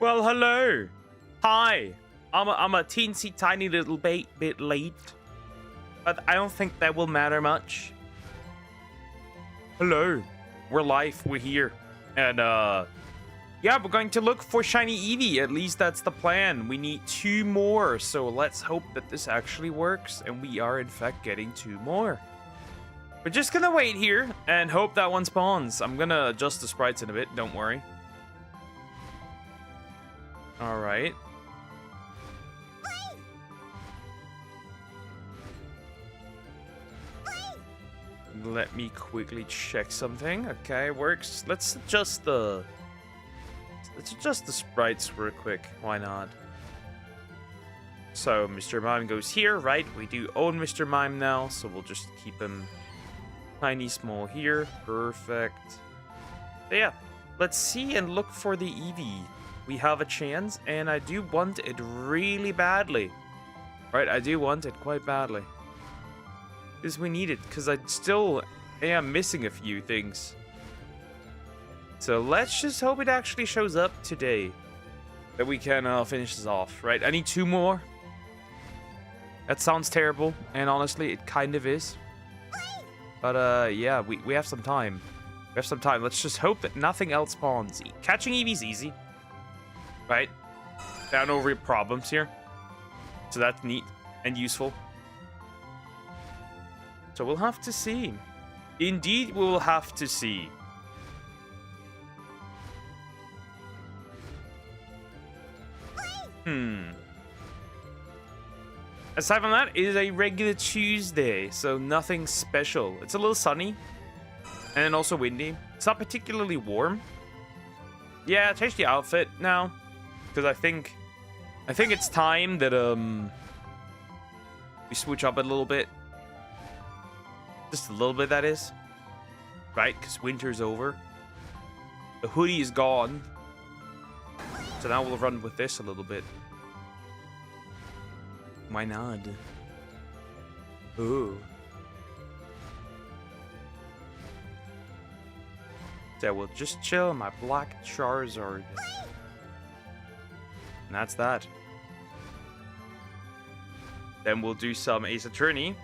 Well, hello. Hi. I'm a teensy tiny little bit late, but I don't think that will matter much. Hello. We're live. We're here. And, yeah, we're going to look for shiny Eevee. At least that's the plan. We need 2 more, so let's hope that this actually works, and we are, in fact, getting 2 more. We're just gonna wait here and hope that one spawns. I'm gonna adjust the sprites in a bit, don't worry. Alright. Let me quickly check something. Okay, works. Let's adjust the sprites real quick. Why not? So Mr. Mime goes here, right? We do own Mr. Mime now, so we'll just keep him tiny small here. Perfect. But yeah, let's see and look for the Eevee. We have a chance, and I do want it really badly. Right, I do want it quite badly. Because we need it, because I still am missing a few things. So let's just hope it actually shows up today. That we can finish this off, right? I need 2 more. That sounds terrible, and honestly, it kind of is. But yeah, we have some time. We have some time. Let's just hope that nothing else spawns. Catching Eevee's easy. Right? There are no real problems here. So that's neat and useful. So we'll have to see. Indeed, we will have to see. Aside from that, it is a regular Tuesday, so nothing special. It's a little sunny, and also windy. It's not particularly warm. Yeah, I changed the outfit now, because I think it's time that we switch up a little bit. Just a little bit, that is. Right, because winter's over. The hoodie is gone. So now we'll run with this a little bit. Why not? Ooh. So we'll just chill my black Charizard. And that's that. Then we'll do some Ace Attorney.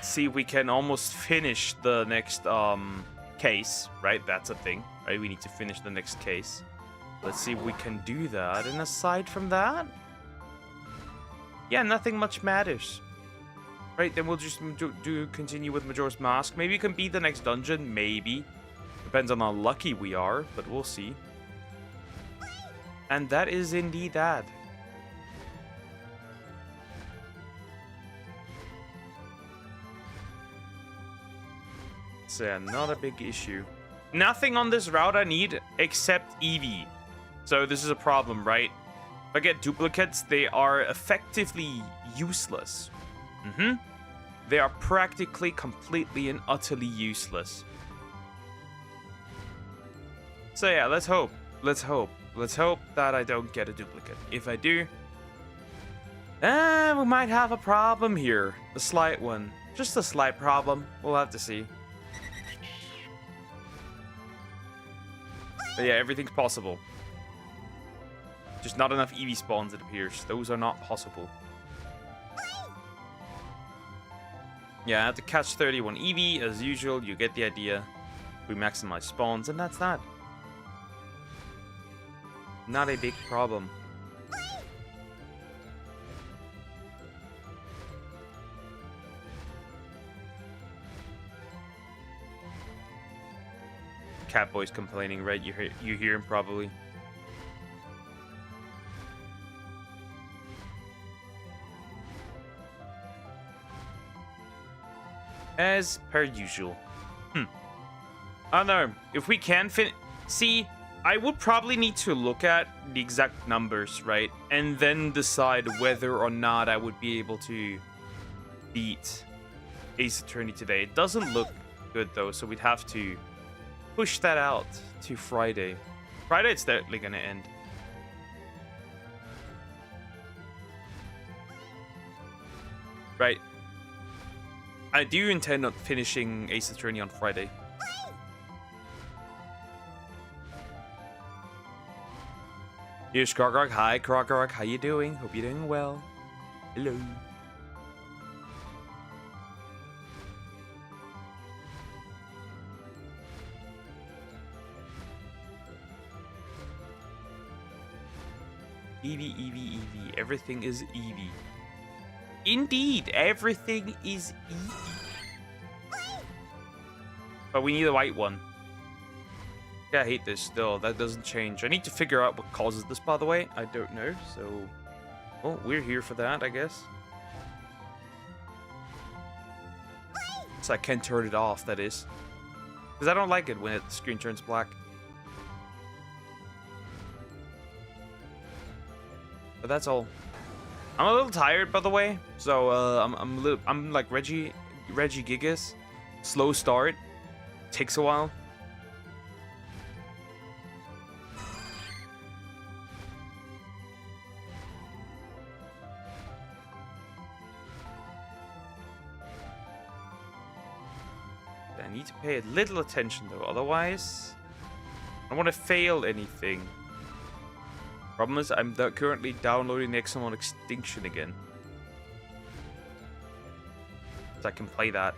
See if we can almost finish the next case, right? That's a thing, right? We need to finish the next case. Let's see if we can do that. And aside from that, yeah, nothing much matters. Right, then we'll just continue with Majora's Mask. Maybe it can be the next dungeon, maybe. Depends on how lucky we are, but we'll see. And that is indeed that. So yeah, not a big issue. Nothing on this route I need except Eevee. So this is a problem, right? If I get duplicates, they are effectively useless. They are practically, completely, and utterly useless. So yeah, let's hope. Let's hope. Let's hope that I don't get a duplicate. If I do, we might have a problem here. A slight one. Just a slight problem. We'll have to see. But yeah, everything's possible. Just not enough Eevee spawns, it appears. Those are not possible. Yeah, I have to catch 31 Eevee. As usual, you get the idea. We maximize spawns, and that's that. Not a big problem. Catboy's complaining, right? You hear him probably. As per usual. I don't know. If we can see, I would probably need to look at the exact numbers, right? And then decide whether or not I would be able to beat Ace Attorney today. It doesn't look good, though, so we'd have to push that out to Friday. Friday, it's definitely going to end. Right. I do intend on finishing Ace Attorney on Friday. Here's Krogog. Hi, Krogog. How you doing? Hope you're doing well. Hello. Eevee, Eevee, Eevee. Everything is Eevee. Indeed, everything is Eevee. But we need a white one. Yeah, I hate this still. That doesn't change. I need to figure out what causes this, by the way. I don't know, so... Oh, we're here for that, I guess. So I can turn it off, that is. Because I don't like it when the screen turns black. But that's all. I'm a little tired, by the way. So I'm like Reggie Gigas. Slow start. Takes a while. I need to pay a little attention though, otherwise I don't want to fail anything. Problem is, I'm currently downloading XM Extinction again. So I can play that.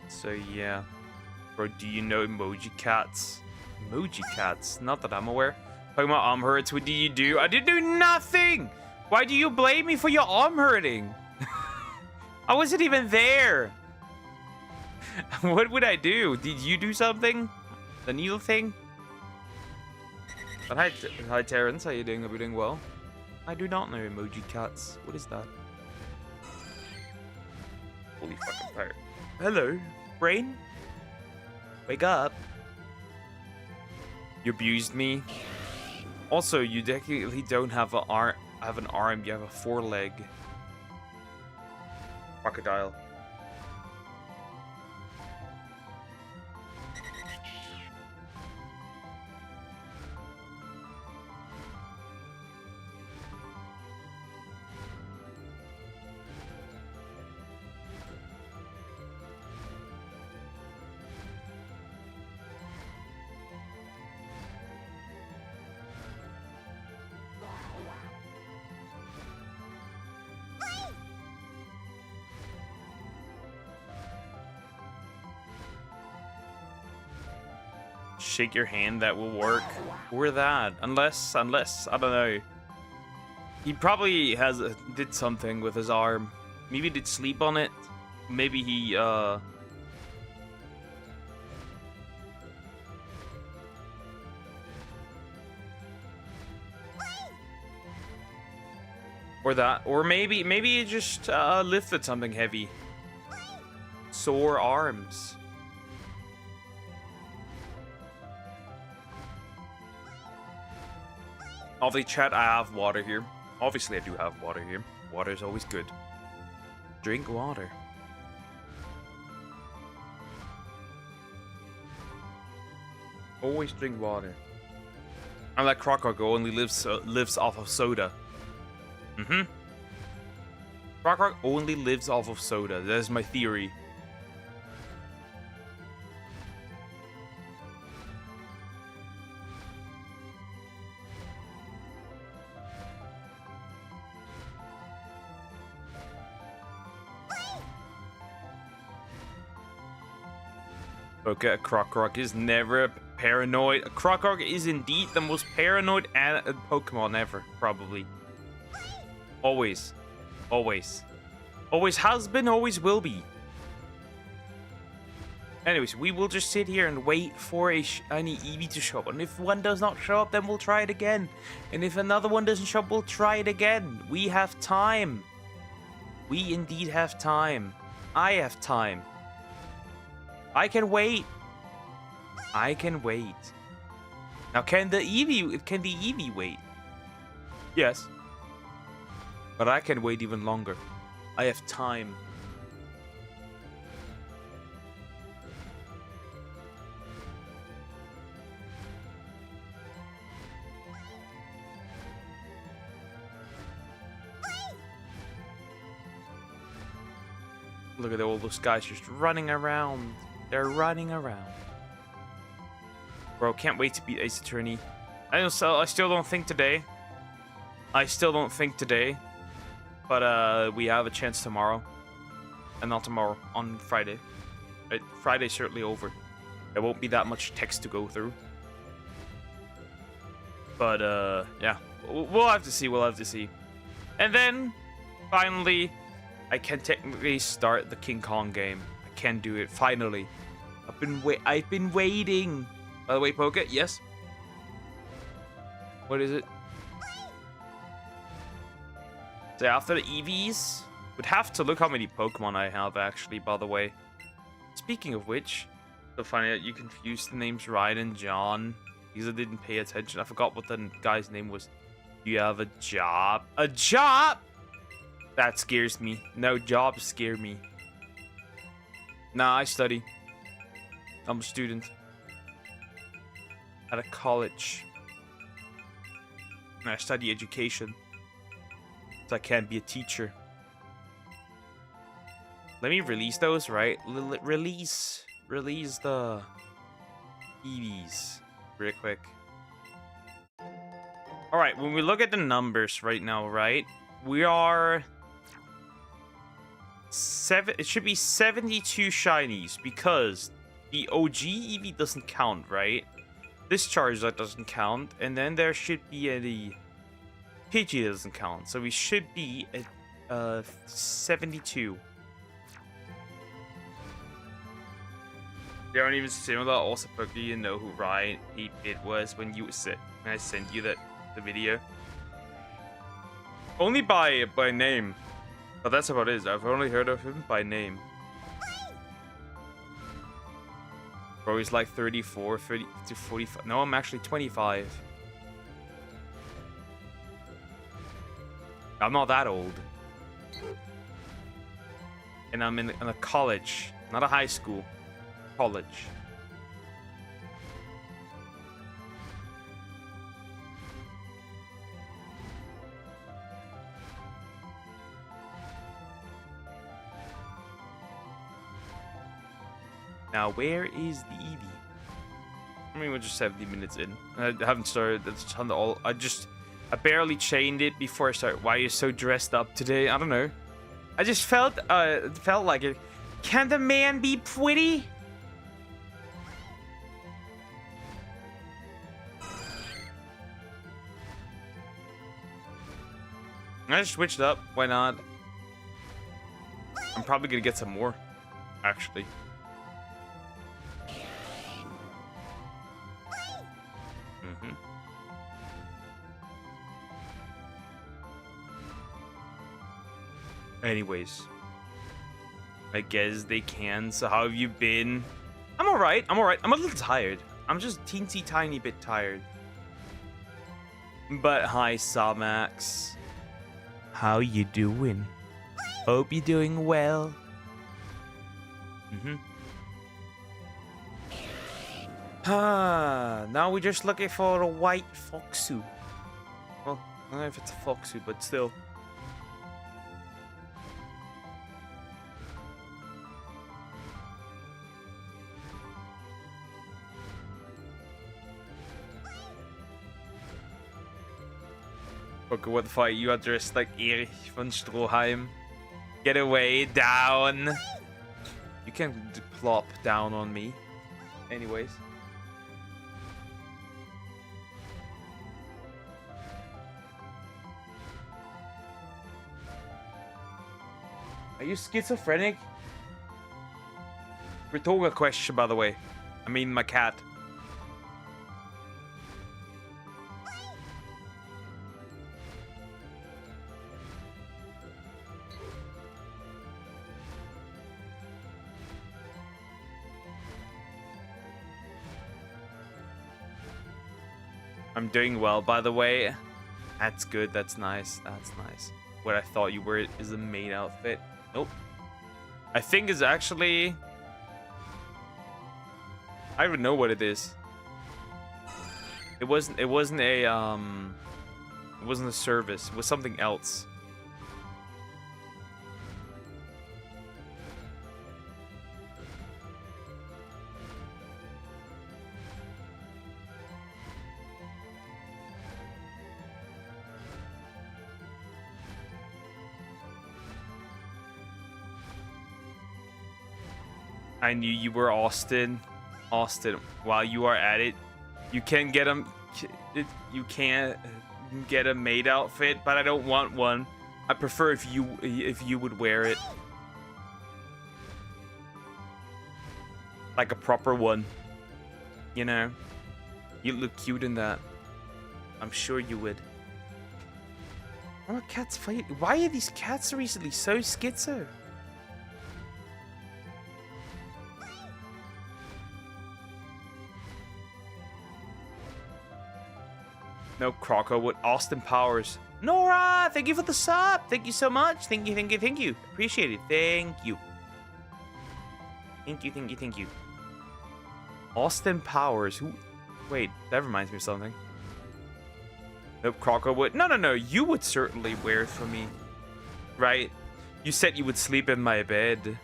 So yeah. Bro, do you know emoji cats? Emoji cats? Not that I'm aware. Talking about arm hurts, what did you do? I didn't do nothing! Why do you blame me for your arm hurting? I wasn't even there. What would I do? Did you do something? The needle thing? But hi Terrence, how you doing? Are we doing well? I do not know emoji cats. What is that? Holy fucking fire. Hello, brain? Wake up. You abused me. Also, you definitely don't have an arm, you have a foreleg. Crocodile. Shake your hand, that will work. Or that, unless I don't know. He probably did something with his arm. Maybe he did sleep on it. Maybe he or that, or maybe he just lifted something heavy. Sore arms. Obviously, chat, I have water here. Obviously, I do have water here. Water is always good. Drink water. Always drink water. Unlike Crocog, who only lives off of soda. Crocog only lives off of soda. That is my theory. Okay, a Crocog is never paranoid. A Crocog is indeed the most paranoid Pokemon ever, probably. Always. Always. Always has been, always will be. Anyways, we will just sit here and wait for a shiny Eevee to show up. And if one does not show up, then we'll try it again. And if another one doesn't show up, we'll try it again. We have time. We indeed have time. I have time. I can wait. I can wait. Now, can the Eevee wait? Yes. But I can wait even longer. I have time. Look at all those guys just running around. They're running around. Bro, can't wait to beat Ace Attorney. I still don't think today. But we have a chance tomorrow. And not tomorrow, on Friday. Right? Friday's certainly over. There won't be that much text to go through. But yeah. We'll have to see. And then, finally, I can technically start the King Kong game. I can do it, finally. I've been waiting. By the way, Poke, yes? What is it? So after the Eevees, would have to look how many Pokemon I have, actually, by the way. Speaking of which, to find out you confused the names Wright and John. Because I didn't pay attention. I forgot what the guy's name was. Do you have a job? A job? That scares me. No, jobs scare me. Nah, I study. I'm a student. At a college. And I study education. So I can't be a teacher. Let me release those, right? Release the Eevees real quick. Alright, when we look at the numbers right now, right? We are... it should be 72 shinies because the OG Eevee doesn't count, right? This Charizard doesn't count, and then there should be a Pidgey doesn't count, so we should be at 72. They aren't even similar. Also, Poke, you know who Wright 8-bit was when I sent you the video. Only by name. But that's about it. I've only heard of him by name. Bro, he's like 34, 30 to 45. No, I'm actually 25. I'm not that old. And I'm in a college, not a high school. College. Now, where is the Eevee? I mean, we're just 70 minutes in. I haven't started. That's on the all. I barely chained it before I started. Why are you so dressed up today? I don't know. I just felt like it. Can the man be pretty? I just switched up. Why not? I'm probably gonna get some more, actually. Anyways, I guess they can. So how have you been? I'm alright. I'm alright. I'm a little tired. I'm just teensy tiny bit tired. But hi, Samax. How you doing? Hope you're doing well. Now we're just looking for a white Foxu. Well, I don't know if it's a Foxu, but still. Okay, what the fuck? You are dressed like Erich von Stroheim. Get away, down. You can't plop down on me. Anyways. Are you schizophrenic? Rhetorical question, by the way. I mean, my cat. I'm doing well, by the way. That's good. That's nice. That's nice. What I thought you were is a maid outfit. Nope. I think it's actually... I don't even know what it is. It wasn't a service. It was something else. I knew you were Austin. Austin, while you are at it, you can get him. You can't get a maid outfit, but I don't want one. I prefer if you would wear it, like a proper one. You know, you look cute in that. I'm sure you would. Why are cats fighting? Why are these cats recently so schizo? No Croco with Austin Powers. Nora, thank you for the sub. Thank you so much. Thank you, thank you, thank you. Appreciate it. Thank you. Thank you, thank you, thank you. Austin Powers. Who? Wait, that reminds me of something. Nope, Croco would. No. You would certainly wear it for me. Right? You said you would sleep in my bed.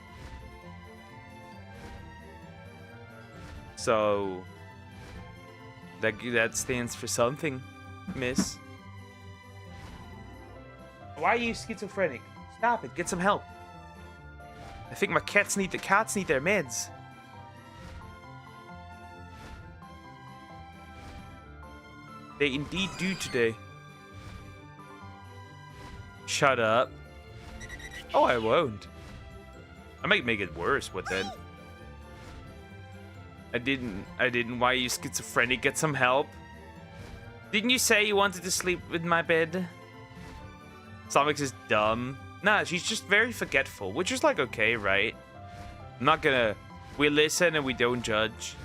So that stands for something, miss. Why are you schizophrenic? Stop it. Get some help. I think my cats need their meds. They indeed do today. Shut up. Oh, I won't. I might make it worse. What then? I didn't. Why are you schizophrenic? Get some help. Didn't you say you wanted to sleep in my bed? Sonics is dumb. Nah, she's just very forgetful, which is like okay, right? I'm not gonna. We listen and we don't judge.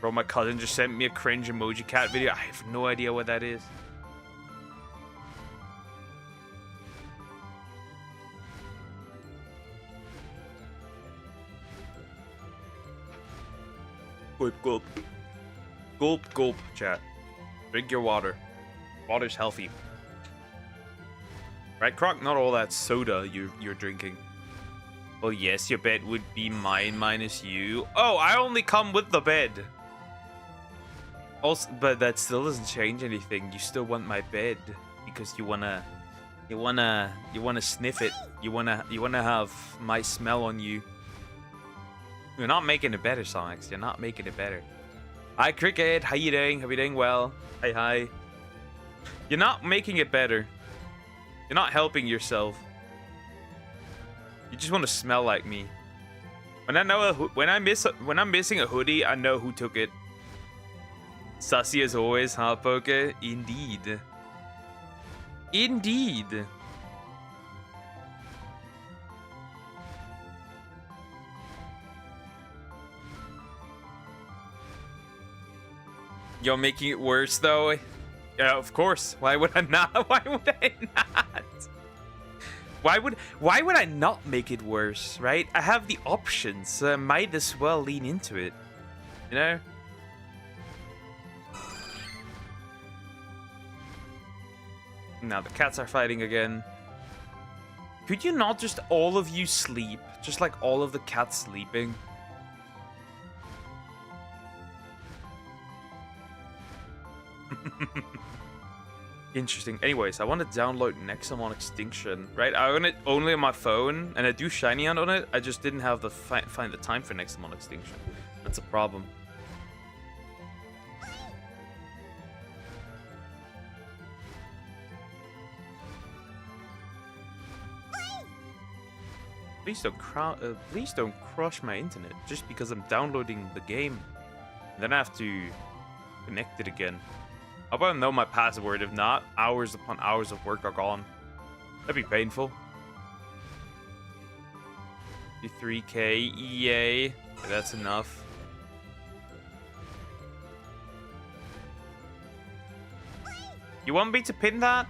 Bro, my cousin just sent me a cringe emoji cat video. I have no idea what that is. Gulp, gulp. Gulp, gulp, chat. Drink your water. Water's healthy. Right, Croc? Not all that soda you're drinking. Well, yes, your bed would be mine minus you. Oh, I only come with the bed. Also, but that still doesn't change anything. You still want my bed because you wanna sniff it. You wanna have my smell on you. You're not making it better, Sonics. You're not making it better. Hi, Cricket. How you doing? Hope you're doing well. Hi. You're not making it better. You're not helping yourself. You just want to smell like me. When I'm missing a hoodie, I know who took it. Sussy as always, huh, Poke? Indeed. Indeed. You're making it worse, though. Yeah, of course. Why would I not? Why would I not? Why would I not make it worse, right? I have the options, so I might as well lean into it. You know? Now the cats are fighting again. Could you not just all of you sleep? Just like all of the cats sleeping? Interesting. Anyways, I want to download Nexamon Extinction, right? I own it only on my phone, and I do Shiny Hunt on it. I just didn't have the find the time for Nexamon Extinction. That's a problem. Please don't crush my internet just because I'm downloading the game. And then I have to connect it again. I want to know my password. If not, hours upon hours of work are gone. That'd be painful. 3K, yay. That's enough. You want me to pin that?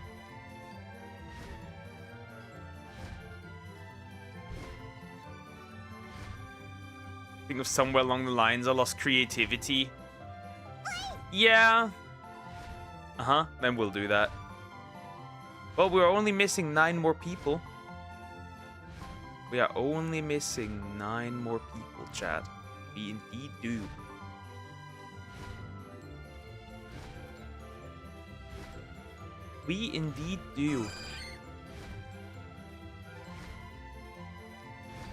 I think of somewhere along the lines I lost creativity. Yeah. Uh-huh, then we'll do that. Well, we're only missing 9 more people. We are only missing 9 more people, chat. We indeed do. We indeed do.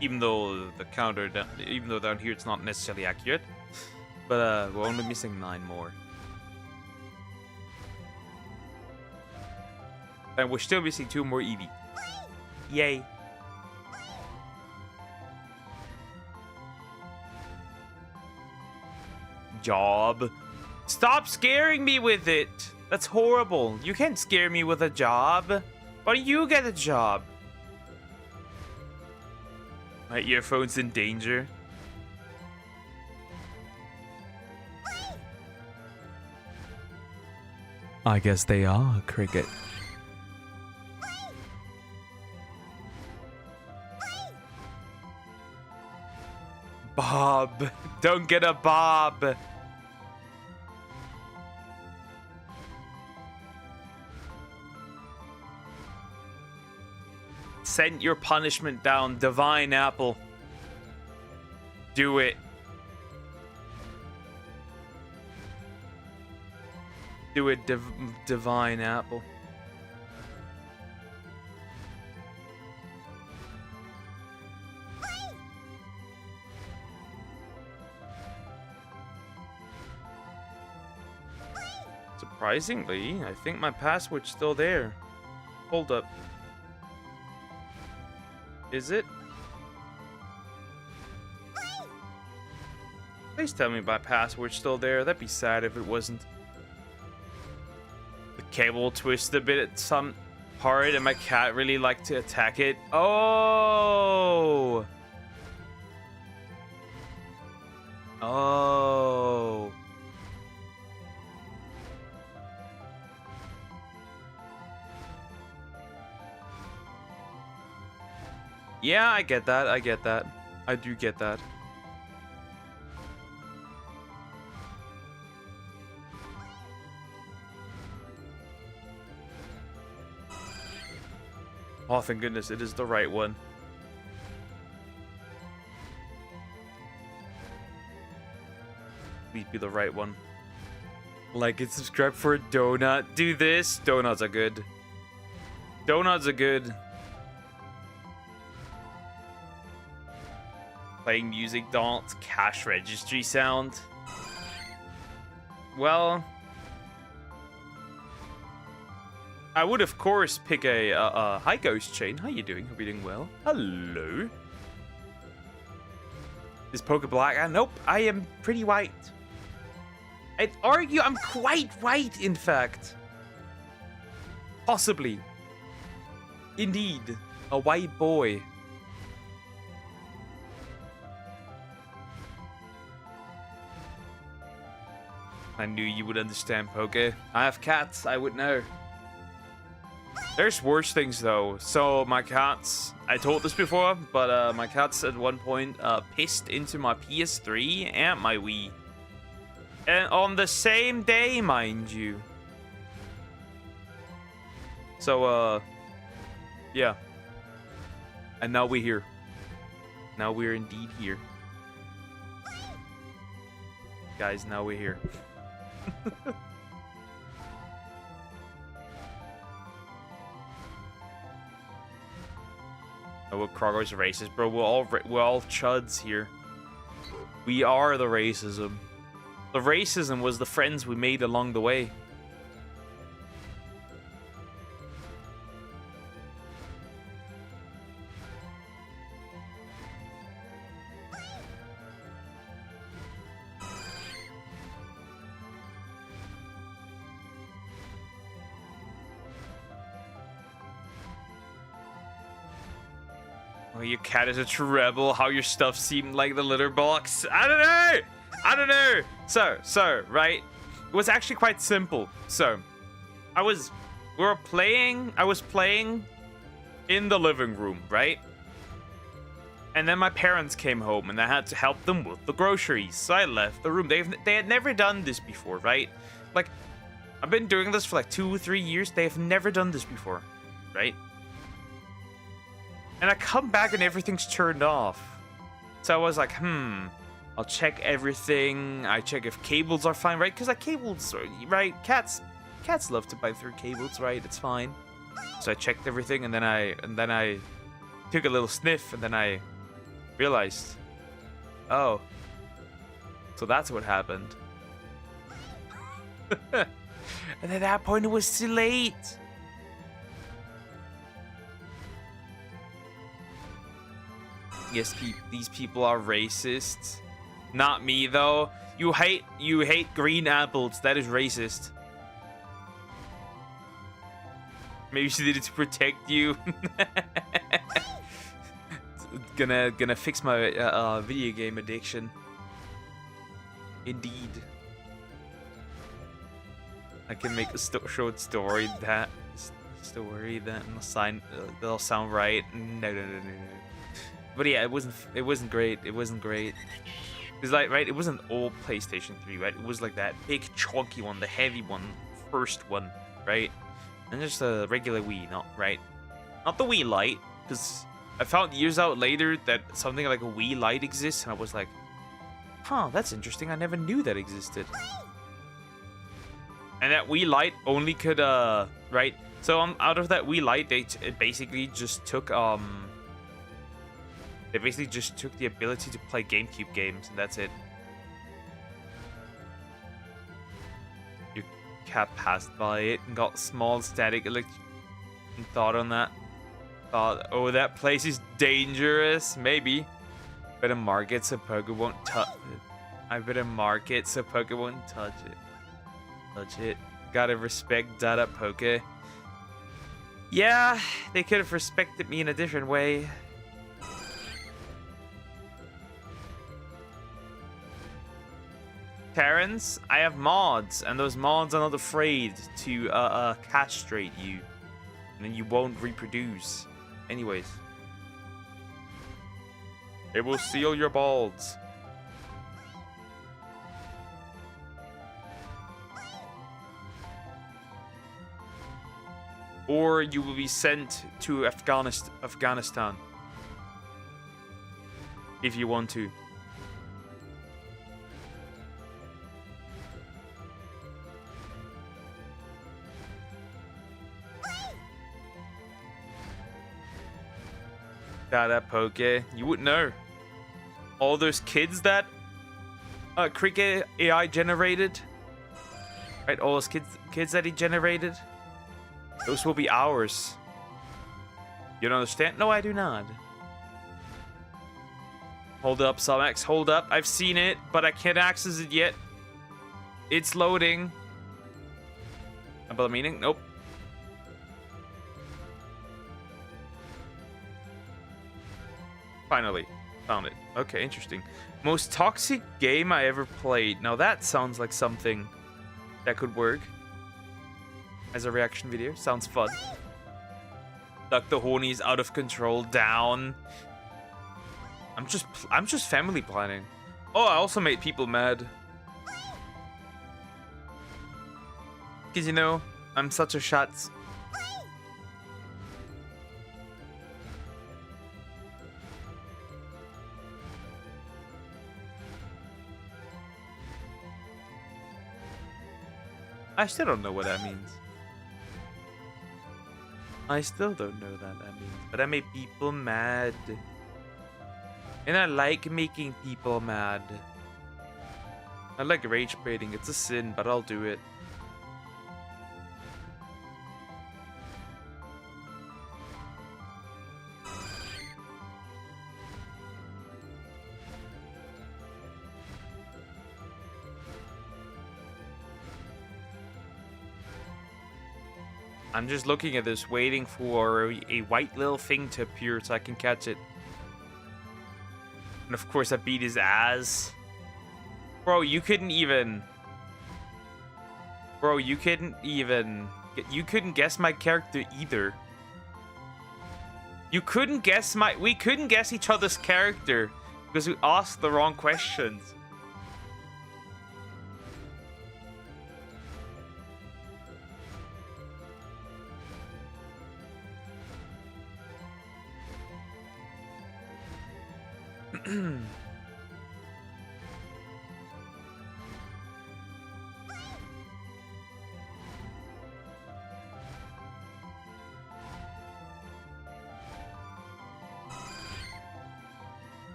Even though the counter, even though down here it's not necessarily accurate. But we're only missing 9 more. And we're still missing 2 more Eevee. Yay. Job. Stop scaring me with it. That's horrible. You can't scare me with a job. Why don't you get a job? My earphone's in danger. I guess they are, Cricket. Bob. Don't get a Bob. Send your punishment down, Divine Apple. Do it. Do it, Divine Apple. Surprisingly, I think my password's still there. Hold up. Is it? Please tell me my password's still there. That'd be sad if it wasn't. The cable will twist a bit at some part and my cat really liked to attack it. Oh! Oh. Yeah, I get that. I get that. I do get that. Oh, thank goodness, it is the right one. Please be the right one. Like and subscribe for a donut. Do this. Donuts are good. Donuts are good. Playing music, dance, cash registry sound. Well, I would of course pick a hi Ghost Chain. How you doing? Hope you're doing well. Hello. Is Poke black? Nope, I am pretty white. I'd argue I'm quite white, in fact. Possibly. Indeed, a white boy. I knew you would understand, Poke. I have cats, I would know. There's worse things, though. So, my cats... I told this before, but my cats at one point pissed into my PS3 and my Wii. And on the same day, mind you. So, yeah. And now we're here. Now we're indeed here. Guys, now we're here. Oh, what Kroger's racist, bro? We're all chuds here. We are the racism. The racism was the friends we made along the way. Oh, your cat is a treble. How your stuff seemed like the litter box. I don't know. I don't know. So, right? It was actually quite simple. So, I was playing in the living room, right? And then my parents came home and I had to help them with the groceries. So I left the room. They had never done this before, right? Like, I've been doing this for like 2 or 3 years. They have never done this before, right? And I come back and everything's turned off. So I was like, I'll check everything. I check if cables are fine, right? Because like cables, right? Cats love to bite through cables, right? It's fine. So I checked everything and then I took a little sniff and then I realized. Oh. So that's what happened. And at that point, it was too late. Yes, these people are racist. Not me, though. You hate green apples. That is racist. Maybe she did it to protect you. Gonna fix my video game addiction. Indeed. I can make a short story that that'll sound right. No. But yeah, it wasn't great. It wasn't great. It's like, right, it wasn't all PlayStation 3, right? It was like that big chunky one, the heavy one, first one, right? And just a regular Wii, not the Wii Lite, because I found years out later that something like a Wii Lite exists, and I was like, huh, that's interesting. I never knew that existed. And that Wii Lite only could, right? So out of that Wii Lite, it basically just took, they basically just took the ability to play GameCube games, and that's it. Your cat passed by it and got small static thought on that. Thought, oh, that place is dangerous. Maybe. Better mark it so Poké won't touch it. I better mark it so Poké won't touch it. Touch it. Gotta respect Dada Poké. Yeah, they could have respected me in a different way. Terrence, I have mods, and those mods are not afraid to castrate you, and then you won't reproduce. Anyways, it will seal your balls. Or you will be sent to Afghanistan if you want to. That Poké, you wouldn't know. All those kids that Cricket AI generated, right? All those kids that he generated, those will be ours. You don't understand? No, I do not. Hold up, Sumex. Hold up. I've seen it, but I can't access it yet. It's loading. About meaning? Nope. Finally, found it. Okay, interesting. Most toxic game I ever played. Now that sounds like something that could work as a reaction video. Sounds fun. Duck the hornies out of control down. I'm just family planning. Oh, I also made people mad. Cause you know, I'm such a Schatz. I still don't know what that means. I still don't know what that means. But I make people mad. And I like making people mad. I like rage baiting. It's a sin, but I'll do it. I'm just looking at this, waiting for a white little thing to appear so I can catch it. And of course I beat his ass. Bro, you couldn't even... Bro, you couldn't even... You couldn't guess my character either. You couldn't guess my... We couldn't guess each other's character because we asked the wrong questions.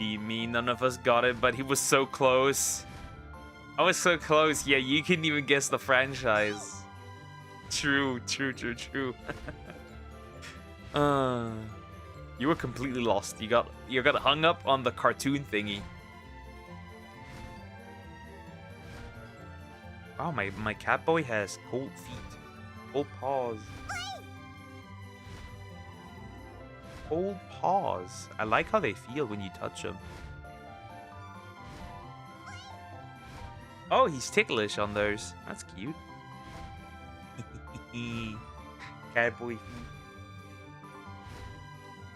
Me, none of us got it, but he was so close. I was so close. Yeah, you couldn't even guess the franchise. True. You were completely lost. You got hung up on the cartoon thingy. Oh, my cat boy has cold feet. Cold paws. Cold paws. I like how they feel when you touch them. Oh, he's ticklish on those. That's cute. Cat boy feet.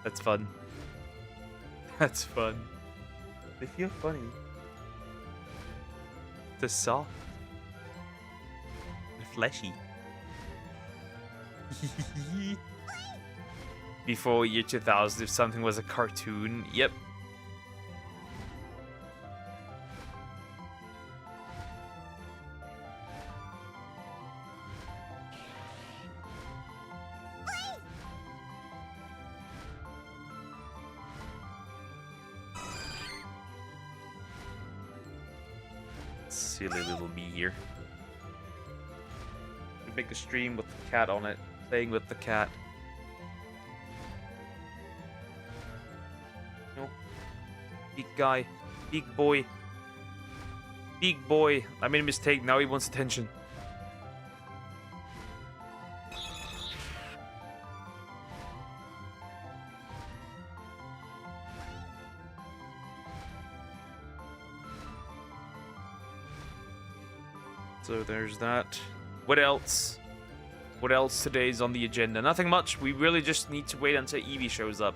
That's fun. That's fun. They feel funny. They're soft. They're fleshy. Before year 2000, if something was a cartoon, yep. Silly little me here. Could make a stream with the cat on it, playing with the cat. No. Big guy. Big boy. Big boy. I made a mistake. Now he wants attention. So there's that. What else? What else today is on the agenda? Nothing much. We really just need to wait until Eevee shows up.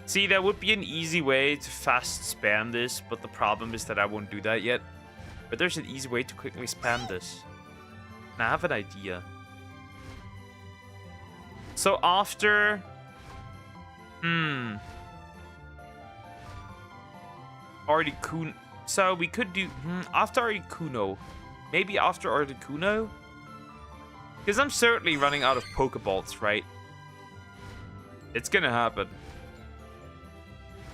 See, that would be an easy way to fast spam this, but the problem is that I won't do that yet. But there's an easy way to quickly spam this. And I have an idea. So after... Articuno. So we could do... after Articuno. Maybe after Articuno? Because I'm certainly running out of Pokeballs, right? It's gonna happen.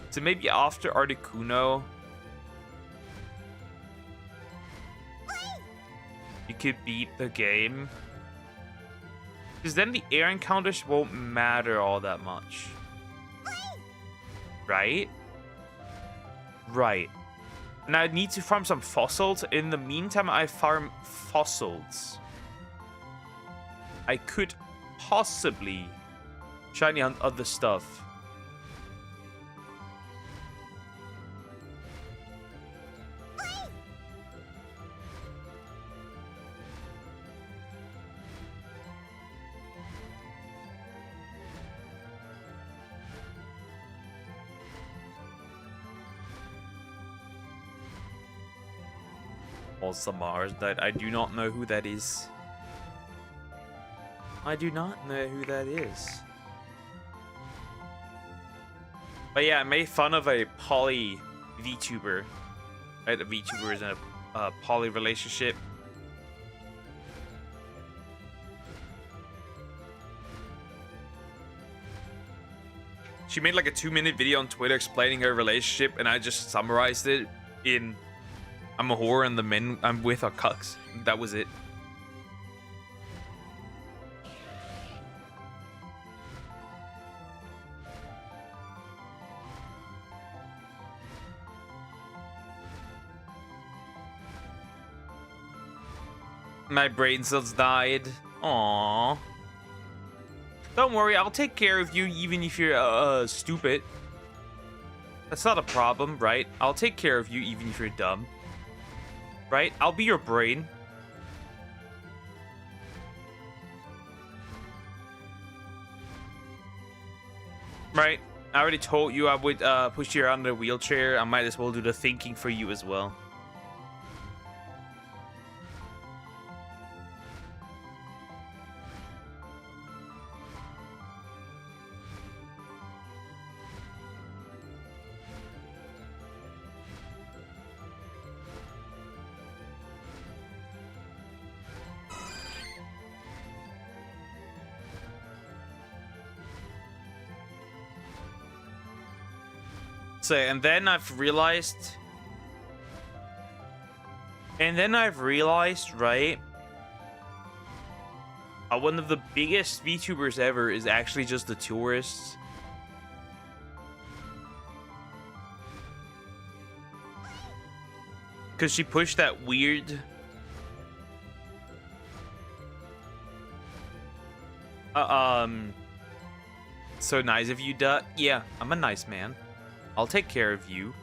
So maybe after Articuno, you could beat the game. Because then the air encounters won't matter all that much. Right? Right. And I need to farm some fossils. In the meantime, I farm fossils. I could possibly shiny hunt other stuff. Samars, that I do not know who that is. I do not know who that is. But yeah, I made fun of a poly VTuber. Right, a VTuber is in a poly relationship. She made like a 2-minute video on Twitter explaining her relationship, and I just summarized it in I'm a whore and the men I'm with are cucks. That was it. My brain cells died. Aww. Don't worry, I'll take care of you even if you're stupid. That's not a problem, right? I'll take care of you even if you're dumb. Right? I'll be your brain. Right? I already told you I would push you around in a wheelchair. I might as well do the thinking for you as well. say, and then I've realized, right? One of the biggest VTubers ever is actually just the tourists. Because she pushed that weird... So nice of you, Duck. Yeah, I'm a nice man. I'll take care of you.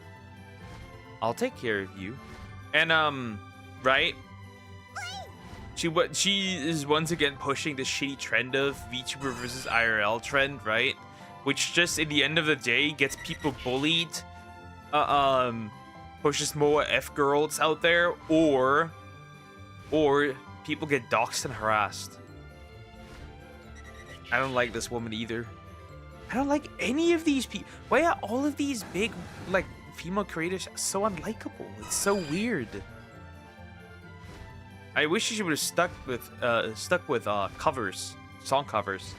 I'll take care of you. And, right? She is once again pushing the shitty trend of VTuber versus IRL trend, right? Which just, in the end of the day, gets people bullied. Pushes more F-girls out there, or people get doxxed and harassed. I don't like this woman either. I don't like any of these people. Why are all of these big, like, female creators so unlikable? It's so weird. I wish she would have stuck with covers, song covers.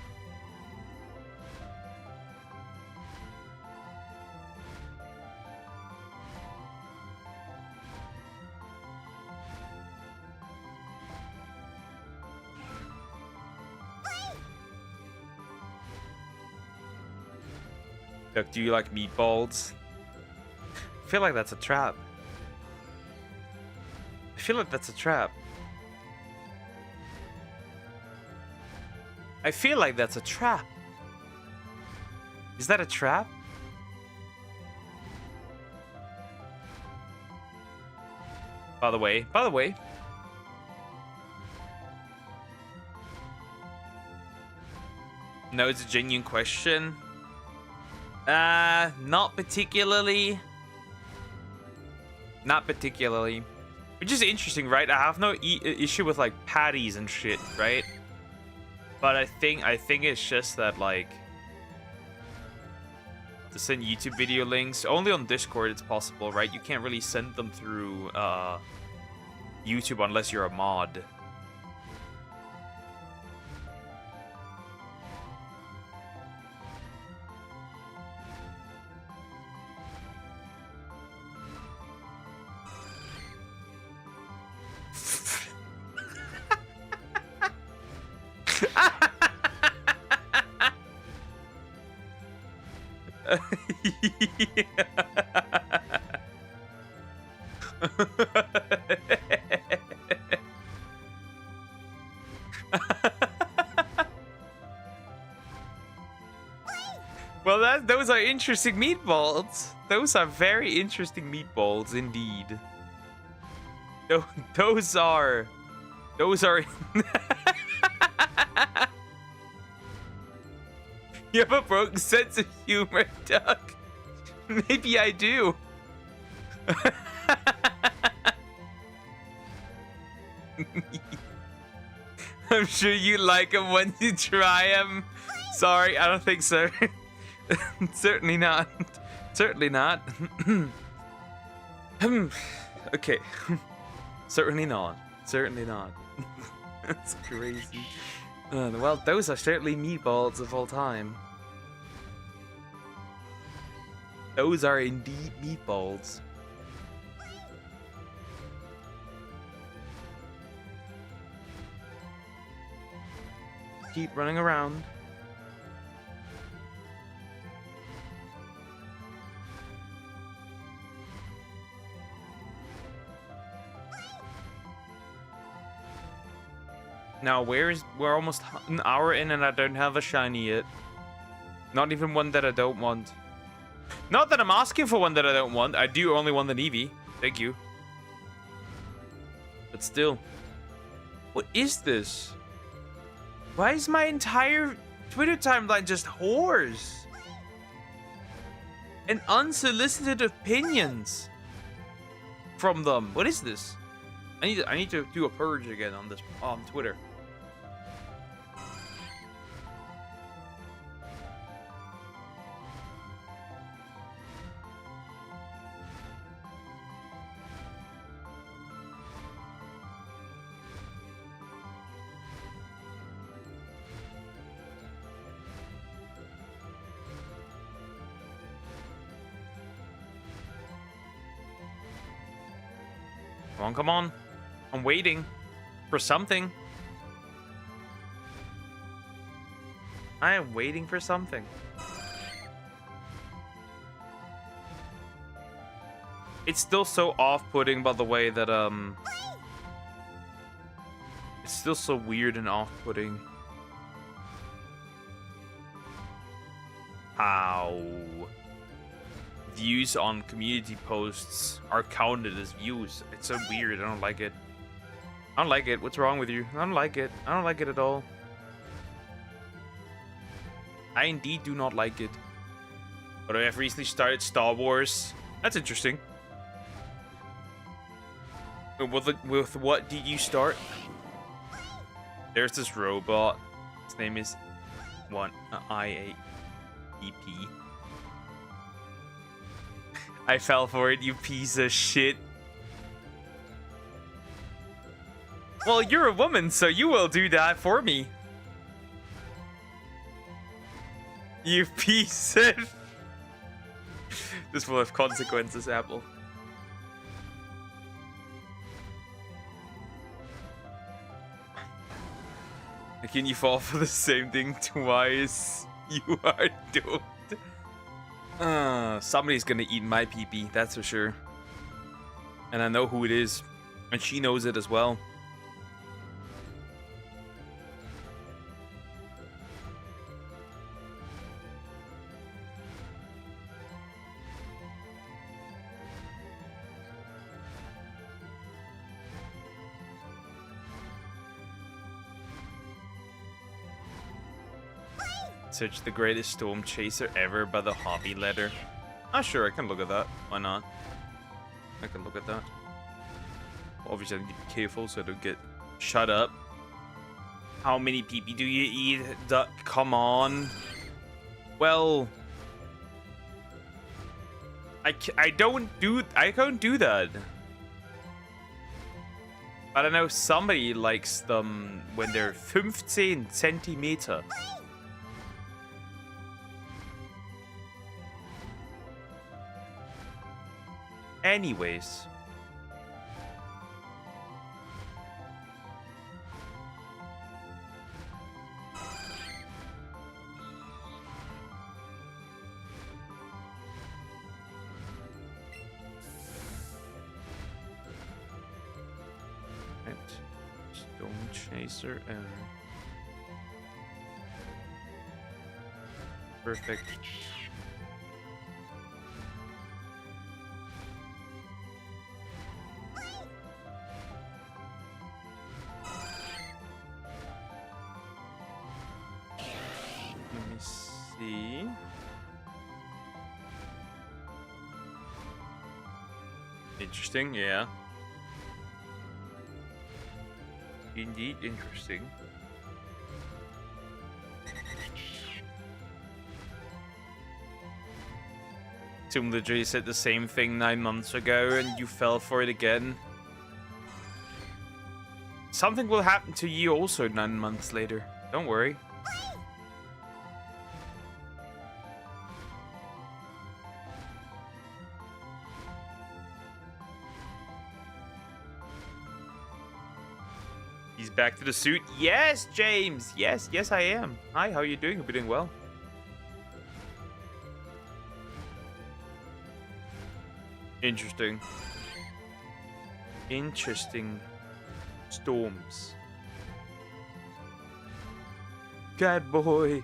Duck, do you like meatballs? I feel like that's a trap. I feel like that's a trap. I feel like that's a trap. Is that a trap? By the way. No, it's a genuine question. Not particularly. Not particularly. Which is interesting, right? I have no issue with like patties and shit, right? But I think it's just that, like, to send YouTube video links only on Discord, it's possible, right? You can't really send them through YouTube unless you're a mod. Well, those are interesting meatballs. Those are very interesting meatballs indeed. Those are. You have a broken sense of humor, Duck. Maybe I do. I'm sure you like them when you try them. Sorry, I don't think so. Certainly not. Certainly not. Okay. Certainly not. Certainly not. That's crazy. Well, those are certainly meatballs of all time. Those are indeed meatballs. Keep running around. Now, we're almost an hour in and I don't have a shiny yet. Not even one that I don't want. Not that I'm asking for one that I don't want. I do only want an Eevee. Thank you. But still. What is this? Why is my entire Twitter timeline just whores? And unsolicited opinions from them. What is this? I need to do a purge again on this on Twitter. Come on, come on. I'm waiting for something. I am waiting for something. It's still so off-putting, by the way, that, it's still so weird and off-putting. How views on community posts are counted as views. It's so weird. I don't like it. I don't like it. What's wrong with you? I don't like it. I don't like it at all. I indeed do not like it. But I have recently started Star Wars. That's interesting. With what did you start? There's this robot. His name is IAEP. I fell for it, you piece of shit. Well, you're a woman, so you will do that for me. You piece of... This will have consequences, Apple. Can you fall for the same thing twice? You are doomed. Somebody's gonna eat my pee-pee, that's for sure. And I know who it is. And she knows it as well. Search the greatest storm chaser ever by the hobby letter. Ah, sure, I can look at that. Why not? I can look at that. Obviously, I need to be careful so I don't get shut up. How many pee-pee do you eat? Come on. Well, I don't do that. But I know somebody likes them when they're 15 centimeter. Anyways. Right. Stone chaser and perfect. Interesting, yeah. Indeed interesting. TloZ said the same thing 9 months ago and you fell for it again. Something will happen to you also 9 months later. Don't worry. He's back to the suit. Yes, James. Yes, I am. Hi, how are you doing? Hope you're doing well. Interesting. Interesting storms. Cat boy.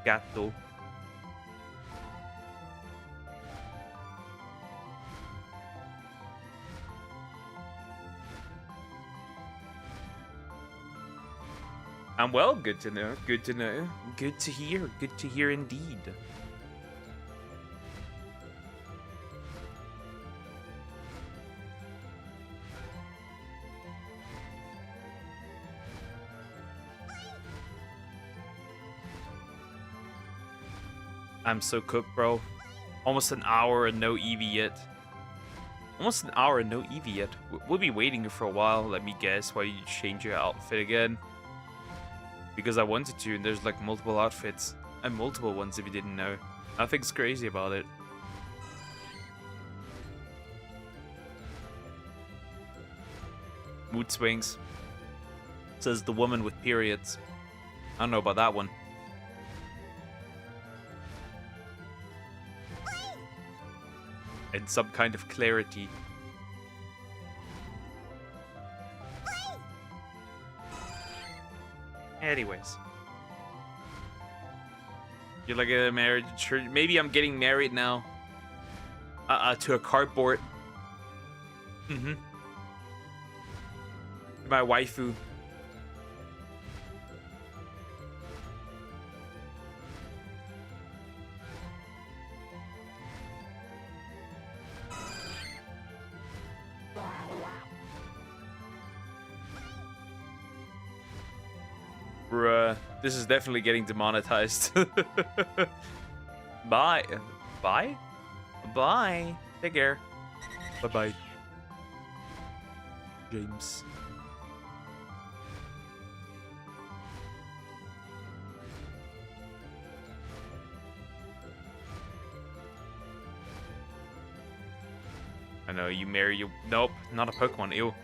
Gato. I'm well, good to know, good to know, good to hear indeed. I'm so cooked, bro. Almost an hour and no Eevee yet. Almost an hour and no Eevee yet. We'll be waiting for a while, let me guess, while you change your outfit again. Because I wanted to, and there's like multiple outfits. And multiple ones if you didn't know. Nothing's crazy about it. mood swings. Says the woman with periods. I don't know about that one. And some kind of clarity. Anyways. You're like a marriage. Maybe I'm getting married now. To a cardboard. Mm-hmm. My waifu. Bruh, this is definitely getting demonetized. Bye. Bye? Bye. Take care. Bye-bye. James. I know, you marry you. Nope, not a Pokemon. Ew.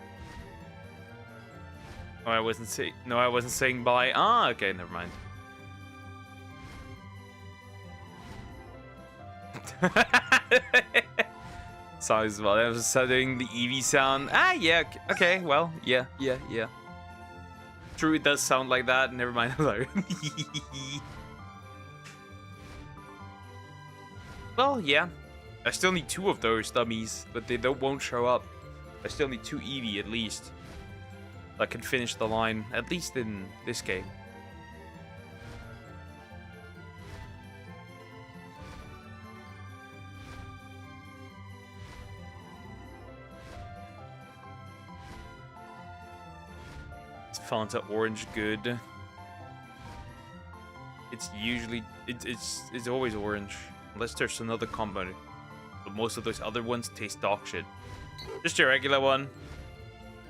Oh, I wasn't saying. No, I wasn't saying bye. Ah, okay, never mind. Sounds well. I was doing the Eevee sound. Ah, yeah. Okay, well, yeah. True, it does sound like that. Never mind. Well, yeah. I still need 2 of those dummies, but they won't show up. I still need 2 Eevee at least. I can finish the line, at least in this game. Is Fanta Orange good? It's usually it's always orange, unless there's another combo. But most of those other ones taste dog shit. Just your regular one.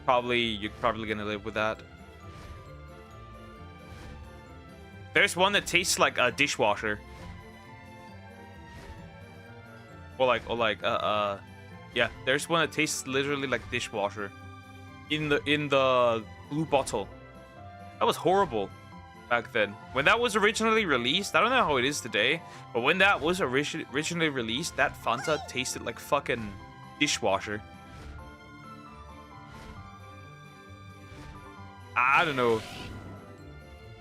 You're probably gonna live with that. There's one that tastes like a dishwasher. Yeah, there's one that tastes literally like dishwasher. In the blue bottle. That was horrible back then. When that was originally released, I don't know how it is today, but when that was originally released, that Fanta tasted like fucking dishwasher. I don't know.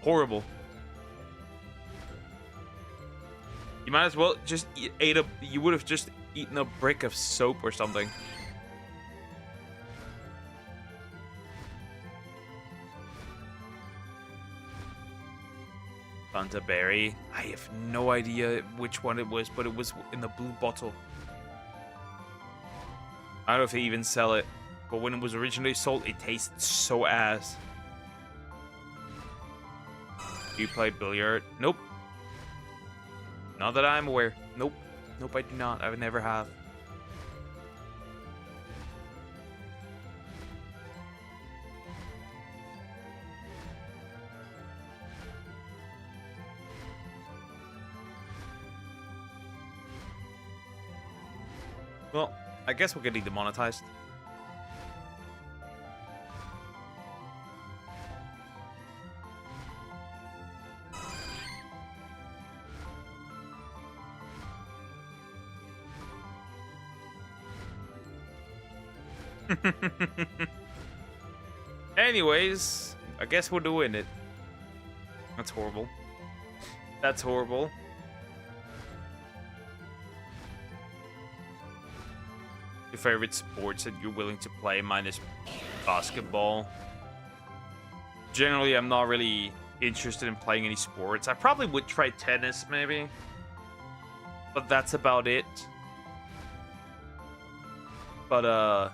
Horrible. You might as well just you would have just eaten a brick of soap or something. Fanta Berry. I have no idea which one it was, but it was in the blue bottle. I don't know if they even sell it, but when it was originally sold, it tasted so ass. Do you play billiard? Nope. Not that I'm aware. Nope. Nope, I do not. I would never have. Well, I guess we're getting demonetized. Anyways, I guess we're doing it. That's horrible. That's horrible. Your favorite sports that you're willing to play minus basketball? Generally, I'm not really interested in playing any sports. I probably would try tennis, maybe. But that's about it. But,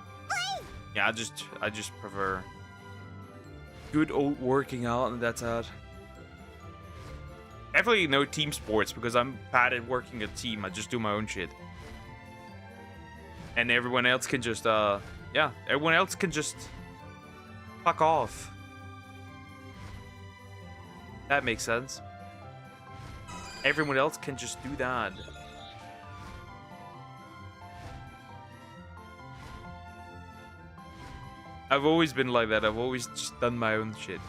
yeah, I just prefer good old working out, and that's it. Definitely no team sports, because I'm bad at working a team. I just do my own shit. And everyone else can just, yeah, everyone else can just fuck off. That makes sense. Everyone else can just do that. I've always been like that. I've always just done my own shit.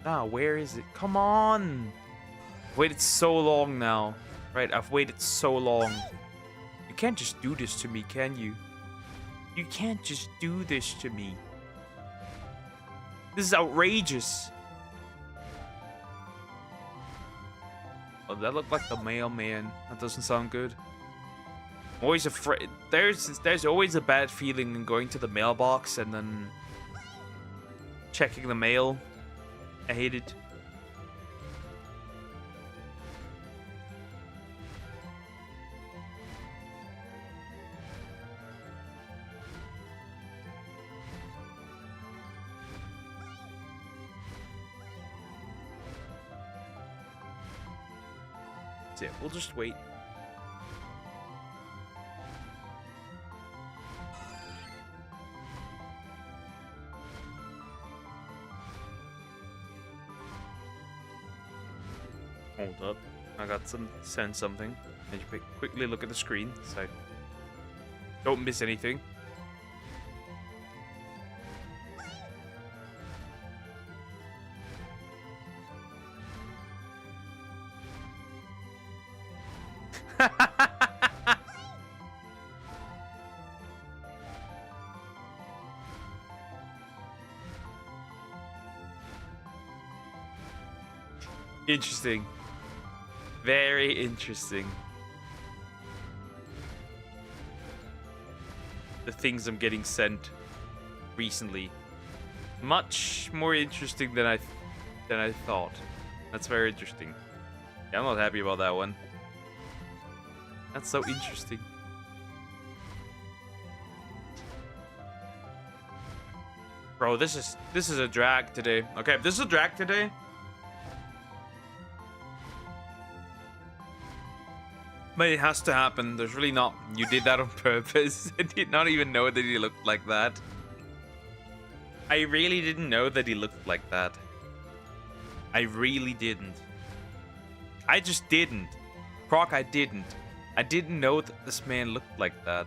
Now, where is it? Come on! I've waited so long now. Right, I've waited so long. You can't just do this to me, can you? You can't just do this to me. This is outrageous. Oh, that looked like the mailman. That doesn't sound good. I'm always afraid. There's always a bad feeling in going to the mailbox and then checking the mail. I hate it. That's it. We'll just wait. Hold up. I got some send something. And you quickly look at the screen so I don't miss anything. Interesting. Very interesting. The things I'm getting sent recently. Much more interesting than I thought. That's very interesting. Yeah, I'm not happy about that one. That's so interesting. Bro, this is a drag today. Okay, if this is a drag today. But it has to happen. There's really not. You did that on purpose. I did not even know that he looked like that. I really didn't know that he looked like that. I really didn't. I just didn't. Croc, I didn't. I didn't know that this man looked like that.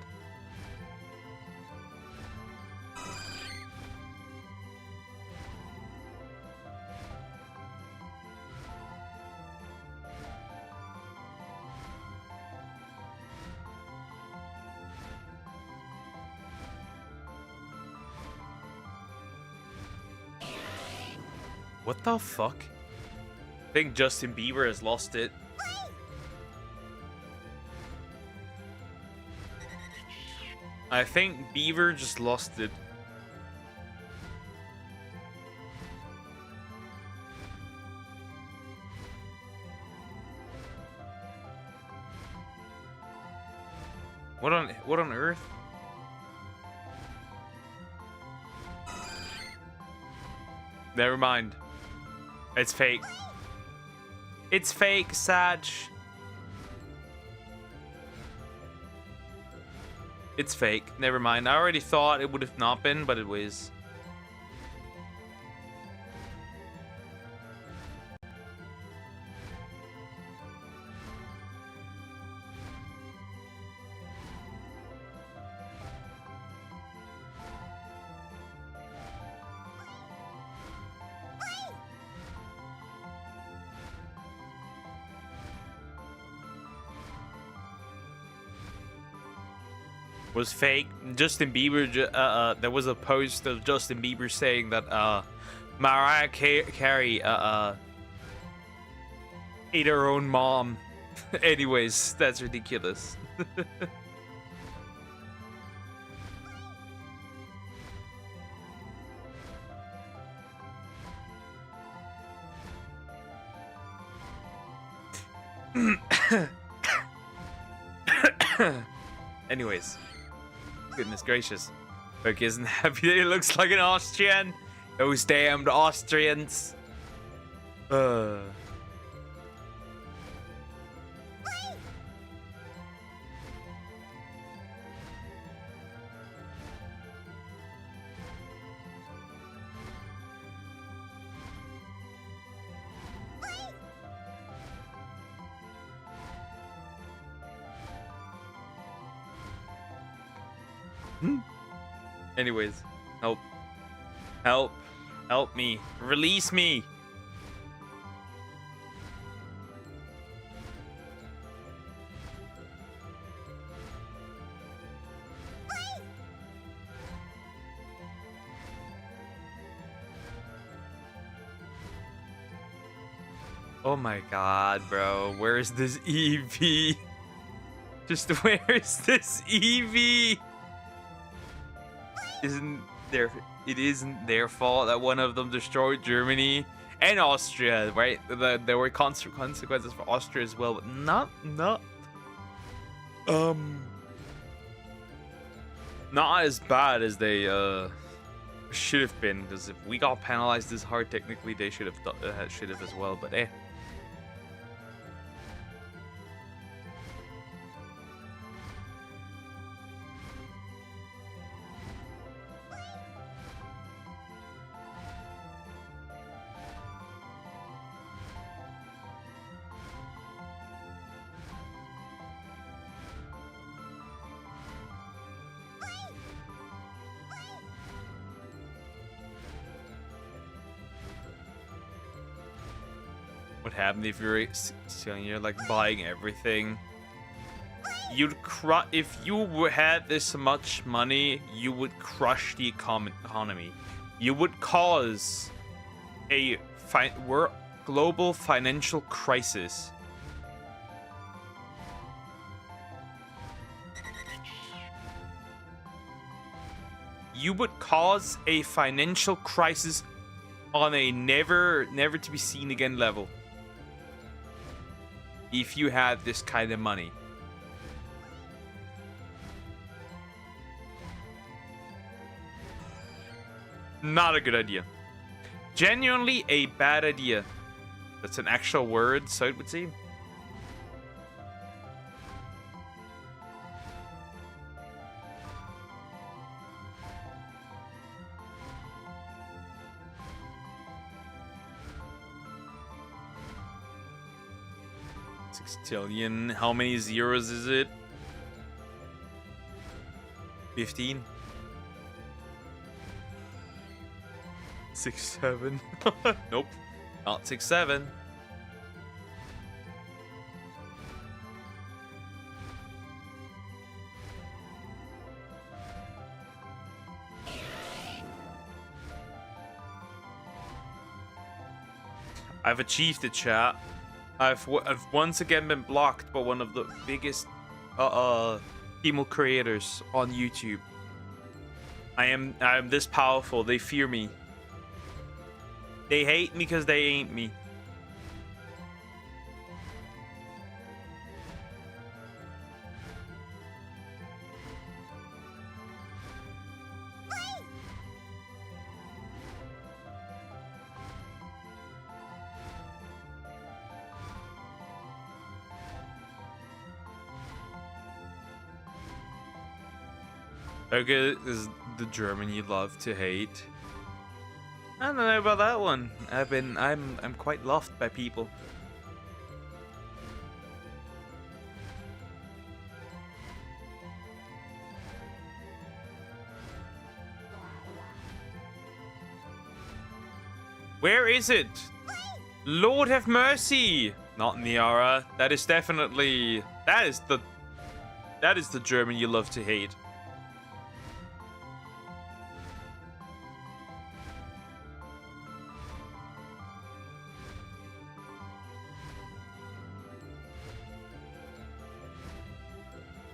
What the fuck? I think Justin Bieber has lost it. I think Bieber just lost it. What on earth? Never mind. It's fake. It's fake, Sag. It's fake. Never mind. I already thought it would have not been, but it was. Was fake. Justin Bieber, there was a post of Justin Bieber saying that Mariah Carey ate her own mom. Anyways, that's ridiculous. Anyways. Goodness gracious. Look, isn't happy that he looks like an Austrian? Those damned Austrians. Anyways, help. Help. Help me. Release me. Oh my god, bro. Where is this Eevee? Just where is this Eevee? It isn't their fault that one of them destroyed Germany and Austria, right? There were consequences for Austria as well, but not as bad as they should have been. Because if we got penalized this hard, technically they should have as well. But eh. What happened if you're like buying everything? If you had this much money, you would crush the economy. You would cause a global financial crisis. You would cause a financial crisis on a never to be seen again level. If you had this kind of money. Not a good idea. Genuinely a bad idea. That's an actual word, so it would seem. Sextillion. How many zeros is it? 15? 6, 7. Nope. Not 6, 7. I've achieved it, chat. I've once again been blocked by one of the biggest emo creators on YouTube. I am this powerful. They fear me. They hate me because they ain't me. Okay, is the German you love to hate? I don't know about that one. I'm quite loved by people. Where is it? Lord have mercy! Not Niara. That is definitely that is the German you love to hate.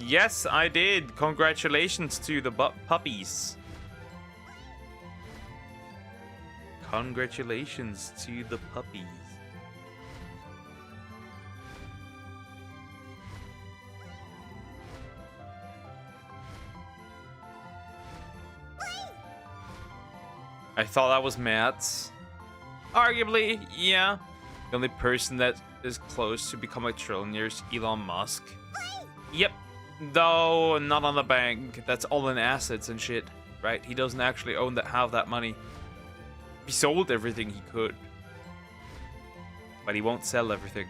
Yes, I did. Congratulations to the puppies. Congratulations to the puppies. I thought that was Matt's. Arguably, yeah. The only person that is close to become a trillionaire is Elon Musk. Yep. Though not on the bank. That's all in assets and shit, right? He doesn't actually have that money. He sold everything he could, but he won't sell everything.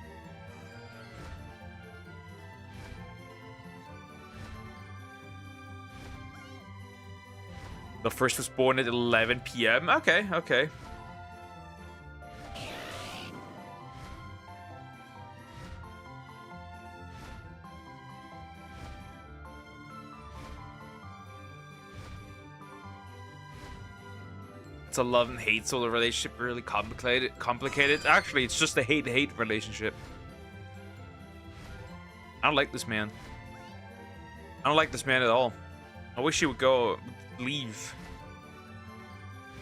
The first was born at 11 p.m. Okay, okay. It's a love and hate sort of relationship, really complicated. Actually, it's just a hate-hate relationship. I don't like this man. I don't like this man at all. I wish he would leave.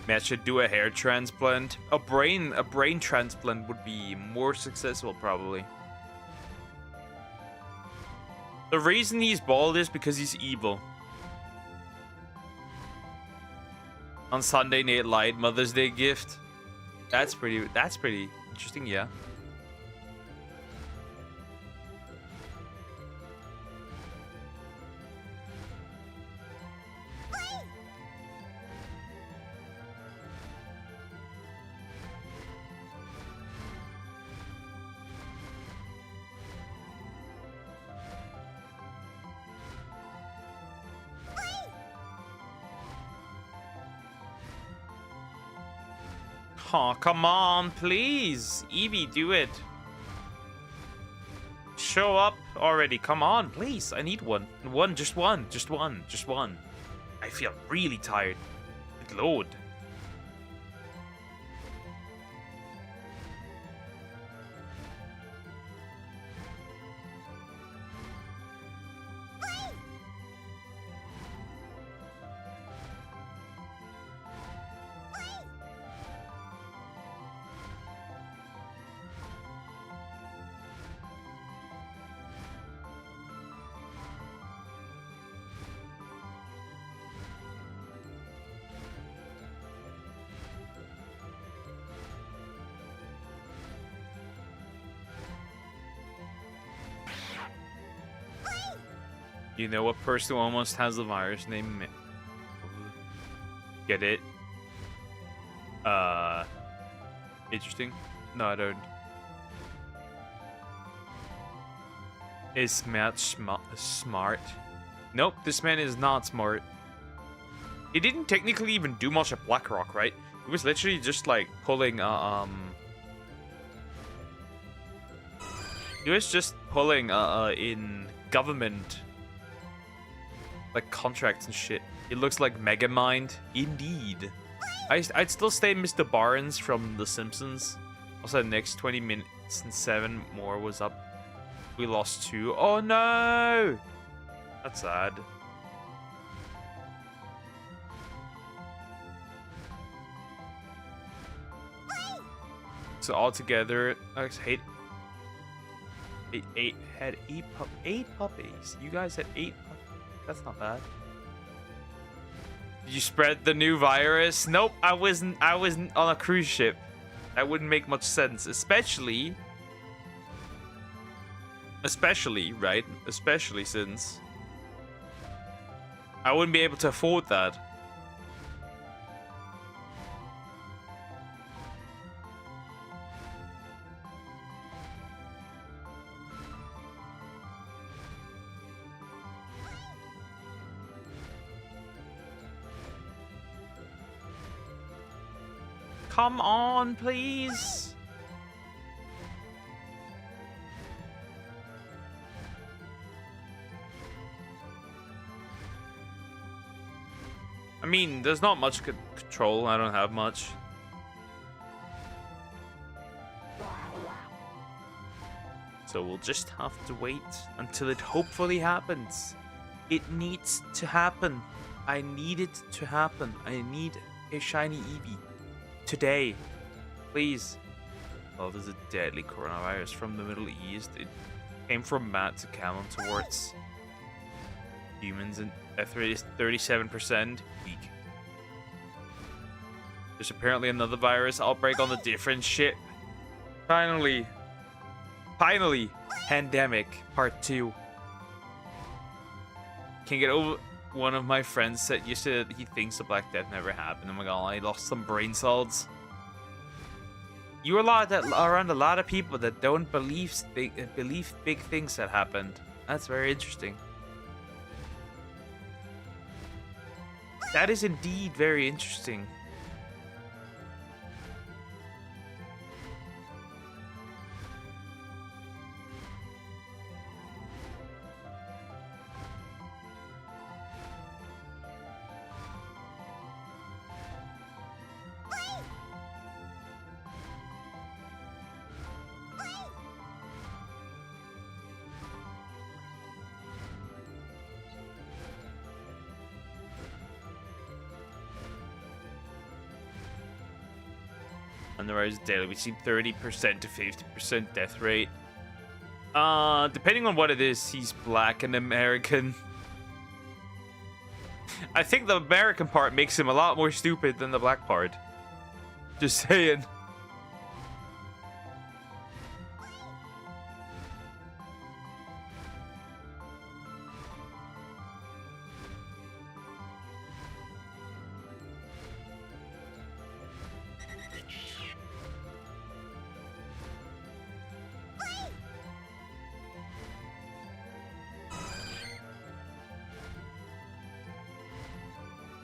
Man, I should do a hair transplant. A brain transplant would be more successful, probably. The reason he's bald is because he's evil. On Sunday Night Live, Mother's Day gift. That's pretty interesting, yeah. Oh, come on, please. Eevee, do it. Show up already. Come on, please. I need one. Just one. I feel really tired. Good lord. You know what person almost has the virus named Get it? Interesting. No, I don't. Is Matt smart? Nope, this man is not smart. He didn't technically even do much at BlackRock, right? He was literally just like pulling he was just pulling in government like contracts and shit. It looks like Megamind. Indeed. I'd still stay Mr. Barnes from The Simpsons. Also, the next 20 minutes and 7 more was up. We lost 2. Oh no! That's sad. So altogether, I hate had eight puppies. You guys had 8 puppies. That's not bad. Did you spread the new virus? Nope, I wasn't on a cruise ship. That wouldn't make much sense, especially, right? Especially since I wouldn't be able to afford that. Come on, please. I mean, there's not much control. I don't have much. So we'll just have to wait until it hopefully happens. It needs to happen. I need it to happen. I need a shiny Eevee. Today, please. Oh, there's a deadly coronavirus from the Middle East. It came from Matt to Camel towards humans and 37% weak. There's apparently another virus outbreak on a different ship. Finally, pandemic part 2. Can't get over. One of my friends said yesterday that he thinks the Black Death never happened. Oh my god, I lost some brain cells. You're around a lot of people that don't believe big things that happened. That's very interesting. That is indeed very interesting. On the Rise Daily, we see 30% to 50% death rate. Depending on what it is, he's black and American. I think the American part makes him a lot more stupid than the black part. Just saying.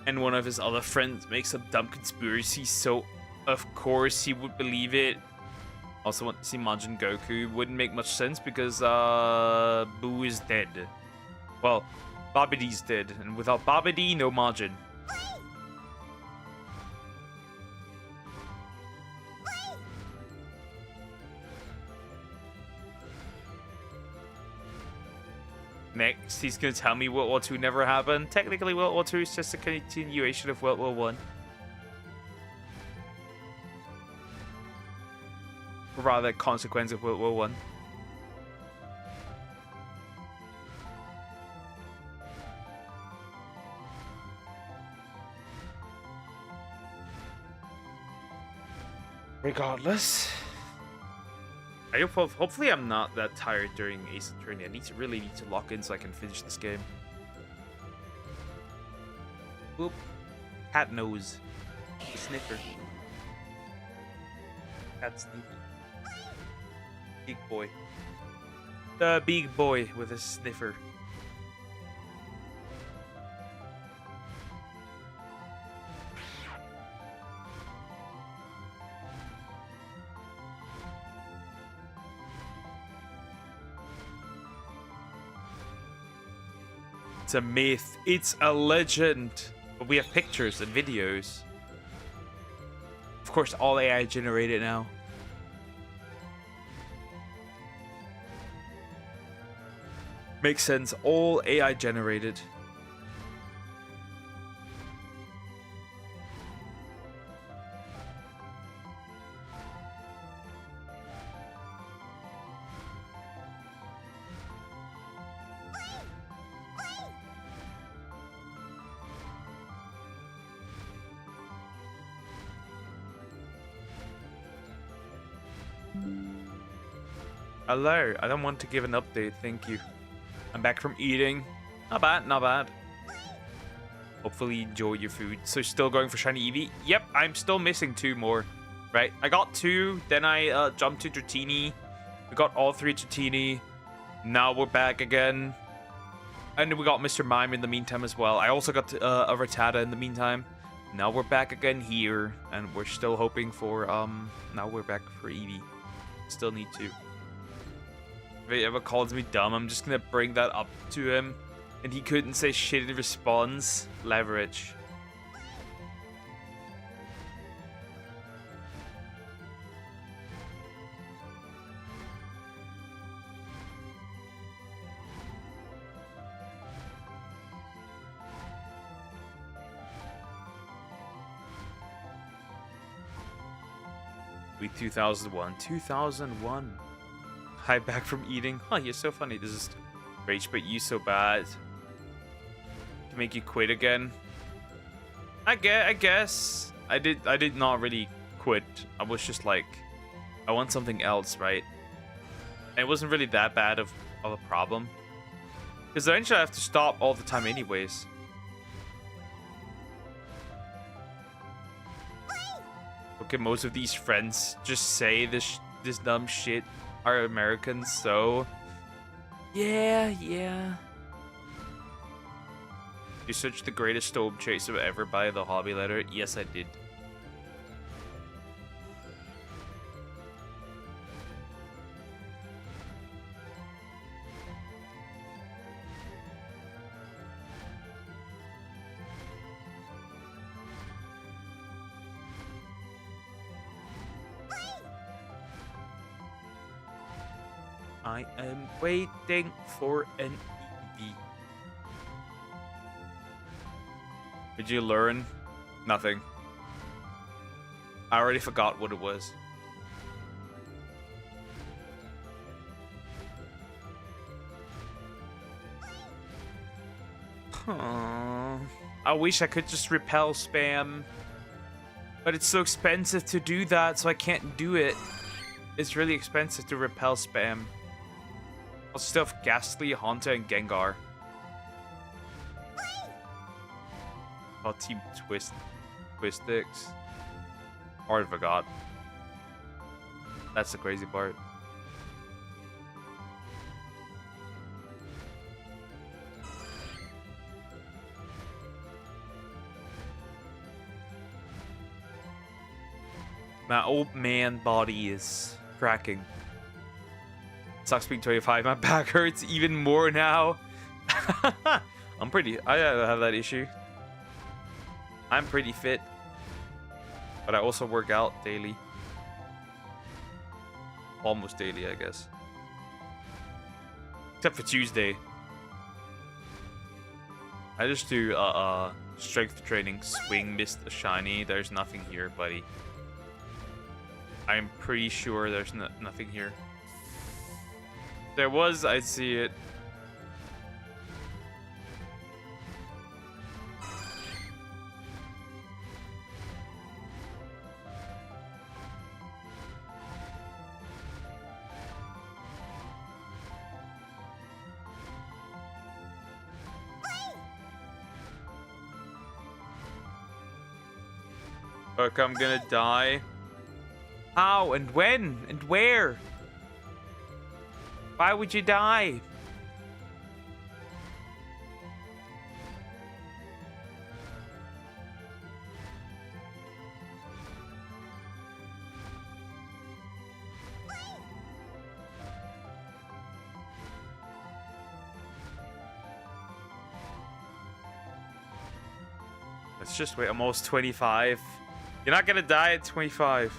And one of his other friends makes a dumb conspiracy, so of course he would believe it. Also want to see Majin Goku. Wouldn't make much sense because Boo is dead. Well, Babidi's dead, and without Babidi, no Majin. Next, he's going to tell me World War II never happened. Technically, World War II is just a continuation of World War One. Or rather, a consequence of World War One. Regardless. Hopefully I'm not that tired during Ace Attorney. I really need to lock in so I can finish this game. Oop. Cat nose. The sniffer. Cat sniffer. Big boy. The big boy with a sniffer. It's a myth. It's a legend. But we have pictures and videos. Of course, all AI generated now. Makes sense. All AI generated. Hello, I don't want to give an update, thank you. I'm back from eating. Not bad, not bad. Hopefully you enjoy your food. So still going for shiny Eevee? Yep, I'm still missing 2 more. Right, I got 2, then I jumped to Dratini. We got all 3 Dratini. Now we're back again. And we got Mr. Mime in the meantime as well. I also got a Rattata in the meantime. Now we're back again here. And we're still hoping for, now we're back for Eevee. Still need to. If he ever calls me dumb, I'm just gonna bring that up to him. And he couldn't say shit in response. Leverage. We 2001. 2001. Hi, back from eating. Huh, you're so funny. This is rage, but you so bad. To make you quit again. I guess. I did not really quit. I was just like, I want something else, right? And it wasn't really that bad of a problem. Because eventually I have to stop all the time anyways. Okay, most of these friends just say this dumb shit are Americans, so yeah. You searched the greatest storm chaser ever by the hobby letter? Yes, I did. I am waiting for an Eevee. Did you learn? Nothing. I already forgot what it was. I wish I could just repel spam. But it's so expensive to do that, so I can't do it. It's really expensive to repel spam. I'll still have Ghastly, Haunter, and Gengar. Oh, Team Twistix. Already forgot. That's the crazy part. My old man body is cracking. Sucks being 25. My back hurts even more now. I have that issue. I'm pretty fit. But I also work out daily. Almost daily, I guess. Except for Tuesday. I just do strength training, swing, missed a shiny. There's nothing here, buddy. I'm pretty sure there's nothing here. There was, I see it. Look, I'm gonna die. How and when and where? Why would you die? Let's just wait. I'm almost 25. You're not gonna die at 25.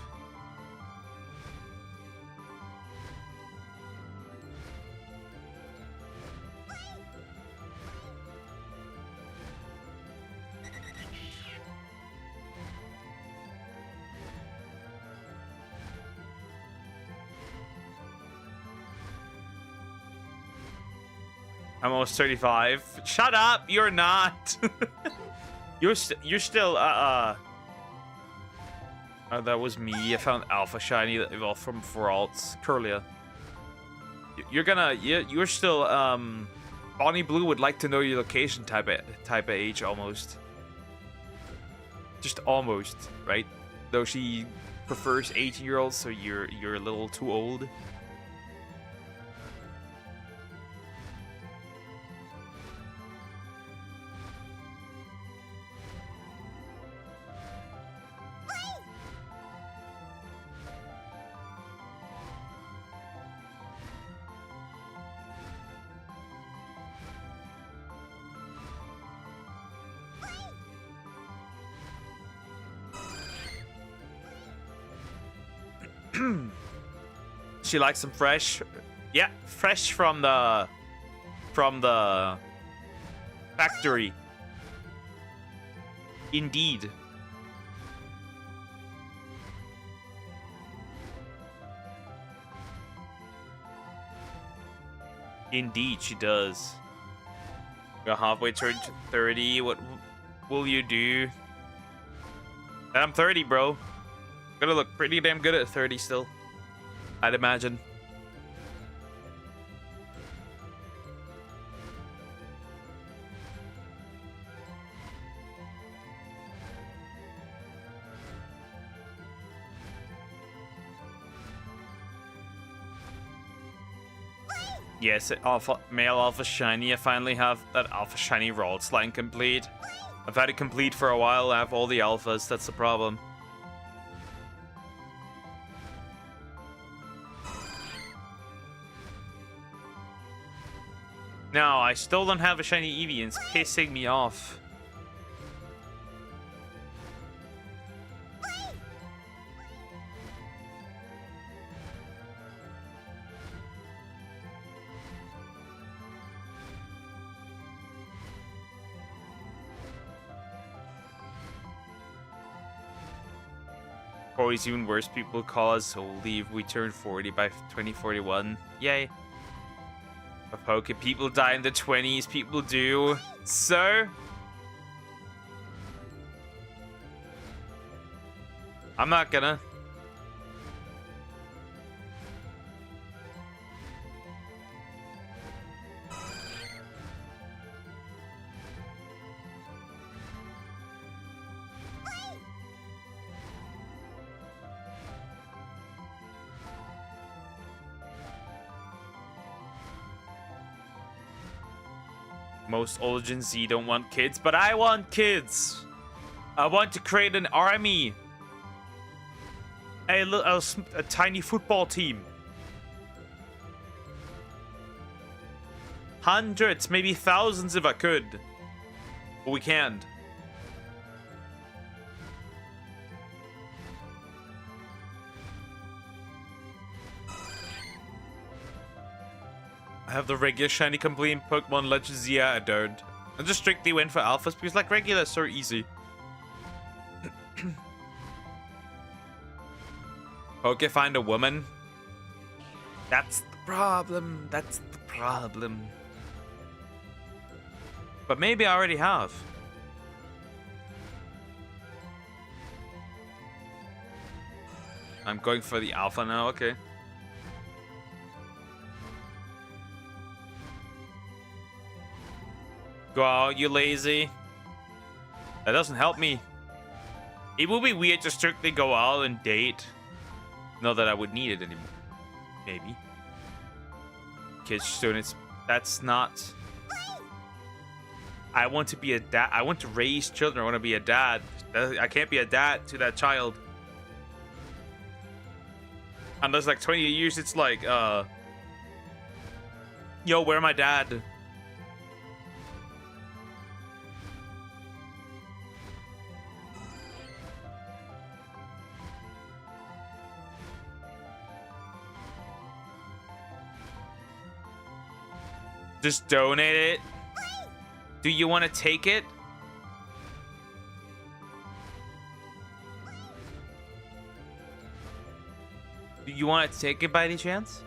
I'm almost 35. Shut up! You're not. you're still that was me. I found Alpha Shiny that evolved from Feralt's Curlia. You're still Bonnie Blue would like to know your location type of age almost. Just almost, right? Though she prefers 18-year-olds, so you're a little too old. She likes them fresh. Yeah, fresh from the factory. Indeed. Indeed, she does. We're halfway turned 30. What will you do? And I'm 30, bro. Gonna look pretty damn good at 30 still, I'd imagine. Yes, male alpha shiny. I finally have that alpha shiny Ralts line complete. I've had it complete for a while. I have all the alphas. That's the problem. No, I still don't have a shiny Eevee, and it's pissing me off. Or it's even worse, people call us oldie if we turn 40 by 2041. Yay. Okay, people die in the 20s, people do. So? I'm not gonna. Most old Gen Z don't want kids, but I want kids. I want to create an army. A tiny football team. Hundreds, maybe thousands if I could. But we can't. I have the regular shiny complete in Pokemon Legends. Yeah, I don't. I just strictly went for alphas because like regular is so easy. Okay, find a woman. That's the problem. That's the problem. But maybe I already have. I'm going for the alpha now, okay. Go out, you lazy. That doesn't help me. It would be weird to strictly go out and date. Not that I would need it anymore. Maybe. Kids students. That's not. I want to be a dad. I want to raise children. I want to be a dad. I can't be a dad to that child. Unless like 20 years, it's like, yo, where my dad? Just donate it. Do you want to take it? Do you want to take it by any chance?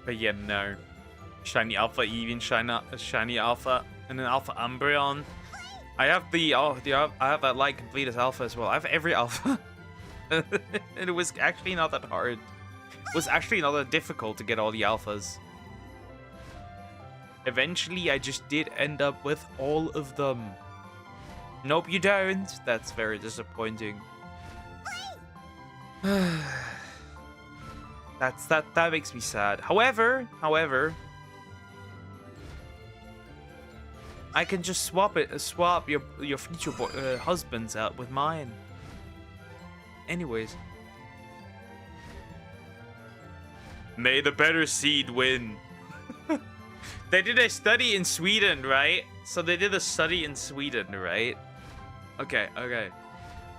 But yeah, no. Shiny Alpha Eevee and Shiny Alpha and an Alpha Umbreon. I have I have that light complete as Alpha as well. I have every Alpha. And it was actually not that hard. It was actually not that difficult to get all the Alphas. Eventually, I just did end up with all of them. Nope, you don't. That's very disappointing. That makes me sad. However, I can just swap your future husbands out with mine. Anyways, may the better seed win. They did a study in Sweden, right? So they did a study in Sweden, right? Okay.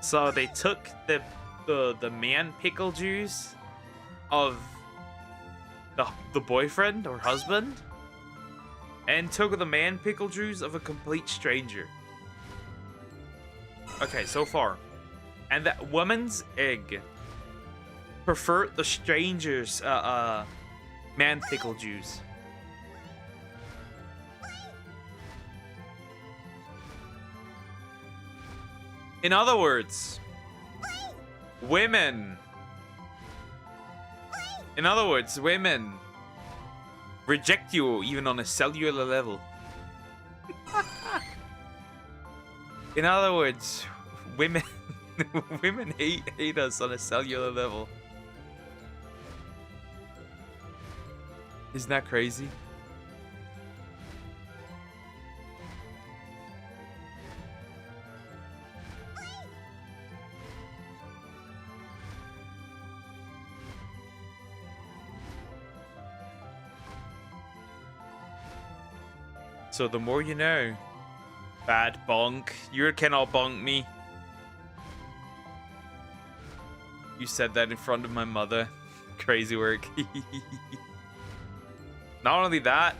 So they took the man pickle juice of the boyfriend or husband and took the man pickle juice of a complete stranger. Okay, so far. And that woman's egg preferred the stranger's Manticle juice. In other words, women. In other words, women reject you even on a cellular level. In other words, women women hate us on a cellular level. Isn't that crazy? So the more you know. Bad bonk. You cannot bonk me. You said that in front of my mother. Crazy work. Not only that,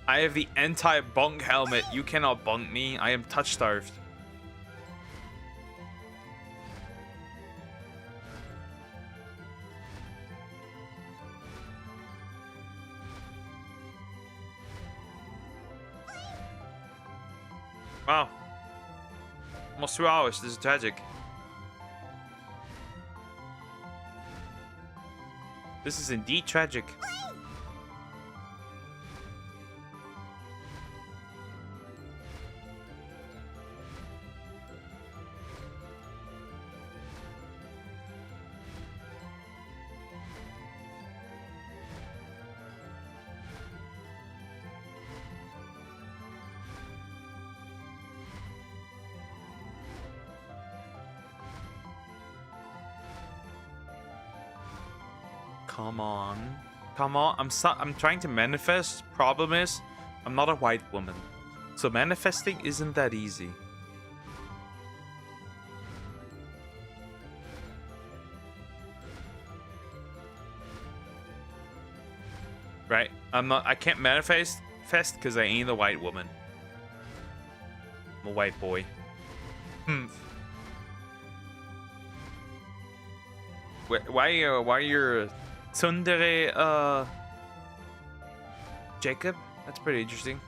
I have the anti-bonk helmet. You cannot bonk me. I am touch starved. Wow. Almost 2 hours. This is tragic. This is indeed tragic. Come on. Come on. I'm trying to manifest. Problem is, I'm not a white woman. So manifesting isn't that easy. Right? I can't manifest because I ain't a white woman. I'm a white boy. Why you're Tsundere, Jacob? That's pretty interesting.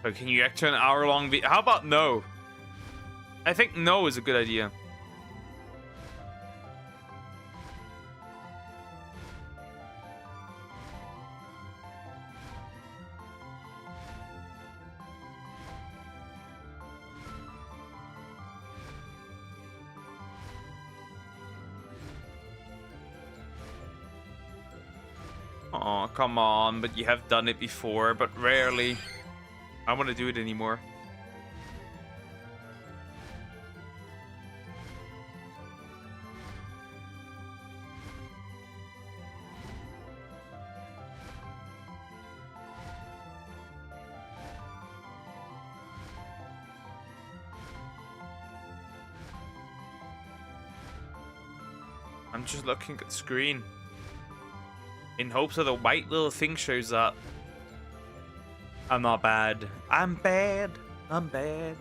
But can you act to an hour-long video? How about no? I think no is a good idea. Oh, come on, but you have done it before, but rarely. I want to do it anymore. I'm just looking at the screen in hopes that the white little thing shows up. I'm not bad. I'm bad. I'm bad.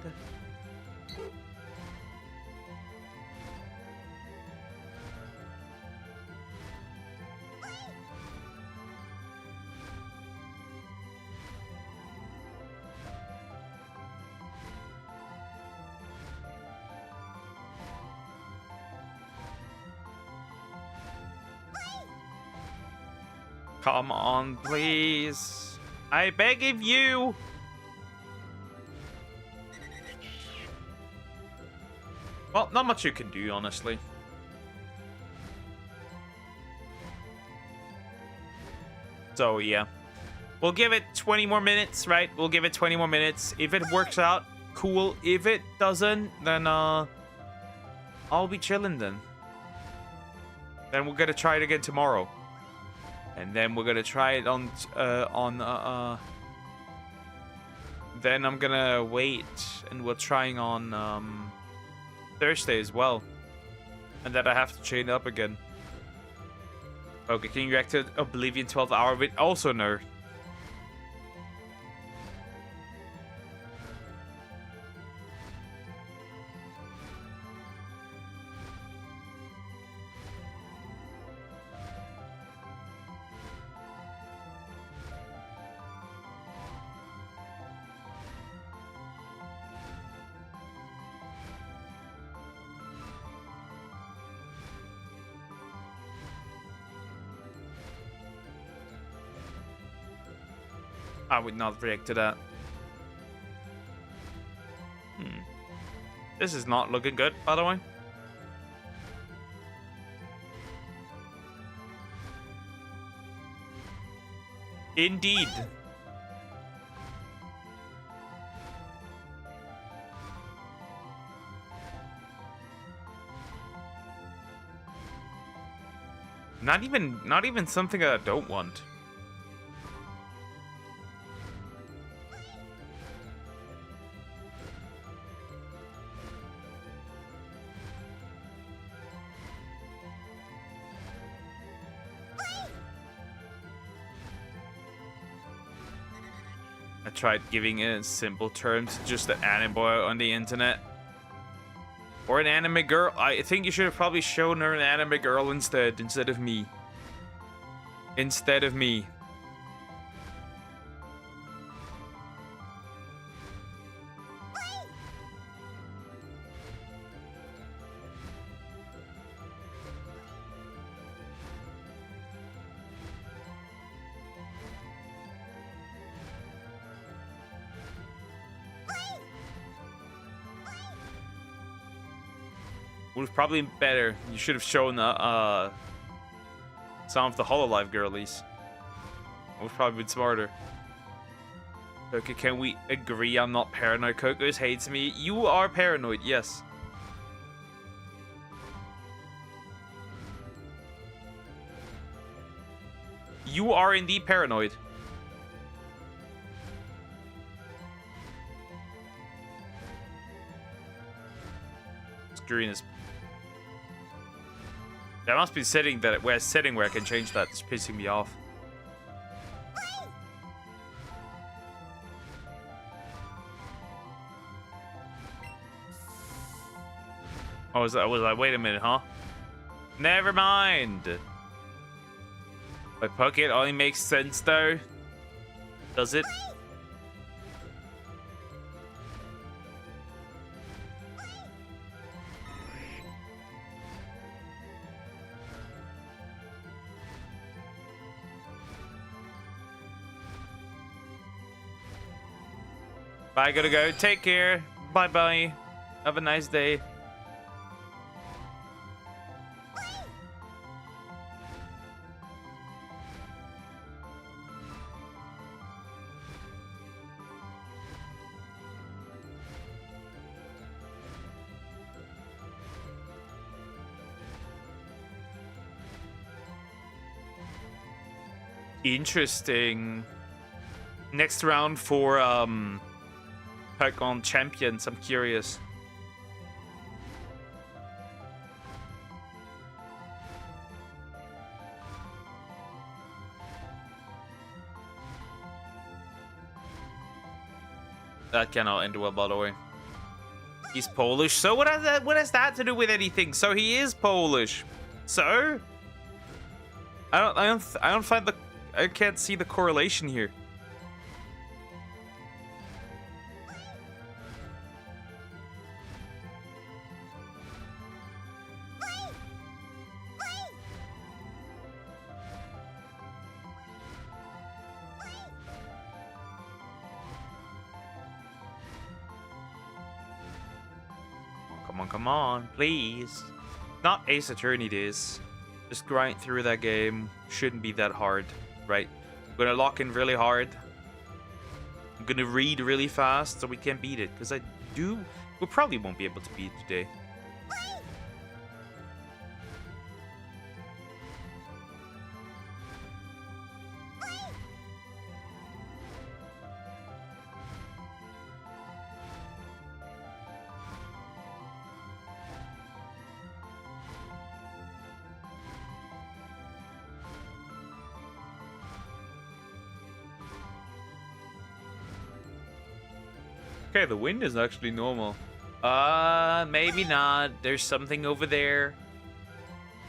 Come on, please. I beg of you. Well, not much you can do, honestly. So, yeah. We'll give it 20 more minutes, right? We'll give it 20 more minutes. If it works out, cool. If it doesn't, then, I'll be chilling then. Then we're gonna try it again tomorrow. And then we're gonna try it on then I'm gonna wait, and we're trying on Thursday as well. And then I have to chain up again. Okay, can you react to Oblivion 12 hour with also no. I would not react to that. This is not looking good, by the way. Indeed. Not even something that I don't want. I tried giving it in simple terms, just an anime boy on the internet. Or an anime girl. I think you should have probably shown her an anime girl instead of me. Instead of me. Would have probably been better. You should have shown some of the Hololive girlies. Would have probably been smarter. Okay, can we agree I'm not paranoid? Kokos hates me. You are paranoid, yes. You are indeed paranoid. Screen is. There must be setting that where I can change that. It's pissing me off. Oh, was I? Wait a minute, huh? Never mind. My pocket only makes sense though. Does it? I gotta go. Take care. Bye-bye. Have a nice day. Interesting. Next round for pick on champions. I'm curious. That cannot end well, by the way. He's Polish. So what has that to do with anything? So he is Polish. So I can't see the correlation here. Come on, please. Not Ace Attorney this. Just grind through that game. Shouldn't be that hard, right? I'm gonna lock in really hard. I'm gonna read really fast so we can beat it. Because we probably won't be able to beat it today. Okay, the wind is actually normal. Maybe not. There's something over there.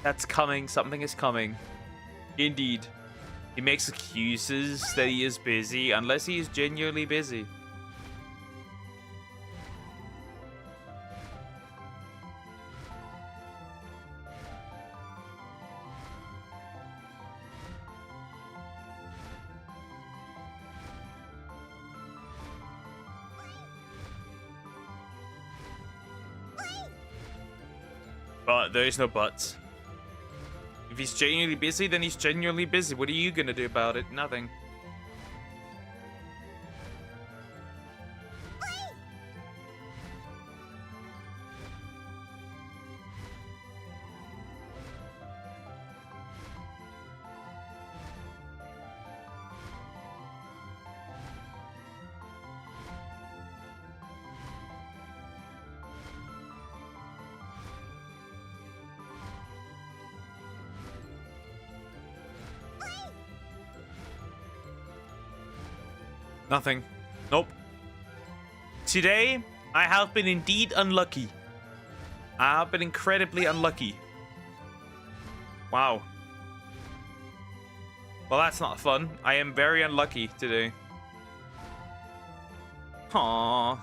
That's coming. Something is coming. Indeed. He makes excuses that he is busy, unless he is genuinely busy. But there is no buts. If he's genuinely busy, then he's genuinely busy. What are you gonna do about it? Nothing. Nothing. Nope. Today, I have been indeed unlucky. I have been incredibly unlucky. Wow. Well, that's not fun. I am very unlucky today. Aww.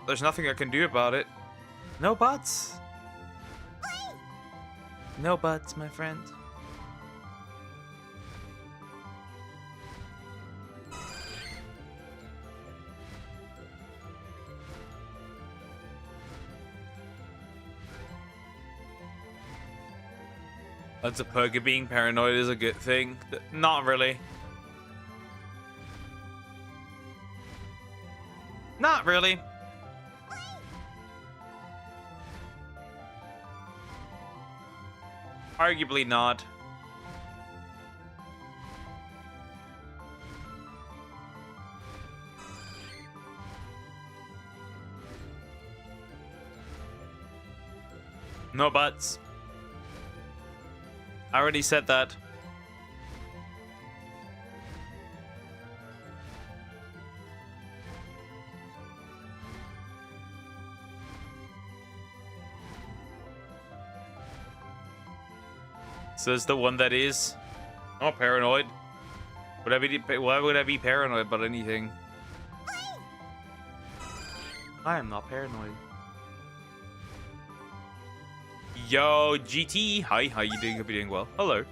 There's nothing I can do about it. No buts. No buts, my friend. That's a perk of being paranoid is a good thing. Not really. Not really. Arguably not. No buts. I already said that. Says the one that is not paranoid. Why would I be paranoid about anything? I am not paranoid. Yo, GT. Hi, how you doing? Hope you're doing well. Hello.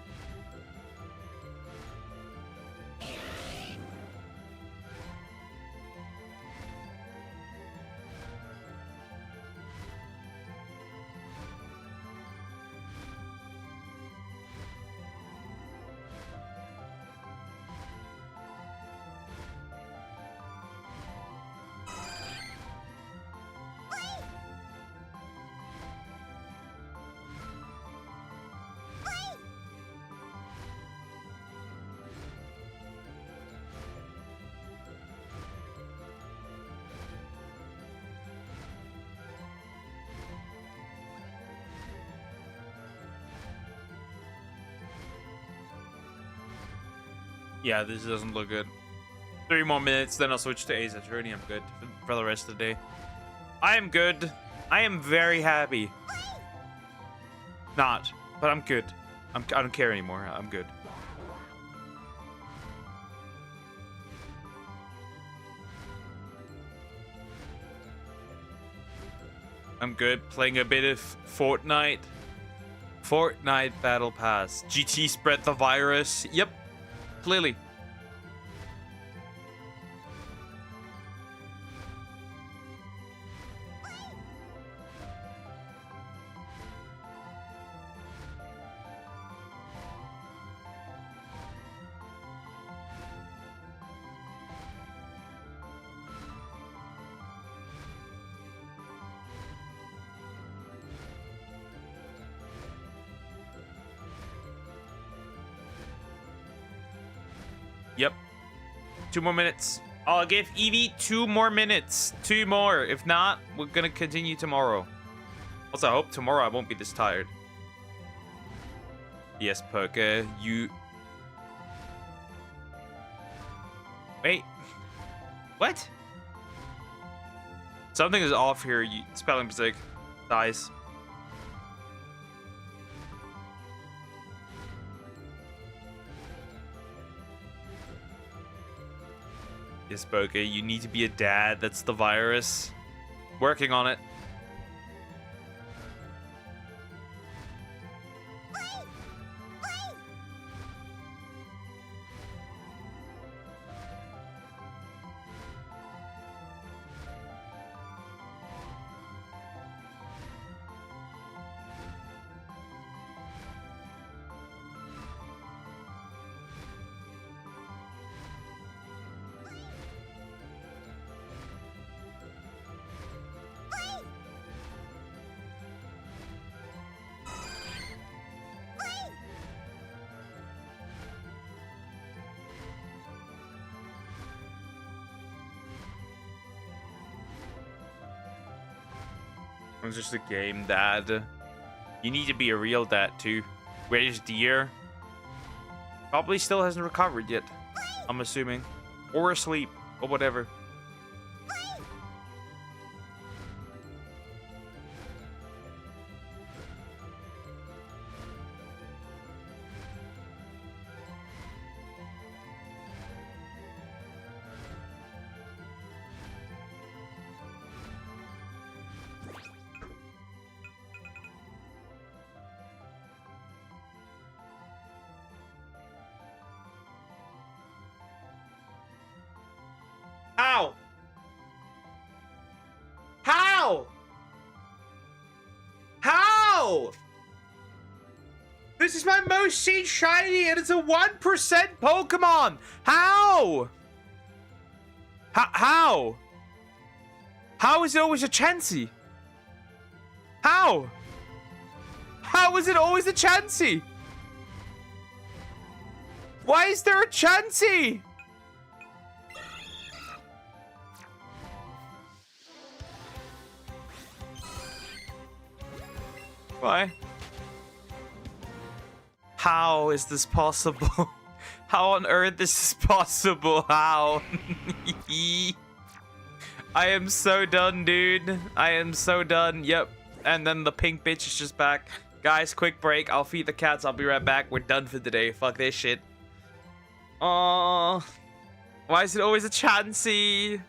Yeah, this doesn't look good. 3 more minutes, then I'll switch to Ace Attorney. I'm good for the rest of the day. I am good. I am very happy. Not, but I'm good. I don't care anymore. I'm good. I'm good. Playing a bit of Fortnite. Fortnite Battle Pass. GT spread the virus. Yep. Clearly. Yep. 2 more minutes. I'll give Eevee 2 more minutes. 2 more. If not, we're gonna continue tomorrow. Also, I hope tomorrow I won't be this tired. Yes, Perka, you... Wait. What? Something is off here. Spelling mistake. Dies. Yes, Bokeh, you need to be a dad. That's the virus. Working on it. It's just a game, Dad. You need to be a real dad too. Where's Deer? Probably still hasn't recovered yet, I'm assuming. Or asleep, or whatever. How? How? How? This is my most seen shiny and it's a 1% Pokemon. How? How? How is it always a Chansey? How? How is it always a Chansey? Why is there a Chansey? Why? How is this possible? How on earth is this possible? How? I am so done, dude. I am so done. Yep. And then the pink bitch is just back. Guys, quick break. I'll feed the cats. I'll be right back. We're done for today. Fuck this shit. Oh, why is it always a Chansey?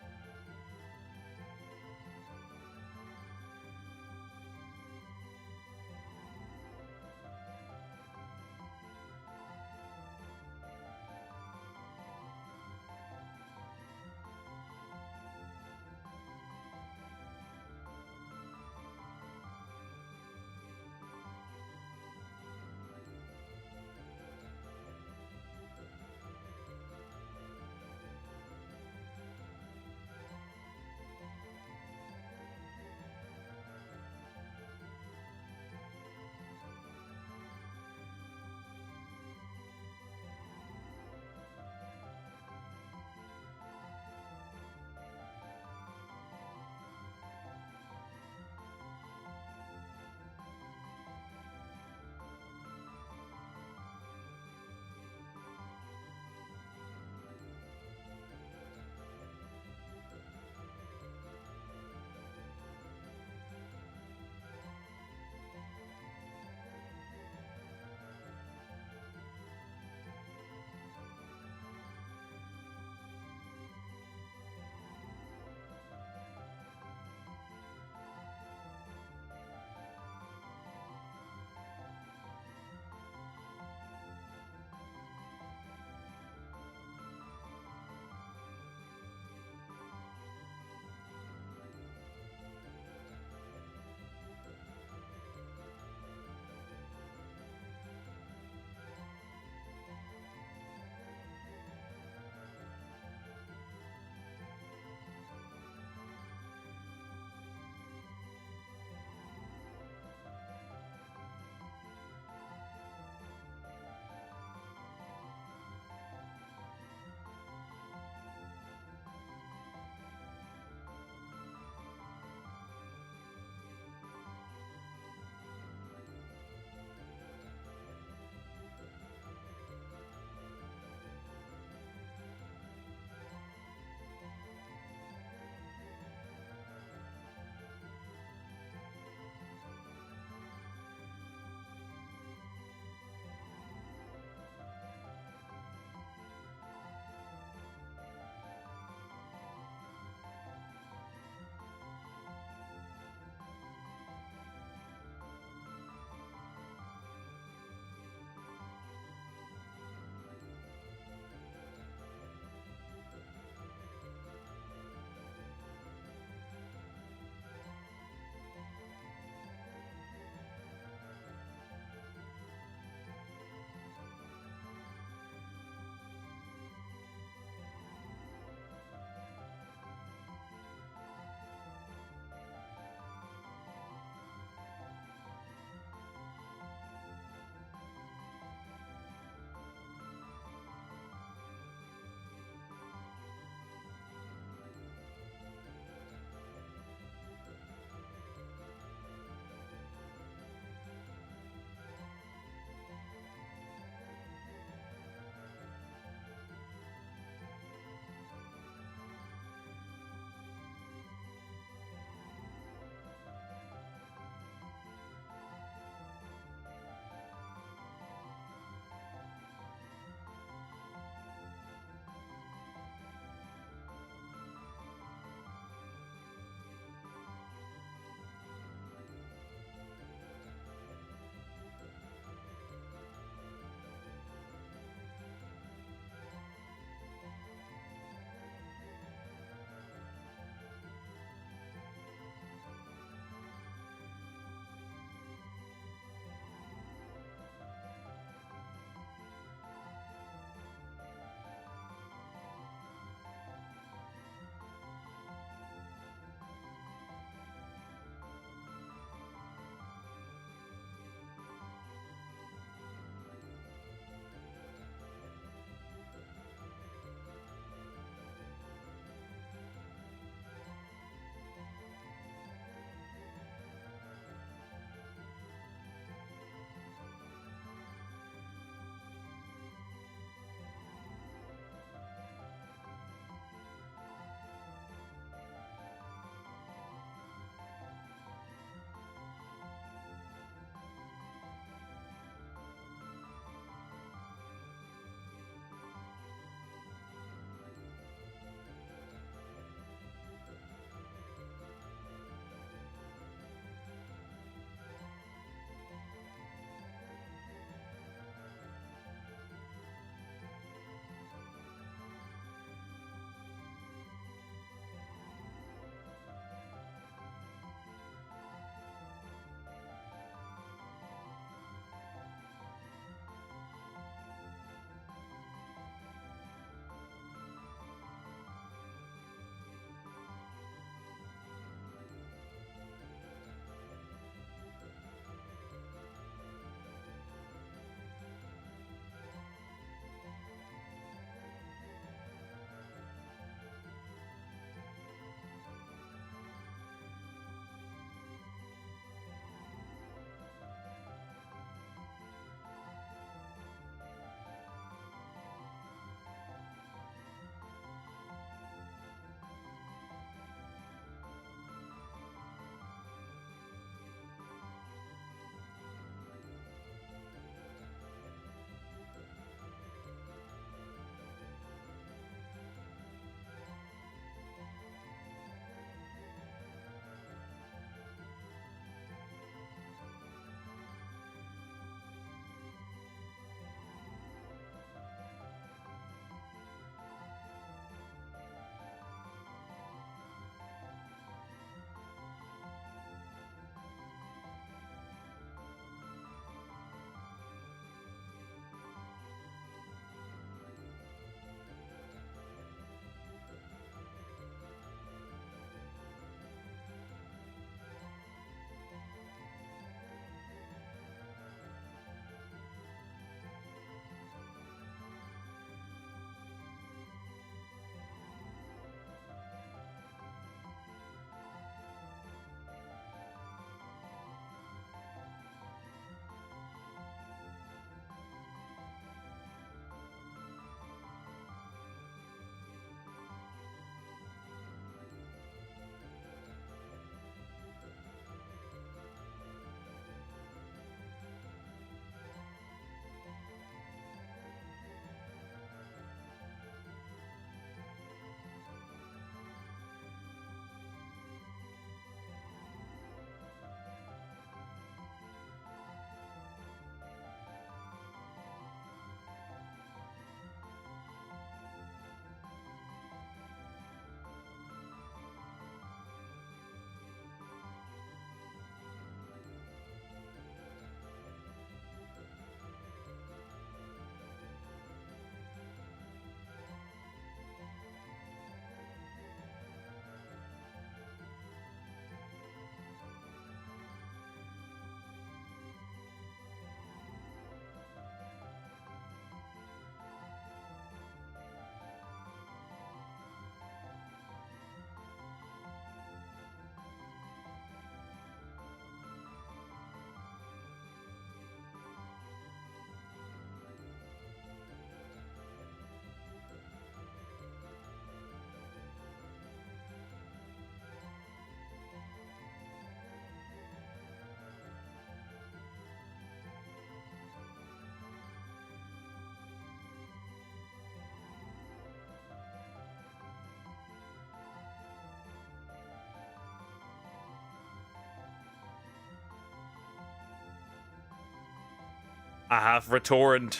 I have returned,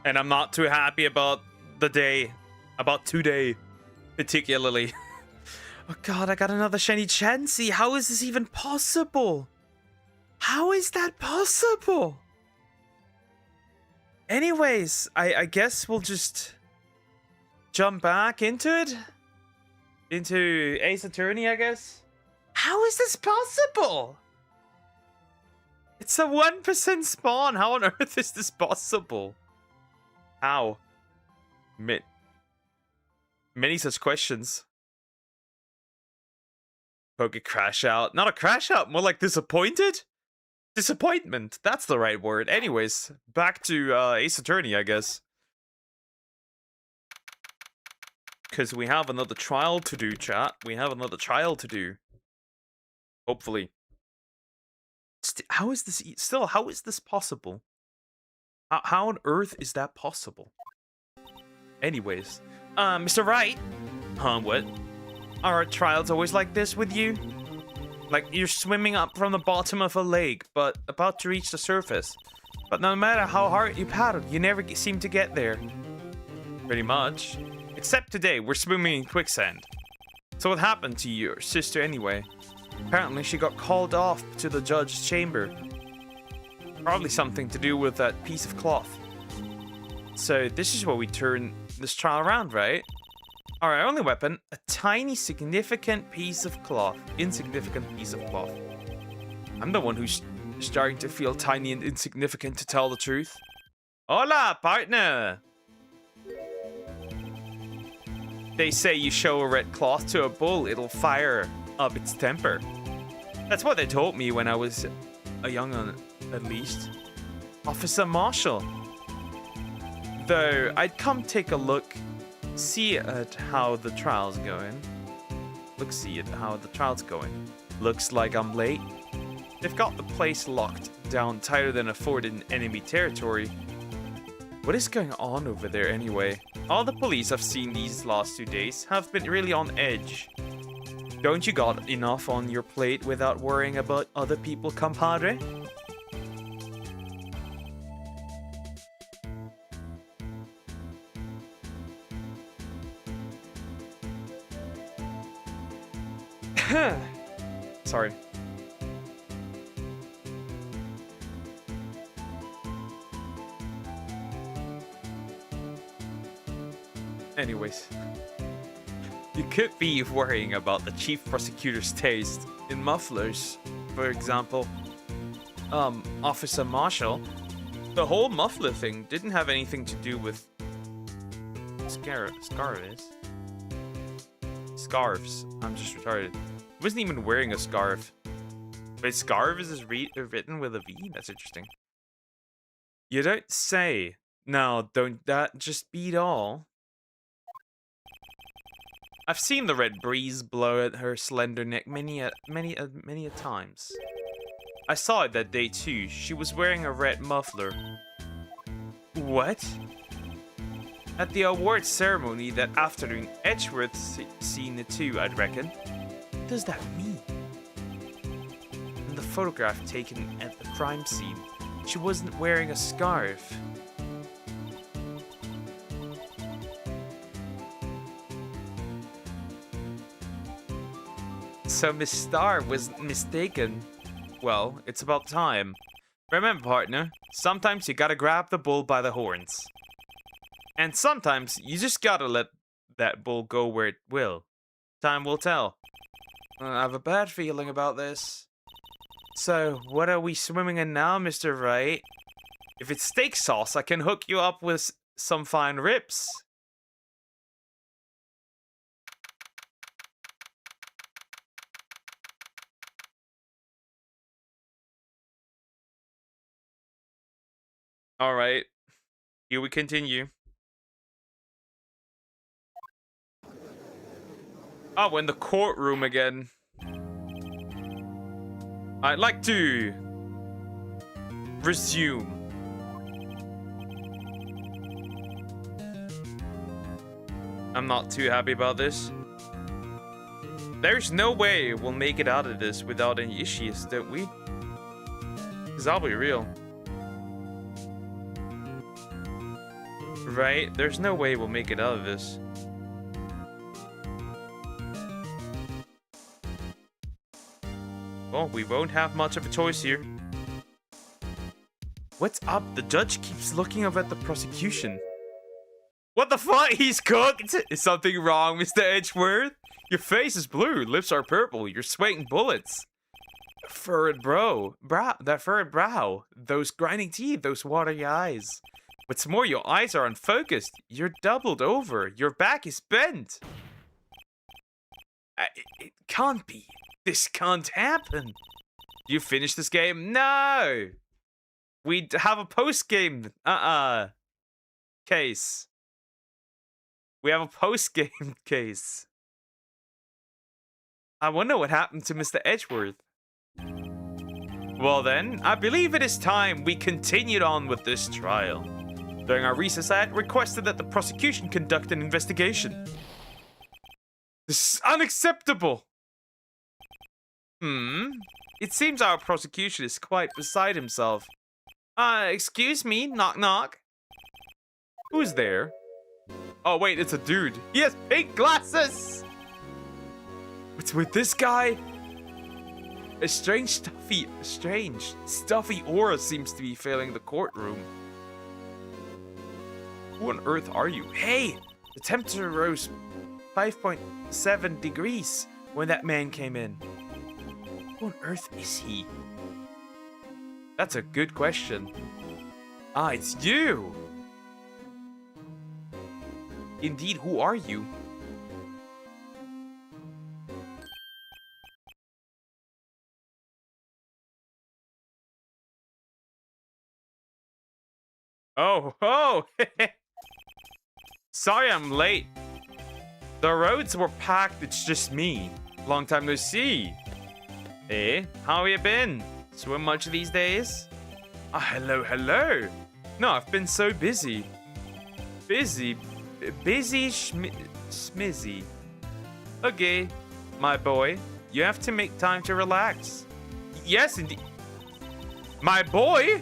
and I'm not too happy about the day, about today, particularly. Oh god, I got another shiny Chansey. How is this even possible? How is that possible? Anyways, I guess we'll just jump back into it. Into Ace Attorney, I guess. How is this possible? It's a 1% spawn. How on earth is this possible? How? Many such questions. Poke crash out. Not a crash out, more like disappointed? Disappointment. That's the right word. Anyways, back to Ace Attorney, I guess. Because we have another trial to do, chat. We have another trial to do. Hopefully. How is this still? How is this possible? How on earth is that possible? Anyways, Mr. Wright. What? Are trials always like this with you? Like you're swimming up from the bottom of a lake, but about to reach the surface. But no matter how hard you paddle, you never seem to get there. Pretty much. Except today, we're swimming in quicksand. So what happened to your sister anyway? Apparently she got called off to the judge's chamber. Probably something to do with that piece of cloth. So this is where we turn this trial around, right? Our only weapon, a tiny insignificant piece of cloth. I'm the one who's starting to feel tiny and insignificant, to tell the truth. Hola, partner! They say you show a red cloth to a bull, it'll fire up its temper. That's what they told me when I was a young one, at least. Officer Marshall. Though, I'd come take a look, see at how the trial's going. Looks like I'm late. They've got the place locked down tighter than a fort in enemy territory. What is going on over there anyway? All the police I've seen these last 2 days have been really on edge. Don't you got enough on your plate without worrying about other people, compadre? Sorry. Anyways. You could be worrying about the chief prosecutor's taste in mufflers, for example. Officer Marshall. The whole muffler thing didn't have anything to do with scarves. I'm just retarded. I wasn't even wearing a scarf. But scarf is written with a V? That's interesting. You don't say. No, don't that just beat all? I've seen the red breeze blow at her slender neck many a times. I saw it that day too. She was wearing a red muffler. What? At the awards ceremony that afternoon, Edgeworth's seen it too, I'd reckon. What does that mean? In the photograph taken at the crime scene, she wasn't wearing a scarf. So Miss Star was mistaken. Well, it's about time. Remember, partner, sometimes you gotta grab the bull by the horns. And sometimes you just gotta let that bull go where it will. Time will tell. I have a bad feeling about this. So, what are we swimming in now, Mr. Wright? If it's steak sauce, I can hook you up with some fine ribs. Alright, here we continue. Oh, we're in the courtroom again. I'd like to resume. I'm not too happy about this. There's no way we'll make it out of this without any issues, don't we? Because I'll be real. Right? There's no way we'll make it out of this. Well, we won't have much of a choice here. What's up? The judge keeps looking up at the prosecution. What the fuck? He's cooked? Is something wrong, Mr. Edgeworth? Your face is blue, lips are purple, you're sweating bullets. That furrowed brow, those grinding teeth, those watery eyes. What's more, your eyes are unfocused. You're doubled over. Your back is bent. It can't be. This can't happen. You finished this game? No! We have a post-game case. We have a post-game case. I wonder what happened to Mr. Edgeworth. Well then, I believe it is time we continued on with this trial. During our recess, I had requested that the prosecution conduct an investigation. This is unacceptable! It seems our prosecution is quite beside himself. Excuse me, knock knock. Who's there? Oh wait, it's a dude. He has pink glasses! What's with this guy? A strange stuffy aura seems to be filling the courtroom. Who on earth are you? Hey! The temperature rose 5.7 degrees when that man came in. Who on earth is he? That's a good question. Ah, it's you! Indeed, who are you? Oh! Sorry I'm late. The roads were packed, it's just me. Long time no see. Hey, how you been? Swim much these days? Ah, hello. No, I've been so busy. Busy schmizzy. Okay, my boy, you have to make time to relax. Yes, indeed. My boy?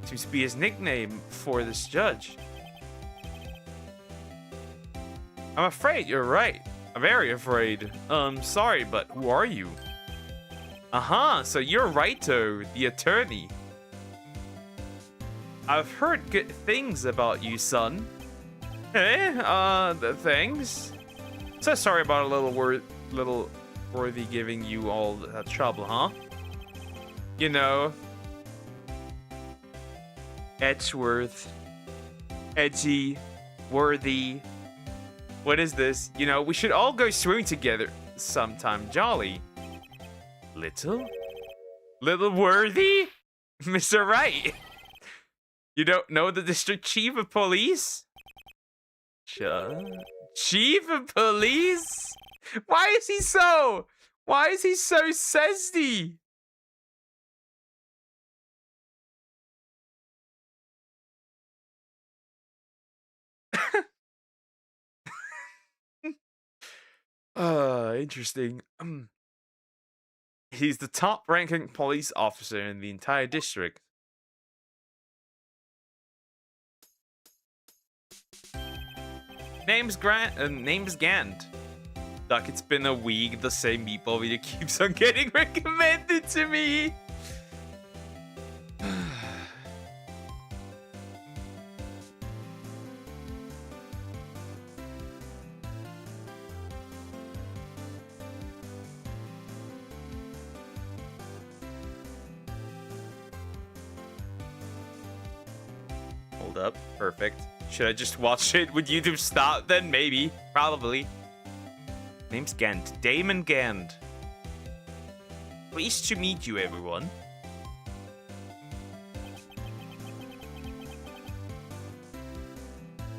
Seems to be his nickname for this judge. I'm afraid you're right. I'm very afraid. Sorry, but who are you? So you're Wrighto, the attorney. I've heard good things about you, son. Hey, the things? So sorry about a little worthy giving you all that trouble, huh? You know, Edgeworth, edgy, worthy. What is this? You know, we should all go swimming together sometime. Jolly. Little worthy? Mr. Wright. You don't know the district chief of police? Chief of police? Why is he so zesty? Interesting. He's the top-ranking police officer in the entire district. Name's Gant. Duck, it's been a week. The same meatball video keeps on getting recommended to me. Hold up. Perfect. Should I just watch it? Would YouTube stop then? Maybe. Probably. Name's Gant. Damon Gant. Pleased to meet you, everyone.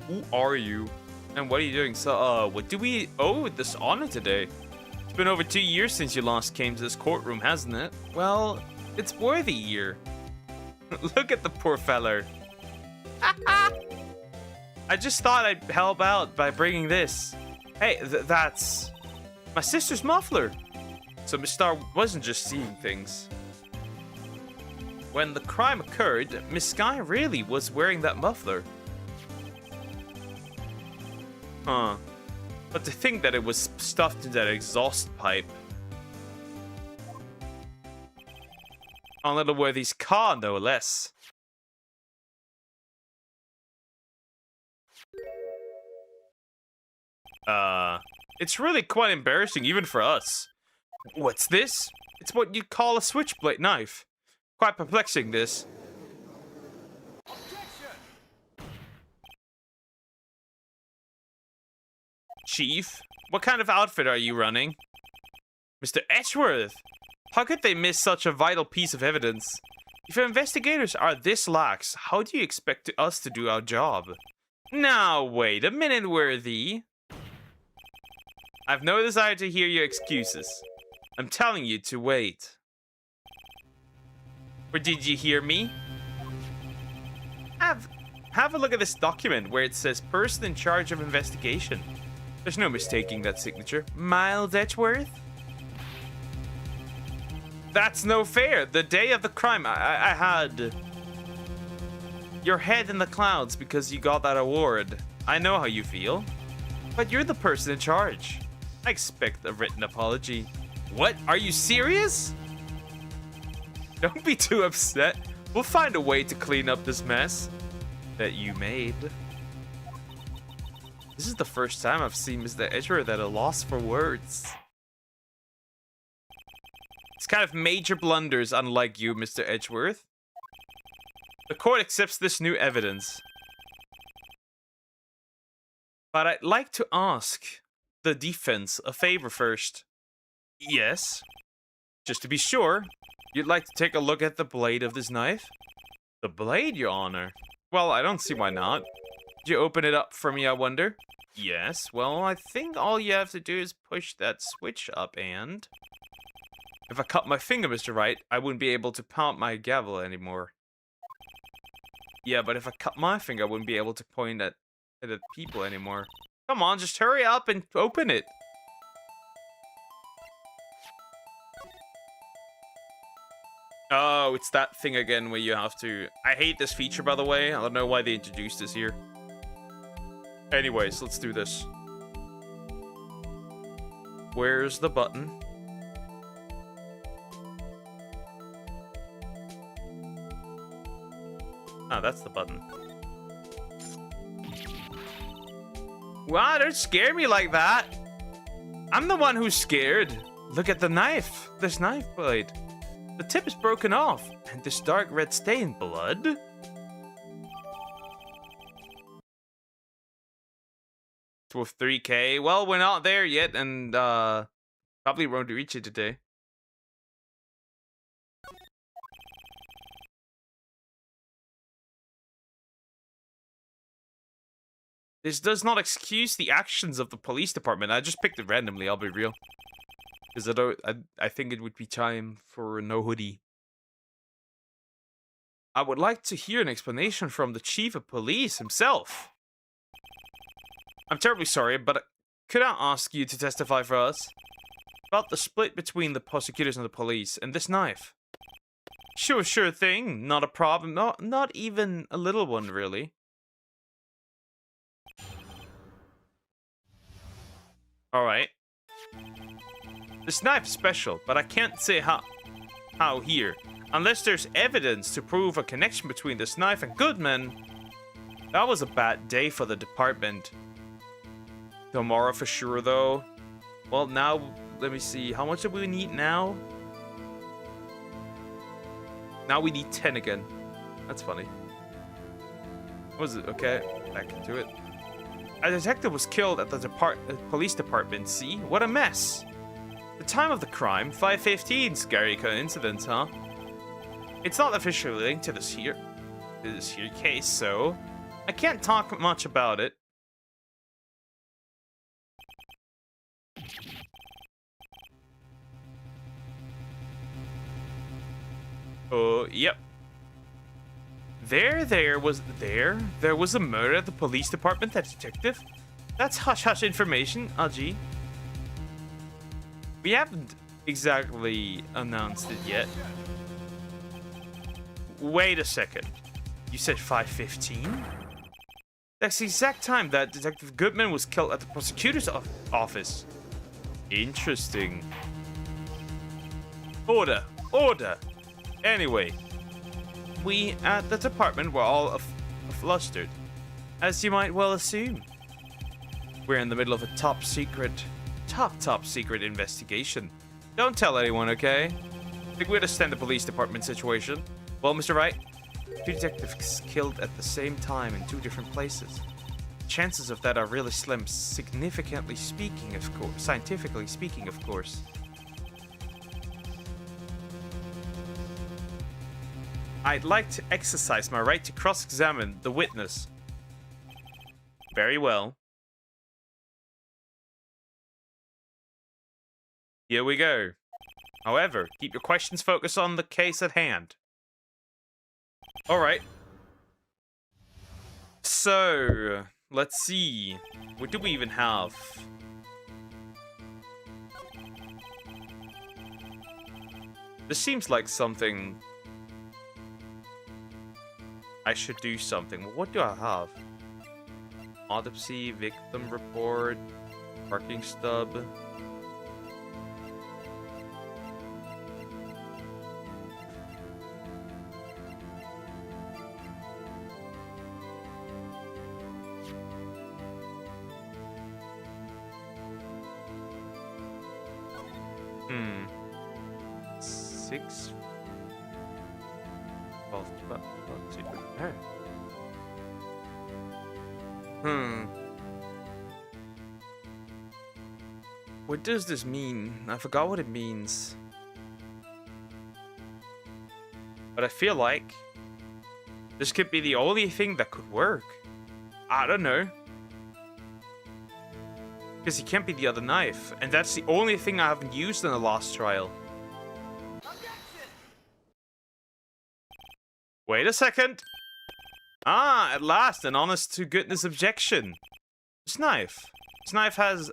Who are you? And what are you doing? So, what do we owe this honor today? It's been over 2 years since you last came to this courtroom, hasn't it? Well, it's worthy year. Look at the poor feller. I just thought I'd help out by bringing this. Hey, that's my sister's muffler. So Miss Star wasn't just seeing things. When the crime occurred, Miss Sky really was wearing that muffler. Huh. But to think that it was stuffed in that exhaust pipe. On Littleworthy's car, no less. It's really quite embarrassing, even for us. What's this? It's what you'd call a switchblade knife. Quite perplexing, this. Chief, what kind of outfit are you running? Mr. Edgeworth, how could they miss such a vital piece of evidence? If your investigators are this lax, how do you expect us to do our job? Now, wait a minute, Worthy. I've no desire to hear your excuses. I'm telling you to wait. Or did you hear me? Have a look at this document where it says person in charge of investigation. There's no mistaking that signature. Miles Edgeworth? That's no fair. The day of the crime, I had your head in the clouds because you got that award. I know how you feel. But you're the person in charge. I expect a written apology. What? Are you serious? Don't be too upset. We'll find a way to clean up this mess that you made. This is the first time I've seen Mr. Edgeworth at a loss for words. It's kind of major blunders, unlike you, Mr. Edgeworth. The court accepts this new evidence. But I'd like to ask the defense a favor first. Yes. Just to be sure, you'd like to take a look at the blade of this knife? The blade, Your Honor? Well, I don't see why not. Did you open it up for me, I wonder? Yes, well, I think all you have to do is push that switch up and... If I cut my finger, Mr. Wright, I wouldn't be able to pound my gavel anymore. Yeah, but if I cut my finger, I wouldn't be able to point at people anymore. Come on, just hurry up and open it. Oh, it's that thing again where you have to... I hate this feature, by the way. I don't know why they introduced this here. Anyways, let's do this. Where's the button? Oh, that's the button. Wow, don't scare me like that. I'm the one who's scared. Look at the knife. This knife blade. The tip is broken off, and this dark red stain, blood. It's worth 3K. Well, we're not there yet, and probably won't reach it today. This does not excuse the actions of the police department. I just picked it randomly, I'll be real. Because I think it would be time for no hoodie. I would like to hear an explanation from the chief of police himself. I'm terribly sorry, but could I ask you to testify for us? About the split between the prosecutors and the police, and this knife. Sure thing. Not a problem. Not even a little one, really. Alright. This knife is special, but I can't say how here. Unless there's evidence to prove a connection between this knife and Goodman. That was a bad day for the department. Tomorrow for sure, though. Well, now, let me see. How much do we need now? Now we need 10 again. That's funny. What was it? Okay, back into it. A detective was killed at the police department. See? What a mess. The time of the crime, 5:15. Scary coincidence, huh? It's not officially linked to this here case, so I can't talk much about it. Oh, yep. There was a murder at the police department, that detective? That's hush-hush information, Aji. We haven't exactly announced it yet. Wait a second. You said 5:15? That's the exact time that Detective Goodman was killed at the prosecutor's office. Interesting. Order! Order! Anyway, we at the department were all flustered, as you might well assume. We're in the middle of a top secret investigation. Don't tell anyone, okay? Think we understand the police department situation? Well, Mr. Wright, 2 detectives killed at the same time in 2 different places. Chances of that are really slim, scientifically speaking, of course. I'd like to exercise my right to cross-examine the witness. Very well. Here we go. However, keep your questions focused on the case at hand. Alright. So, let's see. What do we even have? This seems like something... I should do something. What do I have? Autopsy, victim report, parking stub. Six. 12, 2. What does this mean? I forgot what it means. But I feel like this could be the only thing that could work. I don't know. Because he can't be the other knife. And that's the only thing I haven't used in the last trial. Wait a second. Ah, at last, an honest-to-goodness objection. This knife has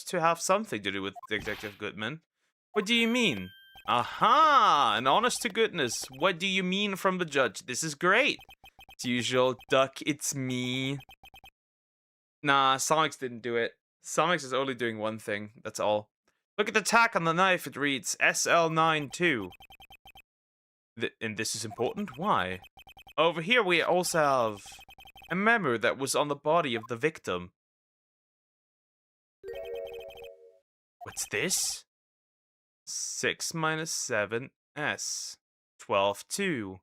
to have something to do with Detective Goodman. What do you mean? Aha, an honest-to-goodness. What do you mean from the judge? This is great. As usual, duck, it's me. Nah, Sonics didn't do it. Sonics is only doing one thing, that's all. Look at the tag on the knife, it reads SL92. And this is important? Why? Over here we also have a memo that was on the body of the victim. What's this? 6 minus 7 S. 12 2.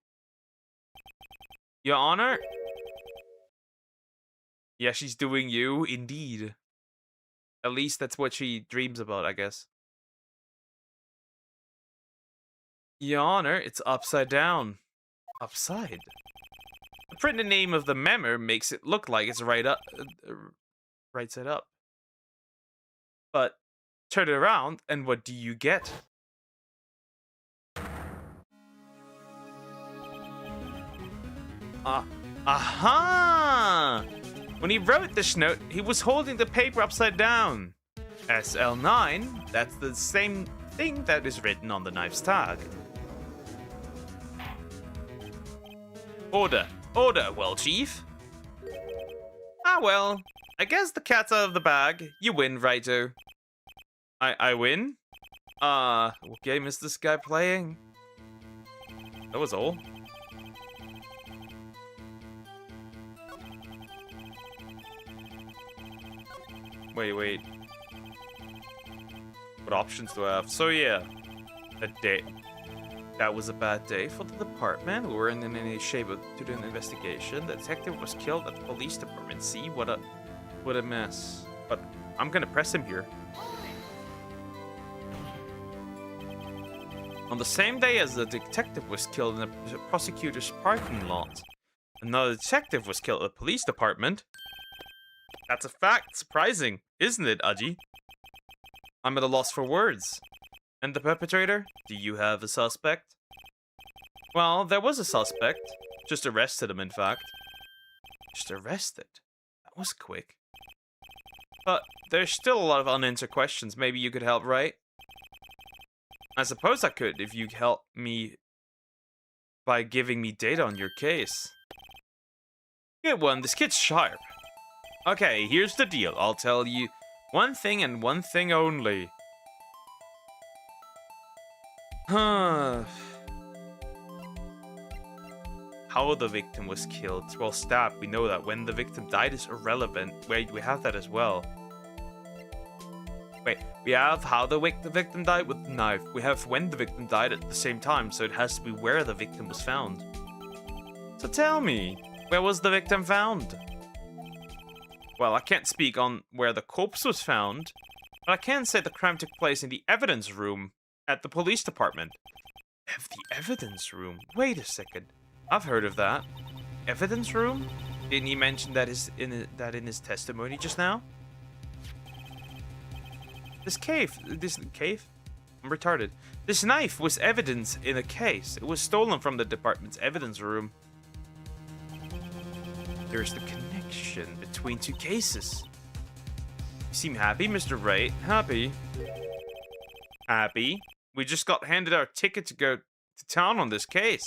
Your Honor? Yeah, she's doing you, indeed. At least that's what she dreams about, I guess. Your Honor, it's upside down. Upside? The printed name of the memo makes it look like it's right side up. But turn it around, and what do you get? Aha! When he wrote this note, he was holding the paper upside down. SL9, that's the same thing that is written on the knife's tag. Order. Order, well, Chief. Ah, well. I guess the cat's out of the bag. You win, Righto. I win? What game is this guy playing? That was all. Wait. What options do I have? So yeah, that was a bad day for the department. We weren't in any shape to do an investigation. The detective was killed at the police department. See, what a mess. But I'm gonna press him here. On the same day as the detective was killed in the prosecutor's parking lot, another detective was killed at the police department. That's a fact. Surprising, isn't it, Aji? I'm at a loss for words. And the perpetrator? Do you have a suspect? Well, there was a suspect. Just arrested him, in fact. Just arrested? That was quick. But there's still a lot of unanswered questions. Maybe you could help, right? I suppose I could if you help me by giving me data on your case. Good one, this kid's sharp. Okay, here's the deal. I'll tell you one thing and one thing only. Huh. How the victim was killed. Well, stabbed, we know that. When the victim died is irrelevant. Wait, we have that as well. Wait, we have how the victim died with the knife. We have when the victim died at the same time, so it has to be where the victim was found. So tell me, where was the victim found? Well, I can't speak on where the corpse was found, but I can say the crime took place in the evidence room at the police department. The evidence room? Wait a second. I've heard of that. Evidence room? Didn't he mention that in his testimony just now? This cave? I'm retarded. This knife was evidence in a case. It was stolen from the department's evidence room. There's the connection between two cases. You seem happy, Mr. Wright. Happy? Happy? We just got handed our ticket to go to town on this case.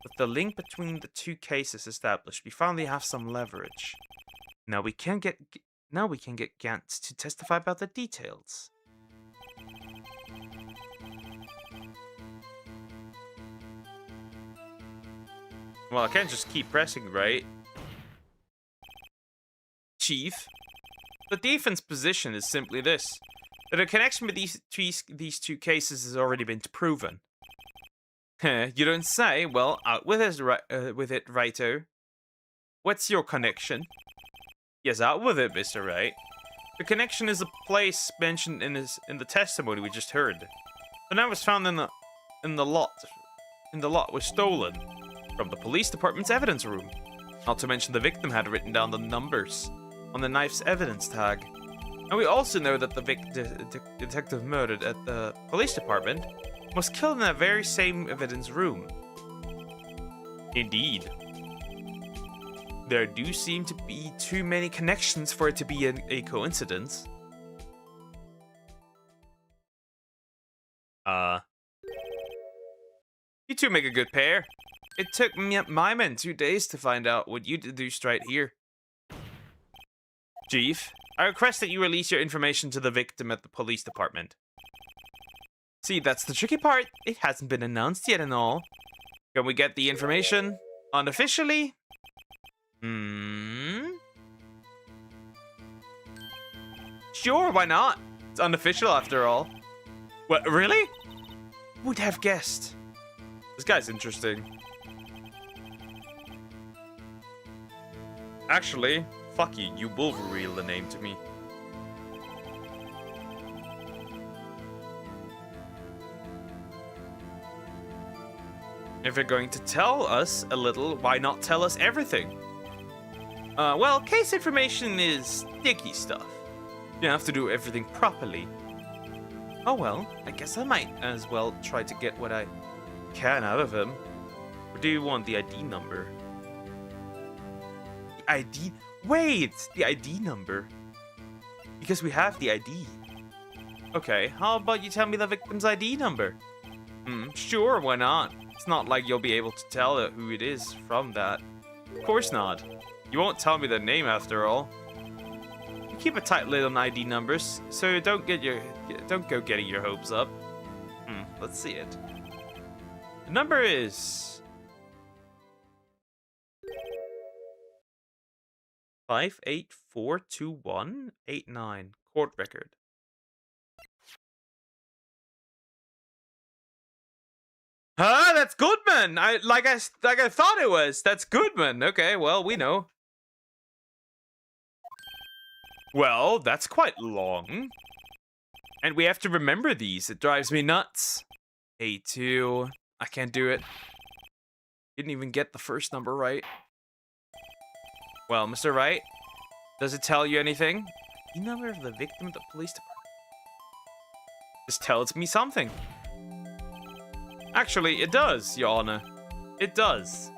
With the link between the two cases established, we finally have some leverage. Now we can get Gantz to testify about the details. Well, I can't just keep pressing, right? Chief, the defense position is simply this: that a connection with these two cases has already been proven. You don't say. Well, out with it, Righto. What's your connection? Yes, out with it, Mr. Wright. The connection is a place mentioned in the testimony we just heard. The knife was found in the lot was stolen from the police department's evidence room. Not to mention the victim had written down the numbers on the knife's evidence tag. And we also know that the detective murdered at the police department was killed in that very same evidence room. Indeed. There do seem to be too many connections for it to be a coincidence. You two make a good pair. It took my men 2 days to find out what you deduced right here. Chief, I request that you release your information to the victim at the police department. See, that's the tricky part. It hasn't been announced yet and all. Can we get the information unofficially? Sure, why not? It's unofficial after all. What, really? Would have guessed. This guy's interesting. Actually, fuck you, you will reveal the name to me. If you're going to tell us a little, why not tell us everything? Well, case information is sticky stuff. You have to do everything properly. Oh well, I guess I might as well try to get what I can out of him. Or do you want the ID number? The ID? Wait! The ID number. Because we have the ID. Okay, how about you tell me the victim's ID number? Sure, why not? It's not like you'll be able to tell who it is from that. Of course not. You won't tell me the name after all. You keep a tight lid on ID numbers, so don't go getting your hopes up. Let's see it. The number is 5842189. Court record. Huh? That's Goodman. Like I thought it was. That's Goodman. Okay, well, we know. Well, that's quite long. And we have to remember these. It drives me nuts. A2. I can't do it. Didn't even get the first number right. Well, Mr. Wright, does it tell you anything? The number of the victim at the police department. This tells me something. Actually, it does, Your Honor. It does.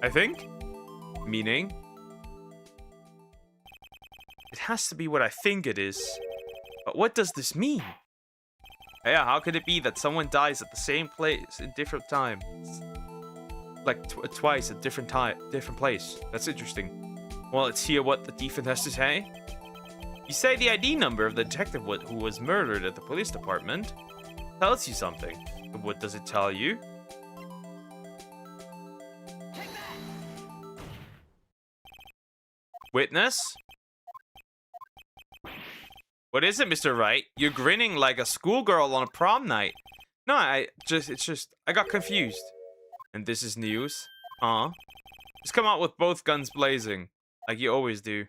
I think. Meaning? It has to be what I think it is. But what does this mean? Yeah, how could it be that someone dies at the same place in different times? like twice at different place. That's interesting. Well, let's hear what the defense has to say. You say the ID number of the detective who was murdered at the police department tells you something. But what does it tell you? Witness? What is it, Mr. Wright? You're grinning like a schoolgirl on a prom night. No, I got confused. And this is news? Just come out with both guns blazing, like you always do.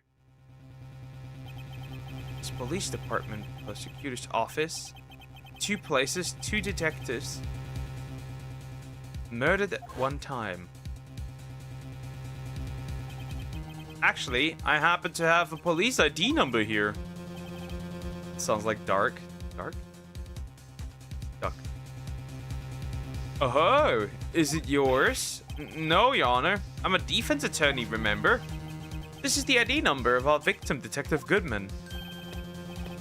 This police department, prosecutor's office, 2 places, 2 detectives, murdered at one time. Actually, I happen to have a police ID number here. Sounds like dark. Dark? Duck. Oh, is it yours? No, Your Honor. I'm a defense attorney, remember? This is the ID number of our victim, Detective Goodman.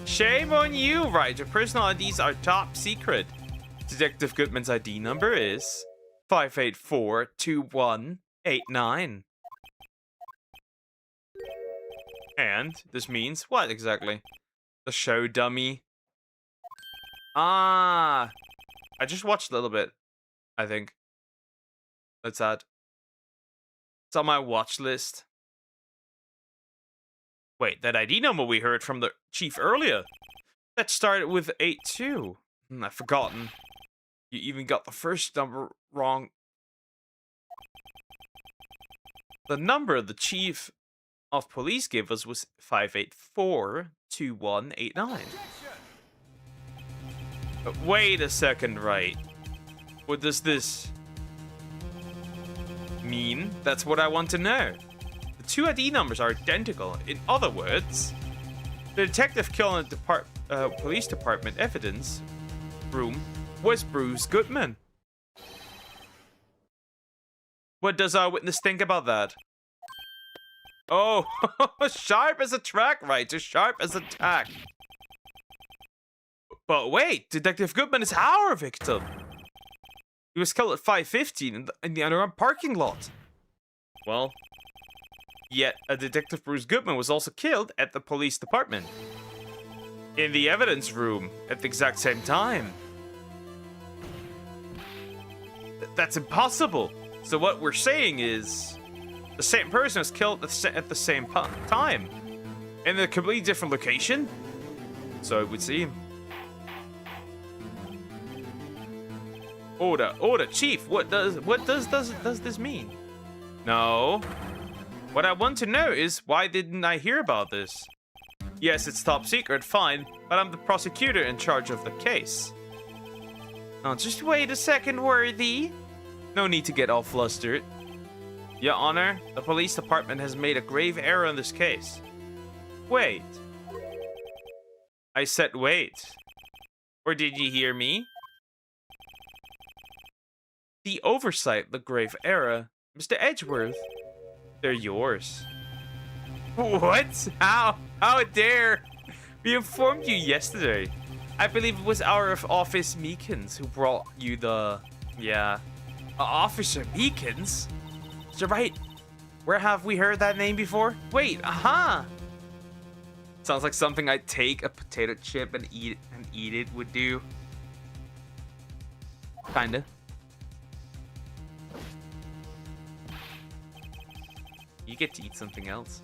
Shame on you, Wright. Your personal IDs are top secret. Detective Goodman's ID number is 5842189. And this means what exactly? The show dummy. I just watched a little bit, I think. That's sad. It's on my watch list. Wait, that ID number we heard from the chief earlier. That started with 82. I've forgotten. You even got the first number wrong. The number the chief of police gave us was 5842189. Wait a second, Wright. What does this mean? That's what I want to know. The 2 ID numbers are identical. In other words, the detective killed in the police department evidence room was Bruce Goodman. What does our witness think about that? Oh, sharp as a tack, right? Just sharp as a tack. But wait, Detective Goodman is our victim. He was killed at 5:15 in the underground parking lot. Well, yet a Detective Bruce Goodman was also killed at the police department. In the evidence room at the exact same time. That's impossible. So what we're saying is the same person was killed at the same time. In a completely different location? So it would seem. Order, Chief. What does this mean? No. What I want to know is why didn't I hear about this? Yes, it's top secret, fine, but I'm the prosecutor in charge of the case. Now, just wait a second, Worthy. No need to get all flustered. Your Honor, the police department has made a grave error in this case. Wait. I said wait. Or did you hear me? The oversight, the grave error. Mr. Edgeworth, they're yours. What? How dare? We informed you yesterday. I believe it was our office Meekins who brought you the... Yeah. Officer Meekins? So right, where have we heard that name before? Wait, Sounds like something I'd take a potato chip and eat it would do. Kinda. You get to eat something else.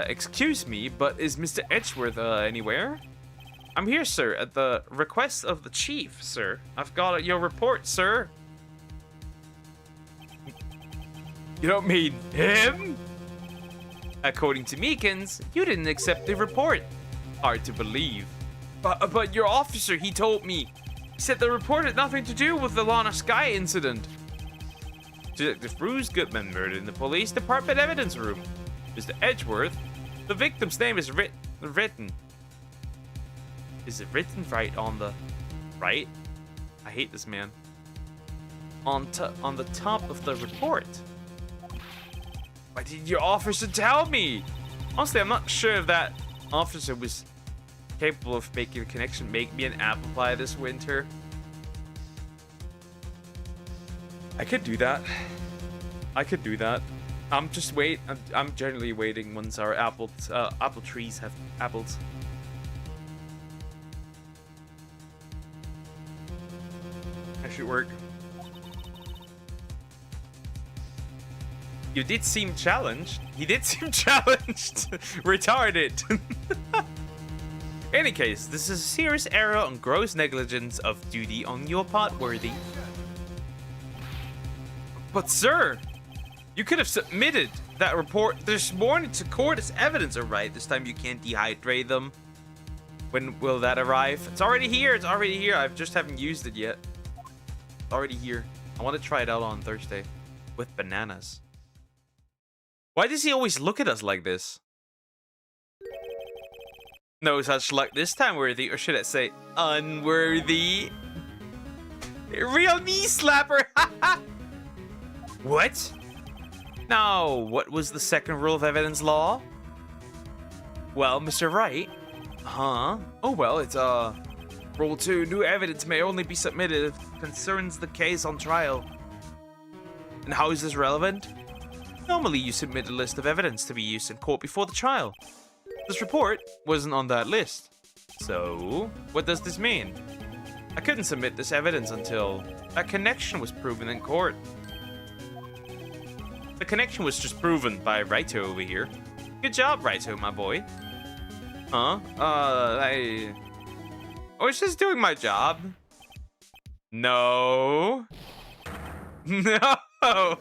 Excuse me, but is Mr. Edgeworth anywhere? I'm here, sir, at the request of the chief, sir. I've got your report, sir. You don't mean him? According to Meekins, you didn't accept the report. Hard to believe. But your officer, he told me. He said the report had nothing to do with the Lana Sky incident. Detective Bruce Goodman murdered in the police department evidence room. Mr. Edgeworth, the victim's name is written. Is it written right on the... Right? I hate this man. On the top of the report. Why did your officer tell me? Honestly, I'm not sure if that officer was capable of making a connection. Make me an apple pie this winter. I could do that. I could do that. I'm just I'm generally waiting once our apple trees have apples. That should work. You did seem challenged. He did seem challenged. Retarded. Any case, this is a serious error and gross negligence of duty on your part, Worthy. But sir, you could have submitted that report this morning to court as evidence. Alright, this time you can't dehydrate them. When will that arrive? It's already here. It's already here. I just haven't used it yet. It's already here. I want to try it out on Thursday with bananas. Why does he always look at us like this? No such luck this time, Worthy, or should I say unworthy? Real knee slapper. What? Now, what was the second rule of evidence law? Well, Mr. Wright. Huh? Oh, well, it's, Rule 2, new evidence may only be submitted if it concerns the case on trial. And how is this relevant? Normally, you submit a list of evidence to be used in court before the trial. This report wasn't on that list. So, what does this mean? I couldn't submit this evidence until a connection was proven in court. The connection was just proven by Wright over here. Good job, Wright, my boy. Huh? I was just doing my job. No. No.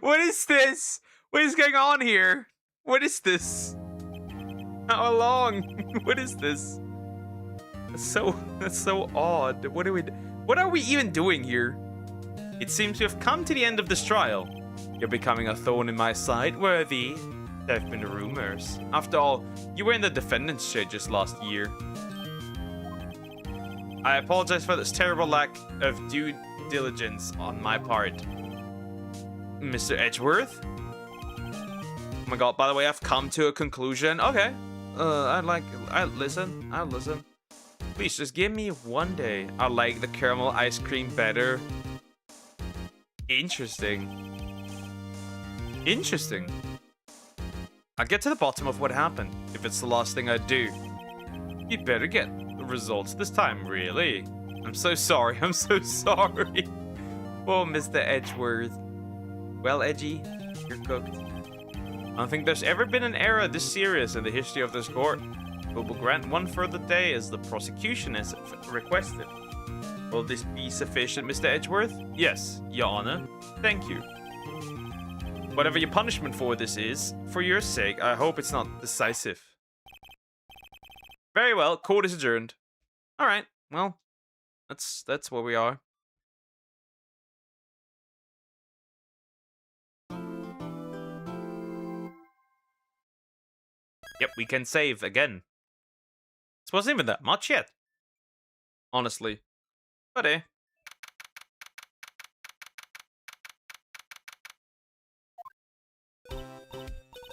What is this? What is going on here? What is this? How long? What is this? That's so odd. What are we even doing here? It seems to have come to the end of this trial. You're becoming a thorn in my side, Worthy. There have been rumors. After all, you were in the defendant's chair just last year. I apologize for this terrible lack of due diligence on my part. Mr. Edgeworth? Oh my god, by the way, I've come to a conclusion. Okay. I'll listen. Please, just give me one day. I like the caramel ice cream better. Interesting. I'll get to the bottom of what happened, if it's the last thing I do. You'd better get the results this time, really. I'm so sorry. Oh, Mr. Edgeworth. Well, Edgy, you're cooked. I don't think there's ever been an error this serious in the history of this court. We will grant one further day as the prosecution has requested. Will this be sufficient, Mr. Edgeworth? Yes, Your Honor. Thank you. Whatever your punishment for this is, for your sake, I hope it's not decisive. Very well, court is adjourned. Alright, well, that's where we are. Yep, we can save again. This wasn't even that much yet. Honestly. But eh.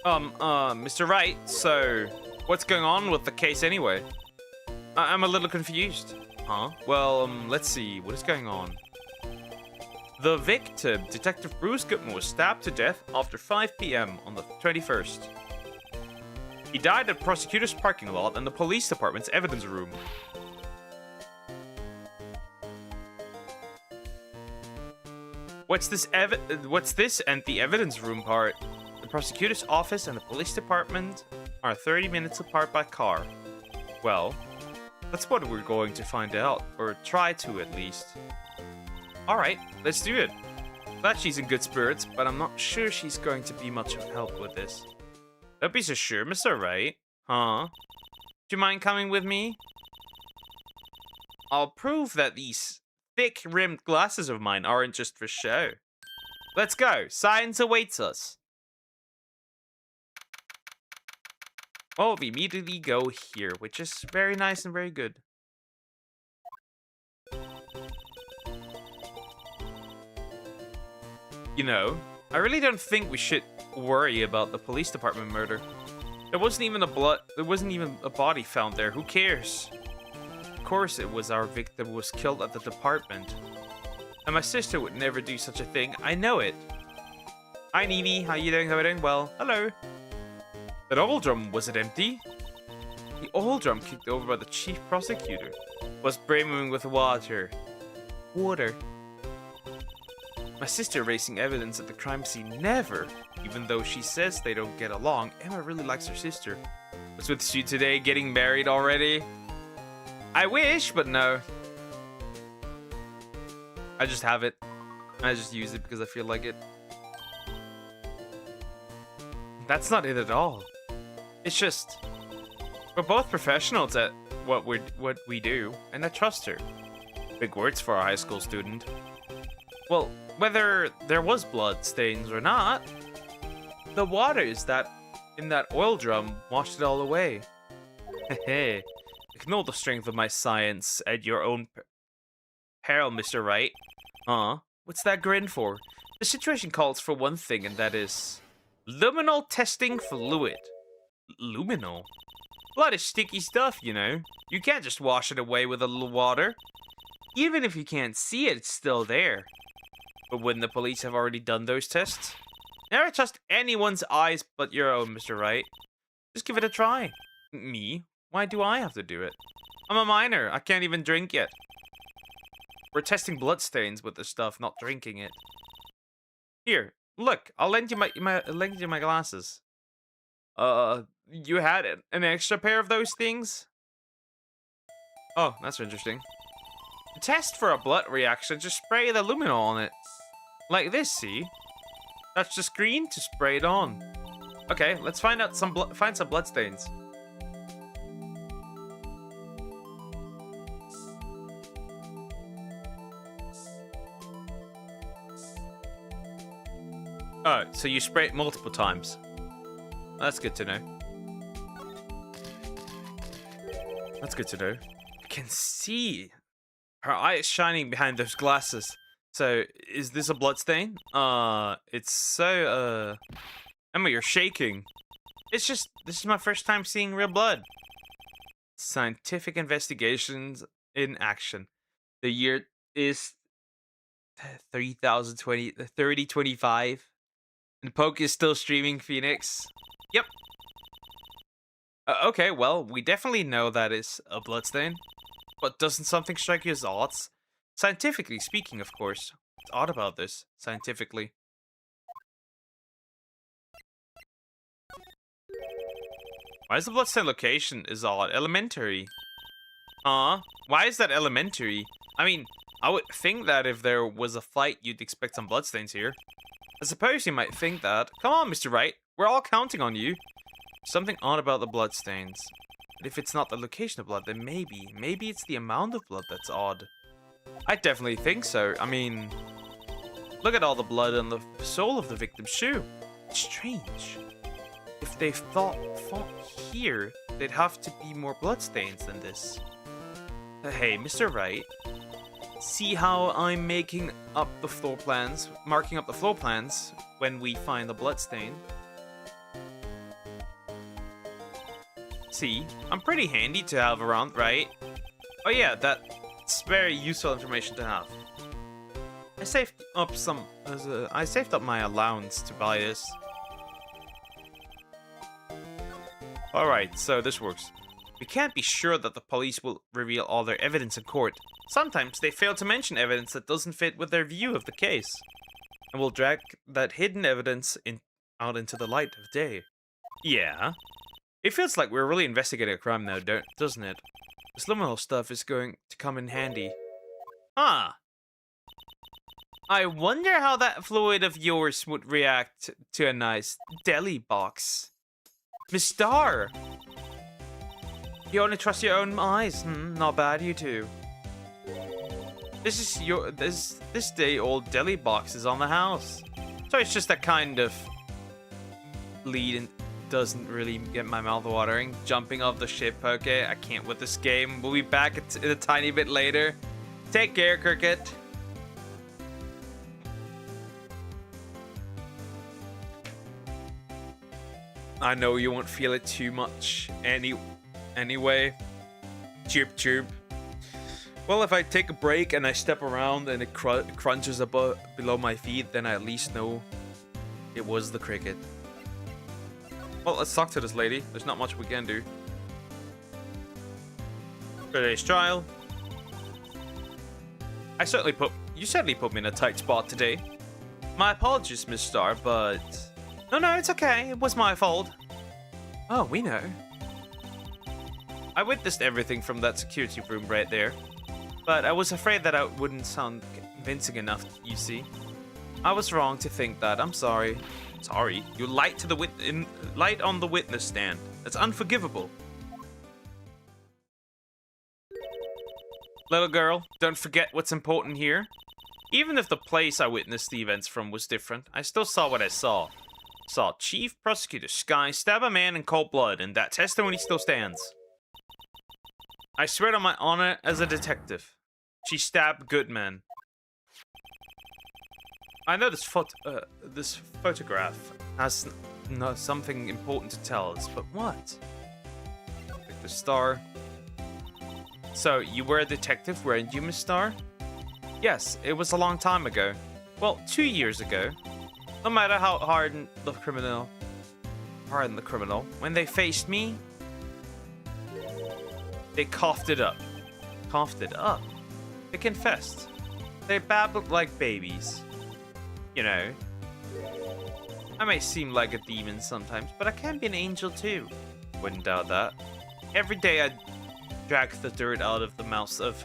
Mr. Wright, so what's going on with the case anyway? I'm a little confused. Huh? Well, let's see. What is going on? The victim, Detective Bruce Goodman, was stabbed to death after 5 p.m. on the 21st. He died at the prosecutor's parking lot and the police department's evidence room. What's this and the evidence room part? The prosecutor's office and the police department are 30 minutes apart by car. Well, that's what we're going to find out, or try to at least. Alright, let's do it. Glad she's in good spirits, but I'm not sure she's going to be much of help with this. Don't be so sure, Mr. Wright. Huh? Do you mind coming with me? I'll prove that these thick-rimmed glasses of mine aren't just for show. Let's go. Science awaits us. Oh, we immediately go here, which is very nice and very good. You know, I really don't think we should worry about the police department murder. There wasn't even a body found there. Who cares? Of course it was our victim who was killed at the department. And my sister would never do such a thing. I know it. Hi, Eevee. How you doing? How are you doing? Well, hello. That oil drum, was it empty? The oil drum kicked over by the chief prosecutor was brimming with water. Water. My sister erasing evidence at the crime scene. Never. Even though she says they don't get along, Emma really likes her sister. What's with you today? Getting married already? I wish, but no. I just have it. I just use it because I feel like it. That's not it at all. It's just we're both professionals at what we do, and I trust her. Big words for a high school student. Well, whether there was blood stains or not, the waters that in that oil drum washed it all away. Hehe. Ignore the strength of my science at your own peril, Mr. Wright. What's that grin for? The situation calls for one thing, and that is luminol testing fluid. Luminol? Blood is sticky stuff, you know. You can't just wash it away with a little water. Even if you can't see it, it's still there. But wouldn't the police have already done those tests? Never trust anyone's eyes but your own, Mr. Wright. Just give it a try. Me? Why do I have to do it? I'm a minor. I can't even drink yet. We're testing bloodstains with this stuff, not drinking it. Here, look. I'll lend you my glasses. You had an extra pair of those things? Oh, that's interesting. To test for a blood reaction, just spray the luminol on it. Like this, see? Touch the screen to spray it on. Okay, let's find some bloodstains. Oh, so you spray it multiple times. That's good to know. That's good to know. I can see her eyes shining behind those glasses. So, is this a bloodstain? It's so, Emma, you're shaking. It's just, this is my first time seeing real blood. Scientific investigations in action. The year is 3025. And Poke is still streaming Phoenix. Yep. Okay, well, we definitely know that is a bloodstain. But doesn't something strike you as odd? Scientifically speaking, of course. What's odd about this, scientifically? Why is the bloodstain location is odd? Elementary. Why is that elementary? I mean, I would think that if there was a fight, you'd expect some bloodstains here. I suppose you might think that. Come on, Mr. Wright. We're all counting on you. Something odd about the bloodstains. But if it's not the location of blood, then maybe it's the amount of blood that's odd. I definitely think so. I mean, look at all the blood on the sole of the victim's shoe. It's strange. If they fought here, they'd have to be more bloodstains than this. Hey, Mr. Wright. See how I'm marking up the floor plans when we find the bloodstain? See, I'm pretty handy to have around, right? Oh yeah, that's very useful information to have. I saved up my allowance to buy this. Alright, so this works. We can't be sure that the police will reveal all their evidence in court. Sometimes they fail to mention evidence that doesn't fit with their view of the case. And will drag that hidden evidence out into the light of day. Yeah. It feels like we're really investigating a crime now, doesn't it? This luminol stuff is going to come in handy. Huh. I wonder how that fluid of yours would react to a nice deli box. Miss Star! You only trust your own eyes. Not bad, you too. This day old deli box is on the house. So it's just a kind of lead and doesn't really get my mouth watering. Jumping off the ship, okay? I can't with this game. We'll be back a tiny bit later. Take care, Cricket. I know you won't feel it too much anyway. Chirp chirp. Well, if I take a break and I step around and it crunches above below my feet, then I at least know it was the cricket. Well, let's talk to this lady. There's not much we can do. Today's trial. You certainly put me in a tight spot today. My apologies, Miss Star, but... No, it's okay. It was my fault. Oh, we know. I witnessed everything from that security room right there. But I was afraid that I wouldn't sound convincing enough, you see. I was wrong to think that. I'm sorry. Sorry? You lied on the witness stand. That's unforgivable. Little girl, don't forget what's important here. Even if the place I witnessed the events from was different, I still saw what I saw. Saw Chief Prosecutor Sky stab a man in cold blood, and that testimony still stands. I swear on my honor as a detective. She stabbed Goodman. I know this photograph has something important to tell us, but what? Pick the Star. So, you were a detective, weren't you, Miss Star? Yes, it was a long time ago. Well, 2 years ago. No matter how hardened the criminal, when they faced me, they coughed it up. Coughed it up? They confessed. They babbled like babies. You know. I may seem like a demon sometimes, but I can be an angel too. Wouldn't doubt that. Every day I drag the dirt out of the mouths of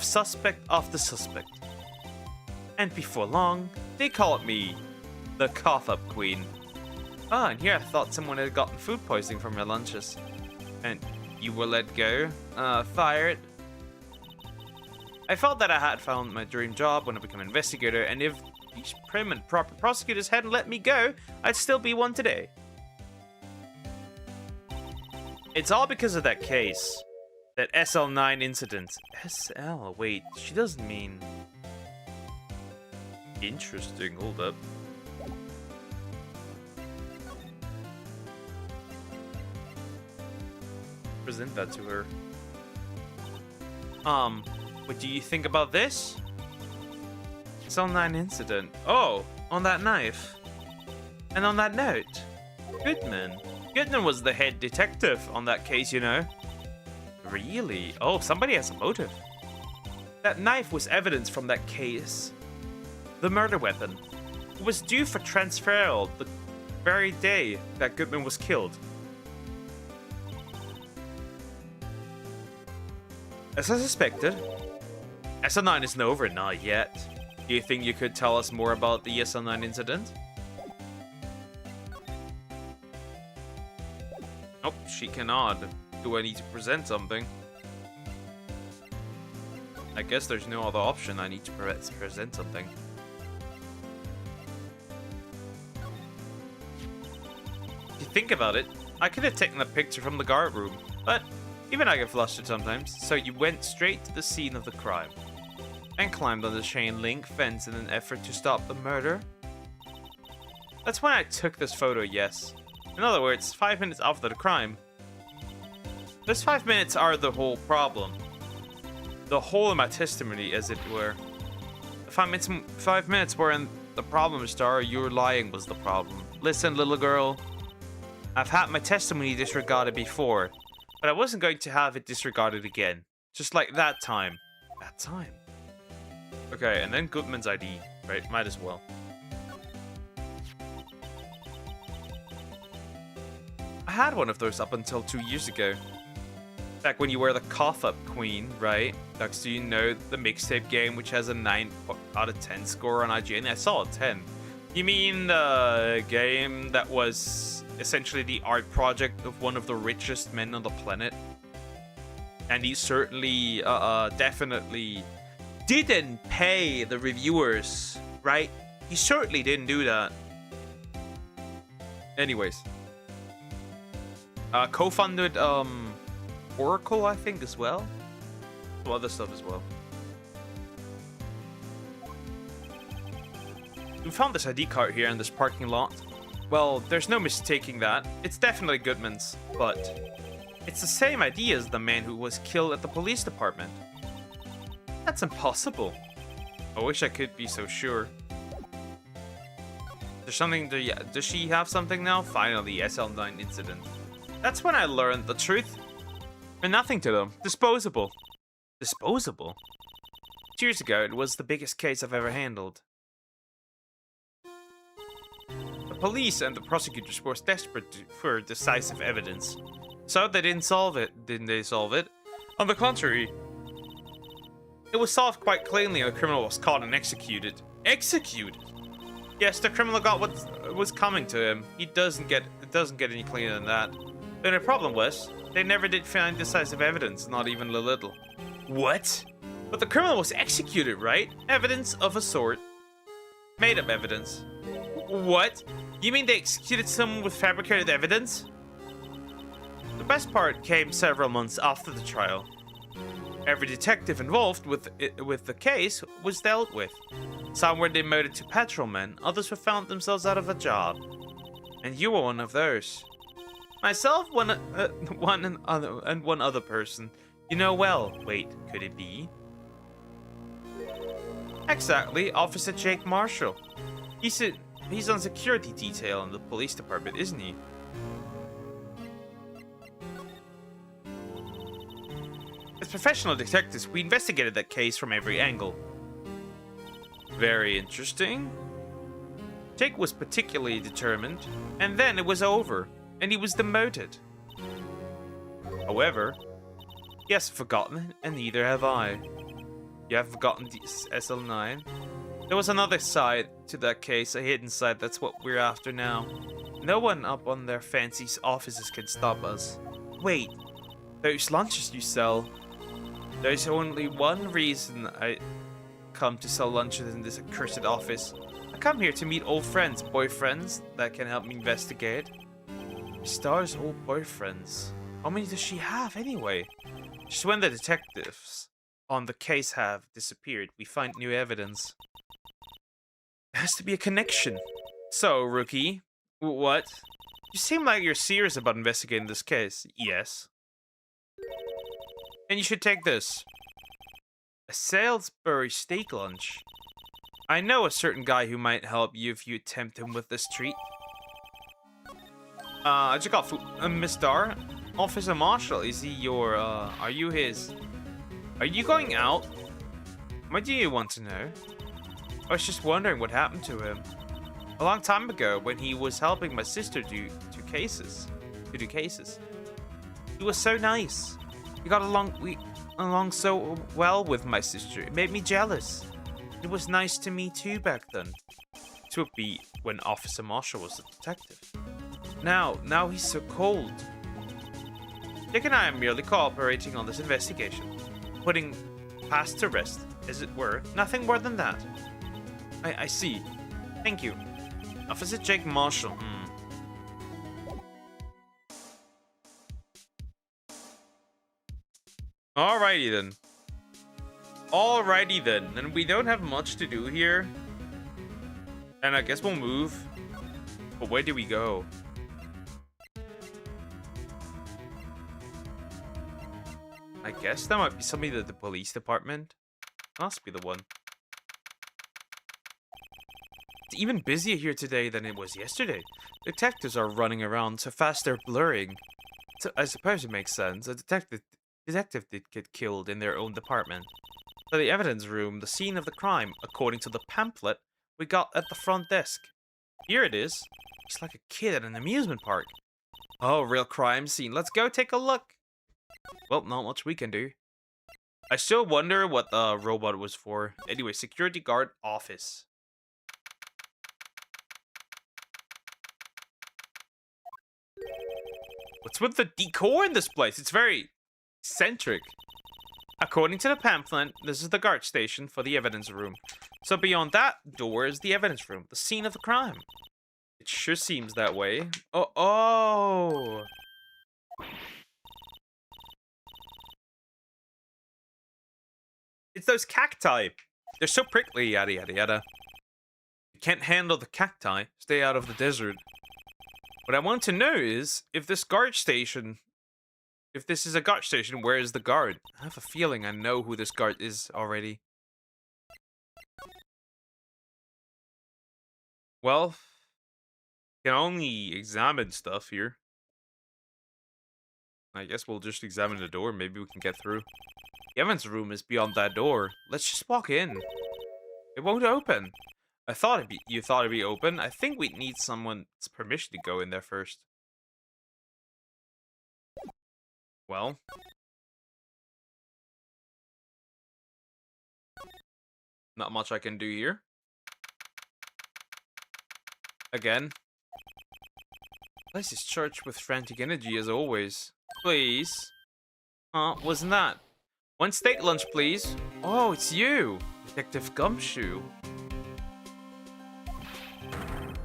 suspect after suspect. And before long, they called me the cough-up queen. Ah, and here I thought someone had gotten food poisoning from your lunches. And you were let go? Fired? I felt that I had found my dream job when I became an investigator, and if these prim and proper prosecutors hadn't let me go, I'd still be one today. It's all because of that case. That SL9 incident. SL? Wait, she doesn't mean... Interesting, hold up. Present that to her. What do you think about this? SL9 incident. Oh, on that knife. And on that note, Goodman. Goodman was the head detective on that case, you know. Really? Oh, somebody has a motive. That knife was evidence from that case. The murder weapon. It was due for transferal the very day that Goodman was killed. As I suspected, SL9 isn't over, not yet. Do you think you could tell us more about the SL9 incident? Nope, she cannot. Do I need to present something? I guess there's no other option. I need to present something. If you think about it, I could have taken a picture from the guard room, but even I get flustered sometimes, so you went straight to the scene of the crime and climbed on the chain link fence in an effort to stop the murder. That's when I took this photo, yes. In other words, 5 minutes after the crime. Those 5 minutes are the whole problem. The whole of my testimony, as it were. The 5 minutes weren't the problem, Star. Your lying was the problem. Listen, little girl. I've had my testimony disregarded before, but I wasn't going to have it disregarded again. Just like that time. That time. Okay, and then Goodman's ID. Right, might as well. I had one of those up until 2 years ago. Back when you were the cough-up queen, right? Next do you know the mixtape game, which has a 9 out of 10 score on IGN? I saw a 10. You mean the game that was essentially the art project of one of the richest men on the planet? And he certainly, definitely didn't pay the reviewers, right? He certainly didn't do that. Anyways. Co-funded, Oracle, I think, as well. Some other stuff as well. We found this ID card here in this parking lot. Well, there's no mistaking that. It's definitely Goodman's, but It's the same idea as the man who was killed at the police department. That's impossible. I wish I could be so sure. There's something does she have something now? Finally, SL9 incident. That's when I learned the truth. And nothing to them. Disposable. Disposable? 2 years ago, it was the biggest case I've ever handled. The police and the prosecutors were desperate for decisive evidence. So they didn't solve it. Didn't they solve it? On the contrary, it was solved quite cleanly and the criminal was caught and executed. Executed? Yes, the criminal got what was coming to him. It doesn't get any cleaner than that. But the problem was, they never did find decisive evidence, not even a little. What? But the criminal was executed, right? Evidence of a sort. Made up evidence. What? You mean they executed someone with fabricated evidence? The best part came several months after the trial. Every detective involved with the case was dealt with. Some were demoted to patrolmen, others were found themselves out of a job. And you were one of those. Myself, one other person. You know well. Wait, could it be? Exactly, Officer Jake Marshall. He's on security detail in the police department, isn't he? As professional detectives, we investigated that case from every angle. Very interesting. Jake was particularly determined, and then it was over, and he was demoted. However, he hasn't forgotten, and neither have I. You have forgotten the SL9? There was another side to that case, a hidden side. That's what we're after now. No one up on their fancy offices can stop us. Wait, those lunches you sell. There's only one reason I come to sell lunches in this accursed office. I come here to meet old friends, boyfriends that can help me investigate. Star's old boyfriends. How many does she have anyway? Just when the detectives on the case have disappeared, we find new evidence. There has to be a connection. So, rookie, what? You seem like you're serious about investigating this case. Yes. And you should take this. A Salisbury steak lunch. I know a certain guy who might help you if you tempt him with this treat. I just got food. Miss Dar? Officer Marshall, is he your, are you his? Are you going out? Why do you want to know? I was just wondering what happened to him. A long time ago, when he was helping my sister do cases. He was so nice. We got along so well with my sister. It made me jealous. It was nice to me too back then. It would be when Officer Marshall was a detective. Now he's so cold. Dick and I are merely cooperating on this investigation. Putting past to rest, as it were. Nothing more than that. I see. Thank you. Officer Jake Marshall. Alrighty then. Alrighty then. And we don't have much to do here. And I guess we'll move. But where do we go? I guess that might be somebody at the police department. Must be the one. It's even busier here today than it was yesterday. Detectives are running around so fast they're blurring. So I suppose it makes sense. A detective did get killed in their own department. So the evidence room, the scene of the crime, according to the pamphlet we got at the front desk. Here it is. It's like a kid at an amusement park. Oh, real crime scene. Let's go take a look. Well, not much we can do. I still wonder what the robot was for. Anyway, security guard office. What's with the decor in this place? It's very eccentric. According to the pamphlet, this is the guard station for the evidence room. So beyond that door is the evidence room, the scene of the crime. It sure seems that way. Oh. It's those cacti. They're so prickly, yada yada yada. You can't handle the cacti. Stay out of the desert. What I want to know is if this guard station If this is a guard station, where is the guard? I have a feeling I know who this guard is already. Well, can only examine stuff here. I guess we'll just examine the door. Maybe we can get through. The evidence room is beyond that door. Let's just walk in. It won't open. You thought it'd be open. I think we'd need someone's permission to go in there first. Well. Not much I can do here. Again. Place is charged with frantic energy as always. Please. Wasn't that? One steak lunch, please. Oh, it's you, Detective Gumshoe.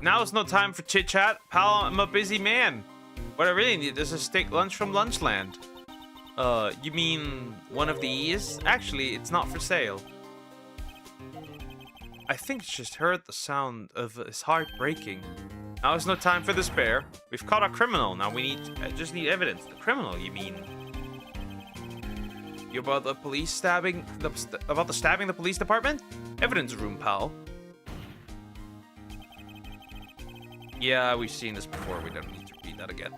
Now is no time for chit-chat. Pal, I'm a busy man. What I really need is a steak lunch from Lunchland. You mean one of these? Actually, it's not for sale. I think it's just heard the sound of his heart breaking. Now is no time for despair. We've caught a criminal. Now we just need evidence. The criminal, you mean? You about the police stabbing? About the stabbing the police department? Evidence room, pal. Yeah, we've seen this before. We don't need to read that again.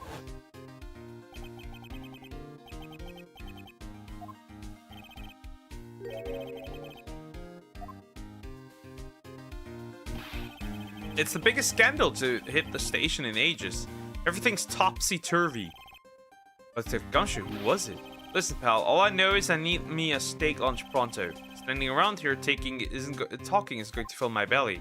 It's the biggest scandal to hit the station in ages. Everything's topsy-turvy. Detective Gumshoe, who was it? Listen, pal, all I know is I need me a steak lunch pronto. Standing around here talking is going to fill my belly.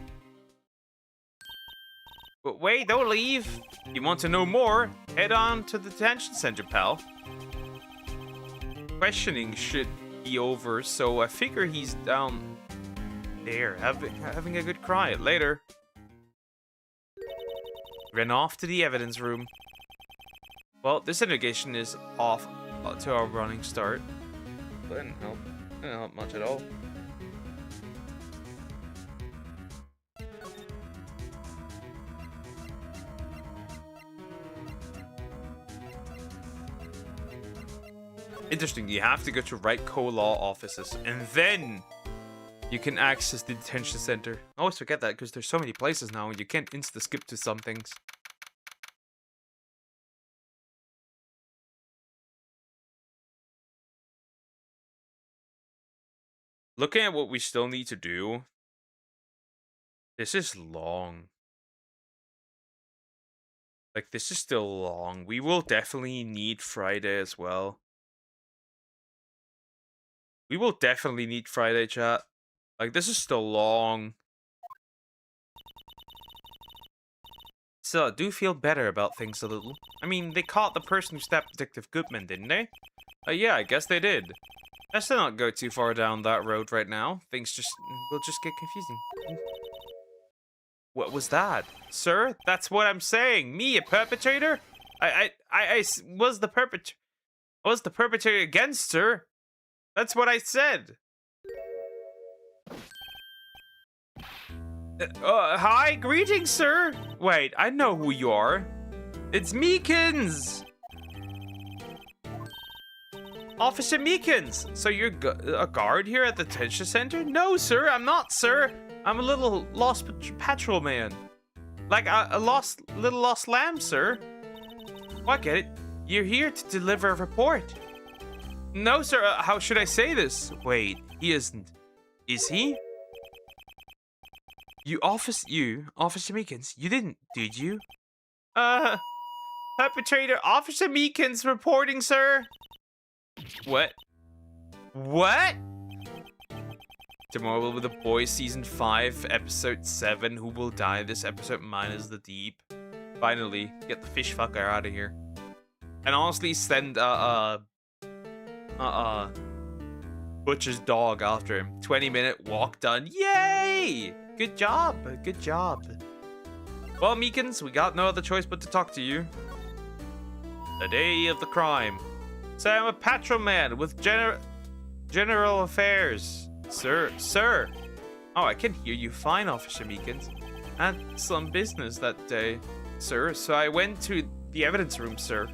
But wait, don't leave. If you want to know more, head on to the detention center, pal. Questioning should be over, so I figure he's down there, having a good cry. Later. Ran off to the evidence room. Well, this interrogation is off to our running start. Didn't help much at all. Interesting, you have to go to Wright co-law offices, and then you can access the detention center. I always forget that because there's so many places now, and you can't insta-skip to some things. Looking at what we still need to do, this is long. Like, this is still long. We will definitely need Friday as well. We will definitely need Friday, chat. Like, this is still long. So, I do feel better about things a little. I mean, they caught the person who stabbed Detective Goodman, didn't they? Yeah, I guess they did. Let's not go too far down that road right now. Things will just get confusing. What was that? Sir? That's what I'm saying. Me, a perpetrator? I was the perpetrator. I was the perpetrator against, sir. That's what I said. Hi, greetings, sir. Wait, I know who you are. It's Meekins. Officer Meekins. So you're a guard here at the detention center? No, sir, I'm not, sir. I'm a little lost patrol man. Like a little lost lamb, sir. Oh, I get it. You're here to deliver a report. No, sir, how should I say this? Wait, he isn't. Is he? Officer Meekins, you didn't, did you? Perpetrator Officer Meekins reporting, sir. What? What? Tomorrow will be The Boys Season 5, Episode 7. Who will die this episode? Mine is the deep. Finally, get the fish fucker out of here. And honestly, send, Butcher's dog after him. 20-minute walk done. Yay! Good job. Good job. Well, Meekins, we got no other choice but to talk to you. The day of the crime. So I'm a patrol man with general affairs. Sir. Oh, I can hear you fine, Officer Meekins. Had some business that day, sir. So I went to the evidence room, sir.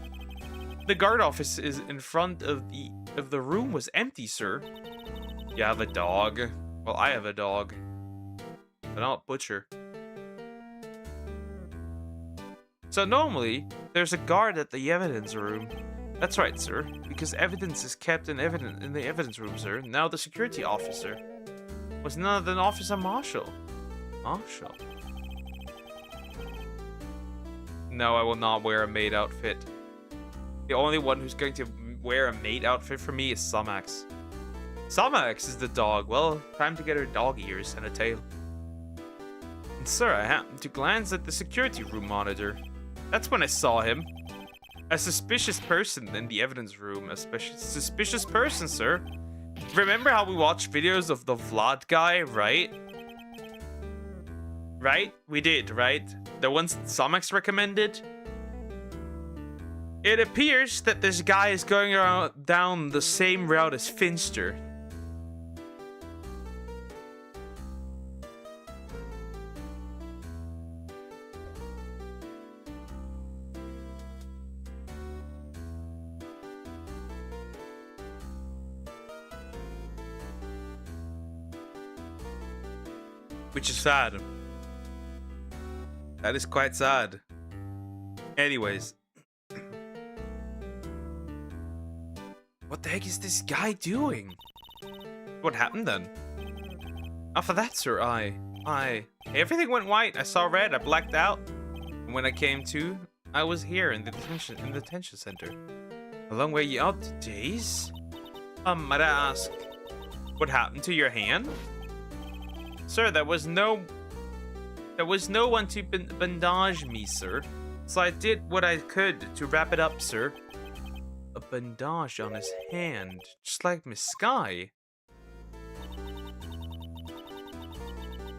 The guard office is in front of the room was empty, sir. You have a dog. Well, I have a dog, but not Butcher. So normally, there's a guard at the evidence room. That's right, sir, because evidence is kept in the evidence room, sir. Now the security officer was none other than Officer Marshall. Marshall? No, I will not wear a maid outfit. The only one who's going to wear a maid outfit for me is Somax. Somax is the dog. Well, time to get her dog ears and a tail. And sir, I happened to glance at the security room monitor. That's when I saw him. A suspicious person in the evidence room. A suspicious person, sir. Remember how we watched videos of the Vlad guy, right? Right? We did, right? The ones Somax recommended? It appears that this guy is going down the same route as Finster. Which is sad. That is quite sad. Anyways. What the heck is this guy doing? What happened then? After that, sir, everything went white. I saw red. I blacked out. And when I came to, I was here in the detention center. A long way out, days? Might I ask, what happened to your hand? Sir, there was no one to bandage me, sir. So I did what I could to wrap it up, sir. A bandage on his hand, just like Miss Sky.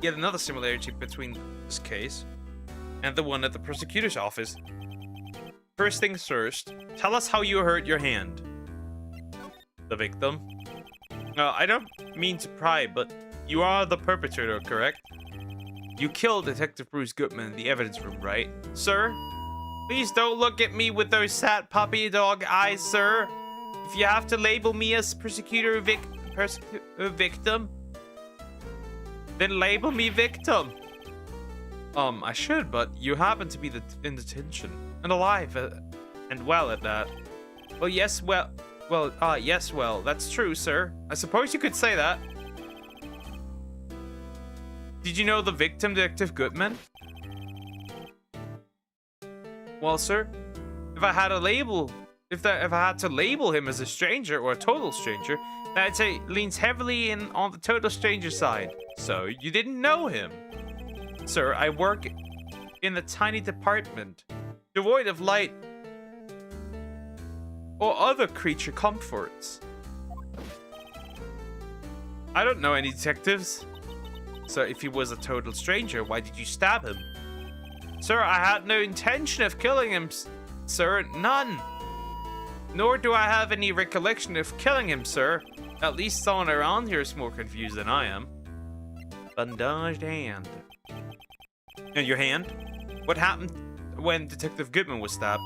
Yet another similarity between this case and the one at the prosecutor's office. First things first, tell us how you hurt your hand. The victim? I don't mean to pry, but you are the perpetrator, correct? You killed Detective Bruce Goodman in the evidence room, right? Sir? Please don't look at me with those sad puppy dog eyes, sir. If you have to label me as persecutor victim, then label me victim. I should, but you happen to be in detention and alive and well at that. Well, yes, well, that's true, sir. I suppose you could say that. Did you know the victim, Detective Goodman? Well, sir, if I had to label him as a stranger or a total stranger, then I'd say leans heavily on the total stranger side. So you didn't know him, sir. I work in a tiny department, devoid of light or other creature comforts. I don't know any detectives. So if he was a total stranger, why did you stab him? Sir, I had no intention of killing him, sir. None. Nor do I have any recollection of killing him, sir. At least someone around here is more confused than I am. Bandaged hand. And your hand? What happened when Detective Goodman was stabbed?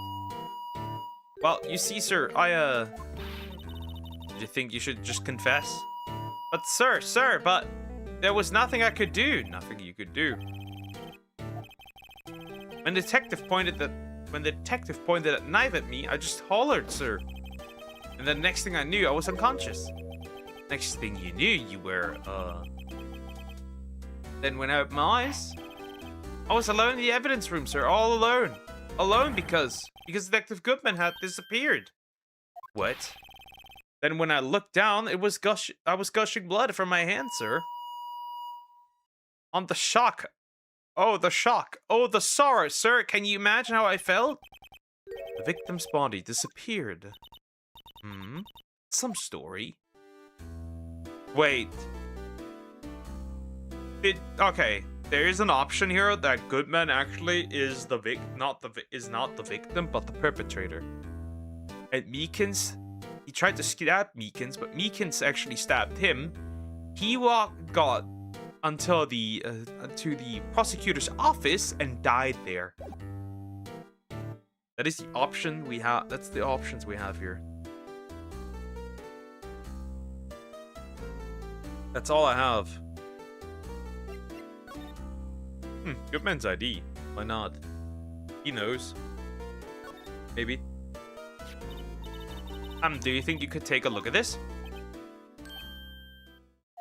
Well, you see, sir, did you think you should just confess? But sir, but there was nothing I could do. Nothing you could do. When the detective pointed a knife at me, I just hollered, sir. And the next thing I knew, I was unconscious. Next thing you knew, you were, Then when I opened my eyes, I was alone in the evidence room, sir. All alone. Alone because Detective Goodman had disappeared. What? Then when I looked down, I was gushing blood from my hand, sir. On the shock. Oh, the shock. Oh, the sorrow, sir. Can you imagine how I felt? The victim's body disappeared. Some story. Wait. Okay. There is an option here that Goodman actually is not the victim, but the perpetrator. And Meekins, he tried to stab Meekins, but Meekins actually stabbed him. He got until to the prosecutor's office and died there. That is the option we have. That's the options we have here. That's all I have. Goodman's ID. Why not? He knows. Maybe. Do you think you could take a look at this?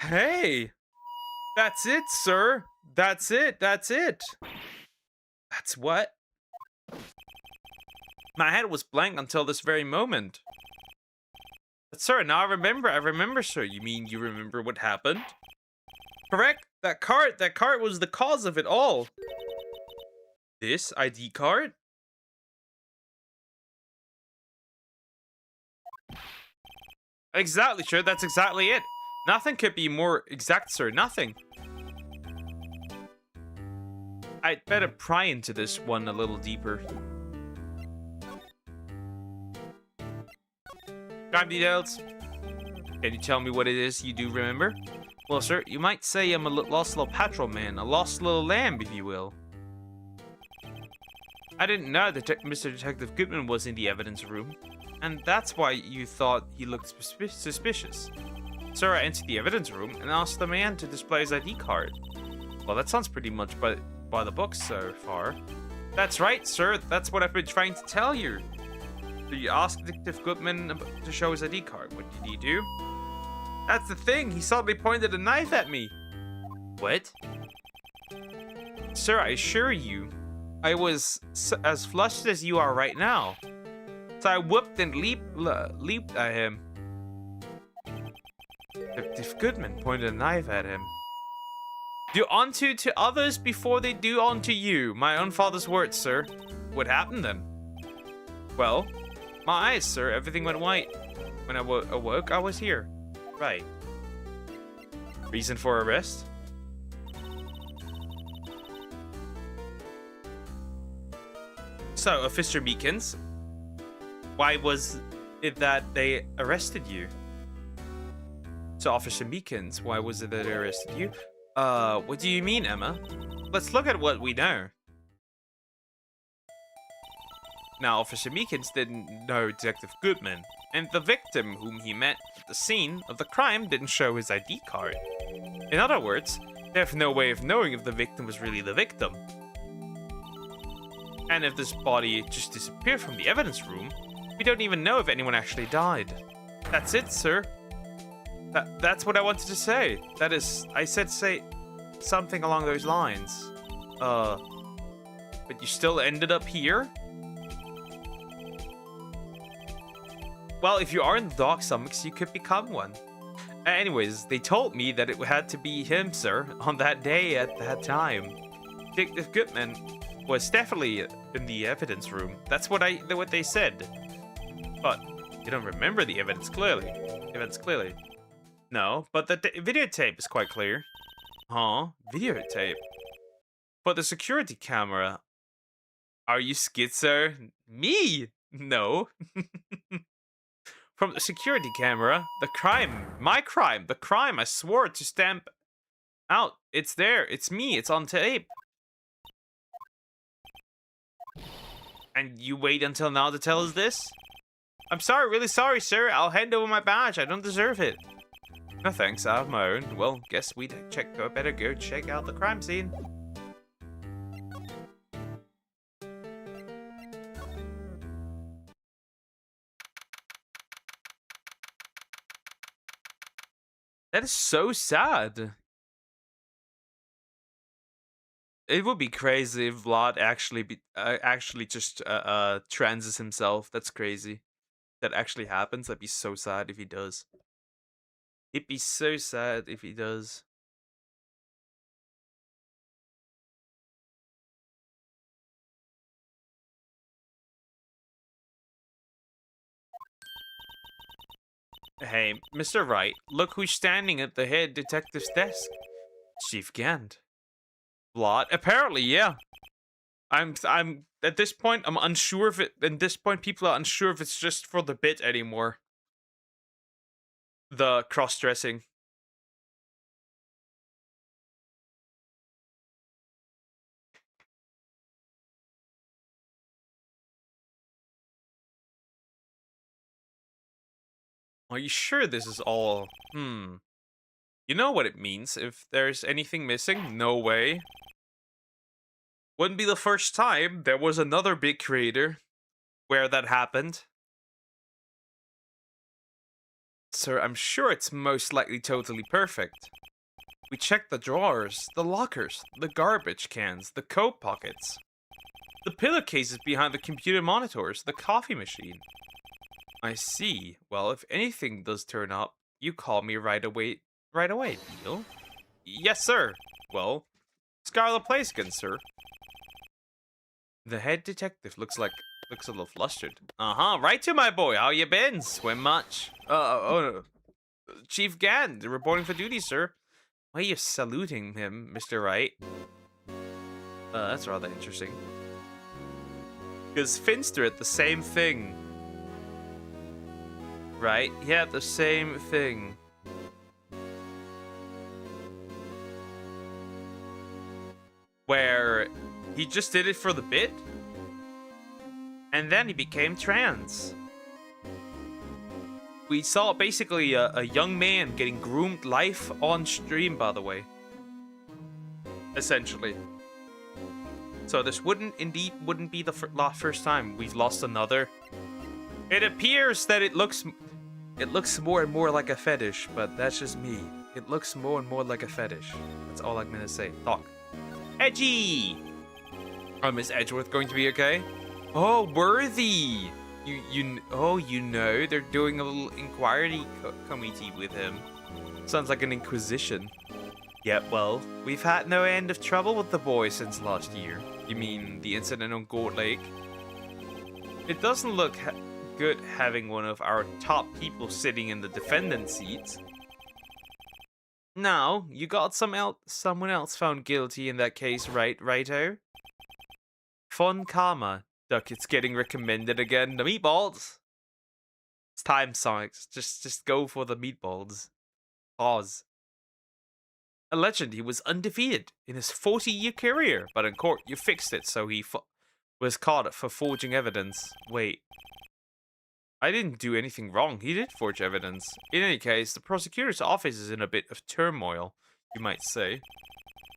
Hey! That's it, sir! That's it! That's it! That's what? My head was blank until this very moment. But sir, now I remember, sir. You mean you remember what happened? Correct? That card was the cause of it all. This ID card? Exactly, sure, that's exactly it. Nothing could be more exact, sir, nothing. I'd better pry into this one a little deeper. Crime details. Can you tell me what it is you do remember? Well, sir, you might say I'm a lost little patrol man, a lost little lamb, if you will. I didn't know that Mr. Detective Goodman was in the evidence room, and that's why you thought he looked suspicious. Sir, I entered the evidence room and asked the man to display his ID card. Well, that sounds pretty much by the book so far. That's right, sir. That's what I've been trying to tell you. So you asked Detective Goodman to show his ID card. What did he do? That's the thing. He suddenly pointed a knife at me. What? Sir, I assure you, I was as flushed as you are right now. So I whooped and leaped at him. Detective Goodman pointed a knife at him. Do unto to others before they do unto you. My own father's words, sir. What happened then? Well, my eyes, sir. Everything went white. When I awoke, I was here. Right. Reason for arrest? So, Officer Meekins, why was it that they arrested you? So, Officer Meekins, why was it that they arrested you? What do you mean, Emma? Let's look at what we know. Now, Officer Meekins didn't know Detective Goodman, and the victim whom he met at the scene of the crime didn't show his ID card. In other words, they have no way of knowing if the victim was really the victim. And if this body just disappeared from the evidence room, we don't even know if anyone actually died. That's it, sir. That's what I wanted to say. That is, I said say something along those lines. But you still ended up here? Well, if you are in the dog stomachs, you could become one. Anyways, they told me that it had to be him, sir, on that day at that time. Detective Goodman was definitely in the evidence room. That's what they said. But you don't remember the evidence clearly. No, but the videotape is quite clear. Huh? Videotape? But the security camera. Are you schizo? Me? No. From the security camera, the crime, the crime I swore to stamp out. It's there. It's me. It's on tape. And you wait until now to tell us this? I'm sorry, really sorry, sir. I'll hand over my badge. I don't deserve it. No thanks, I have my own. Well, guess we'd better go check out the crime scene. That is so sad. It would be crazy if Vlad actually just transes himself. That's crazy. That actually happens. I'd be so sad if he does. It'd be so sad if he does. Hey, Mr. Wright, look who's standing at the head detective's desk. Chief Gant. Vlad? Apparently, yeah. I'm at this point, I'm unsure if it, at this point, people are unsure if it's just for the bit anymore. The cross-dressing. Are you sure this is all? You know what it means. If there's anything missing, no way. Wouldn't be the first time. There was another big creator where that happened. Sir, I'm sure it's most likely totally perfect. We checked the drawers, the lockers, the garbage cans, the coat pockets, the pillowcases behind the computer monitors, the coffee machine. I see. Well, if anything does turn up, you call me right away. Right away, deal? Yes, sir. Well, Scarlet Placekin, sir. The head detective looks a little flustered. Right to my boy. How you been? Swim much? Chief Gant, reporting for duty, sir. Why are you saluting him, Mr. Wright? That's rather interesting. Because Finster had the same thing. Right? Yeah, the same thing. Where he just did it for the bit, and then he became trans. We saw basically a young man getting groomed live on stream, by the way. Essentially. So this wouldn't be the first time we've lost another. It appears that it looks more and more like a fetish, but that's just me. It looks more and more like a fetish. That's all I'm gonna say. Talk. Edgy! Miss Edgeworth going to be okay? Oh, Worthy! You know, they're doing a little inquiry committee with him. Sounds like an inquisition. Yeah, well, we've had no end of trouble with the boy since last year. You mean the incident on Goat Lake? It doesn't look good having one of our top people sitting in the defendant seat. Now, you got someone else found guilty in that case, right, righto? Fun karma. Duck, it's getting recommended again. The meatballs. It's time, Sonic. Just go for the meatballs. Pause. A legend, he was undefeated in his 40-year career, but in court you fixed it, so he was caught for forging evidence. Wait. I didn't do anything wrong. He did forge evidence. In any case, the prosecutor's office is in a bit of turmoil, you might say.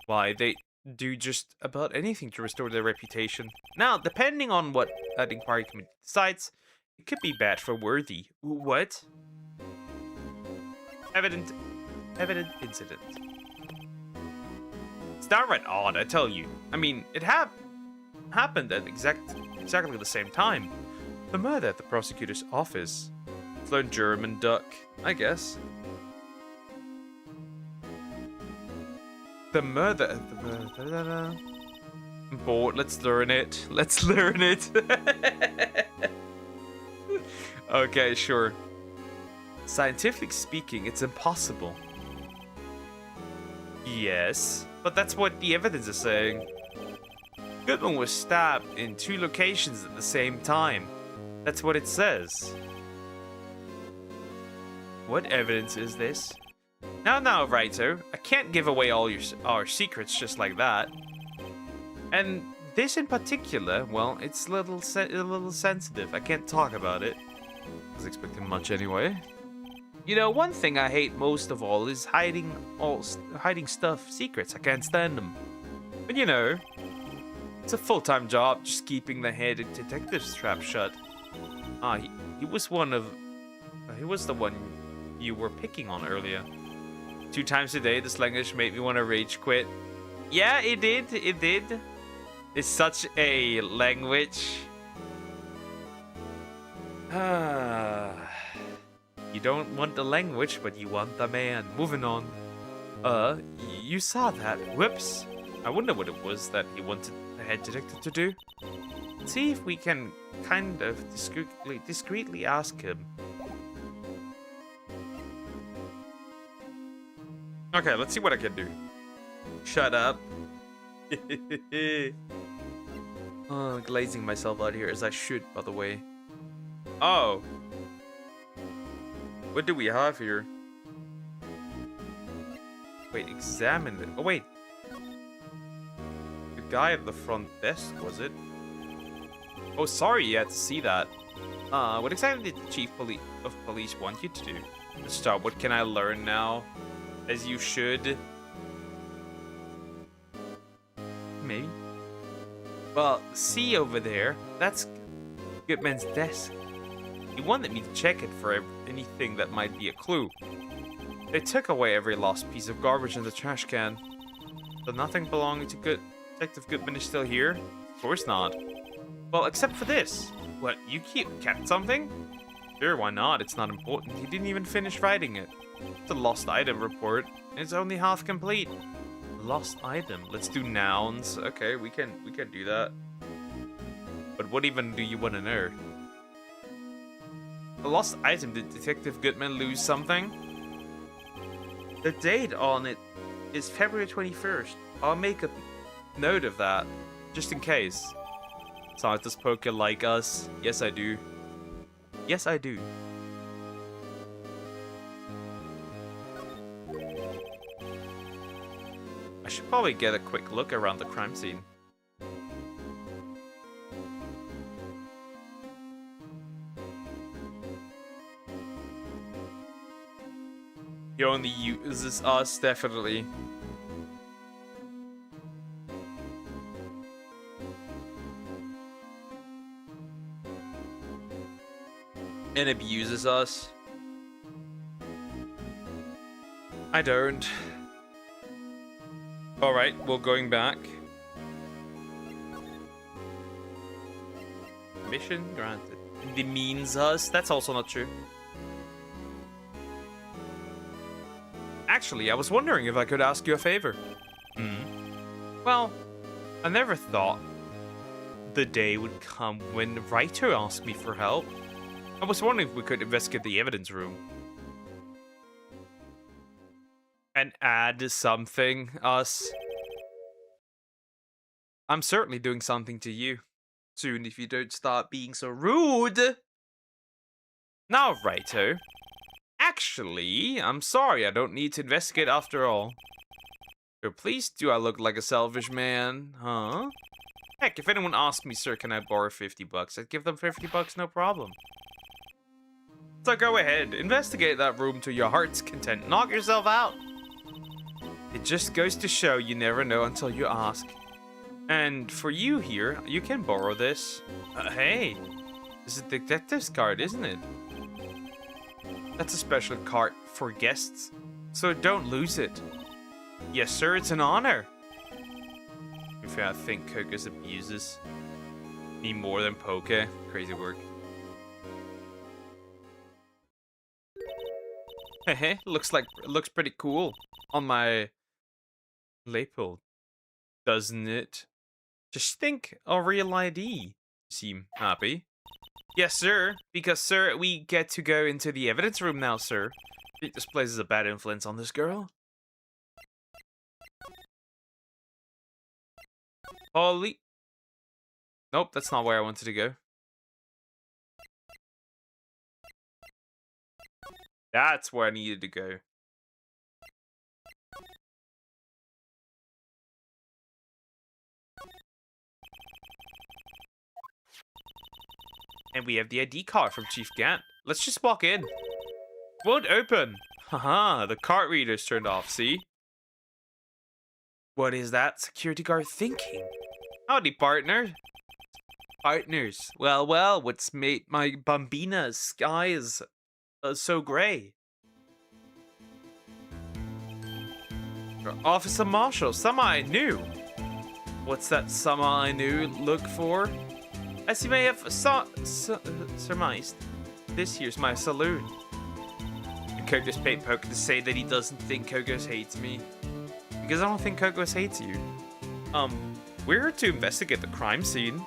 Why, they do just about anything to restore their reputation. Now, depending on what that inquiry committee decides, it could be bad for Worthy. What? Evident incident. It's downright odd, I tell you. I mean, it happened at exactly the same time. The murder at the prosecutor's office. Learn German, Duck, I guess. The murder at the... I'm bored, let's learn it. Let's learn it. Okay, sure. Scientifically speaking, it's impossible. Yes, but that's what the evidence is saying. Goodman was stabbed in 2 locations at the same time. That's what it says. What evidence is this? Now, Righto, I can't give away all our secrets just like that. And this in particular, well, it's a little sensitive. I can't talk about it. I was expecting much anyway. You know, one thing I hate most of all is hiding stuff, secrets. I can't stand them. But you know, it's a full-time job just keeping the head of detective's trap shut. He was the one you were picking on earlier. 2 times a day, this language made me want to rage quit. Yeah, it did. It's such a language. You don't want the language, but you want the man. Moving on. You saw that. Whoops. I wonder what it was that he wanted the head detective to do. Let's see if we can kind of discreetly ask him. Okay, let's see what I can do. Shut up. Oh, glazing myself out here as I should, by the way. Oh. What do we have here? Wait, examine it. Oh, wait. The guy at the front desk, was it? Oh, sorry you had to see that. What exactly did the chief of police want you to do? To start, what can I learn now? As you should. Maybe. Well, see over there, that's Goodman's desk. He wanted me to check it for anything that might be a clue. They took away every lost piece of garbage in the trash can. So nothing belonging to Detective Goodman is still here? Of course not. Well, except for this. What, you kept something? Sure, why not? It's not important. He didn't even finish writing it. It's a lost item report, and it's only half complete. Lost item. Let's do nouns. Okay, we can do that. But what even do you want to know? A lost item. Did Detective Goodman lose something? The date on it is February 21st. I'll make a note of that, just in case. Sounds does poker like us? Yes, I do. Yes, I do. I should probably get a quick look around the crime scene. He only uses us, definitely. And abuses us. I don't. Alright, well, going back. Mission granted. Demeans us? That's also not true. Actually, I was wondering if I could ask you a favor. Well, I never thought the day would come when Wright asked me for help. I was wondering if we could investigate the evidence room. And add something, us. I'm certainly doing something to you. Soon, if you don't start being so rude. Now, Righto. Actually, I'm sorry, I don't need to investigate after all. So please, do I look like a selfish man? Huh? Heck, if anyone asked me, sir, can I borrow 50 bucks? I'd give them 50 bucks, no problem. So go ahead, investigate that room to your heart's content. Knock yourself out. It just goes to show you never know until you ask. And for you here, you can borrow this. Hey, this is the detective's card, isn't it? That's a special card for guests, so don't lose it. Yes, sir, it's an honor. In fact, I think Coco's abuses me more than Poke. Crazy work. Hehe, looks pretty cool on my lapel, doesn't it? Just think, a real ID. Seem happy? Yes, sir. Because, sir, we get to go into the evidence room now, sir. I think this place is a bad influence on this girl. Holy. Nope, that's not where I wanted to go. That's where I needed to go. And we have the ID card from Chief Gant. Let's just walk in. Won't open. Haha, the card reader's turned off, see? What is that security guard thinking? Howdy, partner. Partners. Well, what's made my bambina's skies so grey? Officer Marshal, someone I knew. What's that someone I knew look for? As you may have surmised, this here's my saloon. And Coco's paid Poke to say that he doesn't think Coco's hates me. Because I don't think Coco's hates you. We're here to investigate the crime scene.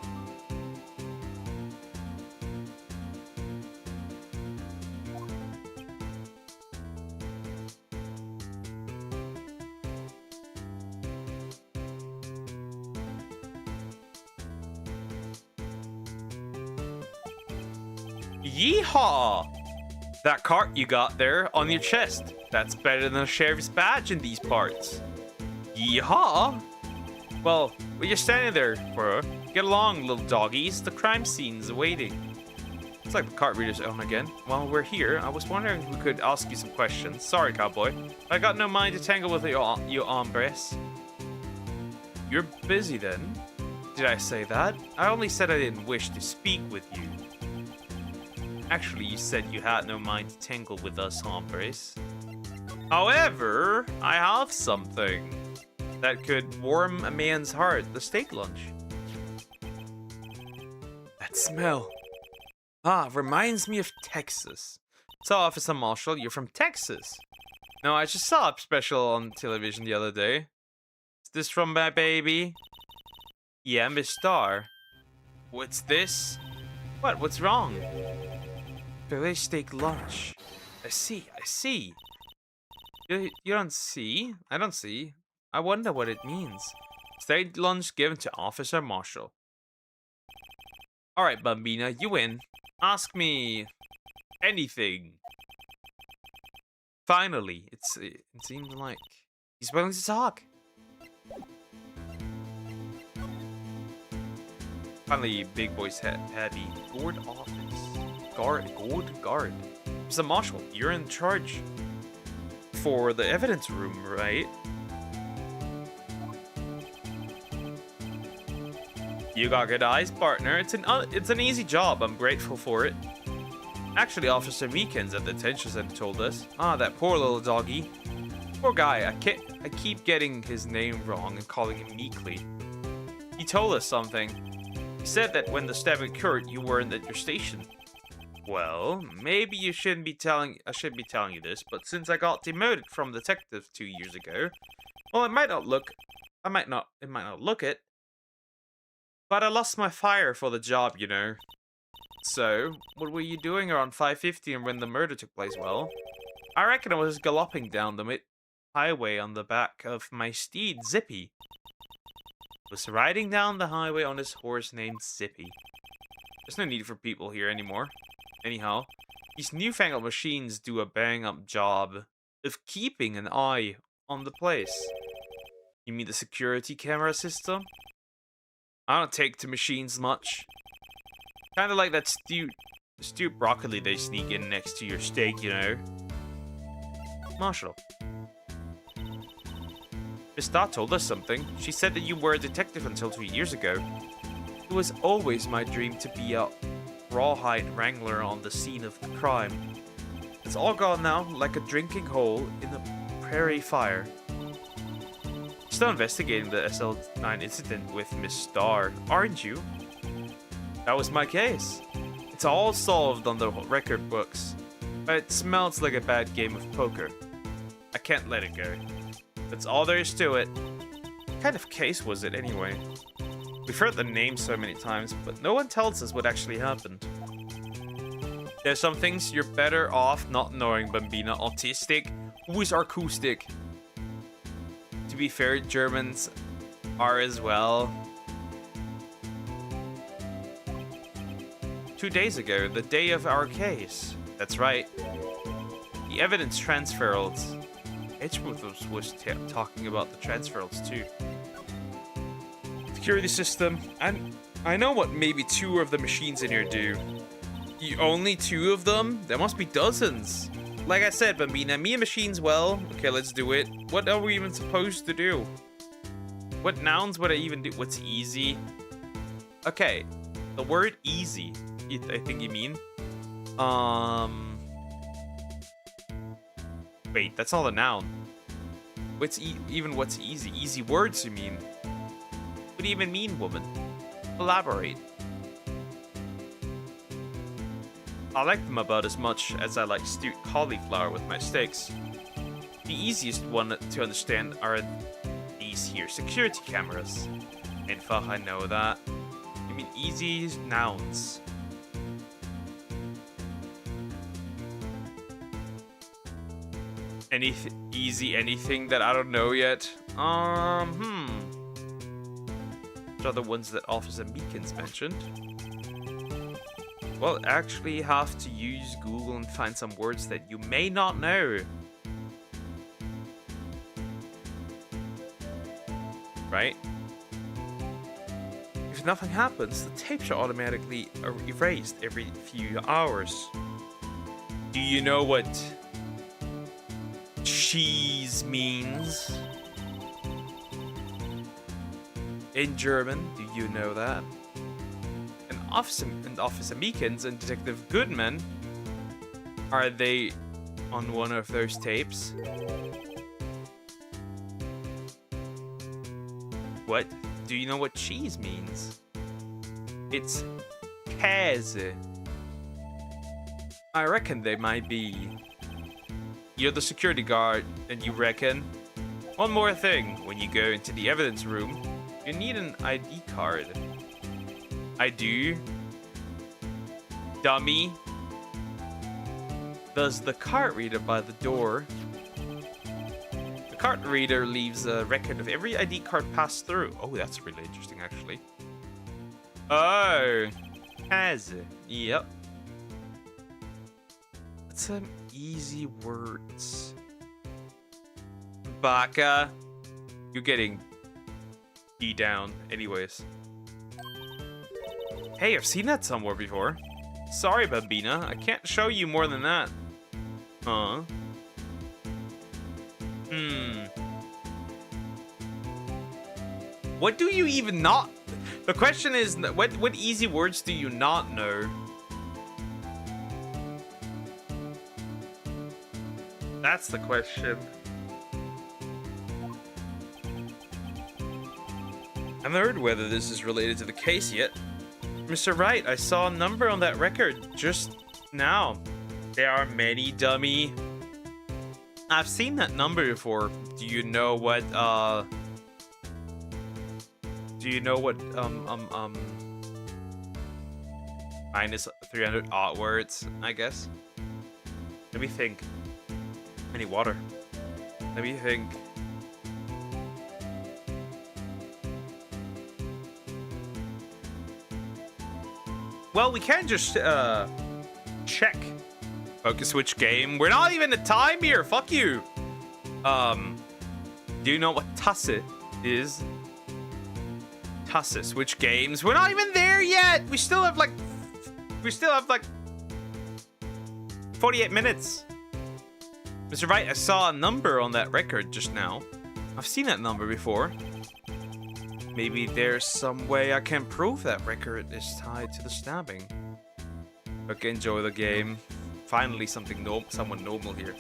Yeehaw! That cart you got there on your chest. That's better than a sheriff's badge in these parts. Yeehaw! Well, you're standing there for. Get along, little doggies. The crime scene's waiting. Looks like the card reader's on again. While we're here, I was wondering if we could ask you some questions. Sorry, cowboy. I got no mind to tangle with you hombres. You're busy then? Did I say that? I only said I didn't wish to speak with you. Actually, you said you had no mind to tangle with us hombres. However, I have something that could warm a man's heart. The steak lunch. That smell. Ah, reminds me of Texas. So, Officer Marshall, you're from Texas. No, I just saw a special on television the other day. Is this from my baby? Yeah, Miss Star. What's this? What? What's wrong? Filet steak lunch. I see. You don't see? I don't see. I wonder what it means. Steak lunch given to Officer Marshall. Alright, Bambina, you win. Ask me anything. Finally, it seems like he's willing to talk. Finally, big boy's heavy. Guard office. Guard. Mr. Marshall, you're in charge for the evidence room, right? You got good eyes, partner. It's an easy job. I'm grateful for it. Actually, Officer Meekins at the detention center told us. Ah, that poor little doggy. Poor guy. I keep getting his name wrong and calling him Meekly. He told us something. He said that when the stabbing occurred, you weren't at your station. Well, maybe I shouldn't be telling you this, but since I got demoted from detective 2 years ago, well, it might not look it, but I lost my fire for the job, you know. So, what were you doing around 5:50 and when the murder took place? Well, I reckon I was galloping down the highway on the back of my steed, Zippy. Was riding down the highway on his horse named Zippy. There's no need for people here anymore. Anyhow, these newfangled machines do a bang-up job of keeping an eye on the place. You mean the security camera system? I don't take to machines much. Kinda like that stewed broccoli they sneak in next to your steak, you know. Marshall. Miss Dot told us something. She said that you were a detective until 2 years ago. It was always my dream to be a rawhide wrangler on the scene of the crime. It's all gone now, like a drinking hole in a prairie fire. Still investigating the SL9 incident with Miss Star, aren't you? That was my case. It's all solved on the record books, but it smells like a bad game of poker. I can't let it go. That's all there is to it. What kind of case was it anyway? We've heard the name so many times, but no one tells us what actually happened. There's some things you're better off not knowing, Bambina. Autistic? Who is acoustic? To be fair, Germans are as well. 2 days ago, the day of our case. That's right. The evidence transferals. Edgeworth was talking about the transferals too. Security system, and I know what maybe 2 of the machines in here do. Only 2 of them? There must be dozens. Like I said, Bambina, me and machines, well, okay, let's do it. What are we even supposed to do? What nouns would I even do? What's easy? Okay, the word easy, I think you mean. Wait, that's not a noun. What's what's easy? Easy words, you mean? What do you even mean, woman? Elaborate. I like them about as much as I like stewed cauliflower with my steaks. The easiest one to understand are these here security cameras. In fact, I know that. I mean easy nouns. Anything that I don't know yet? Which are the ones that Officer Meekins mentioned? Well, actually have to use Google and find some words that you may not know. Right? if nothing happens, the tapes are automatically erased every few hours. Do you know what cheese means in German? Do you know that? And Officer Meekins and Detective Goodman, are they on one of those tapes? What? Do you know what cheese means? It's Käse. I reckon they might be. You're the security guard, and you reckon? One more thing. When you go into the evidence room, you need an ID card. I do. Dummy. There's the card reader by the door. The card reader leaves a record of every ID card passed through. Oh, that's really interesting, actually. Oh. Has. Yep. That's some easy words. Baka. You're getting D down. Anyways. Hey, I've seen that somewhere before. Sorry, Bambina. I can't show you more than that. Huh? What do you even not... The question is, what easy words do you not know? That's the question. I haven't heard whether this is related to the case yet. Mr. Wright, I saw a number on that record just now. There are many, dummy. I've seen that number before. Do you know what, minus 300 odd words, I guess? Let me think. I need water. Let me think. Well, we can just, check. Focus switch game. We're not even at time here. Fuck you. Do you know what TloZ is? TloZ switch games. We're not even there yet. We still have like 48 minutes. Mr. Wright, I saw a number on that record just now. I've seen that number before. Maybe there's some way I can prove that record is tied to the stabbing. Okay, enjoy the game. Finally, someone normal here.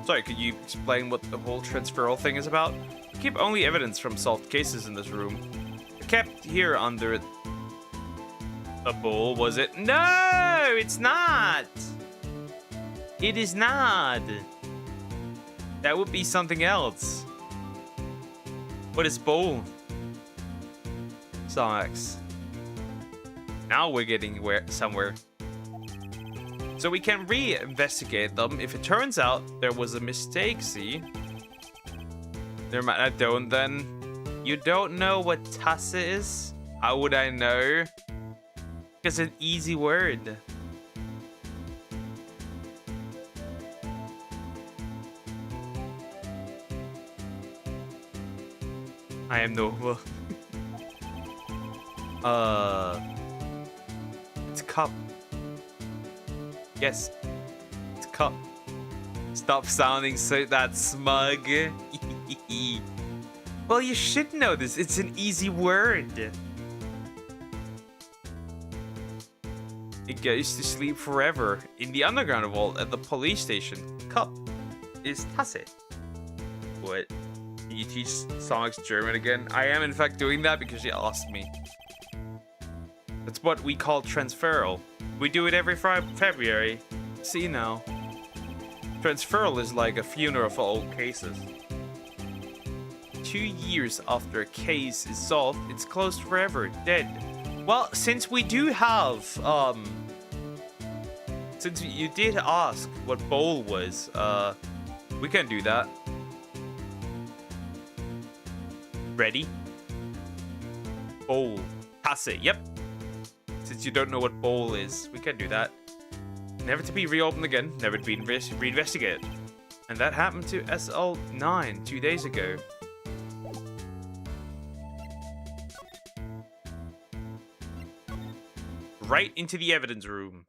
Sorry, could you explain what the whole transferal thing is about? We keep only evidence from solved cases in this room. Kept here under a bowl, was it? No, it's not. It is not. That would be something else. What is bowl? Sonics. Now we're getting somewhere. So we can re-investigate them. If it turns out there was a mistake, see? Never mind, I don't then. You don't know what TloZ is? How would I know? It's an easy word. I am normal. It's cup. Yes, it's cup. Stop sounding so that smug. Well, you should know this. It's an easy word. It goes to sleep forever in the underground vault at the police station. Cup is TloZ. What? Can you teach Sonic's German again? I am in fact doing that because she asked me. That's what we call transferal. We do it every February. See now. Transferal is like a funeral for old cases. 2 years after a case is solved, it's closed forever, dead. Well, since we do have, since you did ask what bowl was, we can do that. Ready? Bowl. TloZ, yep. Since you don't know what bowl is, we can do that. Never to be reopened again, never to be reinvestigated. And that happened to SL9 2 days ago. right into the evidence room.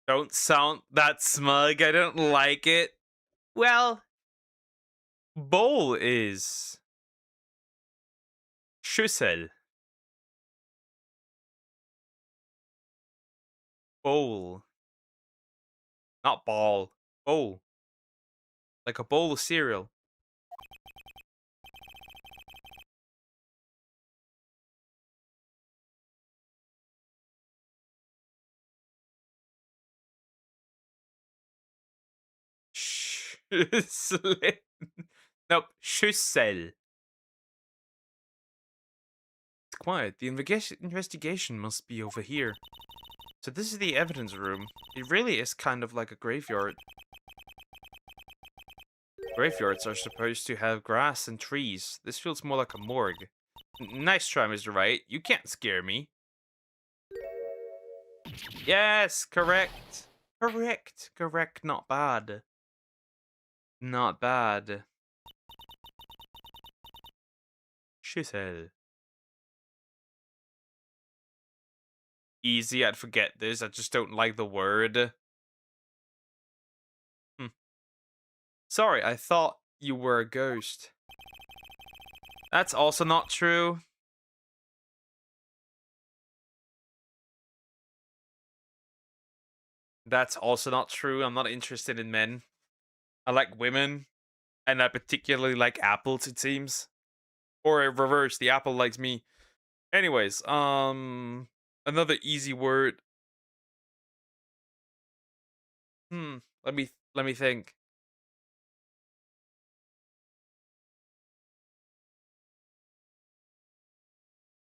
Don't sound that smug. I don't like it. Well, bowl is schüssel. Bowl. Not ball. Bowl. Like a bowl of cereal. Schüssel. Nope. Schüssel. It's quiet. The investigation must be over here. So this is the evidence room. It really is kind of like a graveyard. Graveyards are supposed to have grass and trees. This feels more like a morgue. Nice try, Mr. Wright. You can't scare me. Yes, correct. Correct. Correct. Not bad. Not bad. Schüssel. Easy, I'd forget this. I just don't like the word. Sorry, I thought you were a ghost. That's also not true. That's also not true. I'm not interested in men. I like women. And I particularly like apples, it seems. Or reverse, the apple likes me. Anyways, another easy word. Let me think.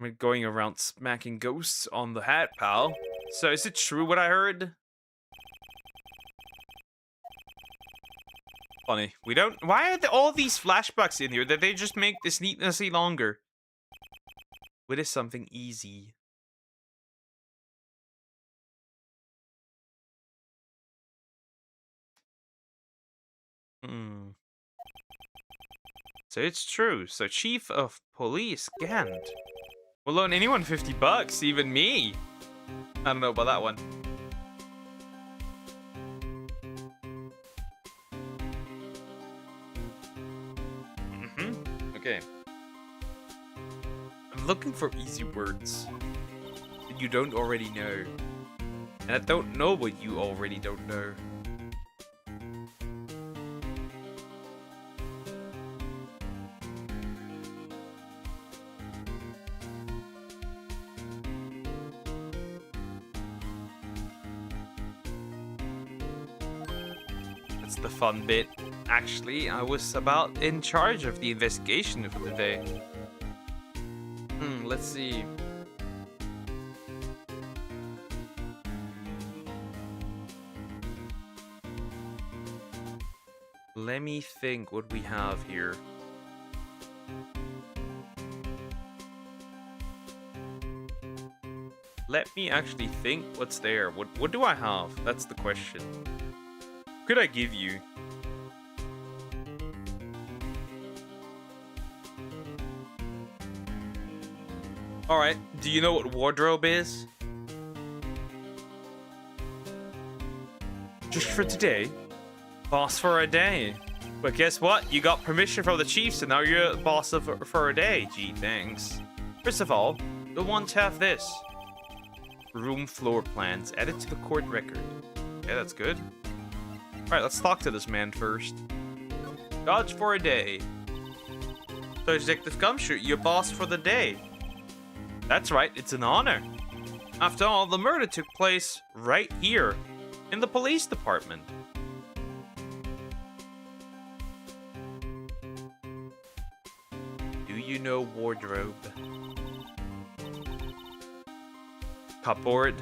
I'm going around smacking ghosts on the hat, pal. So is it true what I heard? Funny. We don't. Why are all these flashbacks in here? That they just make this needlessly longer. What is something easy? So it's true. So Chief of Police Gant will loan anyone $50, even me. I don't know about that one. Okay. I'm looking for easy words that you don't already know. And I don't know what you already don't know. That's the fun bit. Actually, I was about in charge of the investigation for the day. Let's see. Let me think what we have here. Let me actually think what's there. What do I have? That's the question. What could I give you? Alright, do you know what wardrobe is? Just for today? Boss for a day. But guess what? You got permission from the chief, so now you're boss for a day. Gee, thanks. First of all, you'll want to have this. Room floor plans added to the court record. Okay, that's good. Alright, let's talk to this man first. Dodge for a day. So Detective Gumshoe, you're boss for the day. That's right, it's an honor. After all, the murder took place right here, in the police department. Do you know wardrobe? Cupboard?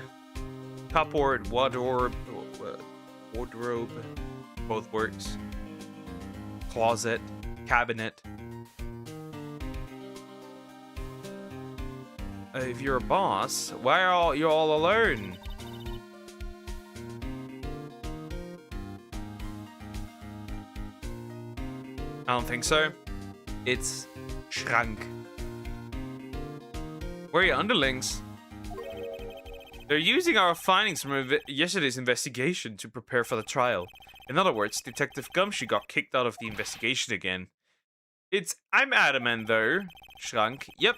Cupboard, wardrobe, both works. Closet, cabinet. If you're a boss, why are you all alone? I don't think so. It's Schrank. Where are your underlings? They're using our findings from yesterday's investigation to prepare for the trial. In other words, Detective Gumshoe got kicked out of the investigation again. I'm adamant though. Schrank. Yep.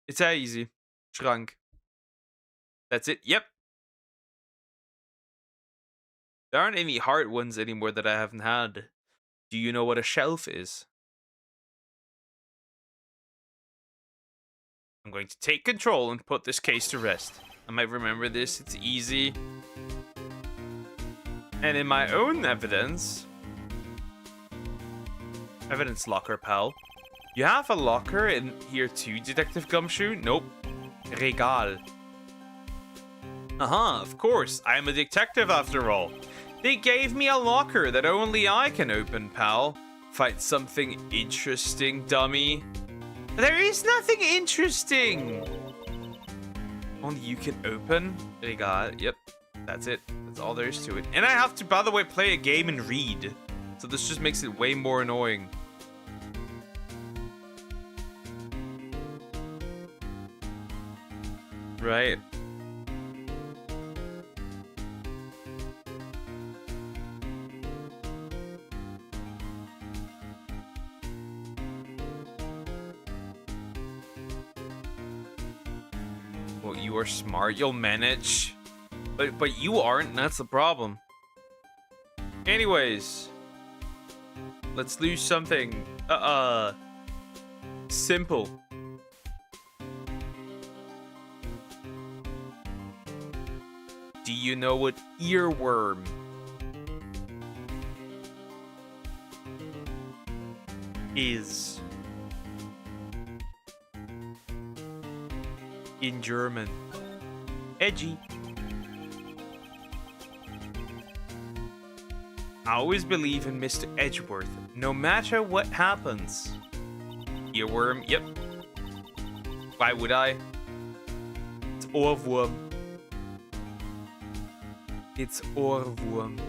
It's that easy. Schrank. That's it. Yep. There aren't any hard ones anymore that I haven't had. Do you know what a shelf is? I'm going to take control and put this case to rest. I might remember this. It's easy. And in my own evidence locker, pal. You have a locker in here too, Detective Gumshoe? Nope. Regal. Of course. I am a detective after all. They gave me a locker that only I can open, pal. Find something interesting, dummy. There is nothing interesting. Only you can open. Regal. Yep. That's it. That's all there is to it. And I have to, by the way, play a game and read. So this just makes it way more annoying. Right. Well, you are smart. You'll manage. But you aren't. That's the problem. Anyways. Let's lose something. Simple. Do you know what earworm is in German? Edgy. I always believe in Mr. Edgeworth, no matter what happens. Earworm, yep. Why would I? It's Ohrwurm. It's Ohrwurm.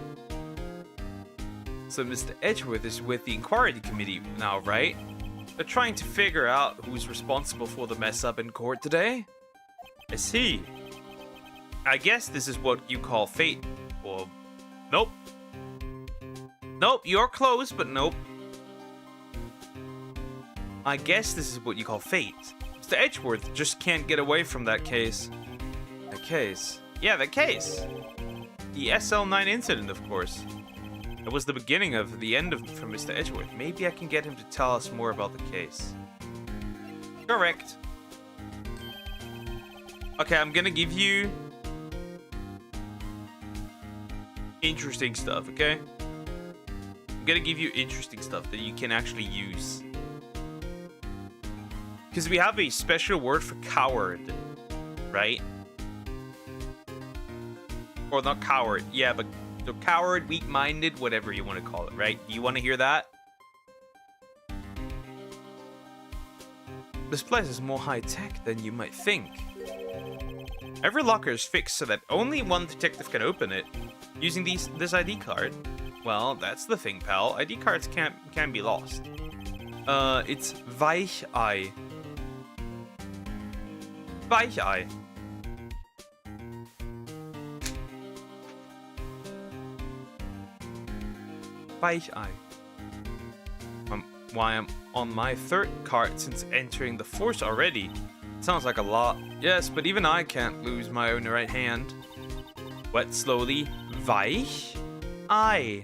So Mr. Edgeworth is with the inquiry committee now, right? They're trying to figure out who's responsible for the mess up in court today. I see. I guess this is what you call fate. Or, nope. Nope, you're close, but nope. I guess this is what you call fate. Mr. Edgeworth just can't get away from that case. The case? Yeah, the case. The SL9 incident, of course. It was the beginning of the end for Mr. Edgeworth. Maybe I can get him to tell us more about the case. Correct. Okay, I'm gonna give you interesting stuff, okay? I'm gonna give you interesting stuff that you can actually use. Because we have a special word for coward, right? Or not coward, yeah, but so coward, weak-minded, whatever you want to call it, right? Do you want to hear that? This place is more high-tech than you might think. Every locker is fixed so that only one detective can open it using this ID card. Well, that's the thing, pal. ID cards can be lost. It's Weichei. Weichei. Weichei. Why I'm on my third card since entering the force already. Sounds like a lot. Yes, but even I can't lose my own right hand. Wet slowly. Weich? I.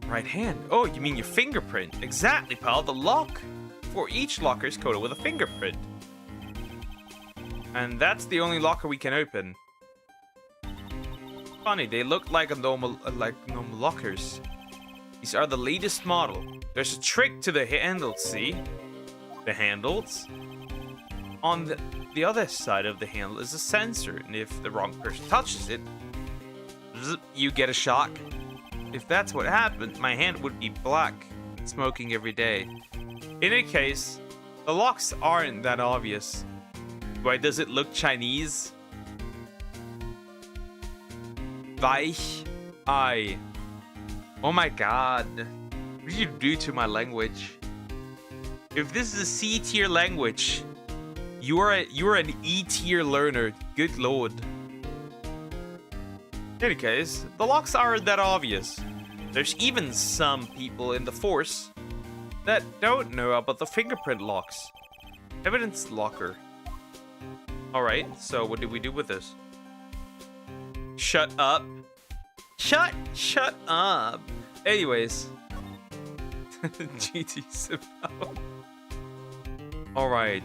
Right hand. Oh, you mean your fingerprint. Exactly, pal. The lock for each locker is coded with a fingerprint. And that's the only locker we can open. Funny, they look like normal lockers. These are the latest model. There's a trick to the handles, see? The handles. On the other side of the handle is a sensor, and if the wrong person touches it, you get a shock. If that's what happened, my hand would be black, smoking every day. In any case, the locks aren't that obvious. Why does it look Chinese? Weich Ei. Oh my god. What did you do to my language? If this is a C tier language, you are an E tier learner. Good lord. In any case, the locks aren't that obvious. There's even some people in the force that don't know about the fingerprint locks. Evidence locker. Alright, so what do we do with this? Shut up. Shut up. Anyways. GT Simao. Alright.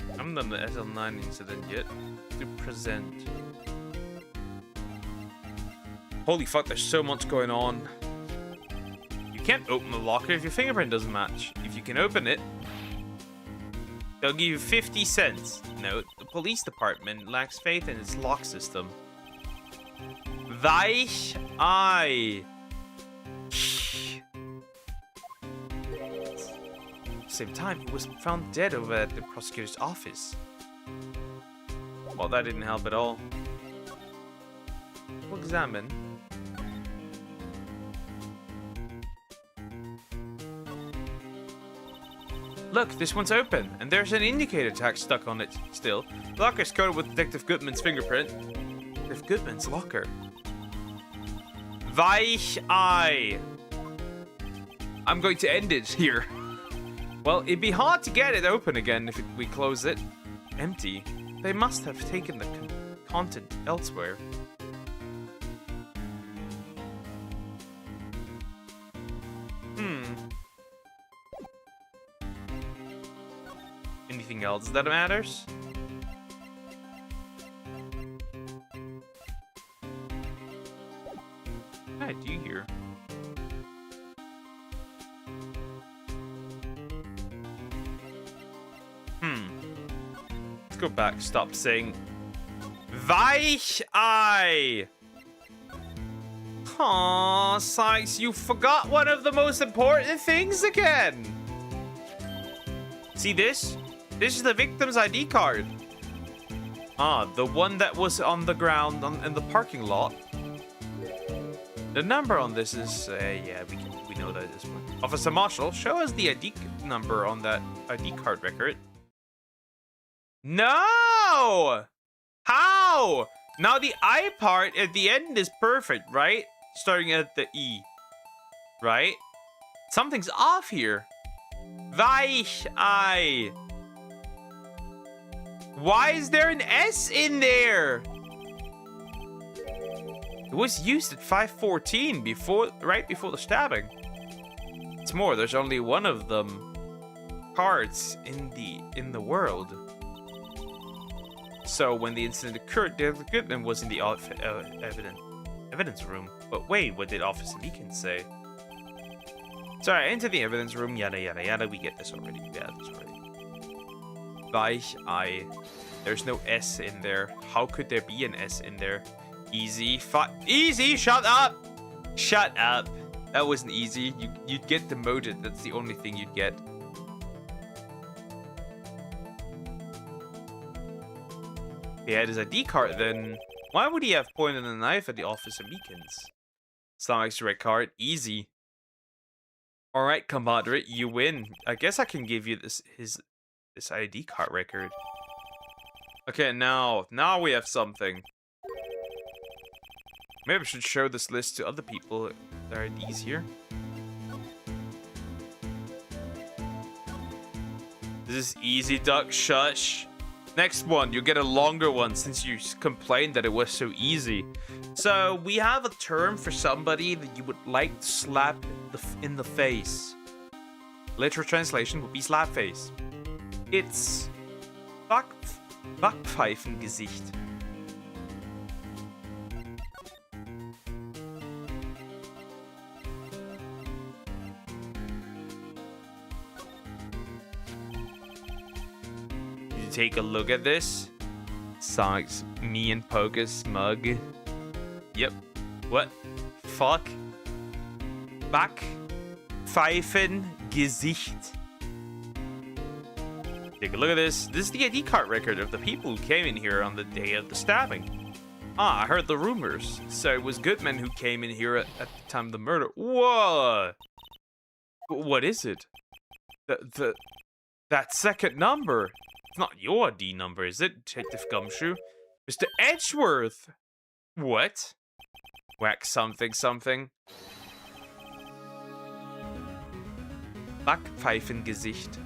I haven't done the SL9 incident yet. To present. Holy fuck, there's so much going on. You can't open the locker if your fingerprint doesn't match. If you can open it, they'll give you 50 cents. Note, the police department lacks faith in its lock system. Weich Ei. At the same time, he was found dead over at the prosecutor's office. Well, that didn't help at all. We'll examine. Look, this one's open, and there's an indicator tag stuck on it still. The locker's coated with Detective Goodman's fingerprint. Detective Goodman's locker. Weich Ei. I'm going to end it here. Well, it'd be hard to get it open again if we close it. Empty. They must have taken the content elsewhere. Anything else that matters? What did I do here? Let's go back. Stop saying Weich Ei. Aw, Sykes, you forgot one of the most important things again. See this? This is the victim's ID card. Ah, the one that was on the ground in the parking lot. The number on this is, yeah, we know that at this point. Officer Marshall, show us the ID number on that ID card record. No! How? Now the I part at the end is perfect, right? Starting at the E. Right? Something's off here. Weich Ei. Why is there an S in there? It was used at 5:14 right before the stabbing. It's more, there's only one of them cards in the world. So when the incident occurred, David Goodman was in the evidence room. But wait, what did Officer Beacon say? Sorry, into the evidence room, yada yada yada. We get this already. We got this already. Weich Ei. There's no S in there. How could there be an S in there? Easy. Easy. Shut up. Shut up. That wasn't easy. You'd get demoted. That's the only thing you'd get. If he had his ID card, then why would he have pointed a knife at the Officer Beacons? Some extra red card. Easy. Alright, compadre, you win. I guess I can give you this ID card record. Okay, now we have something. Maybe I should show this list to other people. Their IDs here. This is easy, duck. Shush. Next one, you get a longer one since you complained that it was so easy. So we have a term for somebody that you would like to slap in the face. Literal translation would be slap face. It's Backpfeifengesicht. Take a look at this. Sonic's me and Pogus smug. Yep. What? Fuck. Back. Pfeifen Gesicht. Take a look at this. This is the ID card record of the people who came in here on the day of the stabbing. Ah, I heard the rumors. So it was Goodman who came in here at the time of the murder. Whoa! What is it? That second number. It's not your ID number, is it, Detective Gumshoe? Mr. Edgeworth! What? Whack something something. Backpfeifengesicht.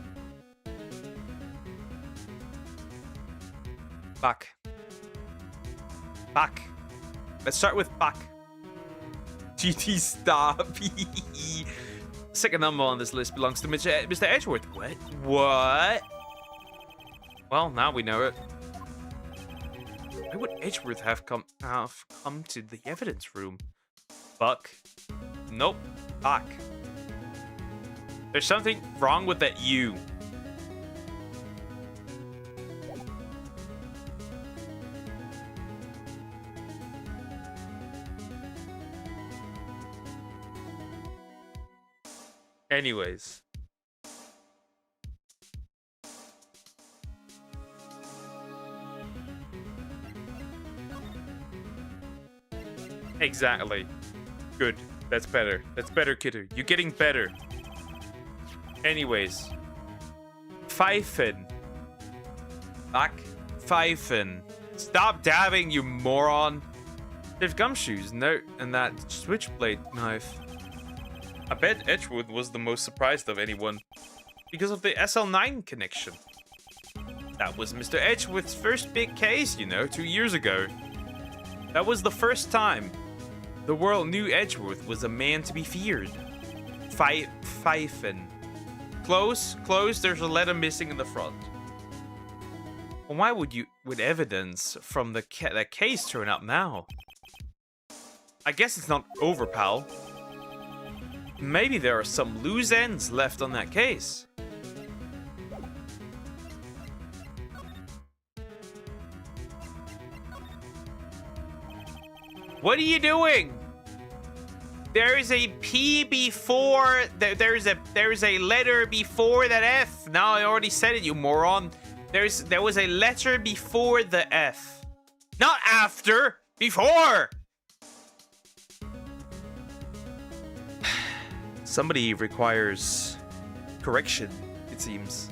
Back. Back. Let's start with back. GT Star. Second number on this list belongs to Mr. Edgeworth. What? What? Well, now we know it. Why would Edgeworth have come to the evidence room? Buck. Nope. Back. There's something wrong with that U. Anyways. Exactly. Good. That's better. That's better, kiddo. You're getting better. Anyways. Pfeifen. Back. Pfeifen. Stop dabbing, you moron. There's gumshoes. No, and that switchblade knife. I bet Edgeworth was the most surprised of anyone. Because of the SL9 connection. That was Mr. Edgeworth's first big case, you know, 2 years ago. That was the first time the world knew Edgeworth was a man to be feared. Pfeifen. Close, close, there's a letter missing in the front. Well, why would evidence from that case turn up now? I guess it's not over, pal. Maybe there are some loose ends left on that case. What are you doing? There is a P before. There's a letter before that F. No, I already said it, you moron. There was a letter before the F. Not after. Before. Somebody requires correction, it seems.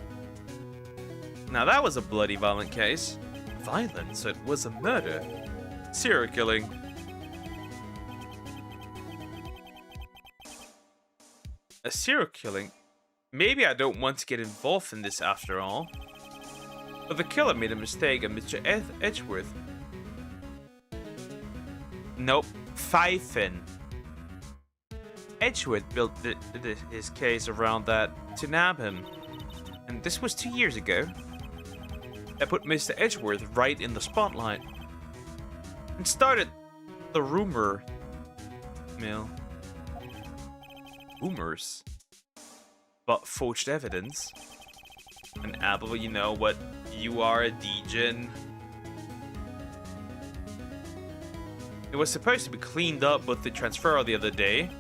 Now that was a bloody violent case. Violent, so it was a murder. Serial killing. A serial killing? Maybe I don't want to get involved in this after all. But the killer made a mistake and Mr. Edgeworth. Nope. Pfeifen. Edgeworth built his case around that to nab him. And this was 2 years ago. That put Mr. Edgeworth right in the spotlight. And started the rumor mill. Rumors. But forged evidence. And Apple, you know what? You are a degen. It was supposed to be cleaned up with the transfer the other day.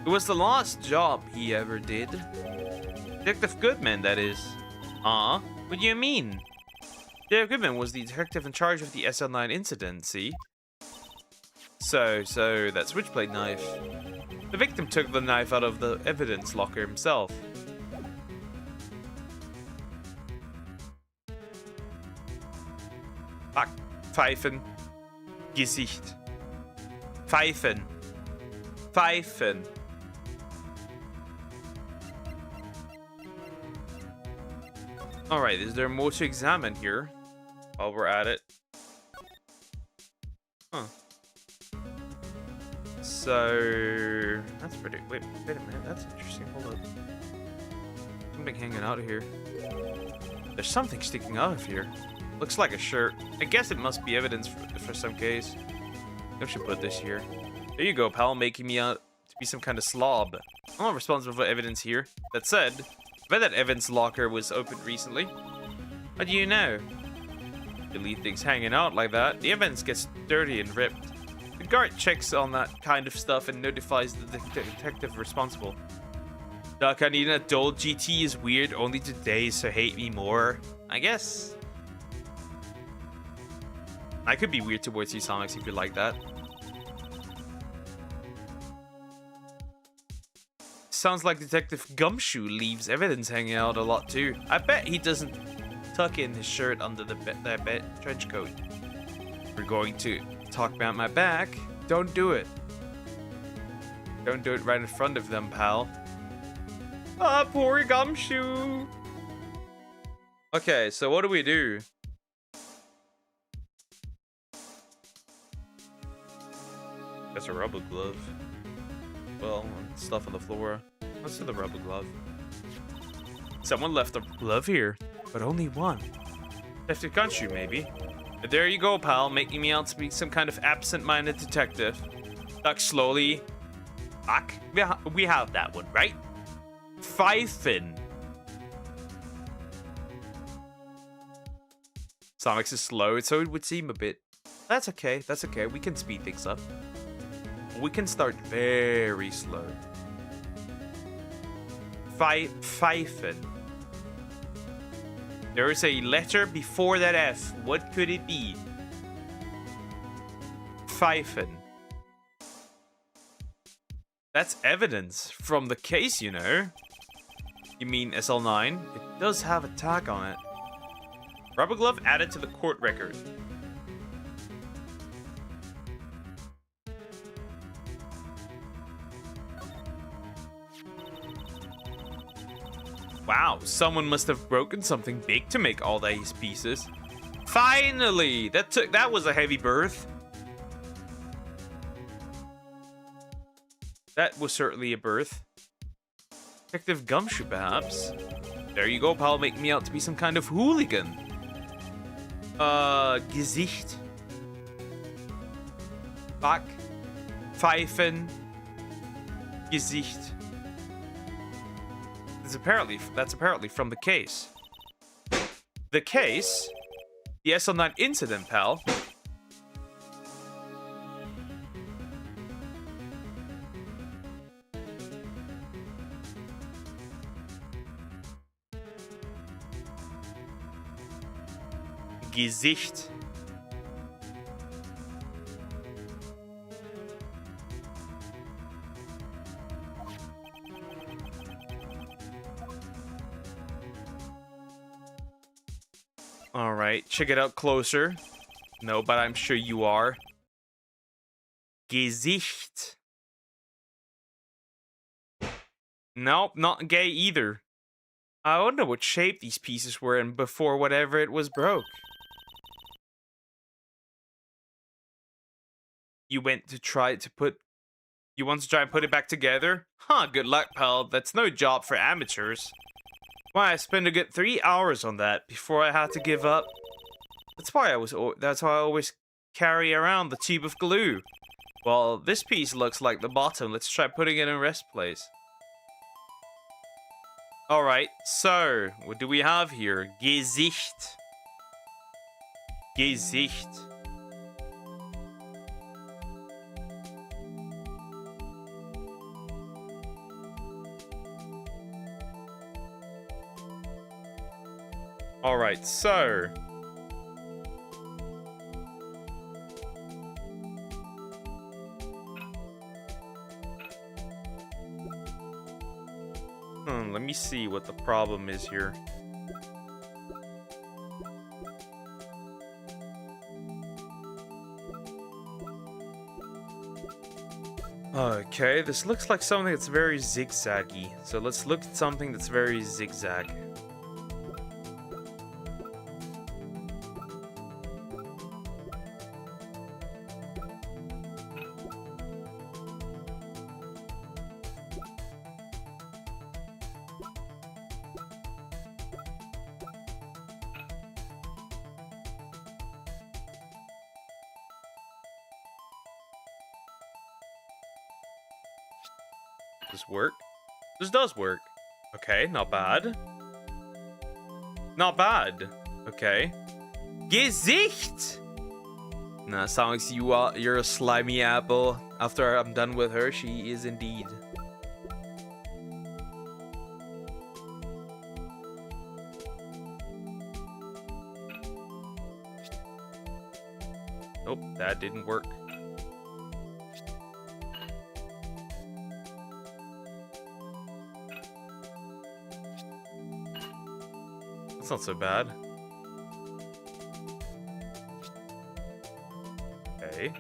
It was the last job he ever did. Detective Goodman, that is. What do you mean? Detective Goodman was the detective in charge of the SL9 incident, see? So, that switchblade knife. The victim took the knife out of the evidence locker himself. Back. Pfeifen. Gesicht. Pfeifen. Pfeifen. Alright, is there more to examine here? While we're at it. Huh. So... That's pretty... Wait a minute. That's interesting. Hold up. Something hanging out of here. There's something sticking out of here. Looks like a shirt. I guess it must be evidence for some case. I should put this here. There you go, pal. Making me out to be some kind of slob. I'm not responsible for evidence here. That said... I bet that Evan's locker was opened recently. How do you know? You leave things hanging out like that, the evidence gets dirty and ripped. The guard checks on that kind of stuff and notifies the detective responsible. Duck, I need an adult. GT is weird only today, so hate me more. I guess. I could be weird towards you, Sonics, if you like that. Sounds like Detective Gumshoe leaves evidence hanging out a lot too. I bet he doesn't tuck in his shirt under the trench coat. We're going to talk about my back. Don't do it. Don't do it right in front of them, pal. Ah, poor Gumshoe. Okay, so what do we do? That's a rubber glove. Well, stuff on the floor. Let's do the rubber glove. Someone left a glove here, but only one. Left a Gumshoe, maybe. But there you go, pal, making me out to be some kind of absent-minded detective. Duck slowly. Fuck. We have that one, right? Pfeifen. Sonics is slow, so it would seem a bit. That's okay. That's okay. We can speed things up. We can start very slow. Pfeifen. There is a letter before that F. What could it be? Pfeifen. That's evidence from the case, you know. You mean SL9? It does have a tag on it. Rubber glove added to the court record. Wow, someone must have broken something big to make all these pieces. Finally! That was a heavy birth. That was certainly a birth. Detective Gumshoe, perhaps. There you go, pal, making me out to be some kind of hooligan. Gesicht. Back. Pfeifen. Gesicht. That's apparently from the case. The case? The SL9 incident, pal. Gesicht. Alright, check it out closer. No, but I'm sure you are. Gesicht. Nope, not gay either. I wonder what shape these pieces were in before whatever it was broke. You want to try and put it back together? Huh, good luck, pal. That's no job for amateurs. Why, I spent a good 3 hours on that before I had to give up. That's why I always carry around the tube of glue. Well, this piece looks like the bottom. Let's try putting it in rest place. Alright, so, what do we have here? Gesicht. Gesicht. Alright, so... let me see what the problem is here. Okay, this looks like something that's very zigzaggy. So let's look at something that's very zigzag. Does this work? This does work. Okay, not bad. Not bad. Okay. Gesicht! Nah, Sonics, you're a slimy apple. After I'm done with her, she is indeed. Nope, that didn't work. That's not so bad. Okay.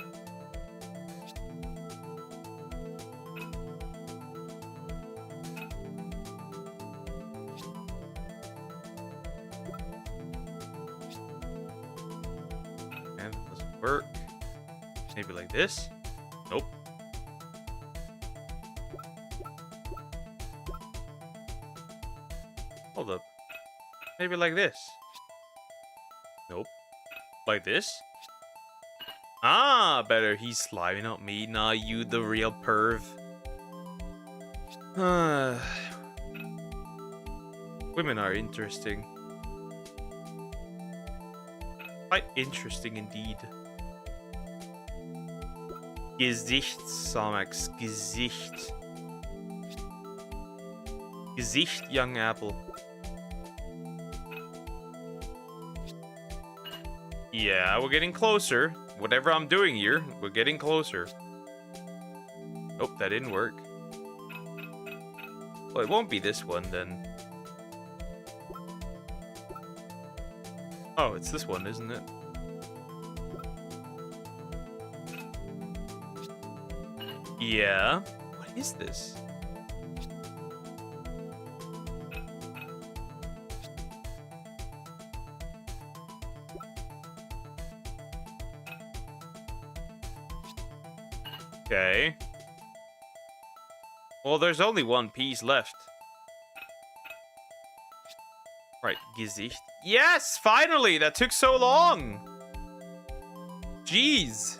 And it doesn't work. Maybe like this? Nope. Hold up. Maybe like this. Nope. Like this? Ah, better. He's slimy, not me. Nah, you the real perv. Women are interesting. Quite interesting indeed. Gesicht, Somax. Gesicht. Gesicht, young apple. Yeah, we're getting closer. Whatever I'm doing here, we're getting closer. Oh, that didn't work. Well, it won't be this one then. Oh, it's this one, isn't it? Yeah. What is this? Okay. Well, there's only one piece left. Right, Gesicht. Yes, finally! That took so long! Jeez!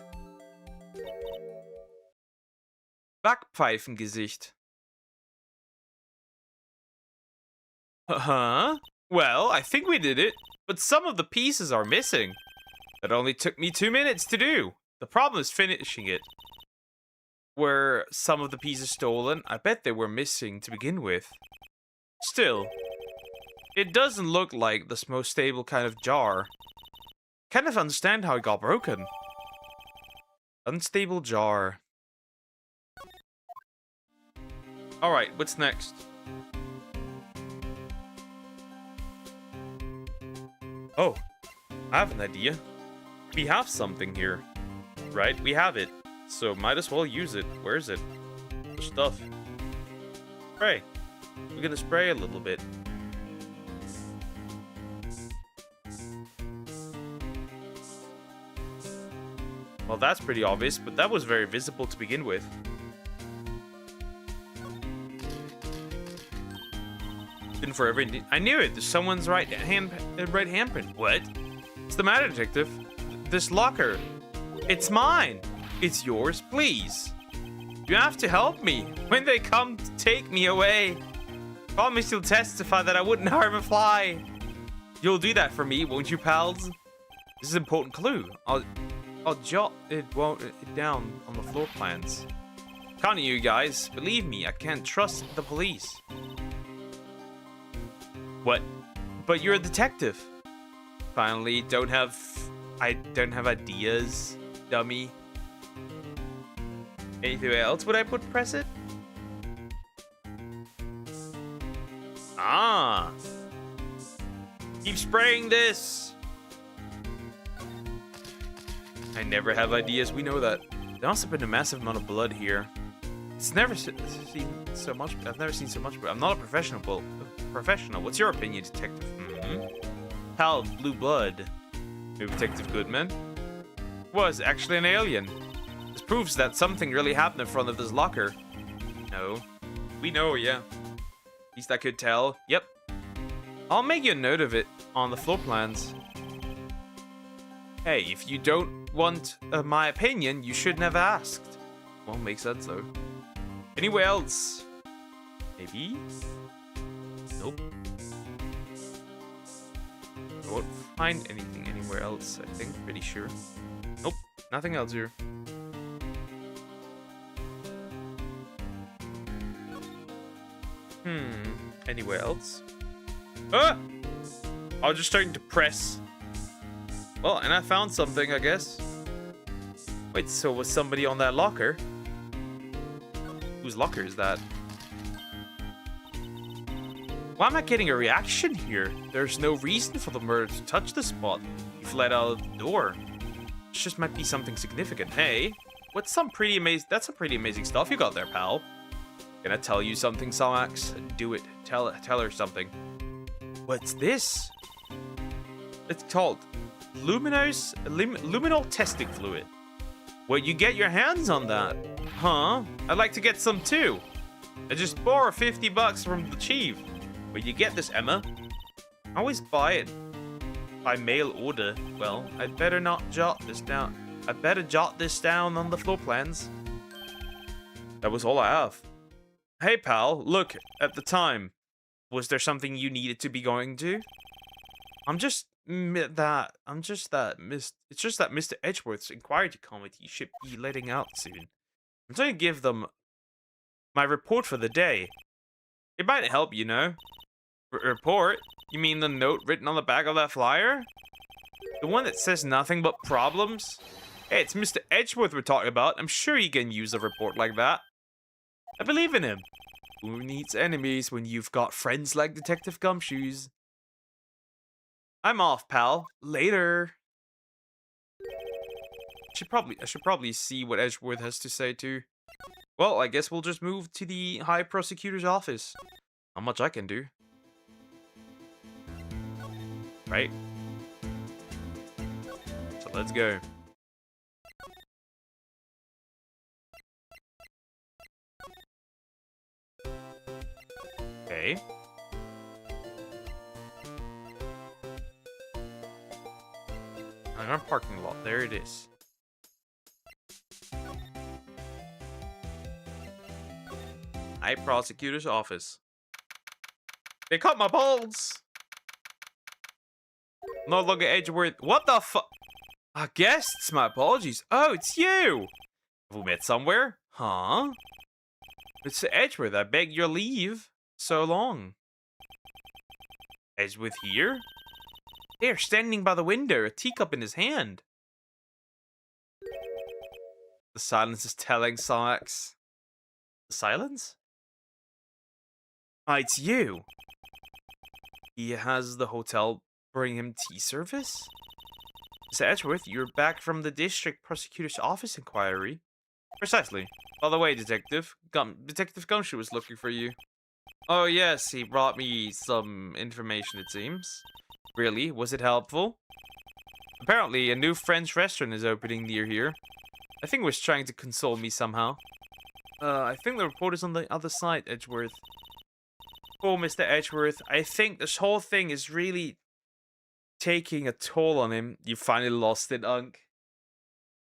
Backpfeifengesicht. Huh? Well, I think we did it, but some of the pieces are missing. That only took me 2 minutes to do. The problem is finishing it. Were some of the pieces stolen? I bet they were missing to begin with. Still, it doesn't look like the most stable kind of jar. Kind of understand how it got broken. Unstable jar. Alright, what's next? Oh, I have an idea. We have something here. Right, we have it. So might as well use it. Where is it? The stuff. Spray. We're gonna spray a little bit. Well, that's pretty obvious, but that was very visible to begin with. Been for every. I knew it. There's someone's right handprint. What? What's the matter, detective? This locker. It's mine. It's yours, please. You have to help me when they come to take me away. Promise you'll testify that I wouldn't harm a fly. You'll do that for me, won't you, pals? This is an important clue. I'll jot it down on the floor plans. Can't you guys? Believe me, I can't trust the police. What? But you're a detective. Finally, I don't have ideas, dummy. Anything else would I press it? Ah. Keep spraying this. I never have ideas, we know that. There must have been a massive amount of blood here. It's never seen so much. I've never seen so much, but I'm not a professional. What's your opinion, detective? Pal, blue blood. Maybe Detective Goodman was actually an alien. This proves that something really happened in front of this locker. No. We know, yeah. At least I could tell. Yep. I'll make you a note of it on the floor plans. Hey, if you don't want my opinion, you shouldn't have asked. Well, makes sense though. Anywhere else? Maybe? Nope. What? find anything anywhere else, I think. Pretty sure. Nope, nothing else here. Anywhere else? Ah! I was just starting to press. Well, and I found something, I guess. Wait, so was somebody on that locker? Whose locker is that? Why am I getting a reaction here? There's no reason for the murder to touch the spot. He fled out the door. It just might be something significant. Hey, what's some pretty amazing? That's some pretty amazing stuff you got there, pal. Can I tell you something, Somax? Do it. Tell her something. What's this? It's called luminal testing fluid. Well, you get your hands on that. Huh? I'd like to get some too. I just borrowed 50 bucks from the chief. But you get this, Emma. I always buy it by mail order. Well, I'd better not jot this down. I'd better jot this down on the floor plans. That was all I have. Hey, pal, look, at the time, was there something you needed to be going to? It's just that Mr. Edgeworth's inquiry committee should be letting out soon. I'm trying to give them my report for the day. It might help, you know. Report? You mean the note written on the back of that flyer? The one that says nothing but problems? Hey, it's Mr. Edgeworth we're talking about. I'm sure he can use a report like that. I believe in him. Who needs enemies when you've got friends like Detective Gumshoes? I'm off, pal. Later. I should probably see what Edgeworth has to say too. Well, I guess we'll just move to the High Prosecutor's office. Not much I can do. Right? So let's go. Okay. Our parking lot. There it is. High Prosecutor's office. They cut my balls. No longer Edgeworth. What the fuck? Guests, my apologies. Oh, it's you. Have we met somewhere? Huh? It's Edgeworth. I beg your leave. So long. Edgeworth here? There, standing by the window, a teacup in his hand. The silence is telling, Somax. The silence? Ah, it's you. He has the hotel bring him tea service? Mr. Edgeworth, you're back from the district prosecutor's office inquiry. Precisely. By the way, Detective Gumshoe was looking for you. Oh yes, he brought me some information, it seems. Really? Was it helpful? Apparently, a new French restaurant is opening near here. I think he was trying to console me somehow. I think the report is on the other side, Edgeworth. Oh, Mr. Edgeworth, I think this whole thing is really taking a toll on him. You finally lost it, Unk.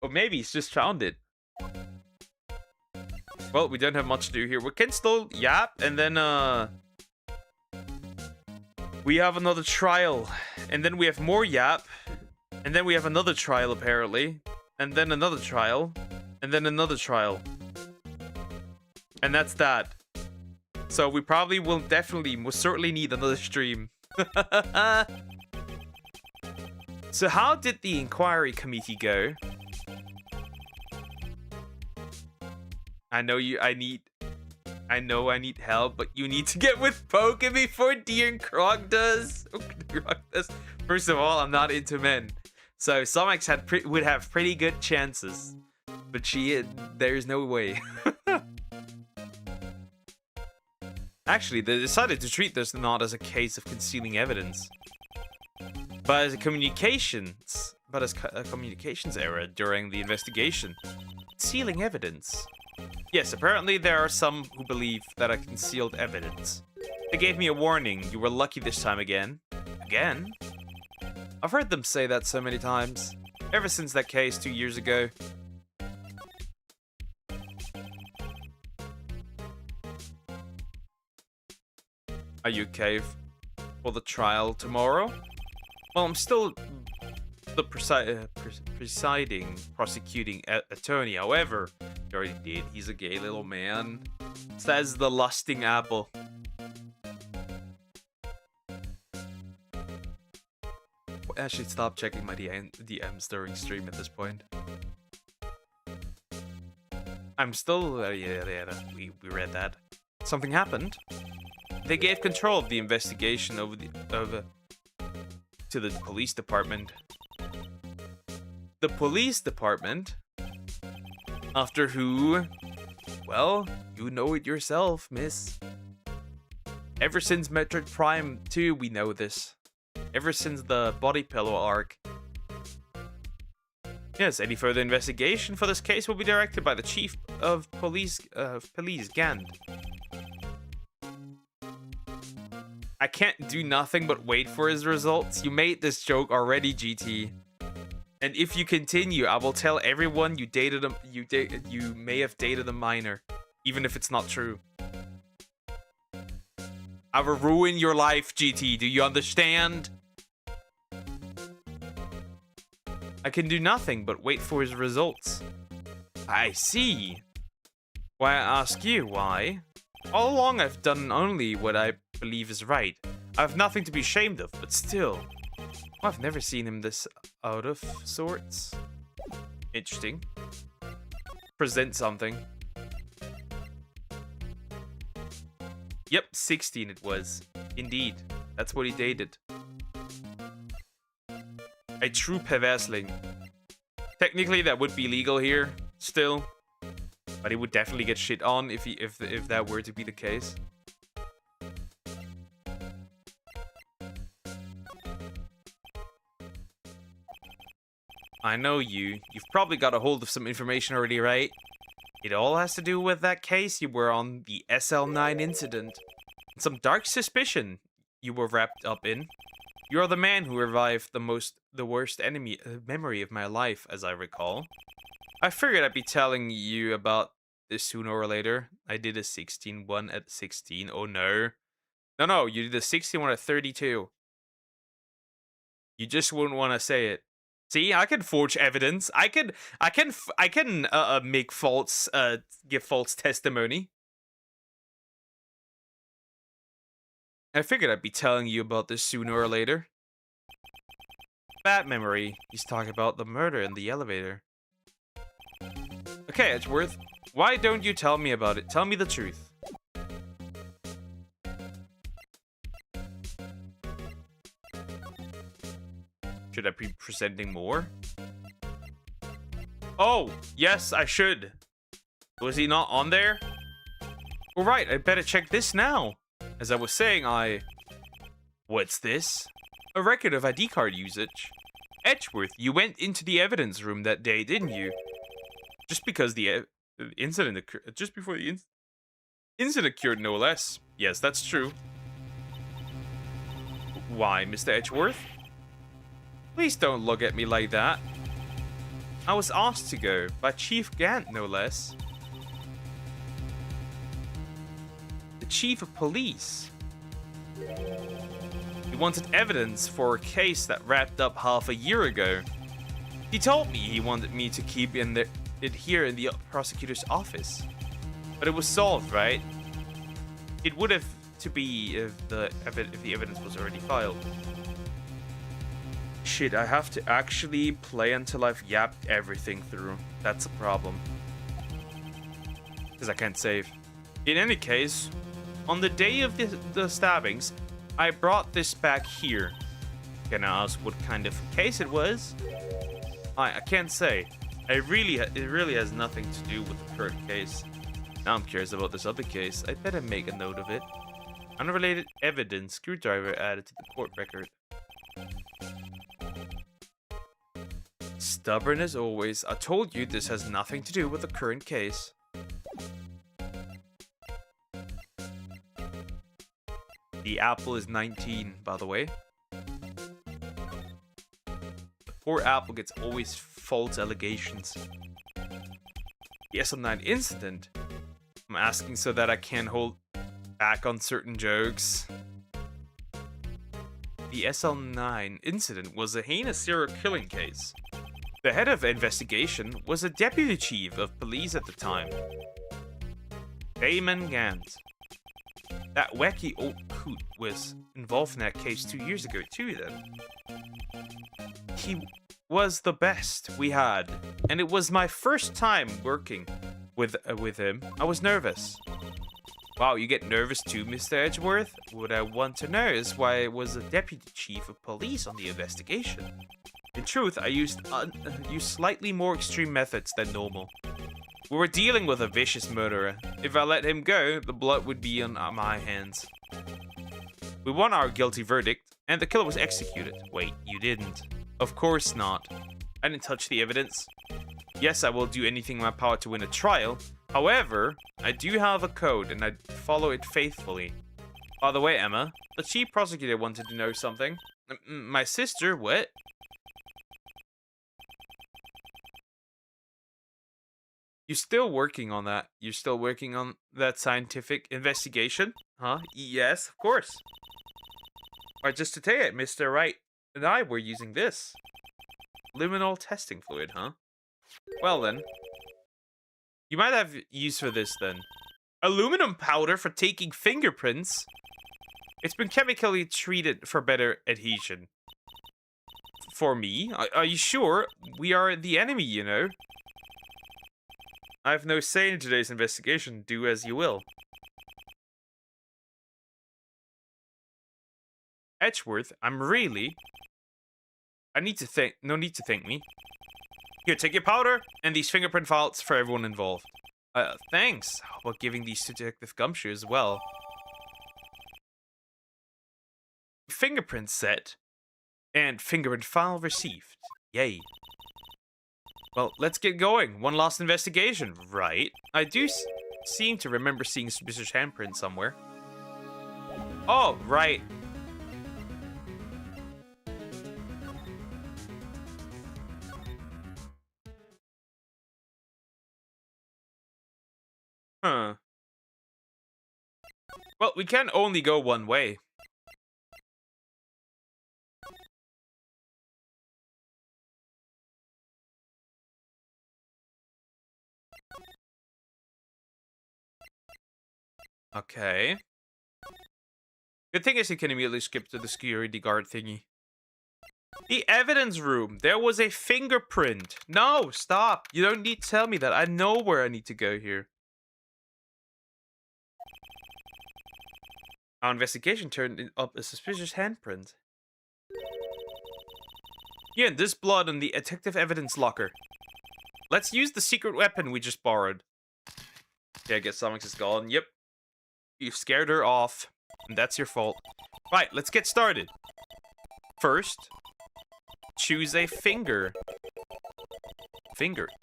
Or maybe he's just found it. Well, we don't have much to do here. We can still yap, and then, we have another trial. And then we have more yap. And then we have another trial, apparently. And then another trial. And then another trial. And that's that. So we probably will certainly need another stream. So how did the inquiry committee go? I know I need help, but you need to get with Poke before Dear Krog does. First of all, I'm not into men. So Somax would have pretty good chances. But there's no way. Actually, they decided to treat this not as a case of concealing evidence, but as a communications error during the investigation. Concealing evidence. Yes, apparently there are some who believe that I concealed evidence. They gave me a warning. You were lucky this time again. Again? I've heard them say that so many times. Ever since that case 2 years ago. Are you okay for the trial tomorrow? Well, I'm still the presiding prosecuting attorney. However, he already did. He's a gay little man. Says the lusting apple. I should stop checking my DMs during stream at this point. I'm still... yeah, we read that. Something happened. They gave control of the investigation to the police department. The police department? After who? Well, you know it yourself, miss. Ever since Metroid Prime 2, we know this. Ever since the body pillow arc. Yes, any further investigation for this case will be directed by the chief of police, Gand. I can't do nothing but wait for his results. You made this joke already, GT. And if you continue, I will tell everyone you dated him. You may have dated a minor, even if it's not true. I will ruin your life, GT. Do you understand? I can do nothing but wait for his results. I see. Why I ask you, why? All along I've done only what I believe is right. I have nothing to be ashamed of, but still. I've never seen him this out of sorts. Interesting. Present something. Yep, 16 it was. Indeed. That's what he dated. A true perversling. Technically, that would be legal here, still. But he would definitely get shit on if that were to be the case. I know you. You've probably got a hold of some information already, right? It all has to do with that case you were on, the SL9 incident. And some dark suspicion you were wrapped up in. You are the man who revived the worst memory of my life, as I recall. I figured I'd be telling you about this sooner or later. I did a 16-1 at 16. Oh no. No, you did a 16-1 at 32. You just wouldn't want to say it. See, I can forge evidence. I can make give false testimony. I figured I'd be telling you about this sooner or later. Bad memory. He's talking about the murder in the elevator. Okay, Edgeworth. Why don't you tell me about it? Tell me the truth. Should I be presenting more? Oh, yes, I should. Was he not on there? All right, I better check this now. As I was saying, What's this? A record of ID card usage. Edgeworth, you went into the evidence room that day, didn't you? Just because the incident occurred. Just before the incident occurred, no less. Yes, that's true. Why, Mr. Edgeworth? Please don't look at me like that. I was asked to go by Chief Gant, no less. The Chief of Police. He wanted evidence for a case that wrapped up half a year ago. He told me he wanted me to keep it here in the prosecutor's office. But it was solved, right? It would have to be if the evidence was already filed. Shit, I have to actually play until I've yapped everything through. That's a problem. Because I can't save. In any case, on the day of the stabbings, I brought this back here. Can I ask what kind of case it was? I can't say. It really has nothing to do with the current case. Now I'm curious about this other case. I'd better make a note of it. Unrelated evidence, screwdriver added to the court record. Stubborn as always. I told you this has nothing to do with the current case. The apple is 19, by the way. The poor apple gets always false allegations. The SL9 incident. I'm asking so that I can hold back on certain jokes. the SL9 incident was a heinous serial killing case. The head of investigation was a deputy chief of police at the time, Damon Gant. That wacky old coot was involved in that case 2 years ago too then. He was the best we had, and it was my first time working with him. I was nervous. Wow, you get nervous too, Mr. Edgeworth? What I want to know is why I was a deputy chief of police on the investigation. In truth, I used slightly more extreme methods than normal. We were dealing with a vicious murderer. If I let him go, the blood would be on my hands. We won our guilty verdict, and the killer was executed. Wait, you didn't? Of course not. I didn't touch the evidence. Yes, I will do anything in my power to win a trial. However, I do have a code, and I follow it faithfully. By the way, Emma, the chief prosecutor wanted to know something. My sister, what? You're still working on that? You're still working on that scientific investigation? Huh? Yes, of course. Alright, just to tell you, Mr. Wright and I were using this. Luminol testing fluid, huh? Well then. You might have use for this then. Aluminum powder for taking fingerprints? It's been chemically treated for better adhesion. For me? Are you sure? We are the enemy, you know. I have no say in today's investigation. Do as you will. Edgeworth, I'm really... no need to thank me. Here, take your powder and these fingerprint files for everyone involved. Thanks. How about giving these to Detective Gumshoe as well? Fingerprint set and fingerprint file received. Yay. Well, let's get going. One last investigation, right? I do seem to remember seeing suspicious handprint somewhere. Oh, right. Huh. Well, we can only go one way. Okay. Good thing is you can immediately skip to the security guard thingy. The evidence room. There was a fingerprint. No, stop. You don't need to tell me that. I know where I need to go here. Our investigation turned up a suspicious handprint. Yeah, this blood in the detective evidence locker. Let's use the secret weapon we just borrowed. Okay, I guess Sonics is gone. Yep. You've scared her off, and that's your fault. Right, let's get started. First, choose a finger.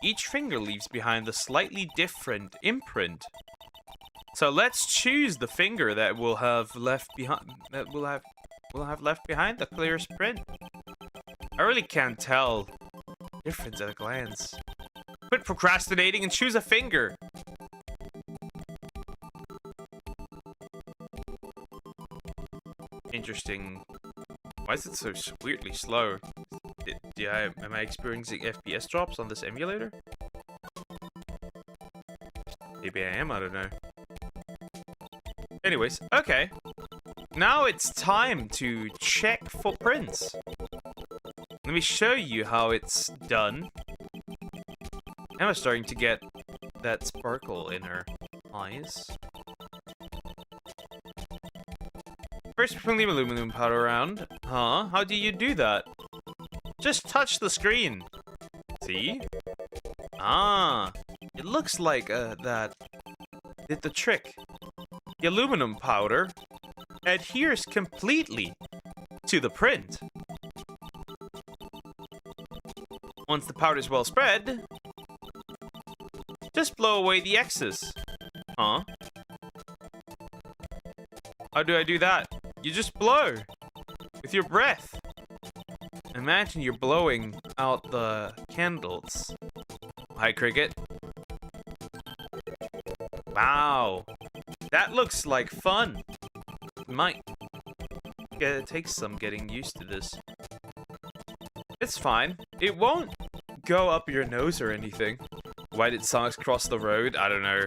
Each finger leaves behind a slightly different imprint. So let's choose the finger that will have left behind. That will have left behind the clearest print. I really can't tell the difference at a glance. Quit procrastinating and choose a finger. Interesting. Why is it so weirdly slow? Am I experiencing FPS drops on this emulator? Maybe I am, I don't know. Anyways, okay. Now it's time to check for prints. Let me show you how it's done. Emma's starting to get that sparkle in her eyes. First, leave aluminum powder around. Huh? How do you do that? Just touch the screen. See? Ah, it looks like that did the trick. The aluminum powder adheres completely to the print. Once the powder is well spread, just blow away the excess. Huh? How do I do that? You just blow with your breath. Imagine you're blowing out the candles. Hi, Cricket. Wow. That looks like fun. it takes some getting used to this. It's fine. It won't go up your nose or anything. Why did Sonic cross the road? I don't know.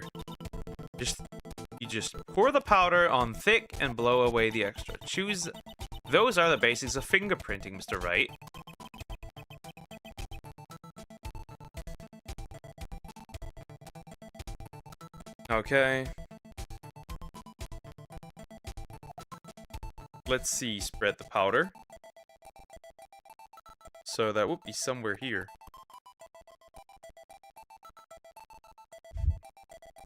You just pour the powder on thick and blow away the extra. Choose. Those are the basics of fingerprinting, Mr. Wright. Okay. Let's see. Spread the powder. So that would be somewhere here.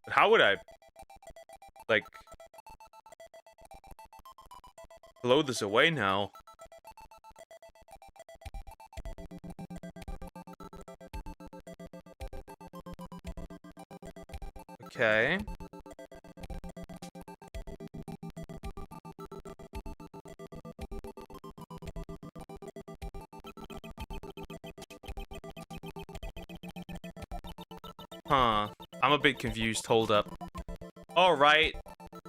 But how would I, like, blow this away now? Okay. Huh. I'm a bit confused. Hold up. Alright.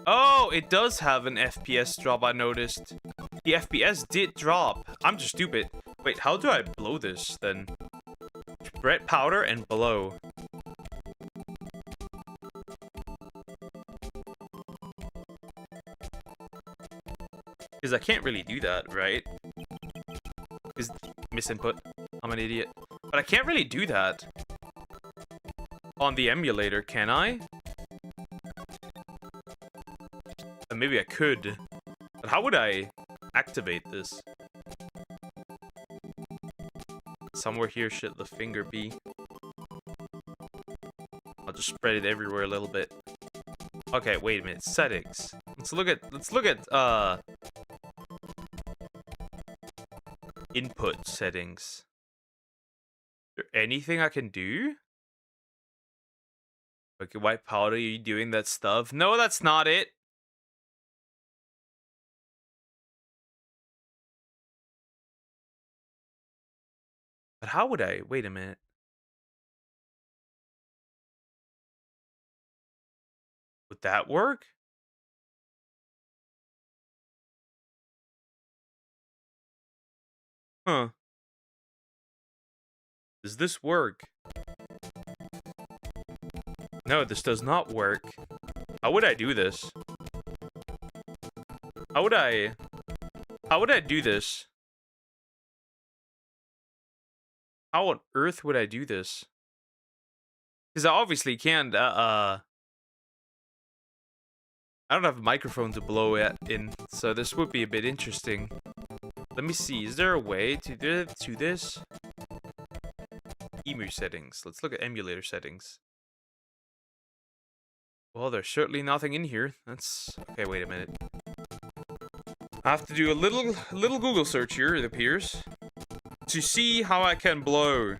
Oh, it does have an FPS drop, I noticed. The FPS did drop. I'm just stupid. Wait, how do I blow this, then? Spread powder and blow. Because I can't really do that, right? Because misinput. I'm an idiot. But I can't really do that on the emulator, can I? Maybe I could. But how would I activate this? Somewhere here should the finger be. I'll just spread it everywhere a little bit. Okay, wait a minute. Settings. Let's look at input settings. Is there anything I can do? Okay, white powder, are you doing that stuff? No, that's not it. But how would I? Wait a minute. Would that work? Huh. Does this work? No, this does not work. How would I do this? How would I do this? How on earth would I do this? Because I obviously can't, I don't have a microphone to blow it in, so this would be a bit interesting. Let me see, is there a way to do this? Emu settings. Let's look at emulator settings. Well, there's certainly nothing in here. That's... Okay, wait a minute. I have to do a little Google search here, it appears, to see how I can blow.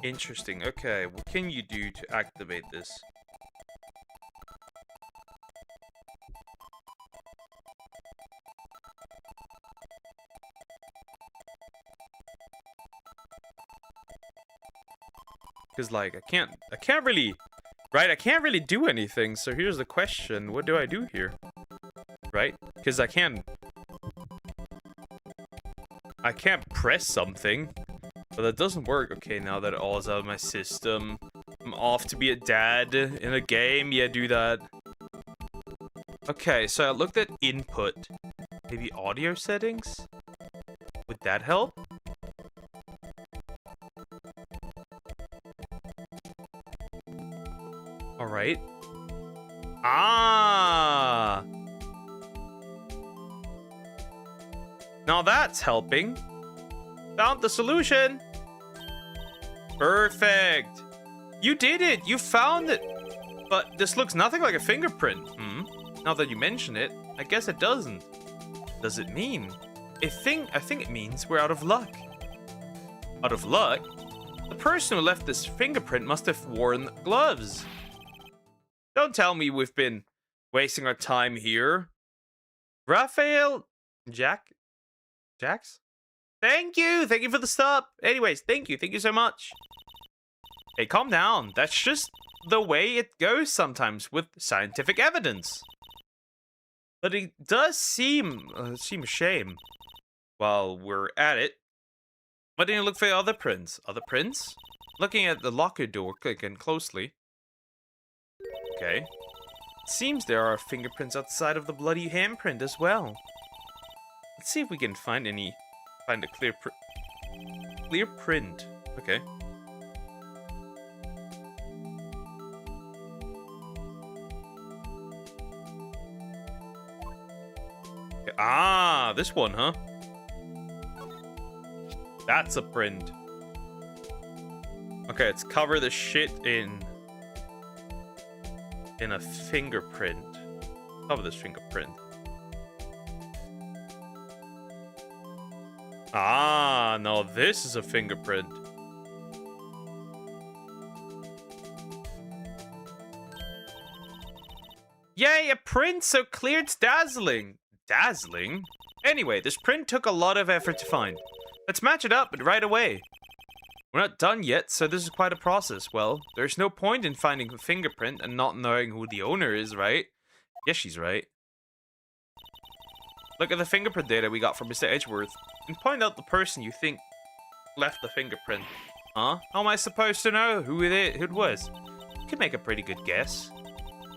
Interesting. Okay, what can you do to activate this? Because, like, I can't really, right? I can't really do anything. So here's the question: what do I do here? Right? Because I can't press something. But that doesn't work. Okay, now that all is out of my system, I'm off to be a dad in a game. Yeah, do that. Okay, so I looked at input. Maybe audio settings? Would that help? Alright. Ah! Now that's helping. Found the solution. Perfect. You did it. You found it. But this looks nothing like a fingerprint. Now that you mention it, I guess it doesn't. Does it mean? I think it means we're out of luck. Out of luck? The person who left this fingerprint must have worn gloves. Don't tell me we've been wasting our time here. Raphael Jax? Thank you! Thank you for the stop! Anyways, thank you. Thank you so much. Hey, calm down. That's just the way it goes sometimes with scientific evidence. But it does seem a shame. While we're at it, why didn't you look for other prints? Other prints? Looking at the locker door, clicking closely. Okay. It seems there are fingerprints outside of the bloody handprint as well. Let's see if we can find a clear print. Okay. Ah, this one, huh? That's a print. Okay, let's cover the shit in a fingerprint. Cover this fingerprint. Ah, no, this is a fingerprint. Yay, a print so clear it's dazzling. Dazzling? Anyway, this print took a lot of effort to find. Let's match it up right away. We're not done yet, so this is quite a process. Well, there's no point in finding a fingerprint and not knowing who the owner is, right? Yes, she's right. Look at the fingerprint data we got from Mr. Edgeworth and point out the person you think left the fingerprint. Huh? How am I supposed to know who it was? You could make a pretty good guess.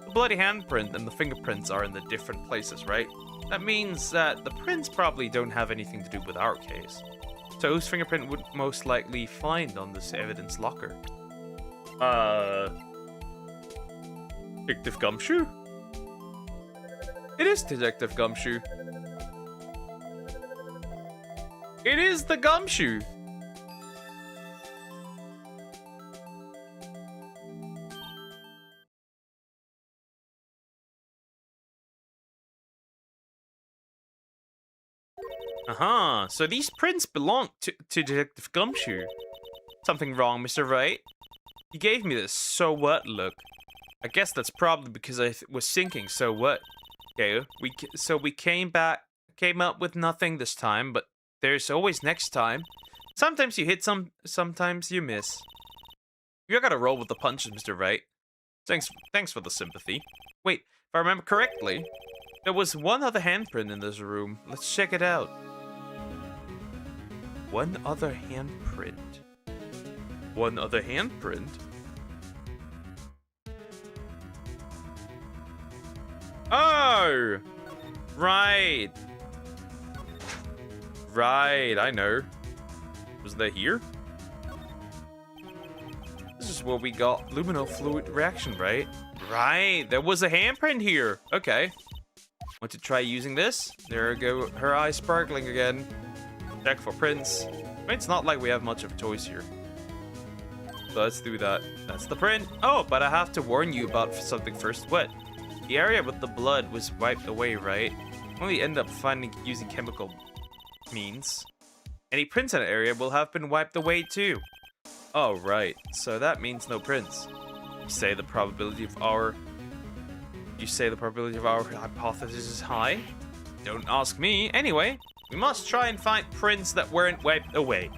The bloody handprint and the fingerprints are in the different places, right? That means that the prints probably don't have anything to do with our case. So whose fingerprint would most likely find on this evidence locker? Detective Gumshoe? It is Detective Gumshoe. It is the Gumshoe. Uh-huh, so these prints belong to Detective Gumshoe. Something wrong, Mr. Wright? He gave me this so what look. I guess that's probably because I was thinking so what. Okay, we came up with nothing this time, but there's always next time. Sometimes you hit sometimes you miss. You gotta roll with the punches, Mr. Wright. Thanks for the sympathy. Wait, if I remember correctly, there was one other handprint in this room. Let's check it out. One other handprint. One other handprint? Oh! Right. Right, I know. Was that here? This is where we got luminal fluid reaction, right? Right, there was a handprint here. Okay. Want to try using this? There we go. Her eyes sparkling again. Check for prints. I mean, it's not like we have much of a choice here. So let's do that. That's the print. Oh, but I have to warn you about something first. What? The area with the blood was wiped away, right? Only end up finding using chemical means. Any prints in that area will have been wiped away too. Oh, right. So that means no prints. You say the probability of our hypothesis is high? Don't ask me. Anyway, we must try and find prints that weren't wiped away.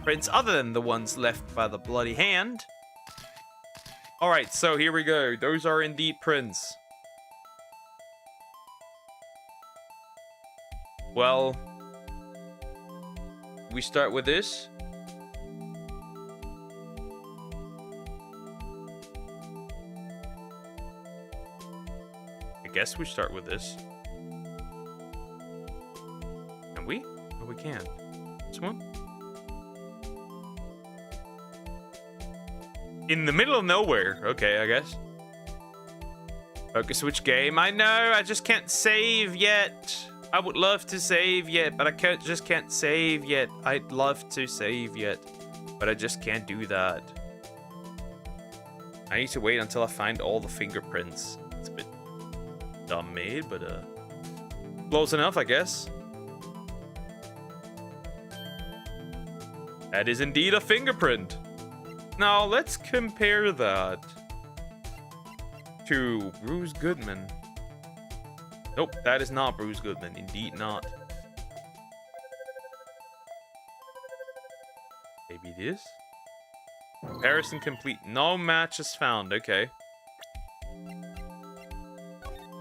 Prints other than the ones left by the bloody hand. Alright, so here we go. Those are indeed prints. Well, we start with this. I guess we start with this. Can we? Oh, we can. This one? In the middle of nowhere. Okay, I guess. Focus switch game. I know, I just can't save yet. I would love to save yet, but I just can't save yet. I'd love to save yet, but I just can't do that. I need to wait until I find all the fingerprints. It's a bit dumb made, but close enough, I guess. That is indeed a fingerprint. Now let's compare that to Bruce Goodman. Nope, that is not Bruce Goodman. Indeed not. It is? Comparison complete. No matches found. Okay.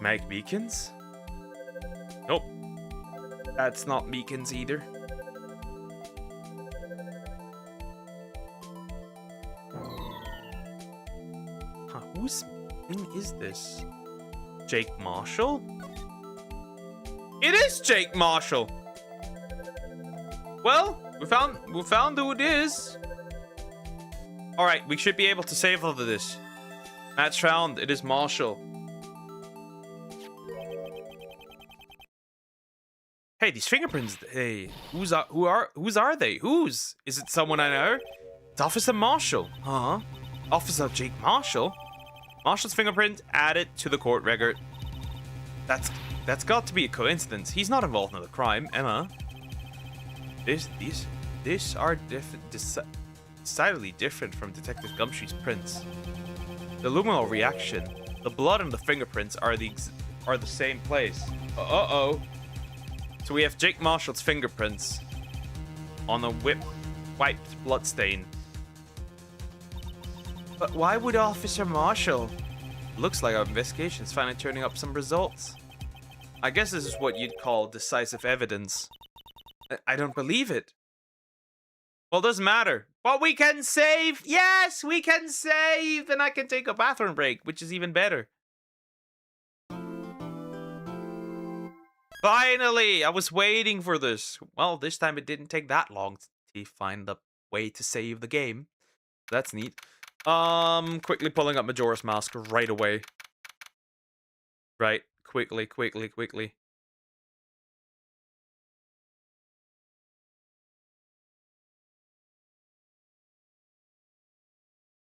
Mag beacons? Nope. That's not beacons either. Huh, whose thing is this? Jake Marshall? It is Jake Marshall! Well, we found who it is. Alright, we should be able to save all of this. Match found, it is Marshall. Hey, these fingerprints, hey, whose are they? Whose? Is it someone I know? It's Officer Marshall. Huh? Officer Jake Marshall? Marshall's fingerprint added to the court record. That's got to be a coincidence. He's not involved in the crime, Emma. These are decidedly different from Detective Gumshoe's prints. The luminal reaction, the blood and the fingerprints are the same place. Uh-oh. So we have Jake Marshall's fingerprints on a wiped bloodstain. But why would Officer Marshall? Looks like our investigation is finally turning up some results. I guess this is what you'd call decisive evidence. I don't believe it. Well, it doesn't matter. But we can save! Yes, we can save! And I can take a bathroom break, which is even better. Finally! I was waiting for this. Well, this time it didn't take that long to find the way to save the game. That's neat. Quickly pulling up Majora's Mask right away. Right. Quickly.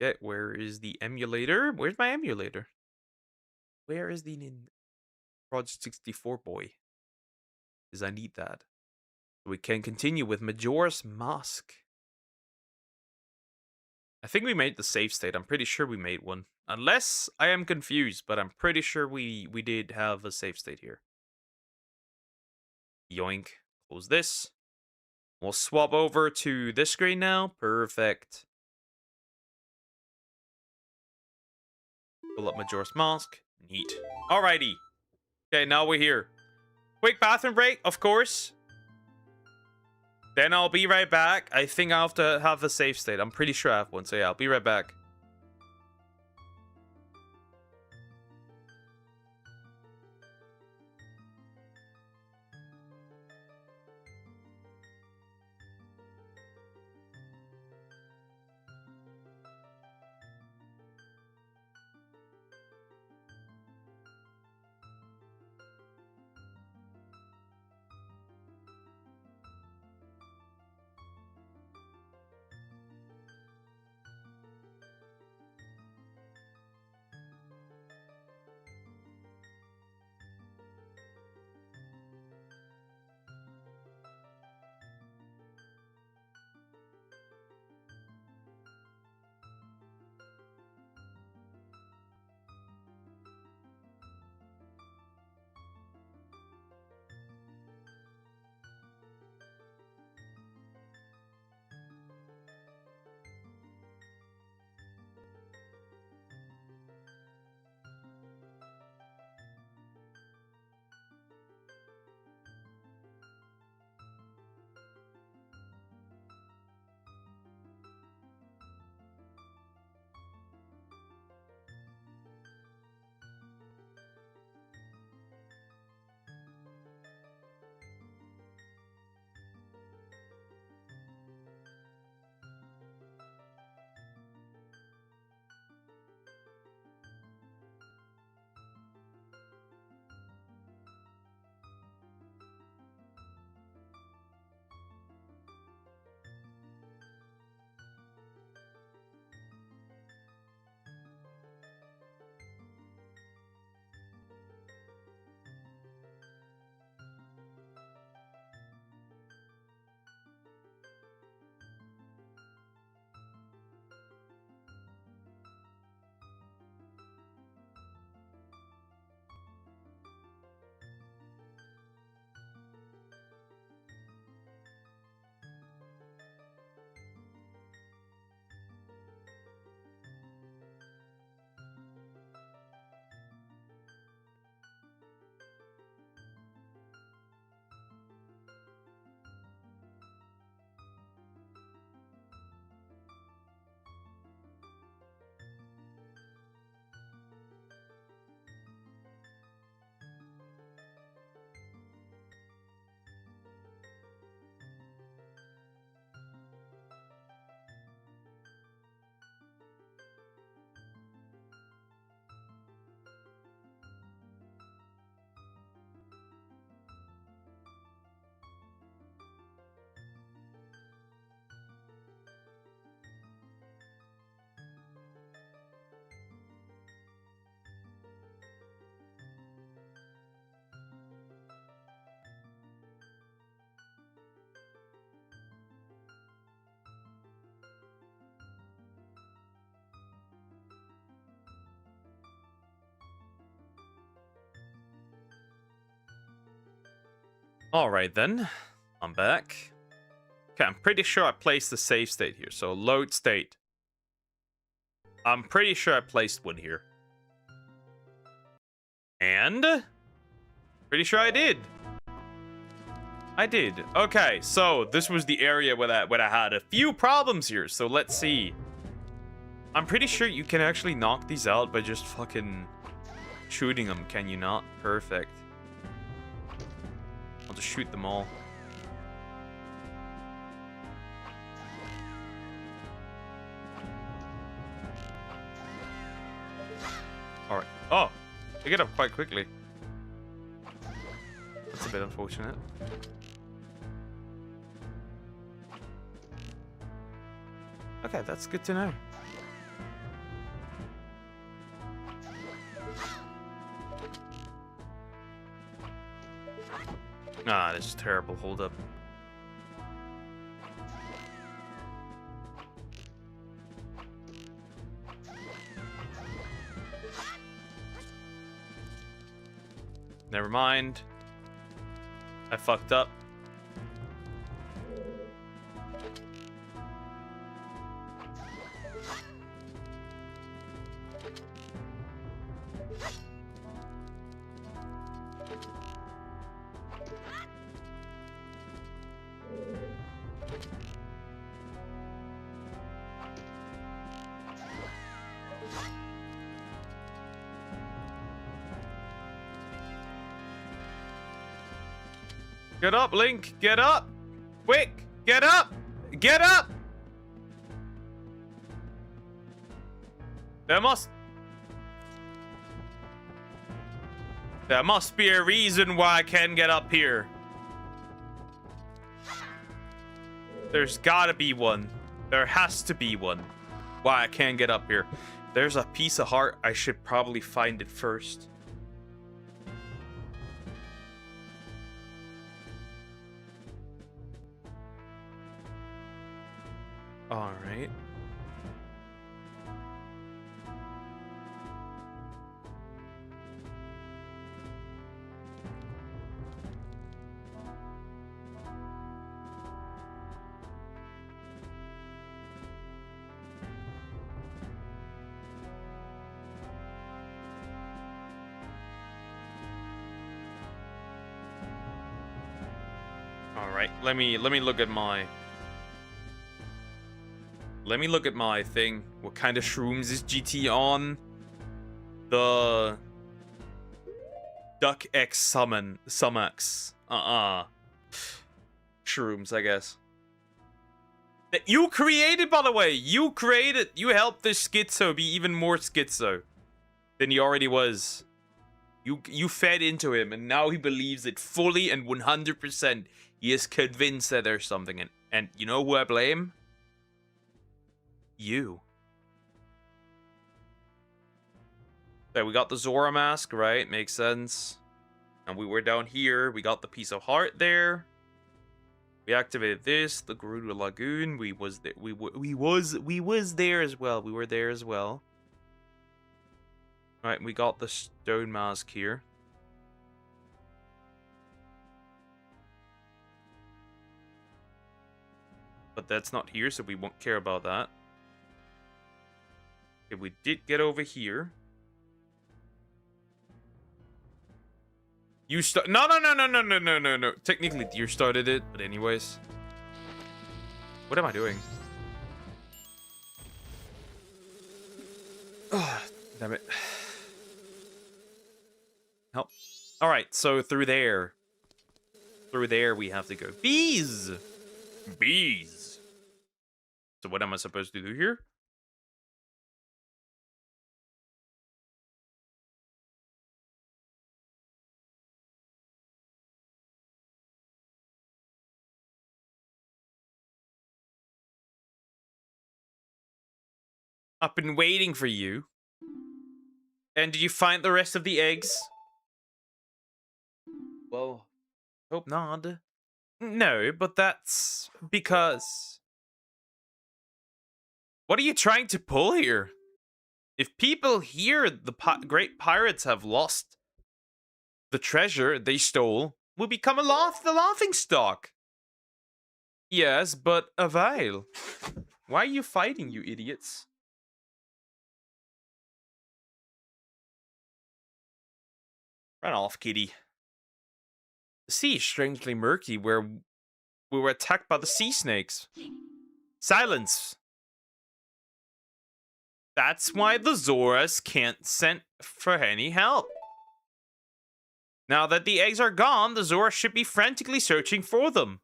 Okay, where is the emulator? Where's my emulator? Where is the Project 64 boy? Because I need that. We can continue with Majora's Mask. I think we made the save state. I'm pretty sure we made one. Unless I am confused, but I'm pretty sure we did have a save state here. Yoink. Close this. We'll swap over to this screen now. Perfect. Pull up Majora's Mask. Neat. Alrighty. Okay, now we're here. Quick bathroom break, of course. Then I'll be right back. I think I have to have a save state. I'm pretty sure I have one. So yeah, I'll be right back. Alright then. I'm back. Okay, I'm pretty sure I placed the save state here. So load state. I'm pretty sure I placed one here. And pretty sure I did. I did. Okay, so this was the area where I had a few problems here. So let's see. I'm pretty sure you can actually knock these out by just fucking shooting them, can you not? Perfect. I'll just shoot them all. Alright. Oh! They get up quite quickly. That's a bit unfortunate. Okay, that's good to know. Ah, this is terrible. Hold up. Never mind. I fucked up. Get up, Link! Get up! Quick! Get up! Get up! There must be a reason why I can't get up here. There's gotta be one. There has to be one. Why I can't get up here. There's a piece of heart. I should probably find it first. All right. All right. Let me look at my. Let me look at my thing. What kind of shrooms is GT on? The Duck X Sumax. Shrooms, I guess. That you created, by the way. You helped this schizo be even more schizo than he already was. You fed into him, and now he believes it fully and 100%. He is convinced that there's something. And you know who I blame? You. So we got the Zora mask, right? Makes sense. And we were down here. We got the piece of heart there. We activated this, the Gerudo Lagoon. We was there. We was there as well. We were there as well. All right, we got the stone mask here. But that's not here, so we won't care about that. Okay, we did get over here. You start. No. Technically, you started it, but anyways. What am I doing? Oh, damn it. Help. All right, so through there. Through there we have to go. Bees! Bees! So what am I supposed to do here? I've been waiting for you. And did you find the rest of the eggs? Well, hope not. No, but that's because... What are you trying to pull here? If people hear the great pirates have lost the treasure they stole, will become the laughing stock. Yes, but avail. Why are you fighting, you idiots? Run off, kitty. The sea is strangely murky where we were attacked by the sea snakes. Silence! That's why the Zoras can't send for any help. Now that the eggs are gone, the Zora should be frantically searching for them.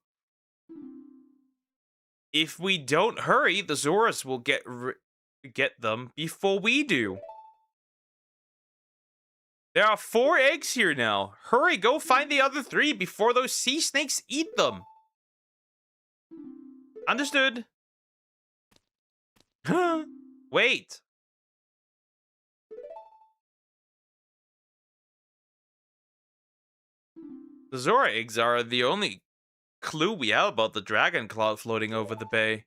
If we don't hurry, the Zoras will get them before we do. There are 4 eggs here now. Hurry, go find the other 3 before those sea snakes eat them. Understood. Wait. The Zora eggs are the only clue we have about the dragon cloud floating over the bay.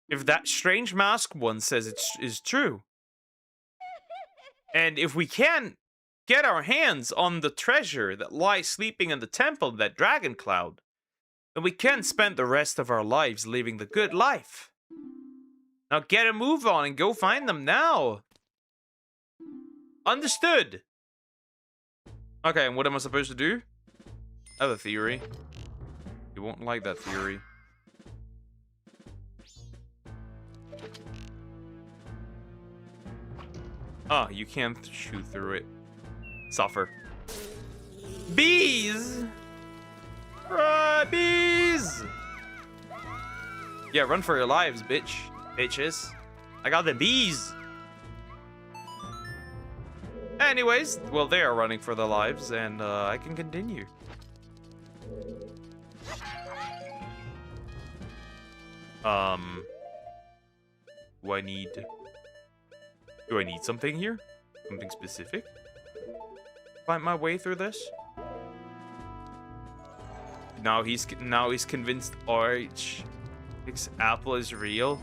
If that strange masked one says it is true. And if we can get our hands on the treasure that lies sleeping in the temple of that dragon cloud, then we can spend the rest of our lives living the good life. Now get a move on and go find them now. Understood. Okay, and what am I supposed to do? I have a theory. You won't like that theory. Oh, you can't shoot through it. Suffer. Bees! Bees! Yeah, run for your lives, bitches. I got the bees. Anyways, well, they are running for their lives, and I can continue. Do I need something here? Something specific? Find my way through this? Now he's convinced Orange thinks Apple is real.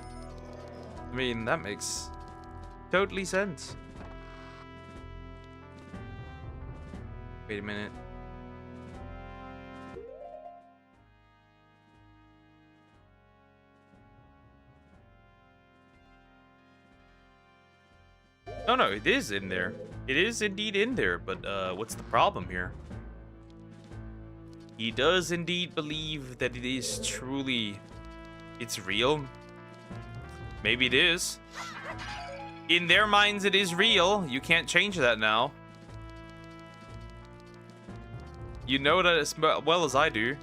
I mean, that makes totally sense. Wait a minute. No, it is in there. It is indeed in there, but what's the problem here? He does indeed believe that it is truly... it's real. Maybe it is. In their minds, it is real. You can't change that now. You know that as well as I do.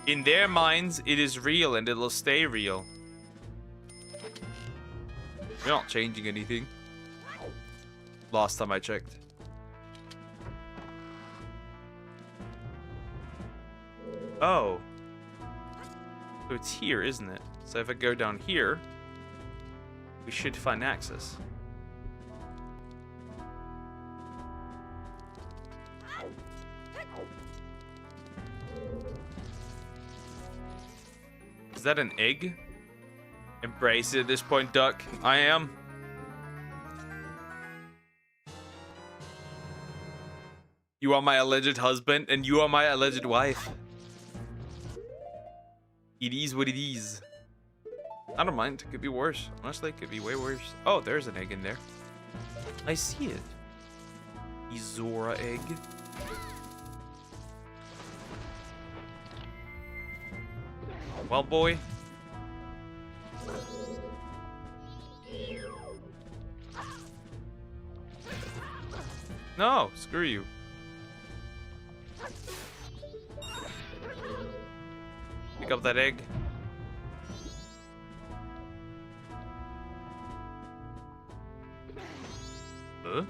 In their minds, it is real and it'll stay real. We're not changing anything. Last time I checked. Oh. So it's here, isn't it? So if I go down here, we should find access. Is that an egg? Embrace it at this point, duck. I am. You are my alleged husband, and you are my alleged wife. It is what it is. I don't mind. It could be worse. Honestly, it could be way worse. Oh, there's an egg in there. I see it. The Zora egg. Well, boy. No, screw you. Pick up that egg. Huh?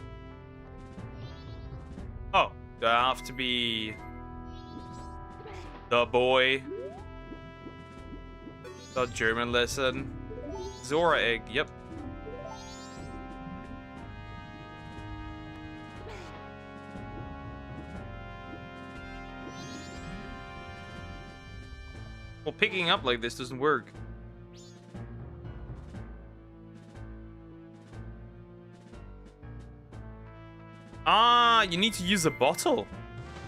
Oh, do I have to be the boy? The German lesson. Zora egg, yep. Well, picking up like this doesn't work. Ah, you need to use a bottle.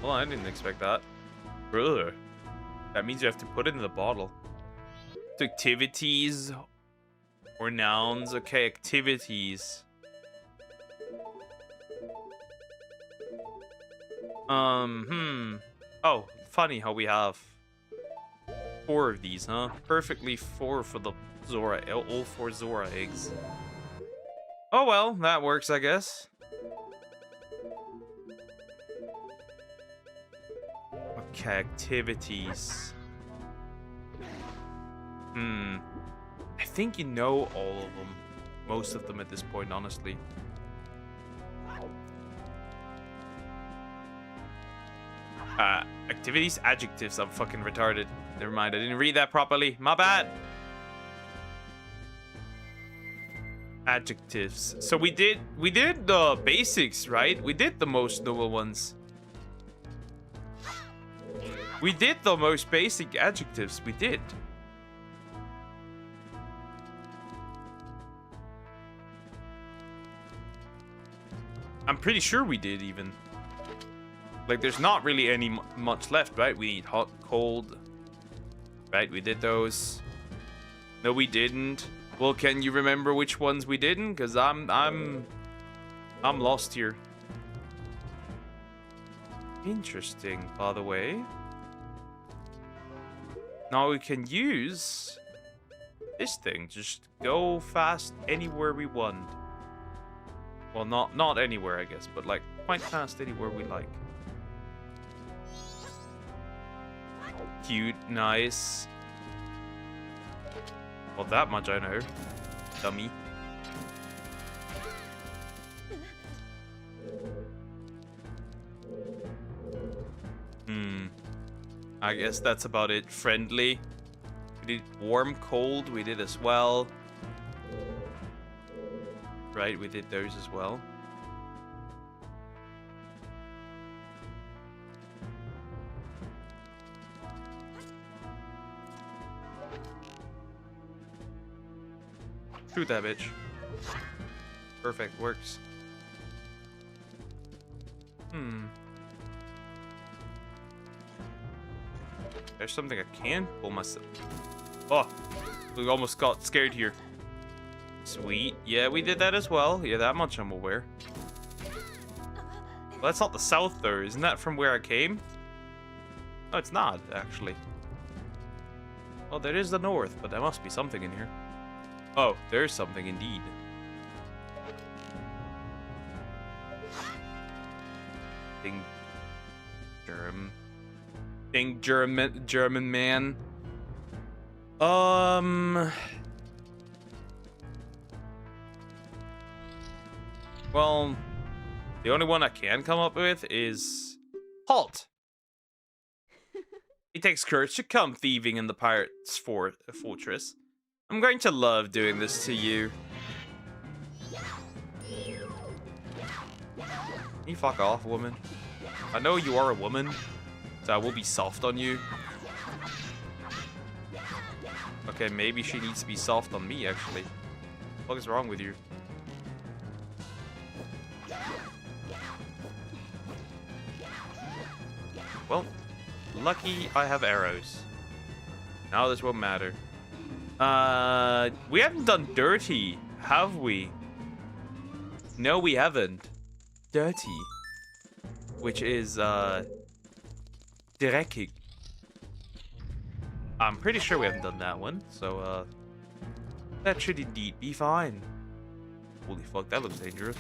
Well, I didn't expect that. Brother. That means you have to put it in the bottle. Activities or nouns. Okay, activities. Oh, funny how we have 4 of these, huh? Perfectly 4 for the Zora, all 4 Zora eggs. Oh well, that works, I guess. Okay, activities. I think you know all of them. Most of them at this point, honestly. Activities, adjectives. I'm fucking retarded. Never mind, I didn't read that properly. My bad. Adjectives. So we did the basics, right? We did the most noble ones. We did the most basic adjectives. We did. I'm pretty sure we did, even. Like, there's not really any much left, right? We need hot, cold. Right, we did those. No, we didn't. Well, can you remember which ones we didn't? Because I'm lost here. Interesting, by the way. Now we can use this thing. Just go fast anywhere we want. Well, not anywhere, I guess, but like quite fast anywhere we like. Cute, nice. Well, that much I know. Dummy. I guess that's about it. Friendly. We did warm, cold. We did as well. Right, we did those as well. Shoot that bitch. Perfect, works. There's something I can pull myself. Oh, we almost got scared here. Sweet. Yeah, we did that as well. Yeah, that much I'm aware. Well, that's not the south, though. Isn't that from where I came? No, it's not, actually. Well, there is the north, but there must be something in here. Oh, there's something indeed. Think German man. Well, the only one I can come up with is halt. It takes courage to come thieving in the pirate's fortress. I'm going to love doing this to you. Can you fuck off, woman? I know you are a woman, so I will be soft on you. Okay, maybe she needs to be soft on me, actually. What is wrong with you? Well, lucky I have arrows. Now this won't matter. We haven't done dirty, have we? No, we haven't. Dirty. Which is, dreckig. I'm pretty sure we haven't done that one, so, that should indeed be fine. Holy fuck, that looks dangerous.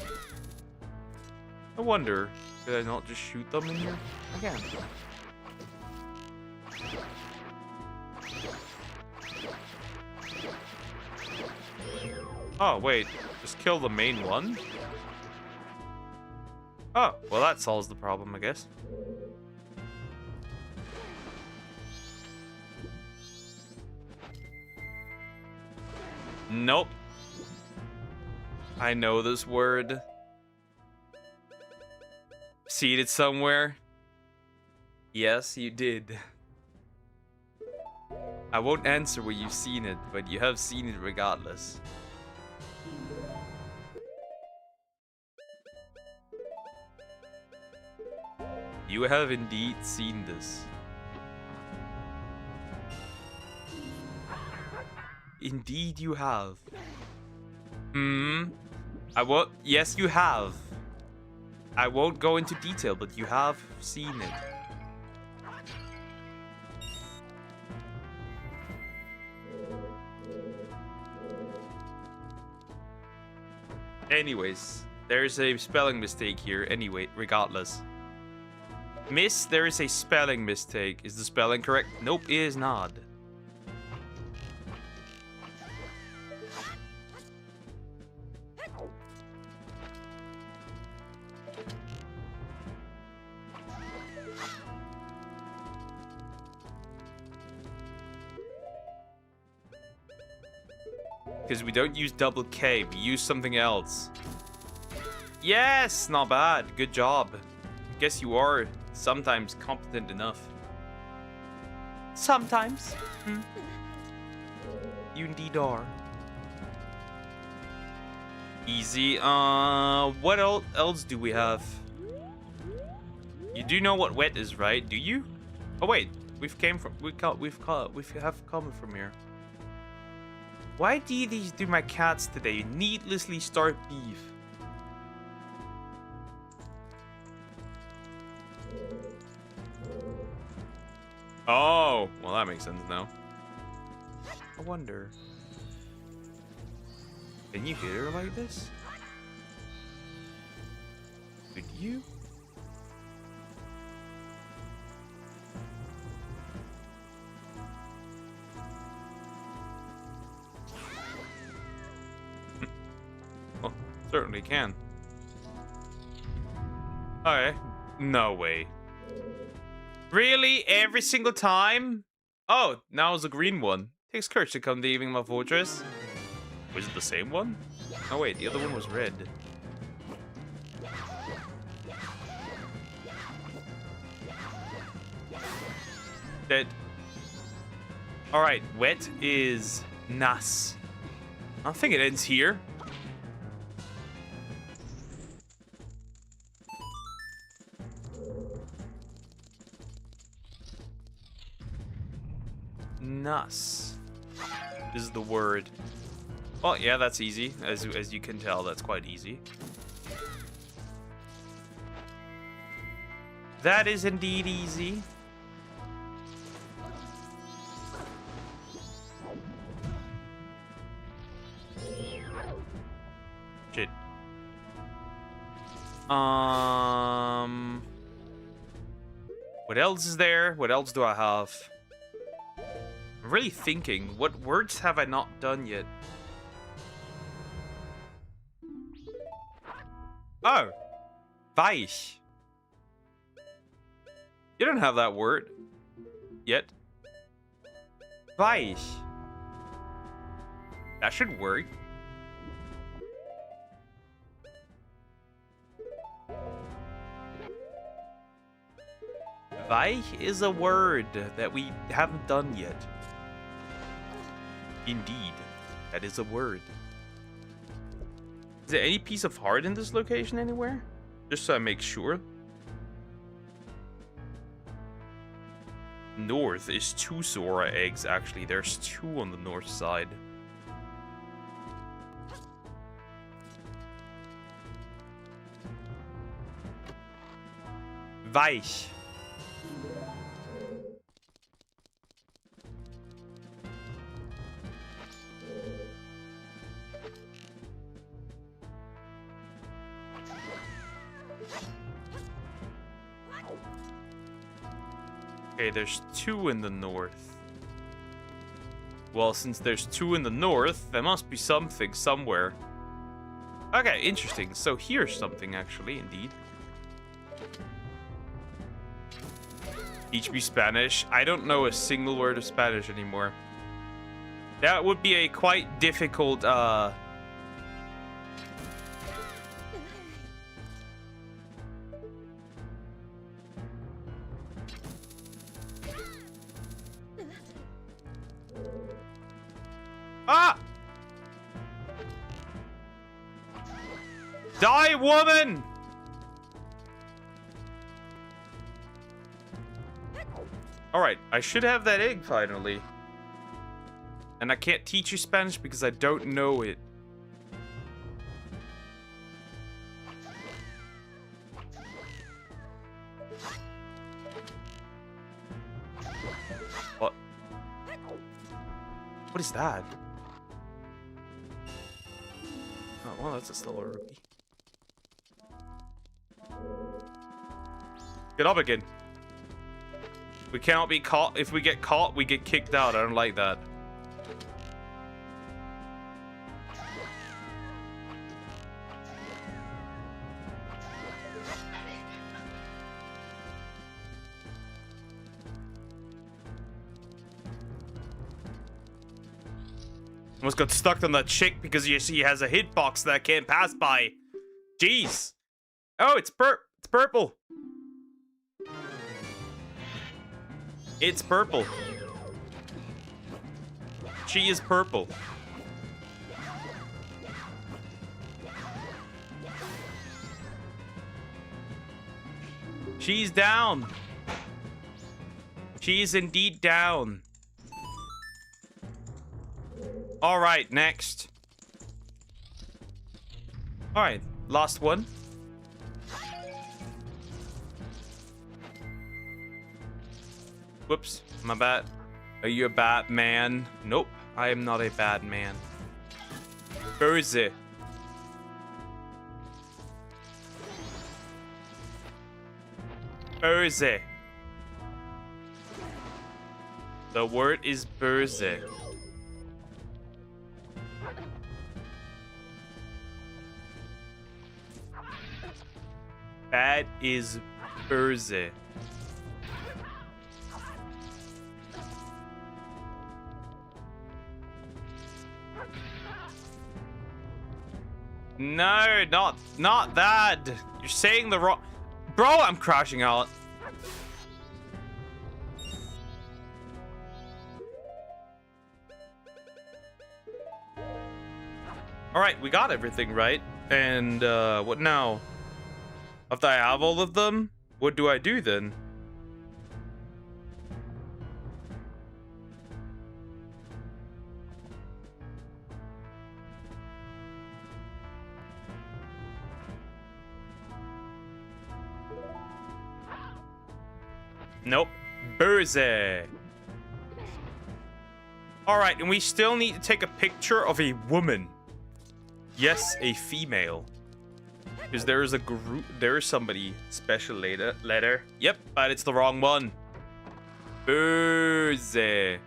I wonder, could I not just shoot them in here again? Oh, wait. Just kill the main one? Oh, well that solves the problem, I guess. Nope. I know this word. Seen it somewhere? Yes, you did. I won't answer where you've seen it, but you have seen it regardless. You have indeed seen this. Indeed you have. I won't. Yes, you have. I won't go into detail, but you have seen it. Anyways, there's a spelling mistake here. Anyway, regardless. Miss, there is a spelling mistake. Is the spelling correct? Nope, it is not. Because we don't use double K, we use something else. Yes, not bad. Good job. Guess you are sometimes competent enough. Sometimes. You indeed are. Easy. What else do we have? You do know what wet is, right? Do you? Oh wait, we have come from here. Why do these do my cats today? Needlessly start beef. Oh, well that makes sense now. I wonder. Can you hit her like this? Could you? Well, certainly can. Okay. No way. Really? Every single time? Oh, now it's a green one. Takes courage to come to Eevee my fortress. Was it the same one? Oh wait, the other one was red. Dead. Alright, wet is Nas. I don't think it ends here. Nas is the word. Well, yeah, that's easy. As you can tell, that's quite easy. That is indeed easy. Shit. What else is there? What else do I have? I'm really thinking, what words have I not done yet? Oh, weich. You don't have that word yet. Weich. That should work. Weich is a word that we haven't done yet. Indeed, that is a word. Is there any piece of heart in this location anywhere? Just so I make sure. North is 2 Zora eggs, actually. There's 2 on the north side. Weich. Okay, there's 2 in the north. Well, since there's 2 in the north, there must be something somewhere. Okay, interesting. So here's something, actually, indeed. Teach me Spanish. I don't know a single word of Spanish anymore. That would be a quite difficult, Ah! Die, woman! Alright, I should have that egg finally. And I can't teach you Spanish because I don't know it. What? What is that? Oh, well, that's a slower rupee. Get up again. We cannot be caught. If we get caught, we get kicked out. I don't like that. Almost got stuck on that chick because she has a hitbox that I can't pass by. Jeez. Oh, it's purple. It's purple. She is purple. She's down. She is indeed down. All right, next. All right, last one. Whoops, my bad. Are you a bad man? Nope, I am not a bad man. Böse. Böse. The word is böse. That is böse. No, not that. You're saying the wrong... Bro, I'm crashing out. Alright, we got everything right. And, what now? After I have all of them, what do I do then? Nope. Böse. Alright, and we still need to take a picture of a woman. Yes, a female. Because there is a group, there is somebody special letter. Yep, but it's the wrong one. Böse.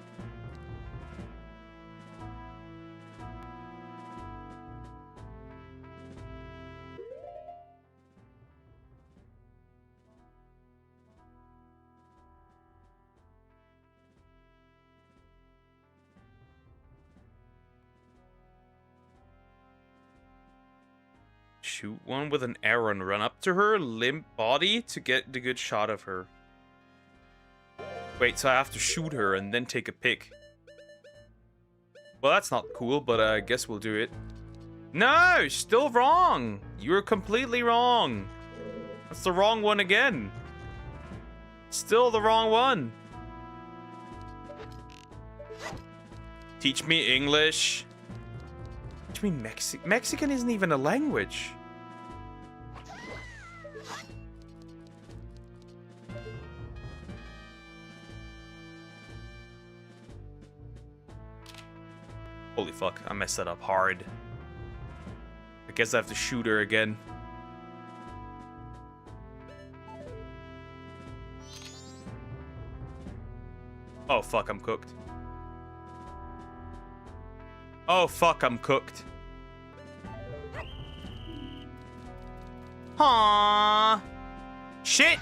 Shoot one with an arrow and run up to her limp body to get the good shot of her. Wait, so I have to shoot her and then take a pic. Well, that's not cool, but I guess we'll do it. No, still wrong. You're completely wrong. That's the wrong one again. Still the wrong one. Teach me English. Teach me Mexican. Mexican isn't even a language. Holy fuck, I messed that up hard. I guess I have to shoot her again. Oh fuck, I'm cooked. Oh fuck, I'm cooked. Aww. Shit!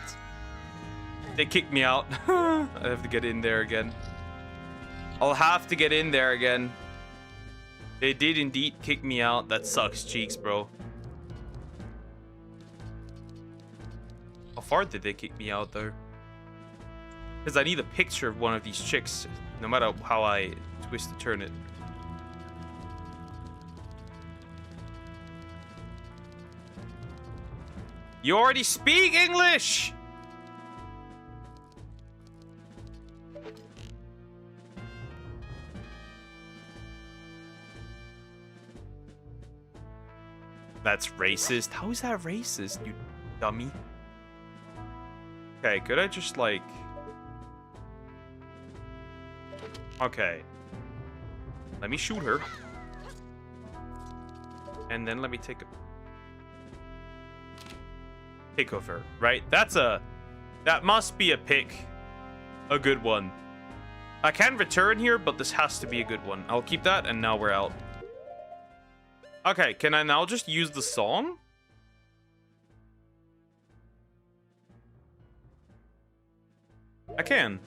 They kicked me out. I have to get in there again. I'll have to get in there again. They did indeed kick me out. That sucks cheeks, bro. How far did they kick me out, though? Because I need a picture of one of these chicks, no matter how I twist and turn it. You already speak English! That's racist. How is that racist, you dummy? Okay, could I just, like... Okay. Let me shoot her. And then let me take a pick of her, right? That must be a pick. A good one. I can return here, but this has to be a good one. I'll keep that, and now we're out. Okay, can I now just use the song? I can.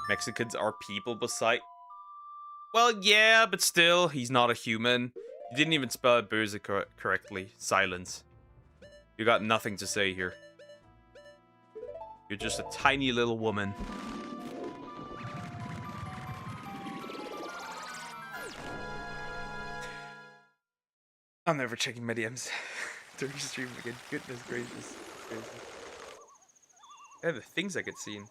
Mexicans are people beside... Well, yeah, but still, he's not a human. You didn't even spell it Böse correctly. Silence. You got nothing to say here. You're just a tiny little woman. I'm never checking my DMs during stream again. Goodness gracious. Yeah, the things I get seen.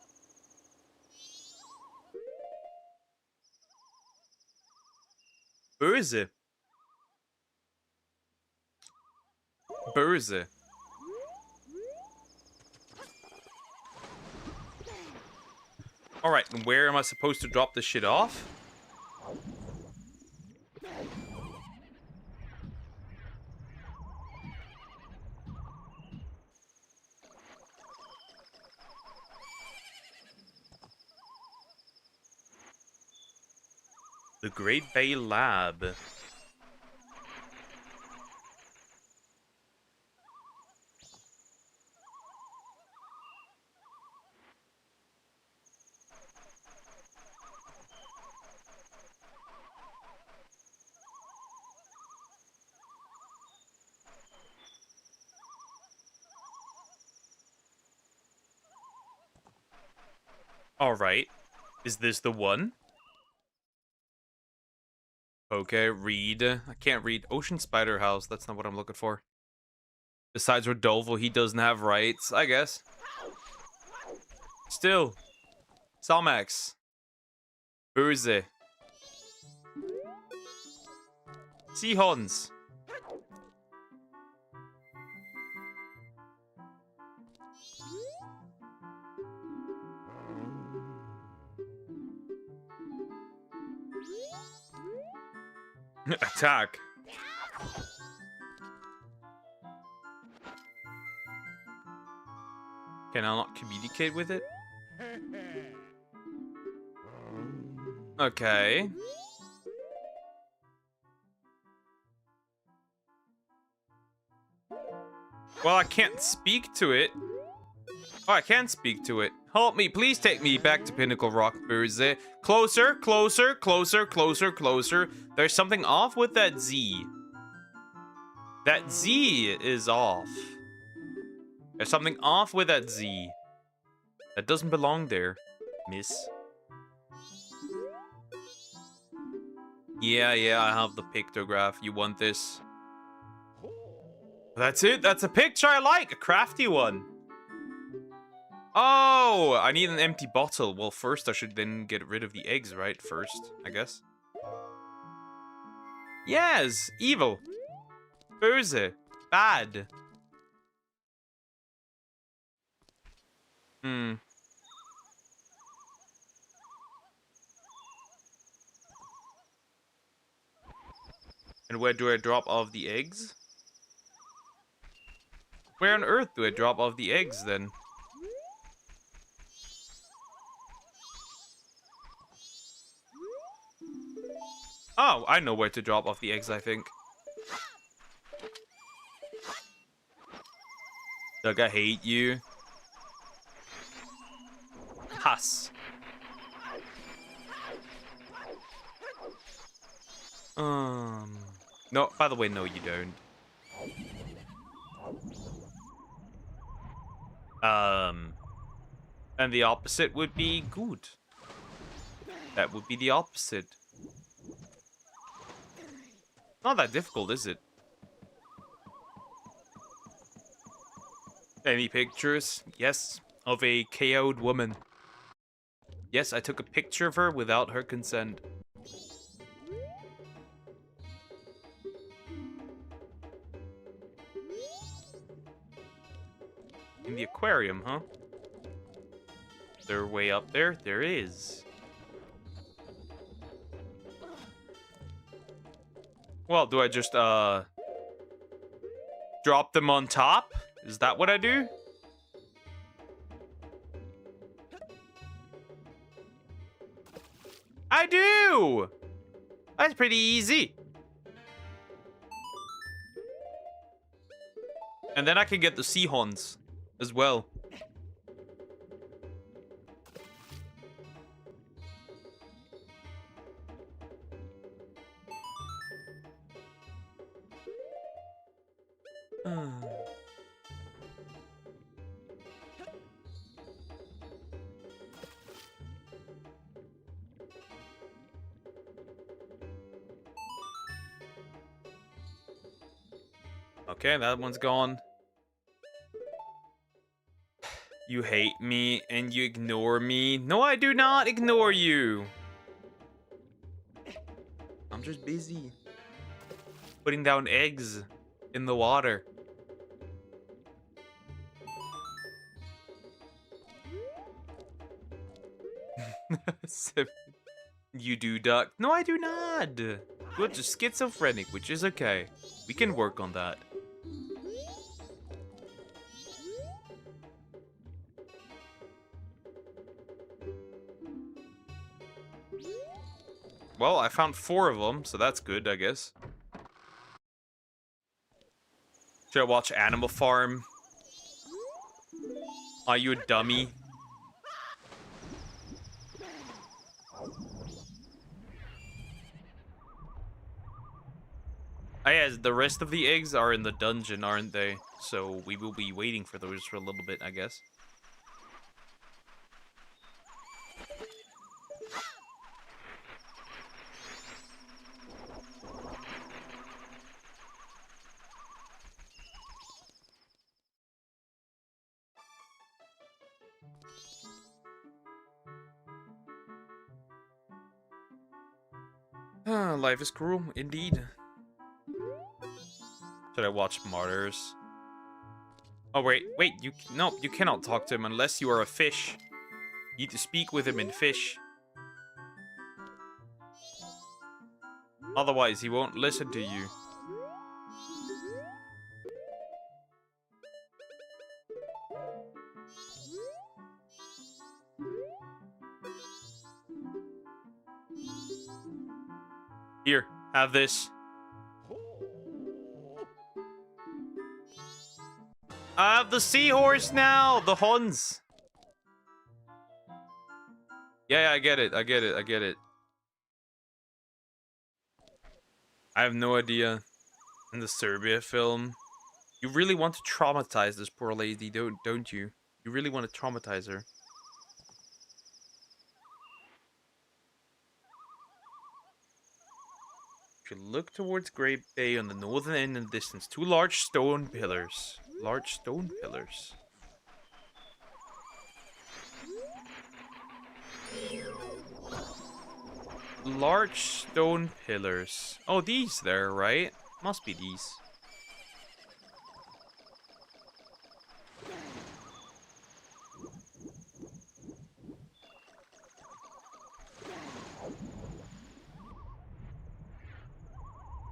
Böse. Böse. Alright, and where am I supposed to drop this shit off? The Great Bay Lab. Alright. Is this the one? Okay, read. I can't read. Ocean Spider House. That's not what I'm looking for. Besides Rodolfo, he doesn't have rights, I guess. Still. Salmax. Böse. Seahorns. Attack. Can I not communicate with it? Okay. Well, I can't speak to it. Oh, I can speak to it. Help me, please take me back to Pinnacle Rock, Böse. Closer, closer, closer, closer, closer. There's something off with that Z. That Z is off. There's something off with that Z. That doesn't belong there, miss. Yeah, I have the pictograph. You want this? That's it. That's a picture I like. A crafty one. Oh, I need an empty bottle. Well, first I should then get rid of the eggs, right? First, I guess. Yes, evil. Böse. Bad. And where do I drop off the eggs? Where on earth do I drop off the eggs, then? Oh, I know where to drop off the eggs, I think. Doug, I hate you. Huss. No, by the way, no, you don't. And the opposite would be good. That would be the opposite. Not that difficult, is it? Any pictures? Yes, of a KO'd woman. Yes, I took a picture of her without her consent. In the aquarium, huh? Is there a way up there? There is. Well, do I just, drop them on top? Is that what I do? I do! That's pretty easy. And then I can get the seahorns as well. Okay, that one's gone. You hate me and you ignore me. No, I do not ignore you. I'm just busy putting down eggs in the water. You do, duck. No, I do not. You're just schizophrenic, which is okay. We can work on that. Well, I found 4 of them, so that's good, I guess. Should I watch Animal Farm? Are you a dummy? Oh yeah, the rest of the eggs are in the dungeon, aren't they? So we will be waiting for those for a little bit, I guess. Life is cruel, indeed. Should I watch Martyrs? Oh, wait, no, you cannot talk to him unless you are a fish. You need to speak with him in fish. Otherwise, he won't listen to you. Here, have this. I have the seahorse now! The Huns! Yeah, I get it. I get it. I have no idea. In the Serbia film. You really want to traumatize this poor lady, don't you? You really want to traumatize her. If you look towards Great Bay on the northern end in the distance, 2 large stone pillars. Large stone pillars. Large stone pillars. Oh, these there, right? Must be these.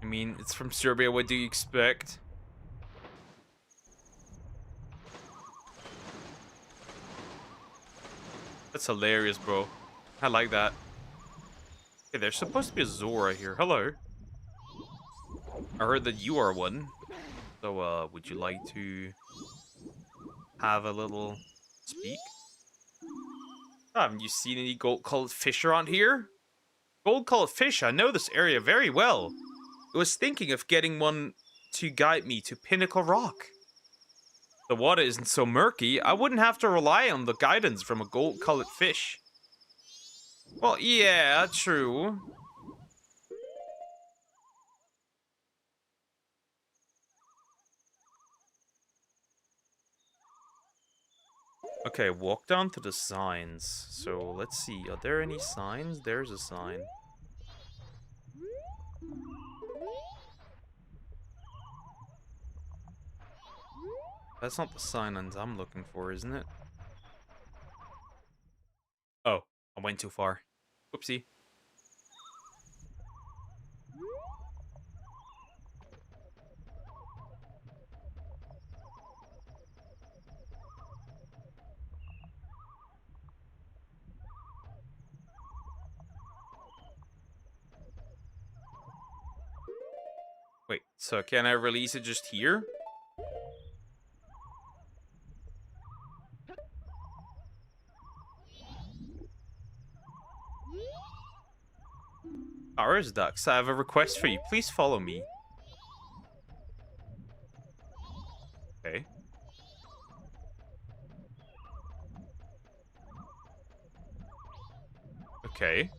I mean, it's from Serbia, what do you expect? That's hilarious, bro. I like that. Hey, there's supposed to be a Zora here. Hello. I heard that you are one. So, would you like to have a little speak? Oh, haven't you seen any gold-colored fish around here? Gold-colored fish? I know this area very well. I was thinking of getting one to guide me to Pinnacle Rock. The water isn't so murky. I wouldn't have to rely on the guidance from a gold-colored fish. Well, yeah, true. Okay, walk down to the signs. So, let's see. Are there any signs? There's a sign. That's not the silence I'm looking for, isn't it? Oh, I went too far. Whoopsie. Wait, so can I release it just here? Ours ducks, I have a request for you. Please follow me. Okay. Okay.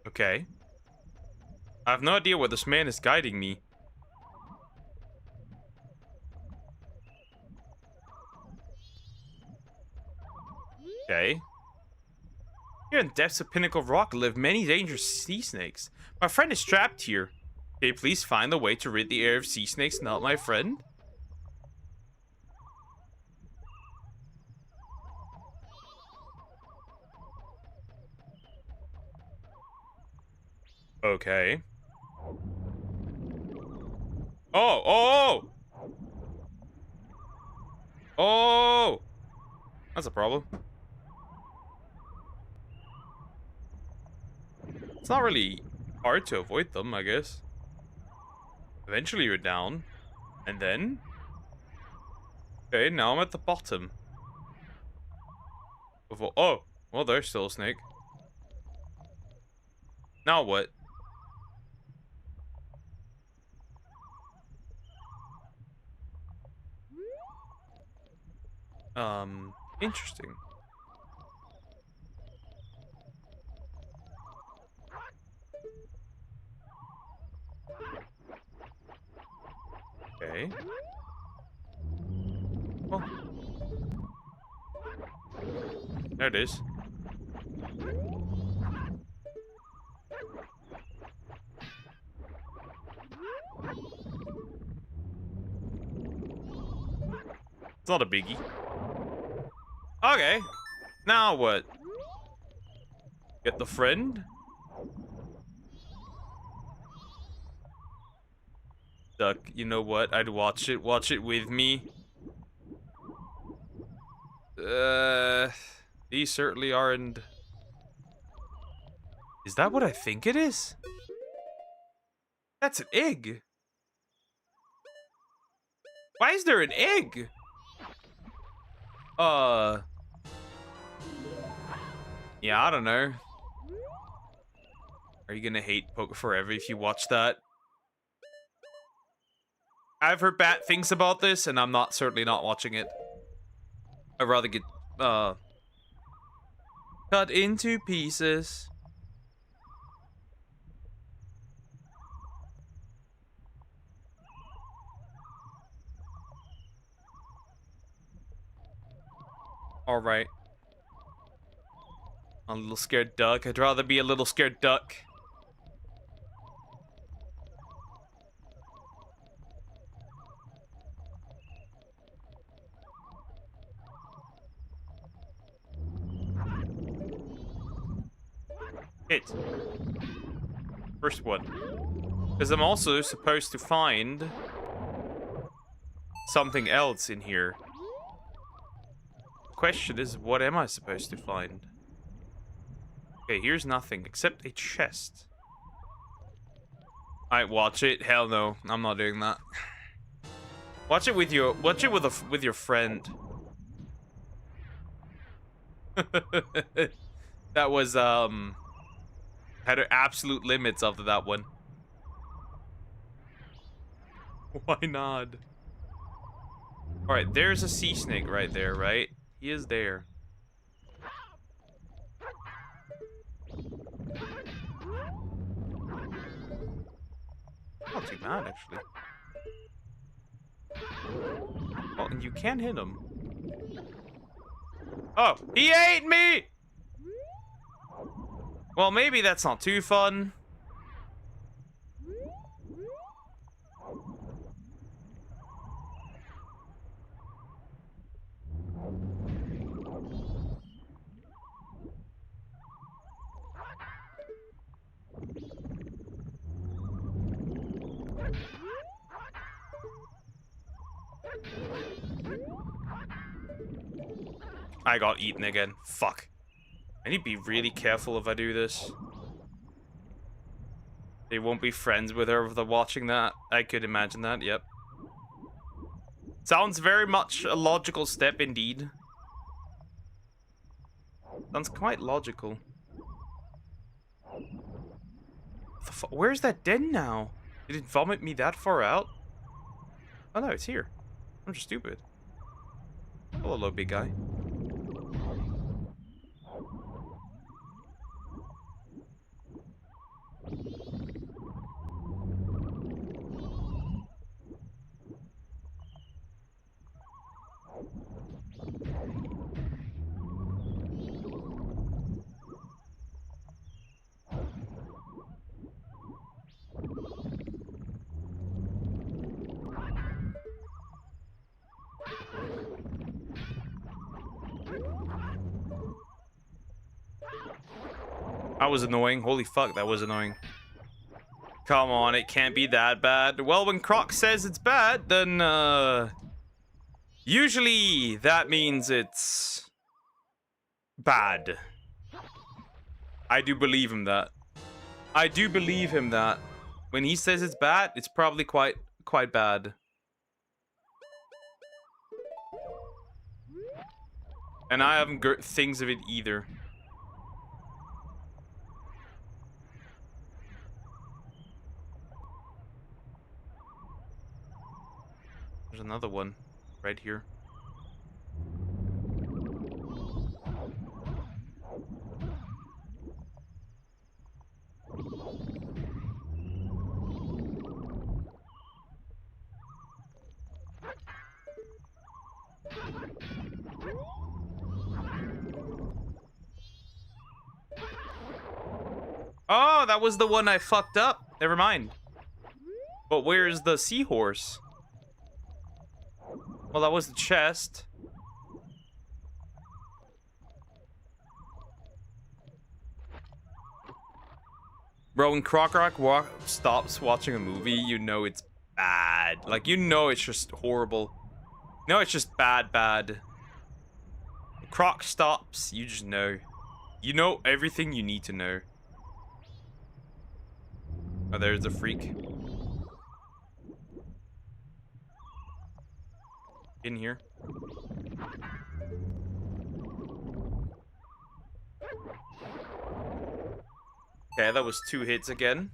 Okay. I have no idea where this man is guiding me. Okay. Here in depths of Pinnacle Rock live many dangerous sea snakes. My friend is trapped here. Can you please find a way to rid the air of sea snakes, not my friend? Okay. Oh, oh! Oh! That's a problem. It's not really hard to avoid them, I guess. Eventually you're down. And then? Okay, now I'm at the bottom. Oh, well, there's still a snake. Now what? Interesting. Okay. Oh. There it is. It's not a biggie. Okay. Now what? Get the friend? Duck, you know what? I'd watch it. Watch it with me. These certainly aren't... Is that what I think it is? That's an egg. Why is there an egg? Yeah, I don't know. Are you gonna hate Poke forever if you watch that? I've heard bad things about this, and I'm certainly not watching it. I'd rather get, cut into pieces. Alright. I'm a little scared duck. I'd rather be a little scared duck. Hit. First one. Because I'm also supposed to find something else in here. The question is, what am I supposed to find? Okay, here's nothing except a chest. Alright, watch it. Hell no, I'm not doing that. Watch it with your with your friend. That was had absolute limits after that one. Why not? Alright, there's a sea snake right there, right? He is there. Not too bad, actually. Oh, and you can't hit him. Oh, he ate me! Well, maybe that's not too fun. I got eaten again. Fuck. I need to be really careful if I do this. They won't be friends with her if they're watching that. I could imagine that, yep. Sounds very much a logical step indeed. Sounds quite logical. Where's that den now? Did it vomit me that far out? Oh no, it's here. I'm just stupid. Hello, big guy. That was annoying. Holy fuck, that was annoying. Come on, it can't be that bad. Well, when Croc says it's bad, then, usually that means it's bad. I do believe him that. I do believe him that. When he says it's bad, it's probably quite bad. And I haven't heard things of it either. There's another one right here. Oh, that was the one I fucked up. Never mind. But where's the seahorse? Well, that was the chest. Bro, when Croc stops watching a movie, you know it's bad. Like, you know it's just horrible. No, it's just bad. Croc stops, you just know. You know everything you need to know. Oh, there's a freak. In here. Okay, that was 2 hits again.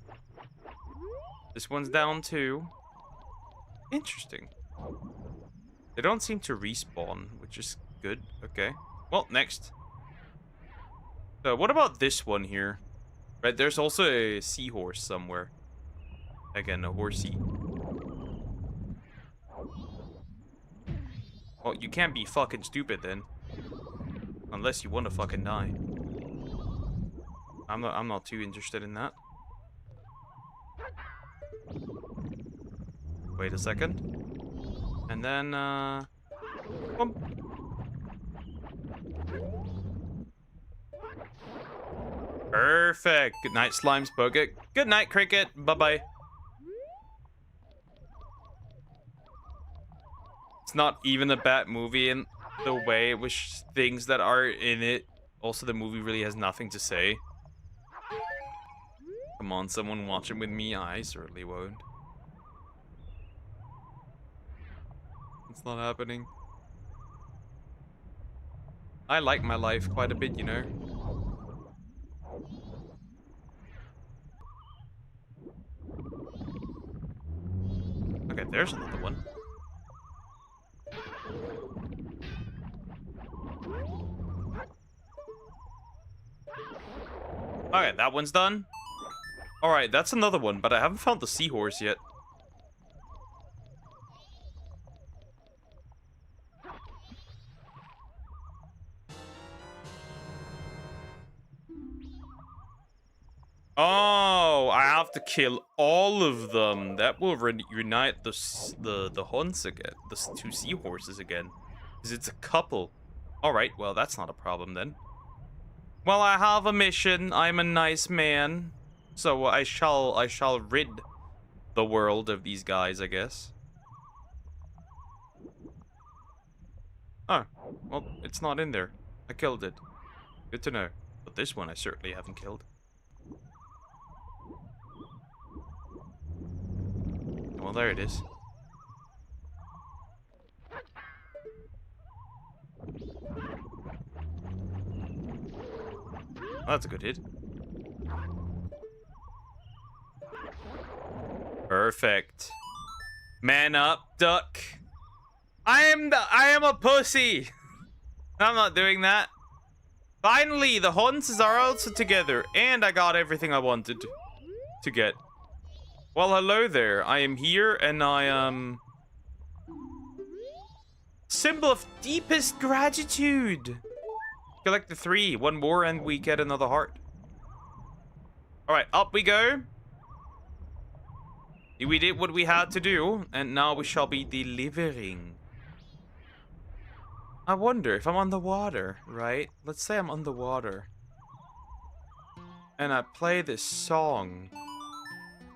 This one's down 2. Interesting. They don't seem to respawn, which is good. Okay. Well, next. So, what about this one here? Right, there's also a seahorse somewhere. Again, a horsey. Well, you can't be fucking stupid then. Unless you want to fucking die. I'm not too interested in that. Wait a second. And then, boom. Perfect. Good night, Slime Spoket. Good night, Cricket. Bye-bye. It's not even a bad movie in the way which things that are in it. Also, the movie really has nothing to say. Come on, someone watch it with me. I certainly won't. It's not happening. I like my life quite a bit, you know. Okay, there's another one. Okay, that one's done. Alright, that's another one, but I haven't found the seahorse yet. Oh, I have to kill all of them. That will reunite the hunts again, the two seahorses again, because it's a couple. All right, well that's not a problem then. Well, I have a mission. I'm a nice man, so I shall rid the world of these guys, I guess. Oh, well, it's not in there. I killed it. Good to know. But this one I certainly haven't killed. Well, there it is. Oh, that's a good hit. Perfect. Man up, duck. I am a pussy. I'm not doing that. Finally, the hunts are also together, and I got everything I wanted to get. Well, hello there. I am here, and I am... Symbol of deepest gratitude. Collect the 3. One more, and we get another heart. Alright, up we go. We did what we had to do, and now we shall be delivering. I wonder if I'm underwater, right? Let's say I'm underwater. And I play this song.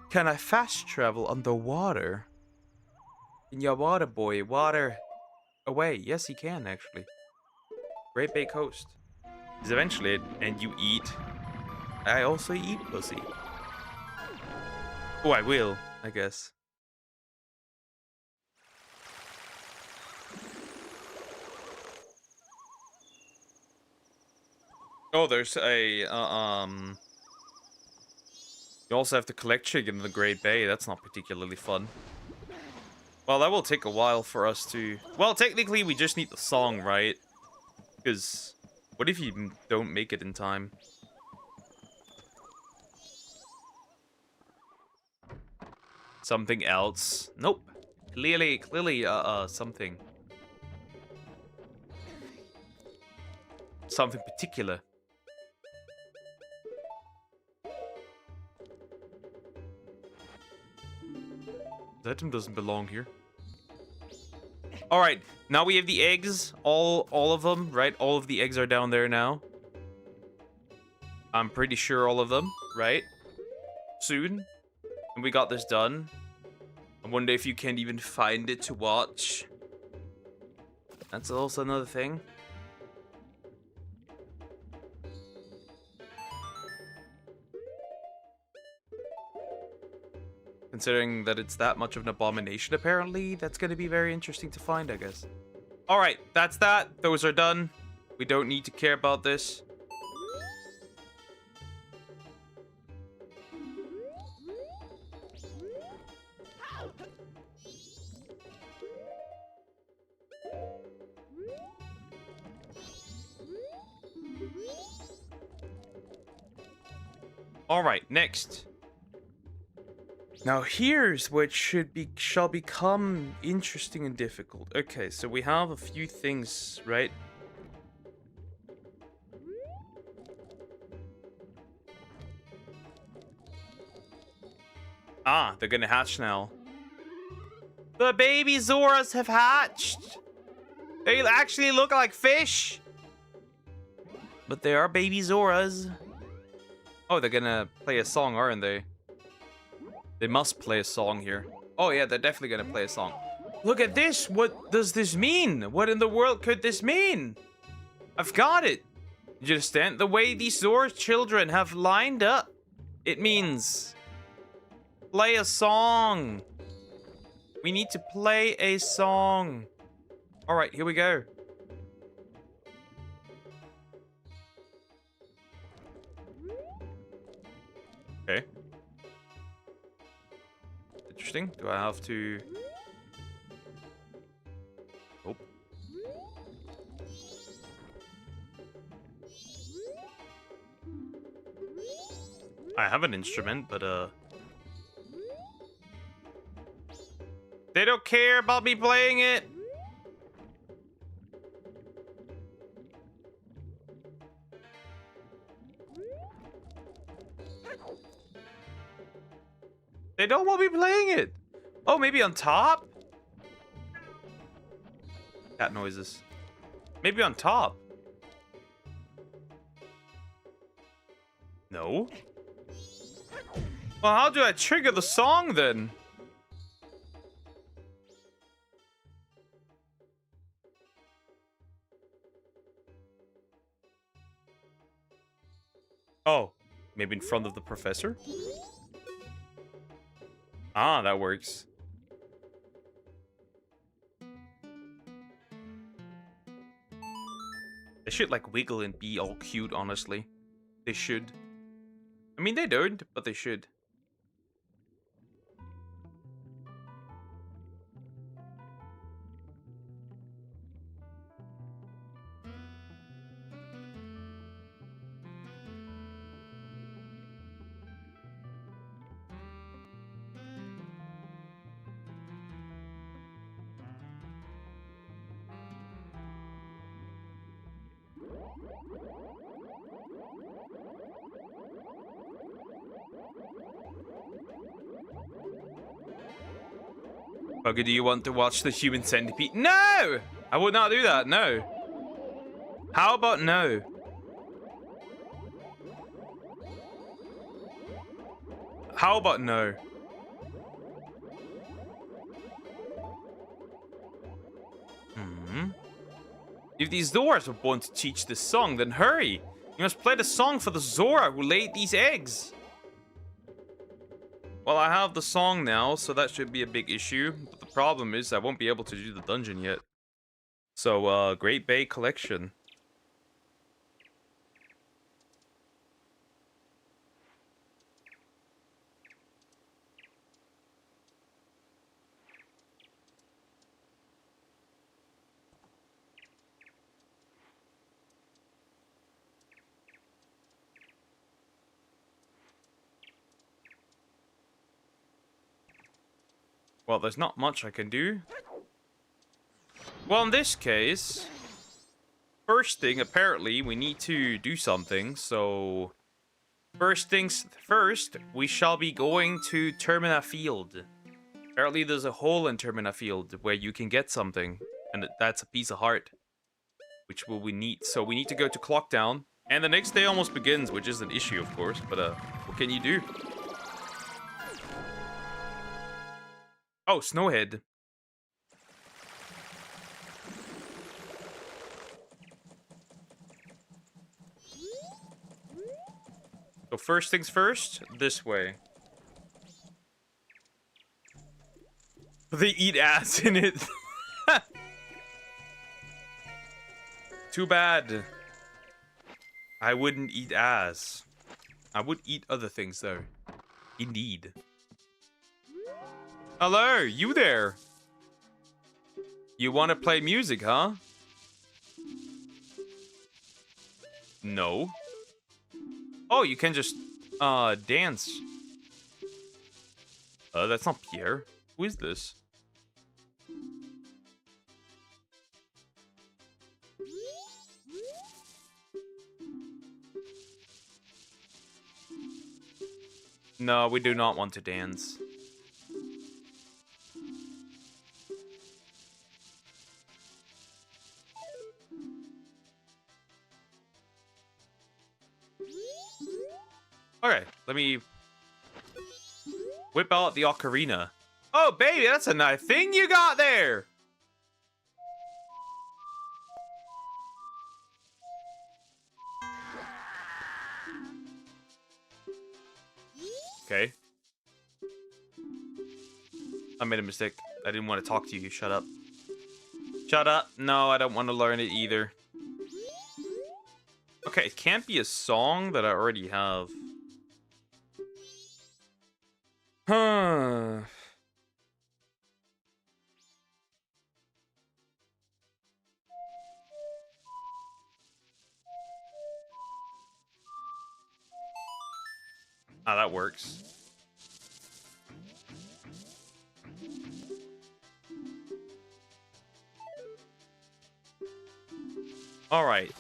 Can I fast travel underwater? In your water, boy, water away. Yes, you can, actually. Great Bay Coast. Is eventually it, and you eat. I also eat pussy. Oh, I will, I guess. Oh, there's a, you also have to collect chicken in the Great Bay. That's not particularly fun. Well, that will take a while for us to... Well, technically, we just need the song, right? Because what if you don't make it in time? Something else? Nope. Clearly, something. Something particular. That item doesn't belong here. All right, now we have the eggs, all of them, right? All of the eggs are down there now. I'm pretty sure all of them, right? Soon. And we got this done. I wonder if you can't even find it to watch. That's also another thing. Considering that it's that much of an abomination, apparently, that's going to be very interesting to find, I guess. All right, that's that. Those are done. We don't need to care about this. All right, next. Now here's what shall become interesting and difficult. Okay, so we have a few things, right? Ah, they're gonna hatch now. The baby Zoras have hatched. They actually look like fish. But they are baby Zoras. Oh, they're gonna play a song, aren't they? They must play a song here. Oh yeah, they're definitely gonna play a song. Look at this! What does this mean? What in the world could this mean? I've got it! Did you understand? The way these Zora children have lined up. It means... play a song. We need to play a song. Alright, here we go. Okay. Interesting. Do I have to... Oh. I have an instrument, but they don't care about me playing it. They don't want me playing it. Oh, maybe on top? Cat noises. Maybe on top. No. Well, how do I trigger the song then? Oh, maybe in front of the professor? Ah, that works. They should like wiggle and be all cute, honestly. They should. I mean, they don't, but they should. Bugger, do you want to watch the human centipede? No! I would not do that, no. How about no? How about no? If these Zoras are born to teach this song, then hurry! You must play the song for the Zora who laid these eggs! Well, I have the song now, so that should be a big issue. But the problem is I won't be able to do the dungeon yet. So, Great Bay Collection. Well, there's not much I can do. Well, in this case, first thing, apparently, we need to do something. So, first things first, we shall be going to Termina Field. Apparently, there's a hole in Termina Field where you can get something. And that's a piece of heart, which will we need. So, we need to go to Clockdown. And the next day almost begins, which is an issue, of course. But, what can you do? Oh, Snowhead. So first things first, this way. They eat ass in it. Too bad. I wouldn't eat ass. I would eat other things, though. Indeed. Hello, you there? You want to play music, huh? No. Oh, you can just, dance. That's not Pierre. Who is this? No, we do not want to dance. Okay, let me whip out the ocarina. Oh, baby, that's a nice thing you got there. Okay. I made a mistake. I didn't want to talk to you. Shut up. Shut up. No, I don't want to learn it either. Okay, it can't be a song that I already have. Huh. Ah, that works. All right.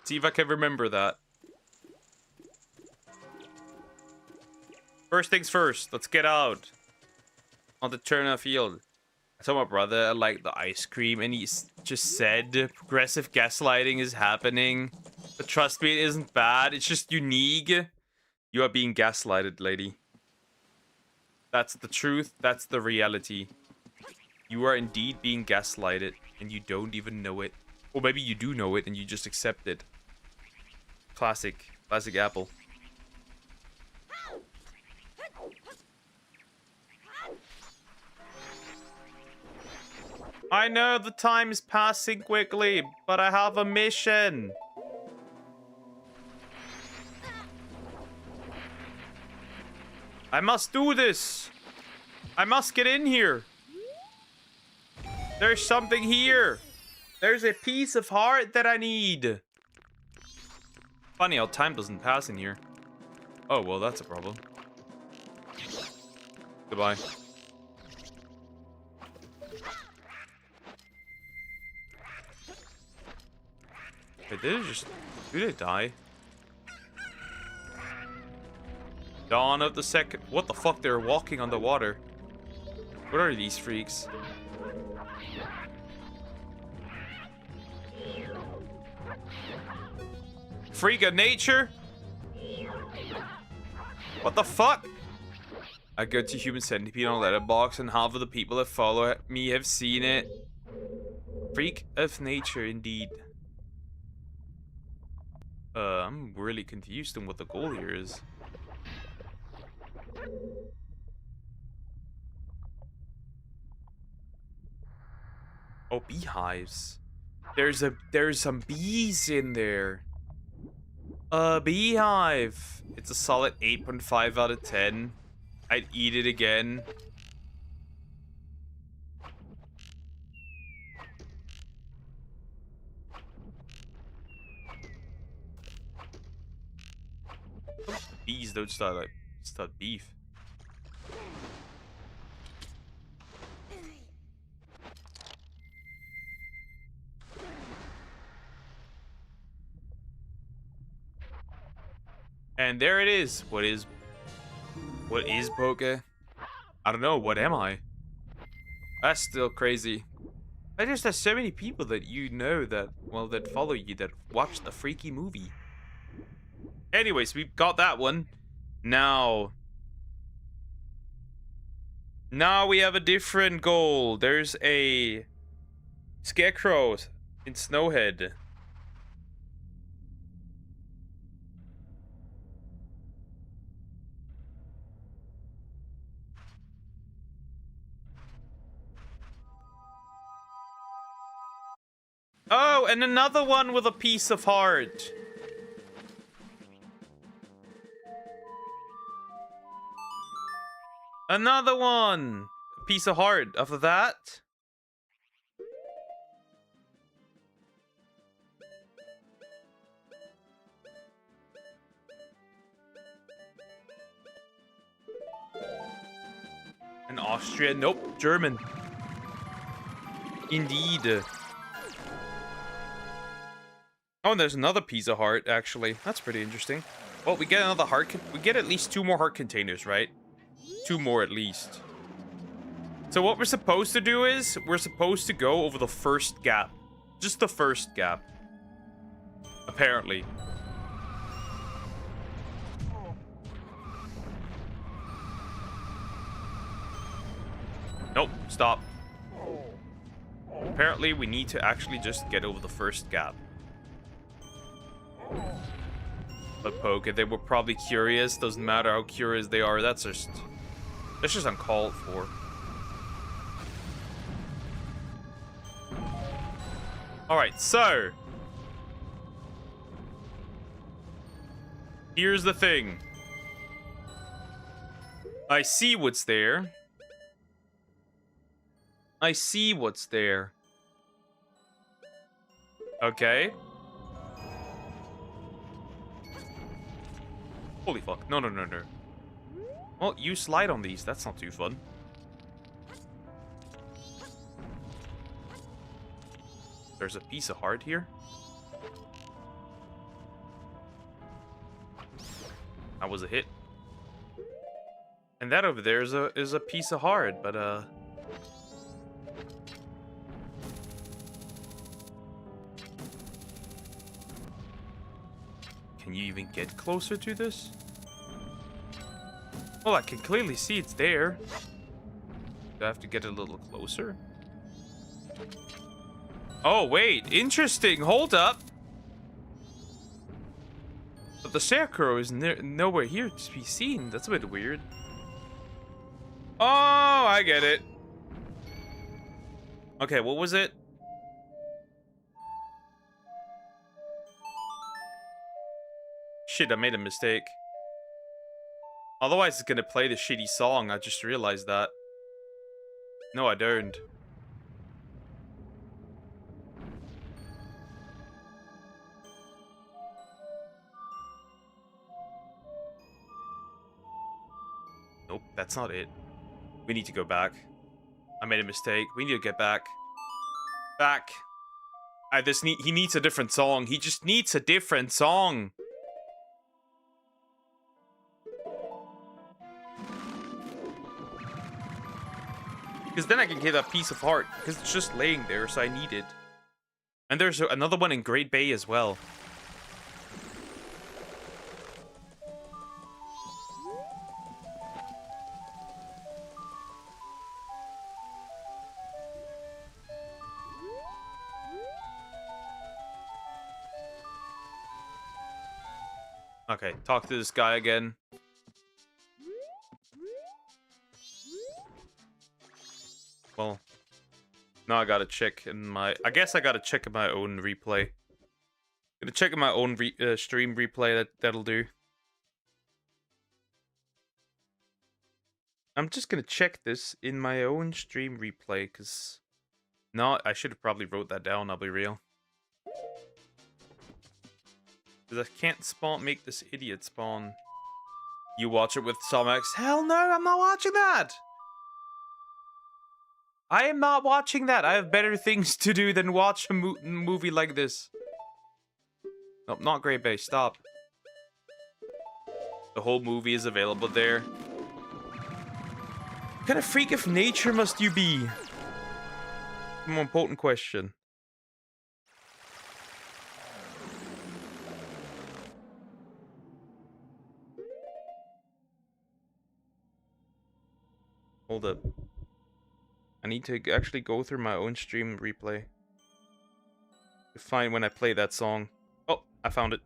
See if I can remember that. First things first, let's get out on the Turner field. I told my brother I like the ice cream, and he just said progressive gaslighting is happening. But trust me, it isn't bad. It's just unique. You are being gaslighted, lady. That's the truth. That's the reality. You are indeed being gaslighted, and you don't even know it. Or maybe you do know it, and you just accept it. Classic. Classic Apple. I know the time is passing quickly, but I have a mission. I must do this. I must get in here. There's something here. There's a piece of heart that I need. Funny how time doesn't pass in here. Oh, well, that's a problem. Goodbye. Wait, did they die? Dawn of the second. What the fuck? They're walking on the water. What are these freaks? Freak of nature? What the fuck? I go to Human Centipede on Letterboxd, and half of the people that follow me have seen it. Freak of nature, indeed. I'm really confused on what the goal here is. Oh, beehives. There's some bees in there. A beehive. It's a solid 8.5 out of 10. I'd eat it again. Bees don't start beef. And there it is. What is Poke? I don't know. What am I? That's still crazy. I just have so many people that you know that, well, that follow you, that watch the freaky movie. Anyways, we've got that one. Now we have a different goal. There's a scarecrow in Snowhead. Oh, and another one with a piece of heart. Another one. A piece of heart after that. An Austria. Nope. German. Indeed. Oh, and there's another piece of heart, actually. That's pretty interesting. Well, we get another heart. We get at least 2 more heart containers, right? 2 more at least. So what we're supposed to do is, we're supposed to go over the first gap. Just the first gap. Apparently. Nope, stop. Apparently, we need to actually just get over the first gap. But Poke, they were probably curious. Doesn't matter how curious they are. That's just uncalled for. Alright, so here's the thing. I see what's there. I see what's there. Okay. Holy fuck. No, no, no, no. Well, you slide on these. That's not too fun. There's a piece of heart here. That was a hit. And that over there is a piece of heart, but can you even get closer to this? Well, I can clearly see it's there. Do I have to get a little closer? Oh, wait. Interesting. Hold up. But the scarecrow is nowhere here to be seen. That's a bit weird. Oh, I get it. Okay, what was it? Shit, I made a mistake. Otherwise, it's gonna play the shitty song. I just realized that. No, I don't. Nope, that's not it. We need to go back. I made a mistake. We need to get back. Back. He needs a different song. He just needs a different song. Because then I can get a piece of heart. Because it's just laying there, so I need it. And there's another one in Great Bay as well. Okay, talk to this guy again. Well, now I gotta check in my... I guess I gotta check in my own replay. Gonna check in my own stream replay. That'll do. I'm just gonna check this in my own stream replay, because... No, I should have probably wrote that down, I'll be real. Because I can't make this idiot spawn. You watch it with Somax? Hell no, I'm not watching that! I am not watching that. I have better things to do than watch a movie like this. Nope, not Great Bay. Stop. The whole movie is available there. What kind of freak of nature must you be? More important question. Hold up. I need to actually go through my own stream replay to find when I play that song. Oh, I found it.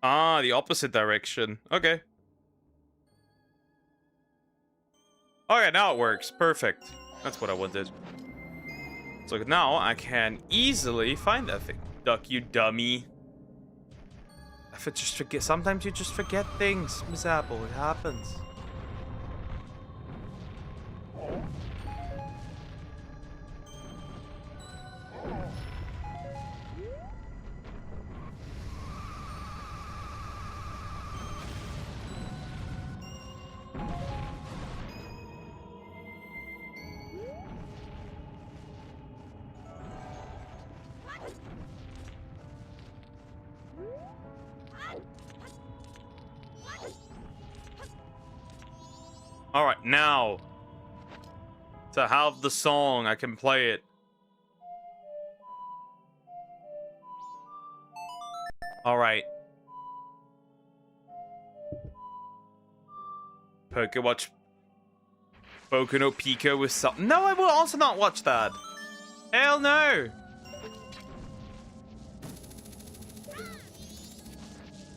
Ah, the opposite direction. Okay. Okay, now it works. Perfect. That's what I wanted. So now I can easily find that thing. Duck, you dummy. If I just forget, sometimes you just forget things, Miss Apple. It happens. Alright, now, to have the song, I can play it. Alright. Watch Boku no Pico with something. No, I will also not watch that. Hell no.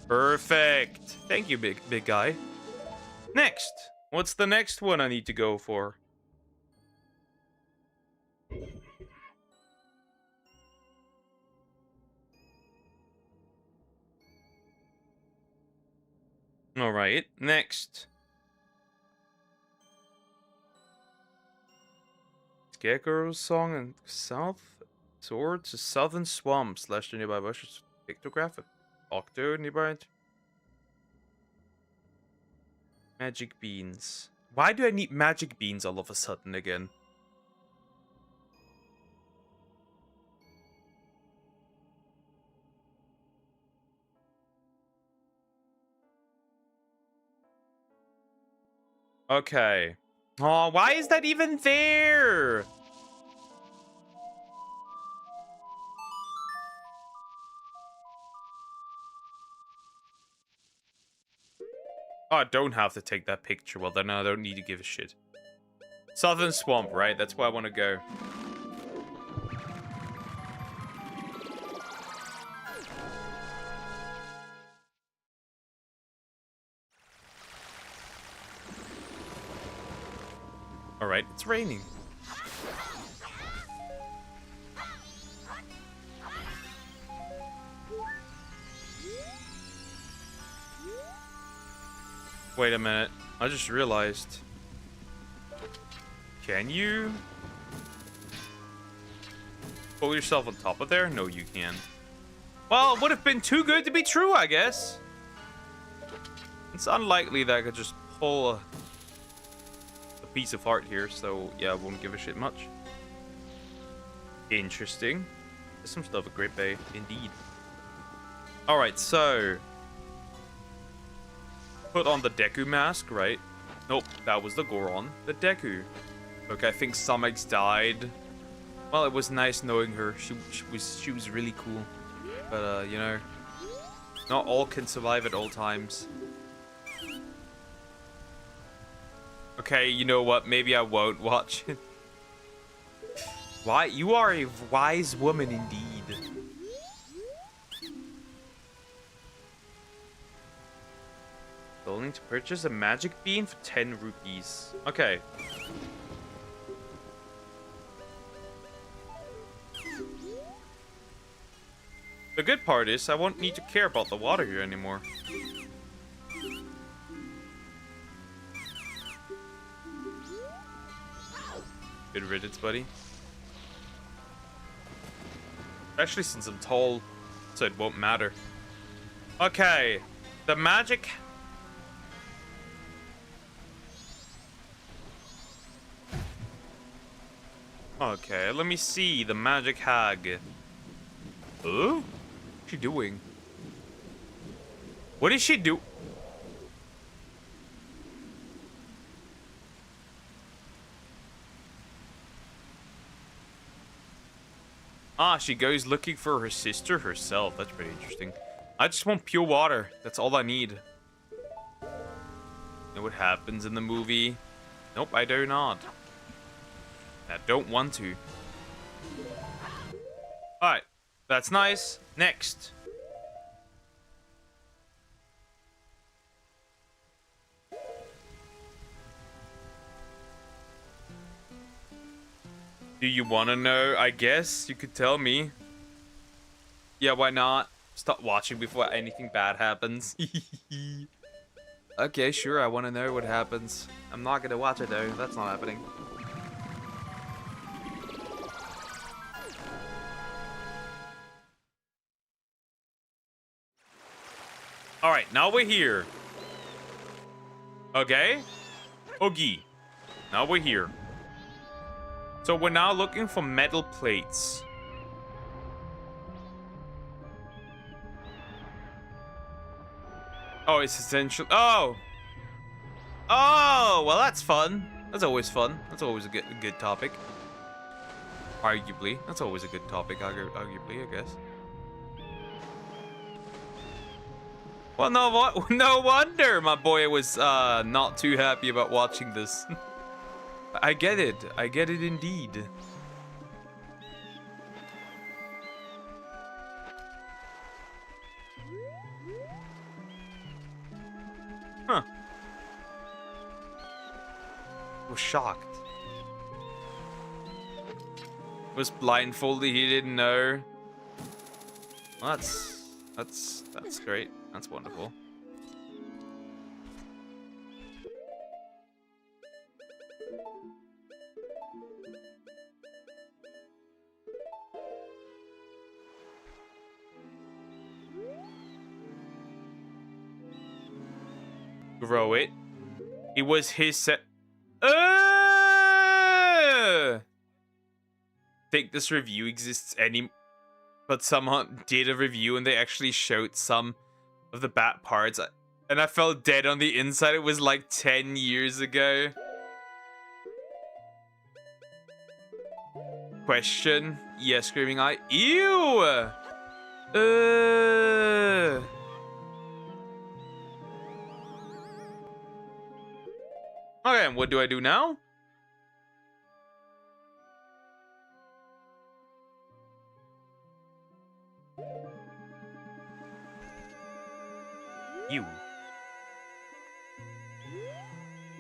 Perfect. Thank you, big guy. Next. What's the next one I need to go for? Alright, next. Scarecrow's song and south towards the southern swamp slash the nearby bushes. Pictograph. Octo nearby. Magic beans. Why do I need magic beans all of a sudden again? Okay. Oh, why is that even there? Oh, I don't have to take that picture. Well, then I don't need to give a shit. Southern Swamp, right? That's where I want to go. Alright, it's raining. Wait a minute. I just realized. Can you pull yourself on top of there? No, you can. Well, it would have been too good to be true, I guess. It's unlikely that I could just pull a piece of art here, so yeah, I won't give a shit much. Interesting. There's some stuff at Great Bay, indeed. Alright, so put on the Deku mask, right? Nope, that was the Goron. The Deku. Okay, I think Samex died. Well, it was nice knowing her. She was really cool. But you know, not all can survive at all times. Okay, you know what? Maybe I won't watch it. Why? You are a wise woman indeed. Willing to purchase a magic bean for 10 rupees. Okay. The good part is I won't need to care about the water here anymore. Good riddance, buddy. Especially since I'm tall, so it won't matter. Okay. The magic... Okay, let me see. The magic hag. Huh? What's she doing? What is she do? Ah, she goes looking for her sister herself. That's pretty interesting. I just want pure water. That's all I need. Know what happens in the movie? Nope, I do not. I don't want to. Alright, that's nice. Next. Do you want to know? I guess you could tell me. Yeah, why not? Stop watching before anything bad happens. Okay, sure, I want to know what happens. I'm not going to watch it though. That's not happening. Alright, now we're here. Okay? Oogie. Now we're here. So we're now looking for metal plates. Oh, it's essential. Oh! Oh! Well, that's fun. That's always fun. That's always a good topic. Arguably. That's always a good topic, arguably, I guess. Well, no wonder my boy was not too happy about watching this. I get it. I get it indeed. Huh. I was shocked. Was blindfolded, he didn't know. Well, that's great. That's wonderful. Grow it. It was his set. Think this review exists but someone did a review and they actually showed some of the bad parts. And I felt dead on the inside. It was like 10 years ago. Question. Yeah, screaming eye. Ew! Okay, and what do I do now? You.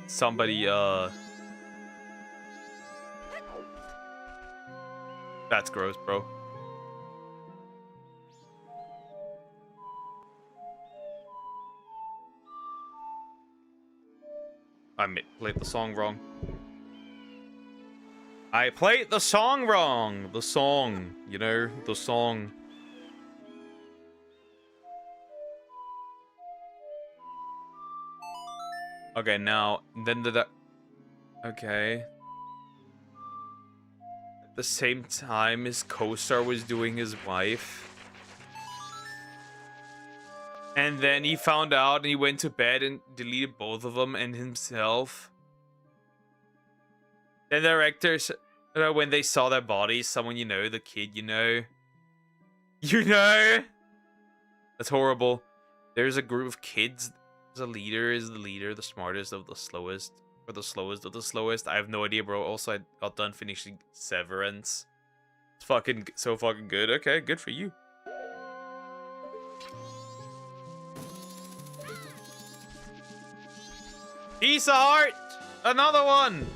Somebody, That's gross, bro. I played the song wrong. I played the song wrong. The song, you know, the song. Okay, now, then okay. At the same time, his co-star was doing his wife. And then he found out and he went to bed and deleted both of them and himself. Then the directors, when they saw their bodies, someone you know, the kid you know. You know? That's horrible. There's a group of kids. The leader is the leader, the smartest of the slowest. Or the slowest of the slowest. I have no idea, bro. Also, I got done finishing Severance. It's so fucking good. Okay, good for you. Piece of heart! Another one!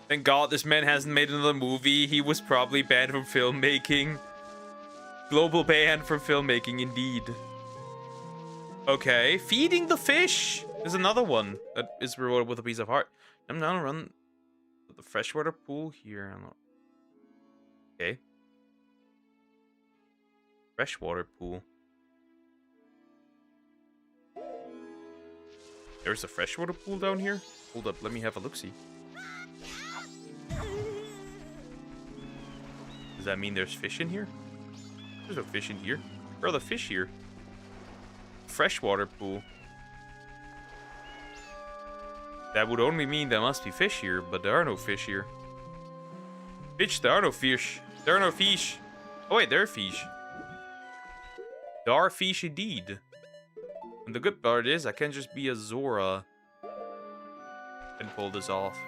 Thank God this man hasn't made another movie. He was probably banned from filmmaking. Global ban from filmmaking, indeed. Okay, feeding the fish! There's another one that is rewarded with a piece of heart. I'm gonna run the freshwater pool here. Okay. Freshwater pool. There's a freshwater pool down here? Hold up, let me have a look-see. Does that mean there's fish in here? There's no fish in here. Where are the fish here? Freshwater pool. That would only mean there must be fish here, but there are no fish here. Bitch, there are no fish. There are no fish. Oh wait, there are fish. There are fish indeed. And the good part is, I can just be a Zora and pull this off.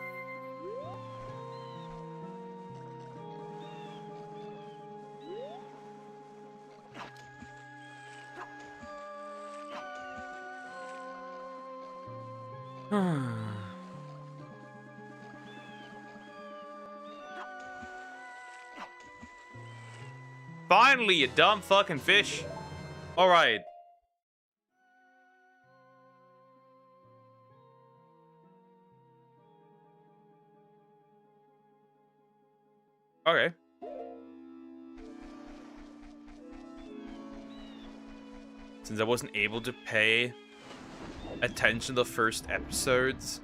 Finally, you dumb fucking fish. All right. Okay. Since I wasn't able to pay attention to the first episodes,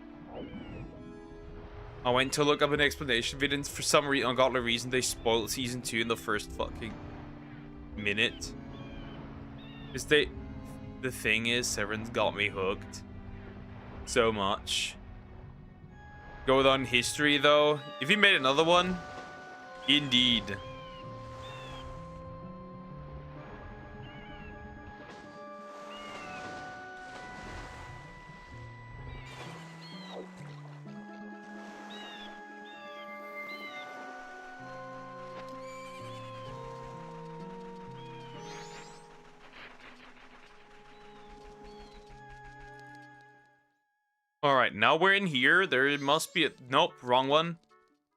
I went to look up an explanation video, and for some ungodly reason they spoiled season 2 in the first fucking minute. Because the thing is, Severance got me hooked so much. Go on history though. If he made another one, indeed. Alright, now we're in here. There must be a... Nope, wrong one.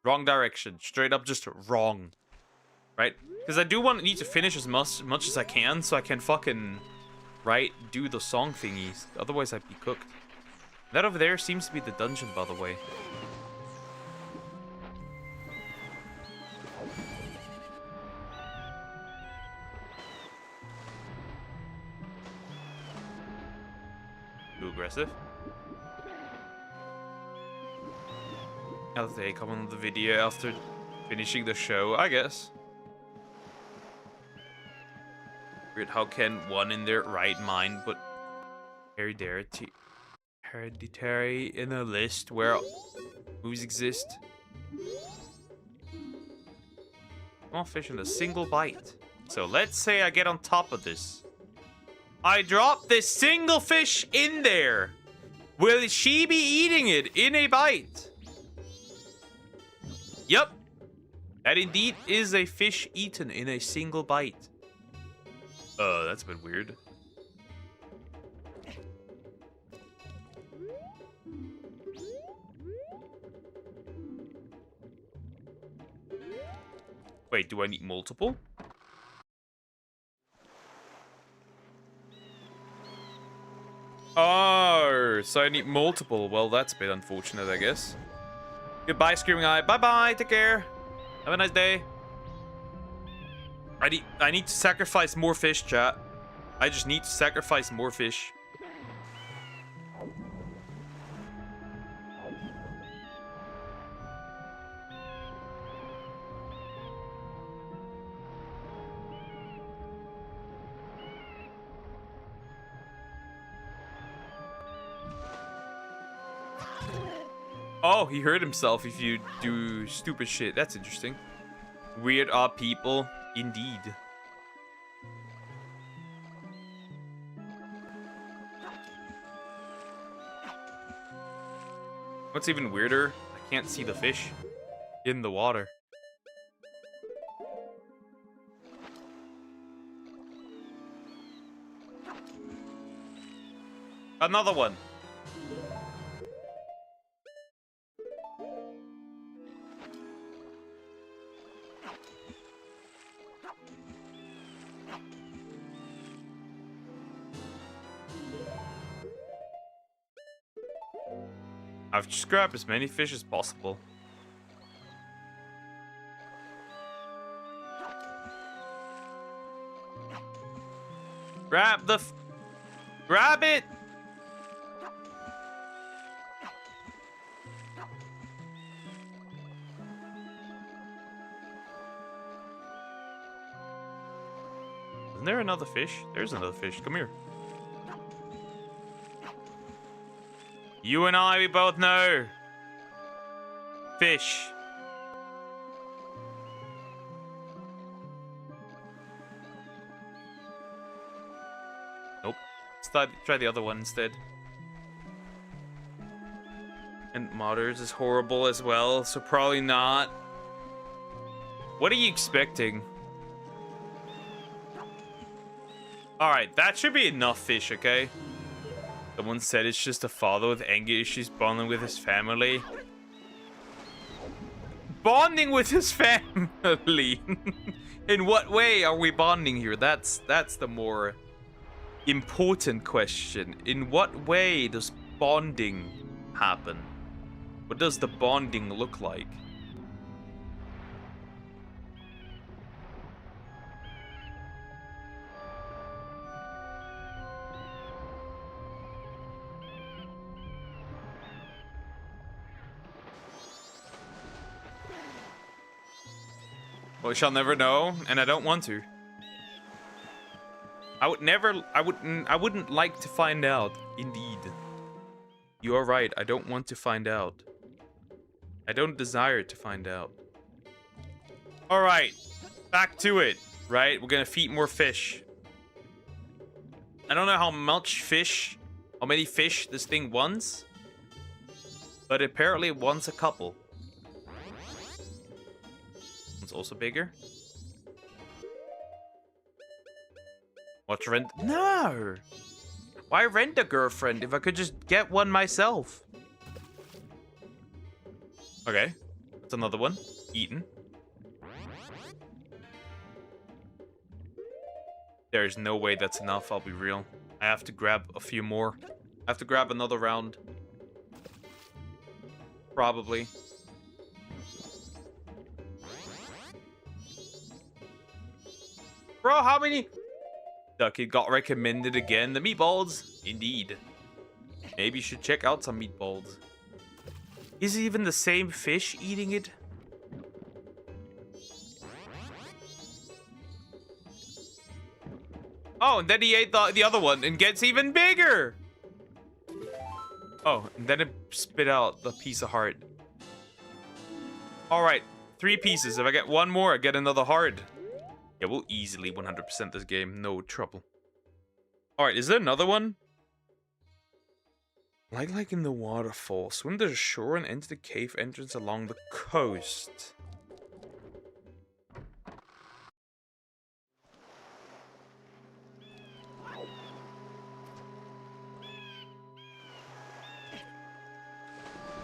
Wrong direction. Straight up just wrong. Right? Because I do need to finish as much as I can so I can fucking, right, do the song thingies. Otherwise I'd be cooked. That over there seems to be the dungeon, by the way. Too aggressive. As they come on the video after finishing the show, I guess. Weird, how can one in their right mind but Hereditary in a list where moves exist. Small fish in a single bite. So let's say I get on top of this. I drop this single fish in there. Will she be eating it in a bite? Yep. That indeed is a fish eaten in a single bite. That's a bit weird. Wait, do I need multiple? Oh, so I need multiple. Well, that's a bit unfortunate, I guess. Goodbye, Screaming Eye. Bye-bye. Take care. Have a nice day. I need to sacrifice more fish, chat. I just need to sacrifice more fish. Oh, he hurt himself if you do stupid shit. That's interesting. Weird odd people, indeed. What's even weirder? I can't see the fish in the water. Another one. I've just grabbed as many fish as possible. Grab grab it! Isn't there another fish? There's another fish. Come here. You and I, we both know. Fish. Nope. Let's try the other one instead. And Modders is horrible as well, so probably not. What are you expecting? Alright, that should be enough fish, okay? Someone said it's just a father with anger issues bonding with his family. Bonding with his family? In what way are we bonding here? That's the more important question. In what way does bonding happen? What does the bonding look like? We shall never know, and I don't want to. I wouldn't like to find out, indeed. You are right, I don't want to find out. I don't desire to find out. Alright, back to it, right? We're gonna feed more fish. I don't know how many fish this thing wants, but apparently it wants a couple. Also bigger. What's rent? No! Why rent a girlfriend if I could just get one myself? Okay. That's another one. Eaten. There's no way that's enough, I'll be real. I have to grab a few more. I have to grab another round. Probably. Bro, how many? Ducky got recommended again. The meatballs? Indeed. Maybe you should check out some meatballs. Is it even the same fish eating it? Oh, and then he ate the other one and gets even bigger. Oh, and then it spit out the piece of heart. Alright, 3 pieces. If I get one more, I get another heart. Yeah, we'll easily 100% this game. No trouble. Alright, is there another one? Like in the waterfall. Swim to the shore and enter the cave entrance along the coast.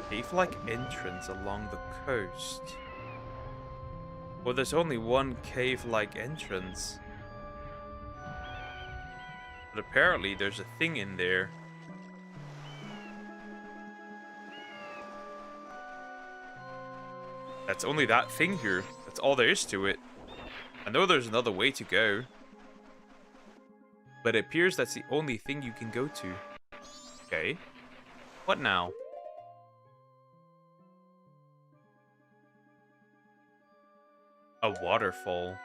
Cave-like entrance along the coast. Well, there's only one cave-like entrance. But apparently there's a thing in there. That's only that thing here. That's all there is to it. I know there's another way to go. But it appears that's the only thing you can go to. Okay. What now? A waterfall.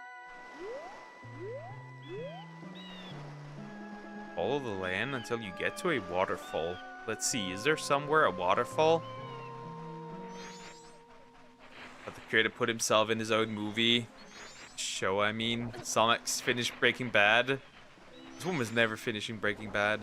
Follow the land until you get to a waterfall. Let's see, is there somewhere a waterfall? But the creator put himself in his own movie. Show, I mean. Sonic's finished Breaking Bad. This woman's never finishing Breaking Bad.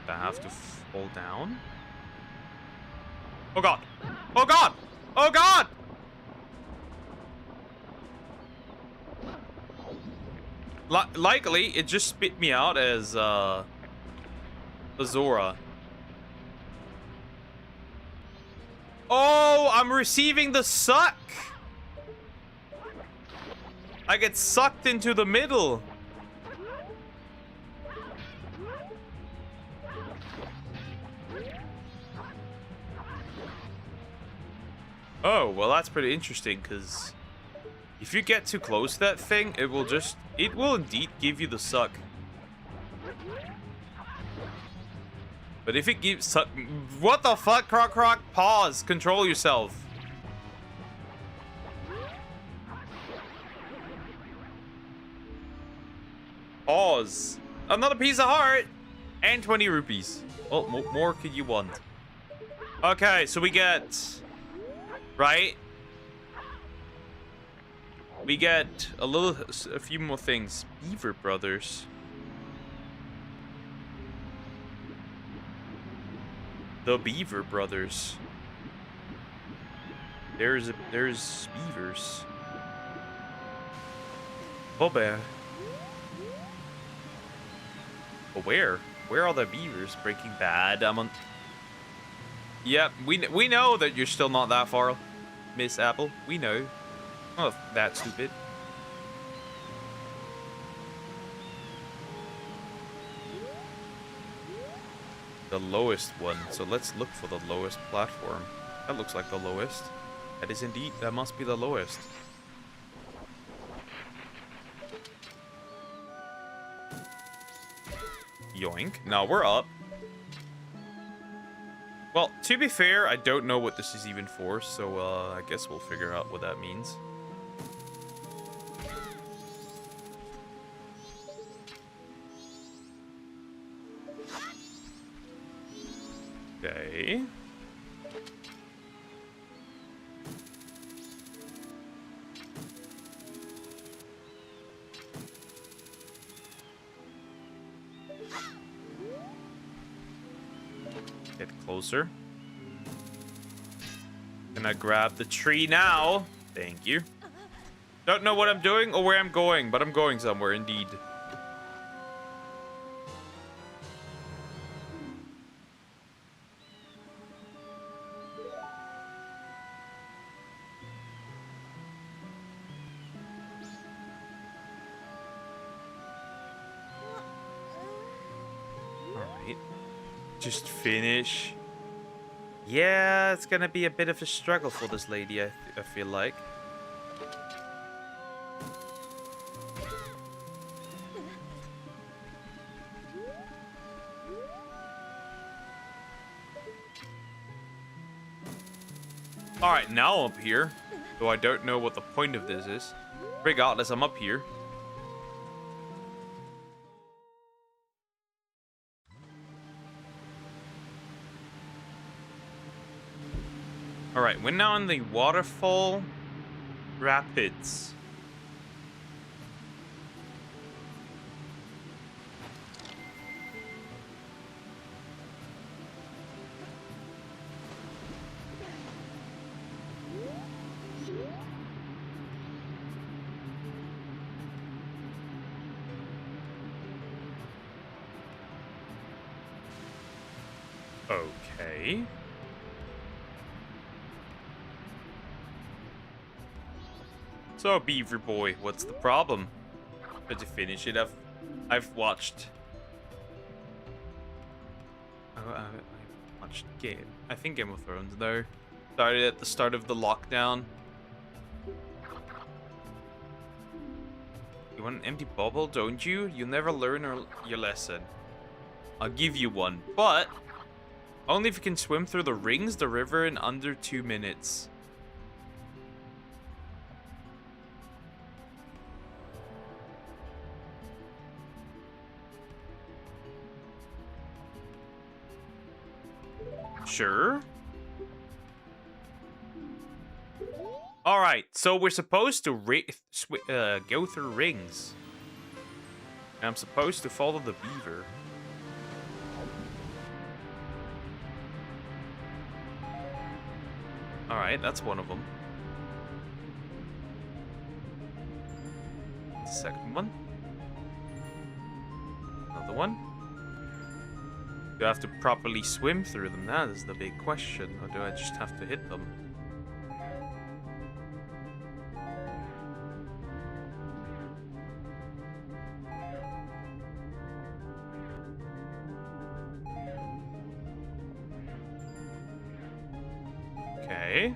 I have to fall down? Oh god! Oh god! Oh god! Likely, it just spit me out as, Majora. Oh, I'm receiving the suck! I get sucked into the middle. Oh, well that's pretty interesting, because if you get too close to that thing, it will indeed give you the suck. But if it gives suck... What the fuck, Croc Croc? Pause. Control yourself. Pause. Another piece of heart. And 20 rupees. Oh, more could you want? Okay, so we get... Right? We get a few more things. Beaver Brothers. The Beaver Brothers. There's beavers. Oh bear. But where? Where are the beavers? Breaking Bad. I'm on. Yep, we know that you're still not that far, Miss Apple. We know. Oh, that's stupid. The lowest one. So let's look for the lowest platform. That looks like the lowest. That is indeed. That must be the lowest. Yoink. Now we're up. Well, to be fair, I don't know what this is even for, so I guess we'll figure out what that means. Okay. Get closer. Can I grab the tree now? Thank you. Don't know what I'm doing or where I'm going, but I'm going somewhere indeed. Alright. Just finish. Yeah, it's gonna be a bit of a struggle for this lady, I feel like. Alright, now I'm up here. Though I don't know what the point of this is. Regardless, I'm up here. Alright, we're now in the waterfall rapids. Okay. So, Beaver Boy, what's the problem? But to finish it, I've watched. I watched Game. I think Game of Thrones though. Started at the start of the lockdown. You want an empty bubble, don't you? You'll never learn your lesson. I'll give you one, but only if you can swim through the rings, the river in under 2 minutes. Sure. All right, so we're supposed to go through rings. And I'm supposed to follow the beaver. All right, that's one of them. Second one. Another one. Do I have to properly swim through them? That is the big question. Or do I just have to hit them? Okay.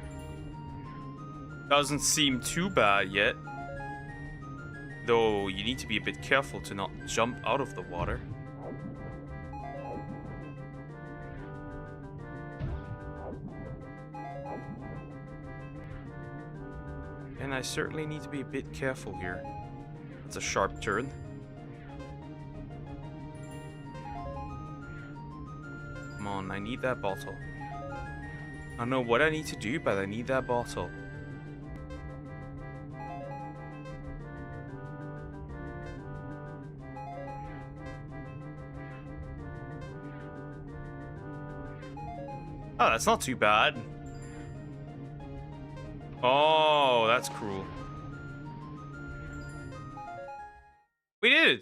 Doesn't seem too bad yet. Though you need to be a bit careful to not jump out of the water. And I certainly need to be a bit careful here. It's a sharp turn. Come on, I need that bottle. I don't know what I need to do, but I need that bottle. Oh, that's not too bad. Oh, that's cruel. We did it.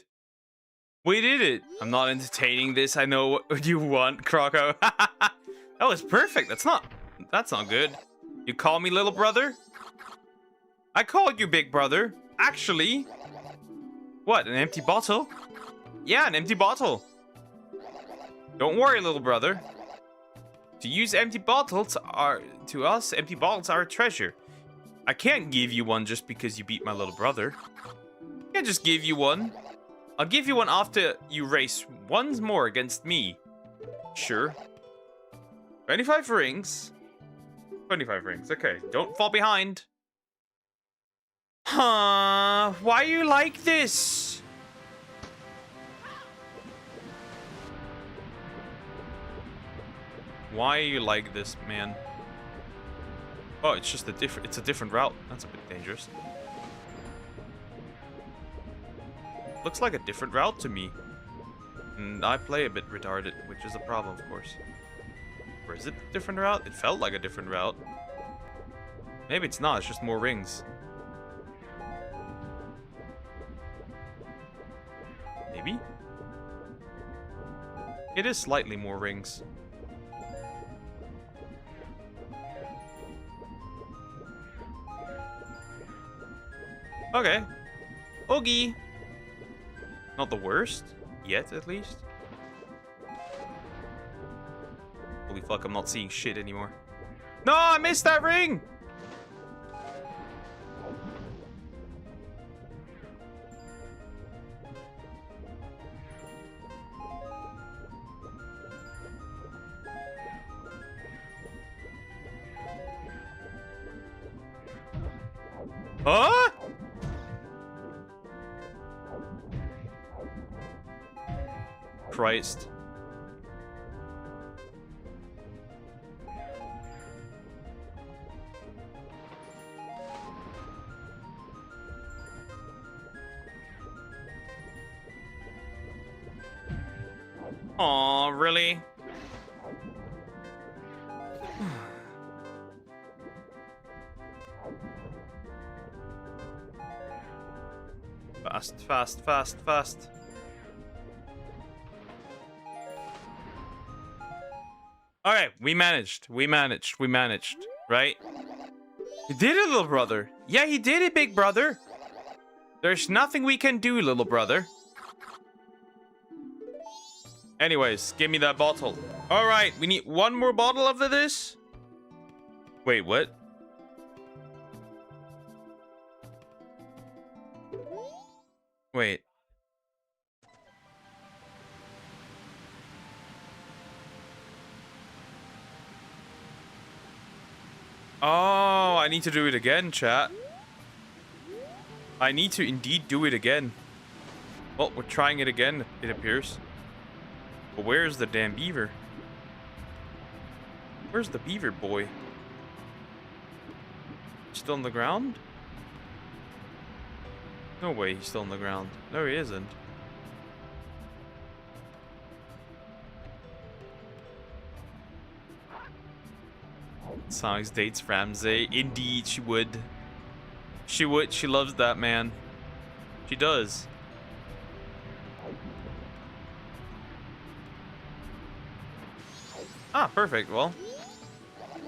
We did it. I'm not entertaining this. I know what you want, Croco. That was perfect. That's not good. You call me little brother? I called you big brother. Actually. What, an empty bottle? Yeah, an empty bottle. Don't worry, little brother. To use empty bottles to us, empty bottles are a treasure. I can't give you one just because you beat my little brother. I can't just give you one. I'll give you one after you race once more against me. Sure. 25 rings. 25 rings. Okay, don't fall behind. Huh? Why are you like this? Why are you like this, man? Oh, it's just it's a different route. That's a bit dangerous. Looks like a different route to me. And I play a bit retarded, which is a problem, of course. Or is it a different route? It felt like a different route. Maybe it's not, it's just more rings. Maybe? It is slightly more rings. Okay. Oogie. Not the worst. Yet, at least. Holy fuck, I'm not seeing shit anymore. No, I missed that ring! Huh? Christ. Aw, really? Fast, fast, fast, fast. Alright, we managed. We managed. We managed. Right? You did it, little brother. Yeah, you did it, big brother. There's nothing we can do, little brother. Anyways, give me that bottle. Alright, we need one more bottle of this. Wait, what? Wait. Oh, I need to do it again, chat. I need to indeed do it again. Well, we're trying it again, it appears. But where's the damn beaver? Where's the beaver boy? Still on the ground? No way he's still on the ground. No, he isn't. Sonics dates Ramsey. Indeed, she would. She would. She loves that man. She does. Ah, perfect. Well,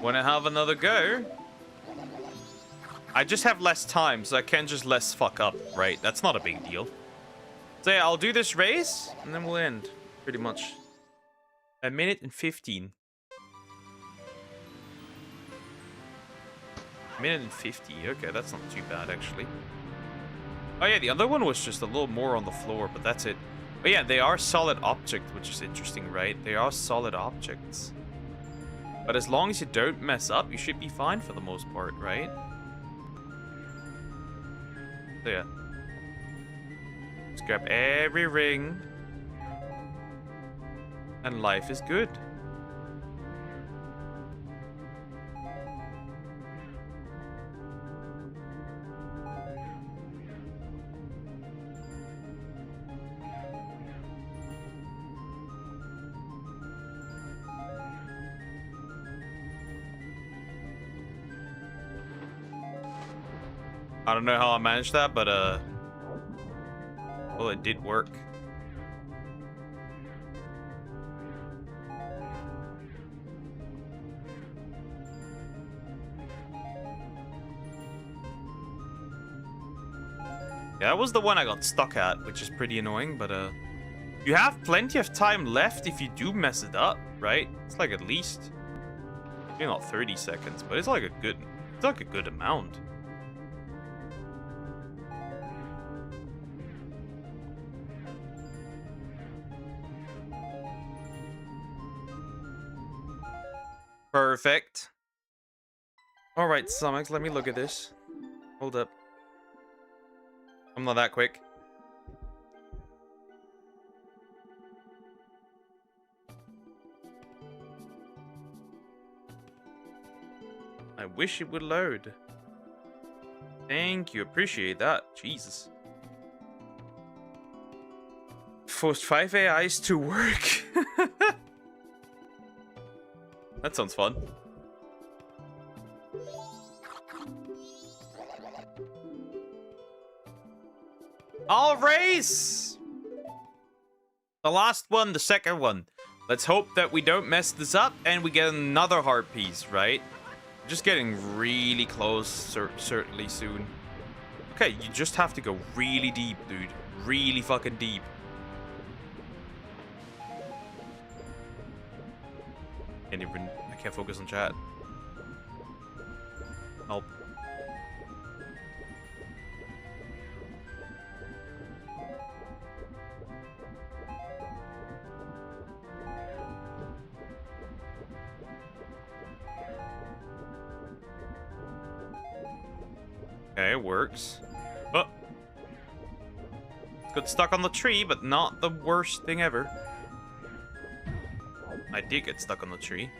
wanna have another go? I just have less time, so I can just less fuck up, right? That's not a big deal. So yeah, I'll do this race, and then we'll end, pretty much. 1 minute and 15. 1 minute and 50. Okay, that's not too bad, actually. Oh yeah, the other one was just a little more on the floor, but that's it. But yeah, they are solid objects, which is interesting, right? They are solid objects. But as long as you don't mess up, you should be fine for the most part, right? So yeah. Just grab every ring. And life is good. I don't know how I managed that, but well, it did work. Yeah, that was the one I got stuck at, which is pretty annoying, but you have plenty of time left if you do mess it up, right? It's like at least, maybe not 30 seconds, but it's like a good amount. Perfect. Alright, Sonics, let me look at this. Hold up. I'm not that quick. I wish it would load. Thank you, appreciate that. Jesus. Forced 5 AIs to work. That sounds fun. I'll race! The last one, the second one. Let's hope that we don't mess this up and we get another heart piece, right? Just getting really close, certainly soon. Okay, you just have to go really deep, dude. Really fucking deep. I can't focus on chat. Help. Okay, it works. Oh. Got stuck on the tree, but not the worst thing ever. I did get stuck on the tree.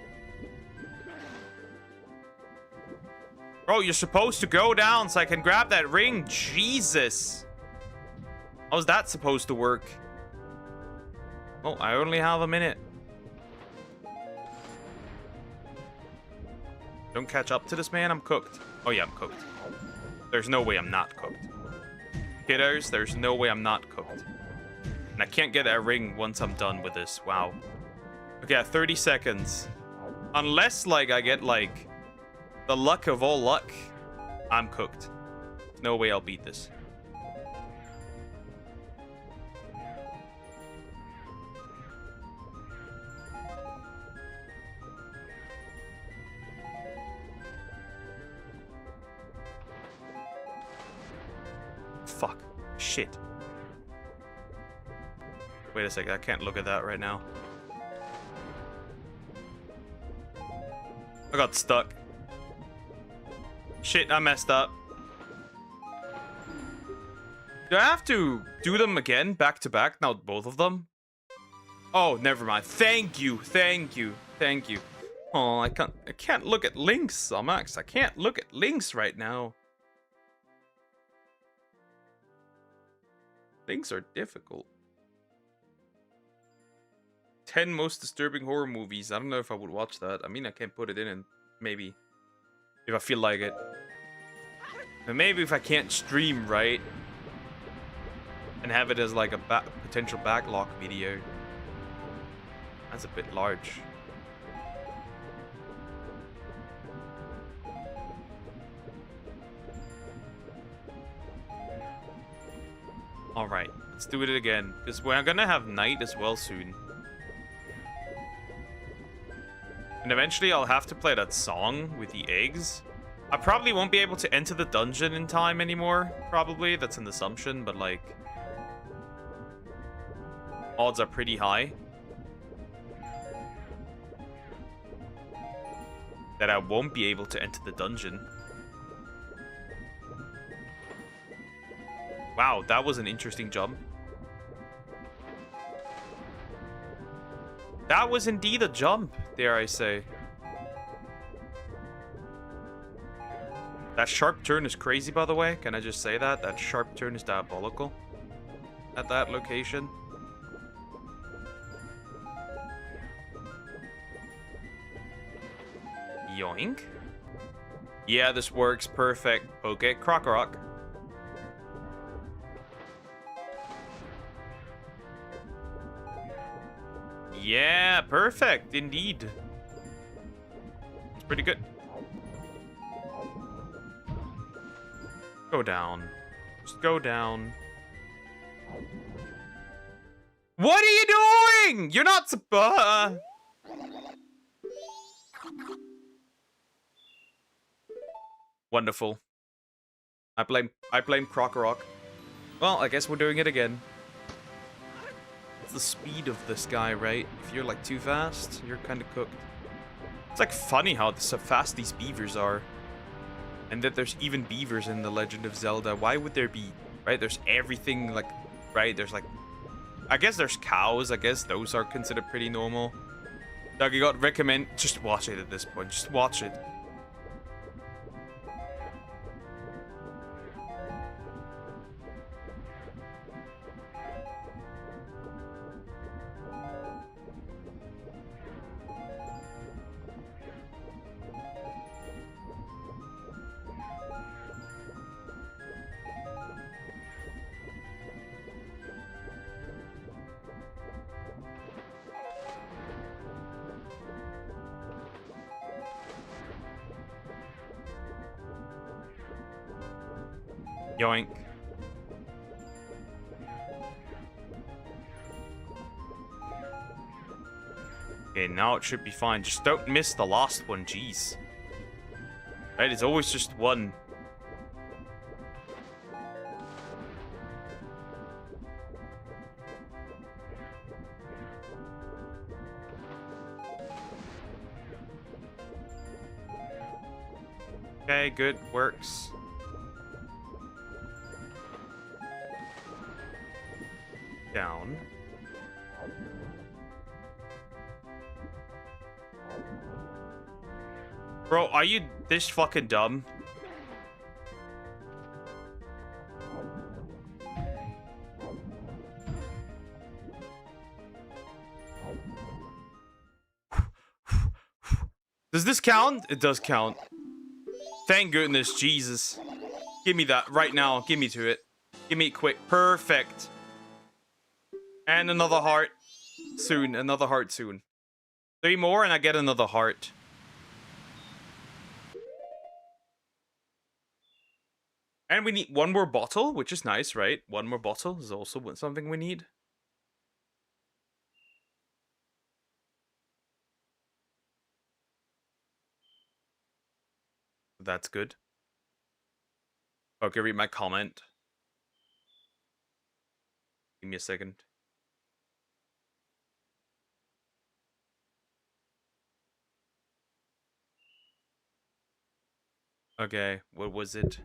Bro, you're supposed to go down so I can grab that ring. Jesus. How's that supposed to work? Oh, I only have a minute. Don't catch up to this man. I'm cooked. Oh, yeah, I'm cooked. There's no way I'm not cooked. Kiddos, there's no way I'm not cooked. And I can't get a ring once I'm done with this. Wow. Okay, 30 seconds. Unless, like, I get, like, the luck of all luck, I'm cooked. No way I'll beat this. Fuck. Shit. Wait a second, I can't look at that right now. I got stuck. Shit, I messed up. Do I have to do them again, back to back? Now both of them? Oh, never mind. Thank you, thank you, thank you. Oh, I can't look at links, Max. I can't look at links right now. Links are difficult. 10 most disturbing horror movies. I don't know if I would watch that. I mean, I can put it in and maybe if I feel like it. And maybe if I can't stream, right? And have it as like a potential backlog video. That's a bit large. Alright, let's do it again. Because we're gonna have night as well soon. And eventually I'll have to play that song with the eggs. I probably won't be able to enter the dungeon in time anymore. Probably, that's an assumption, but like... odds are pretty high that I won't be able to enter the dungeon. Wow, that was an interesting jump. That was indeed a jump, dare I say. That sharp turn is crazy, by the way. Can I just say that? That sharp turn is diabolical at that location. Yoink. Yeah, this works. Perfect. Okay, Croc-a-Rock. Yeah, perfect. Indeed. It's pretty good. Go down. Just go down. What are you doing? You're not supposed... Wonderful. I blame Croc-a-Rock. Well, I guess we're doing it again. It's the speed of this guy, right? If you're like too fast, you're kind of cooked. It's like funny how so fast these beavers are. And that there's even beavers in The Legend of Zelda. Why would there be? Right? There's everything like, right? There's like, I guess there's cows. I guess those are considered pretty normal. Doug, you got recommend, just watch it at this point. Just watch it. Yoink. Okay, now it should be fine. Just don't miss the last one, jeez. Right, it's always just one. Okay, good. Works. down. Bro, are you this fucking dumb? Does this count? It does count. Thank goodness, Jesus. Give me that right now. Give me to it. Give me it quick. Perfect. And another heart. Soon. Another heart soon. 3 more and I get another heart. And we need 1 more bottle, which is nice, right? 1 more bottle is also something we need. That's good. Okay, read my comment. Give me a second. Okay, what was it?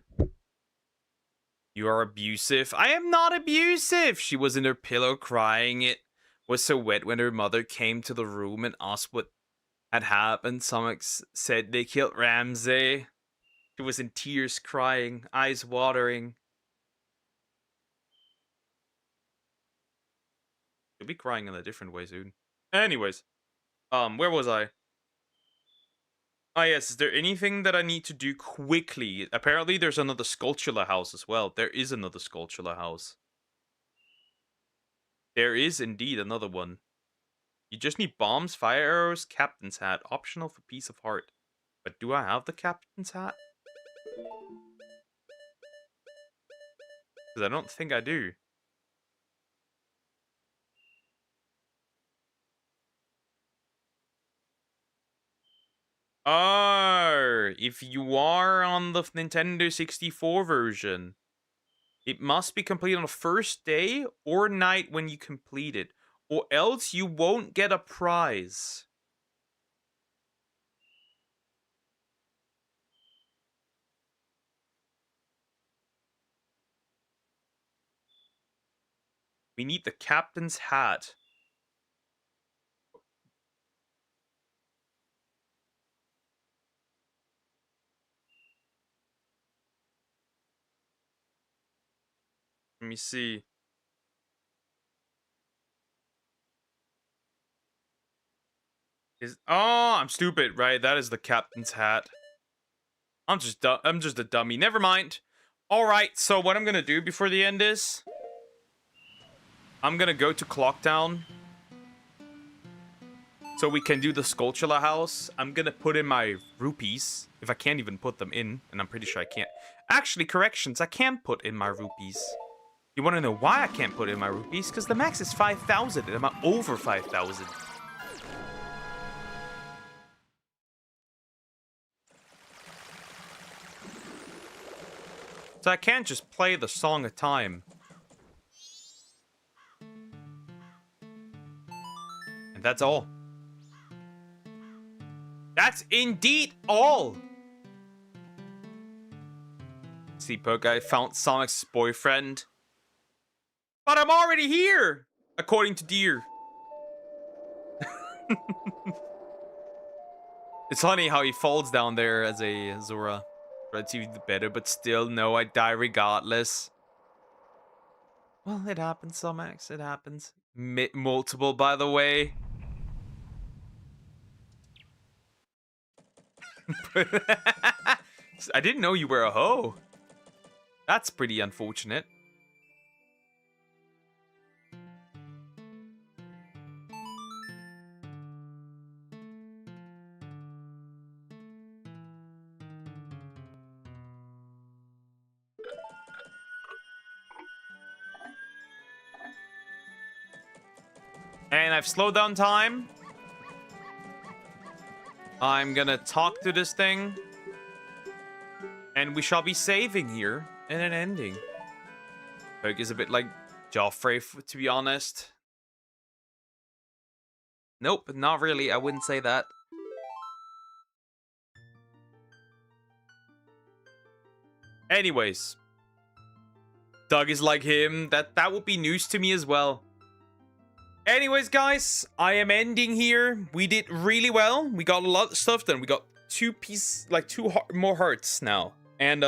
You are abusive. I am not abusive! She was in her pillow crying. It was so wet when her mother came to the room and asked what had happened. Some said they killed Ramsey. She was in tears crying, eyes watering. She'll be crying in a different way soon. Anyways, where was I? Ah, yes, is there anything that I need to do quickly? Apparently there's another Skulltula house as well. There is another Skulltula house. There is indeed another one. You just need bombs, fire arrows, captain's hat. Optional for piece of heart. But do I have the captain's hat? Because I don't think I do. Oh, if you are on the Nintendo 64 version, it must be completed on the first day or night when you complete it, or else you won't get a prize. We need the captain's hat. Let me see. Oh, I'm stupid, right? That is the captain's hat. I'm just a dummy. Never mind. All right, so what I'm gonna do before the end is I'm gonna go to Clocktown so we can do the Skulltula house. I'm gonna put in my rupees if I can't even put them in, and I'm pretty sure I can't. Actually, corrections, I can put in my rupees. You want to know why I can't put in my rupees? Because the max is 5,000 and I'm over 5,000. So I can't just play the song of time. And that's all. That's indeed all! See, Poke, I found Sonic's boyfriend. But I'm already here! According to Deer. It's funny how he falls down there as a Zora. Try to do better, but still, no, I die regardless. Well, it happens, Somax. It happens. Multiple, by the way. I didn't know you were a hoe. That's pretty unfortunate. And I've slowed down time. I'm gonna talk to this thing. And we shall be saving here and an ending. Poke is a bit like Joffrey, to be honest. Nope, not really. I wouldn't say that. Anyways. Doug is like him. That would be news to me as well. Anyways, guys, I am ending here. We did really well. We got a lot of stuff done. We got two more hearts now. And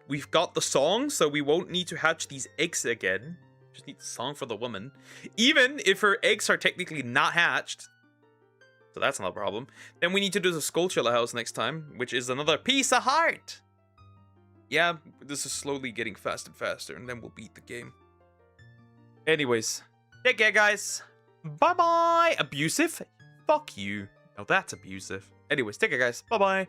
we've got the song, so we won't need to hatch these eggs again. Just need the song for the woman. Even if her eggs are technically not hatched. So that's not a problem. Then we need to do the Skulltula house next time, which is another piece of heart. Yeah, this is slowly getting faster and faster, and then we'll beat the game. Anyways, take care, guys. Bye-bye. Abusive? Fuck you. Now that's abusive. Anyways, take care, guys. Bye-bye.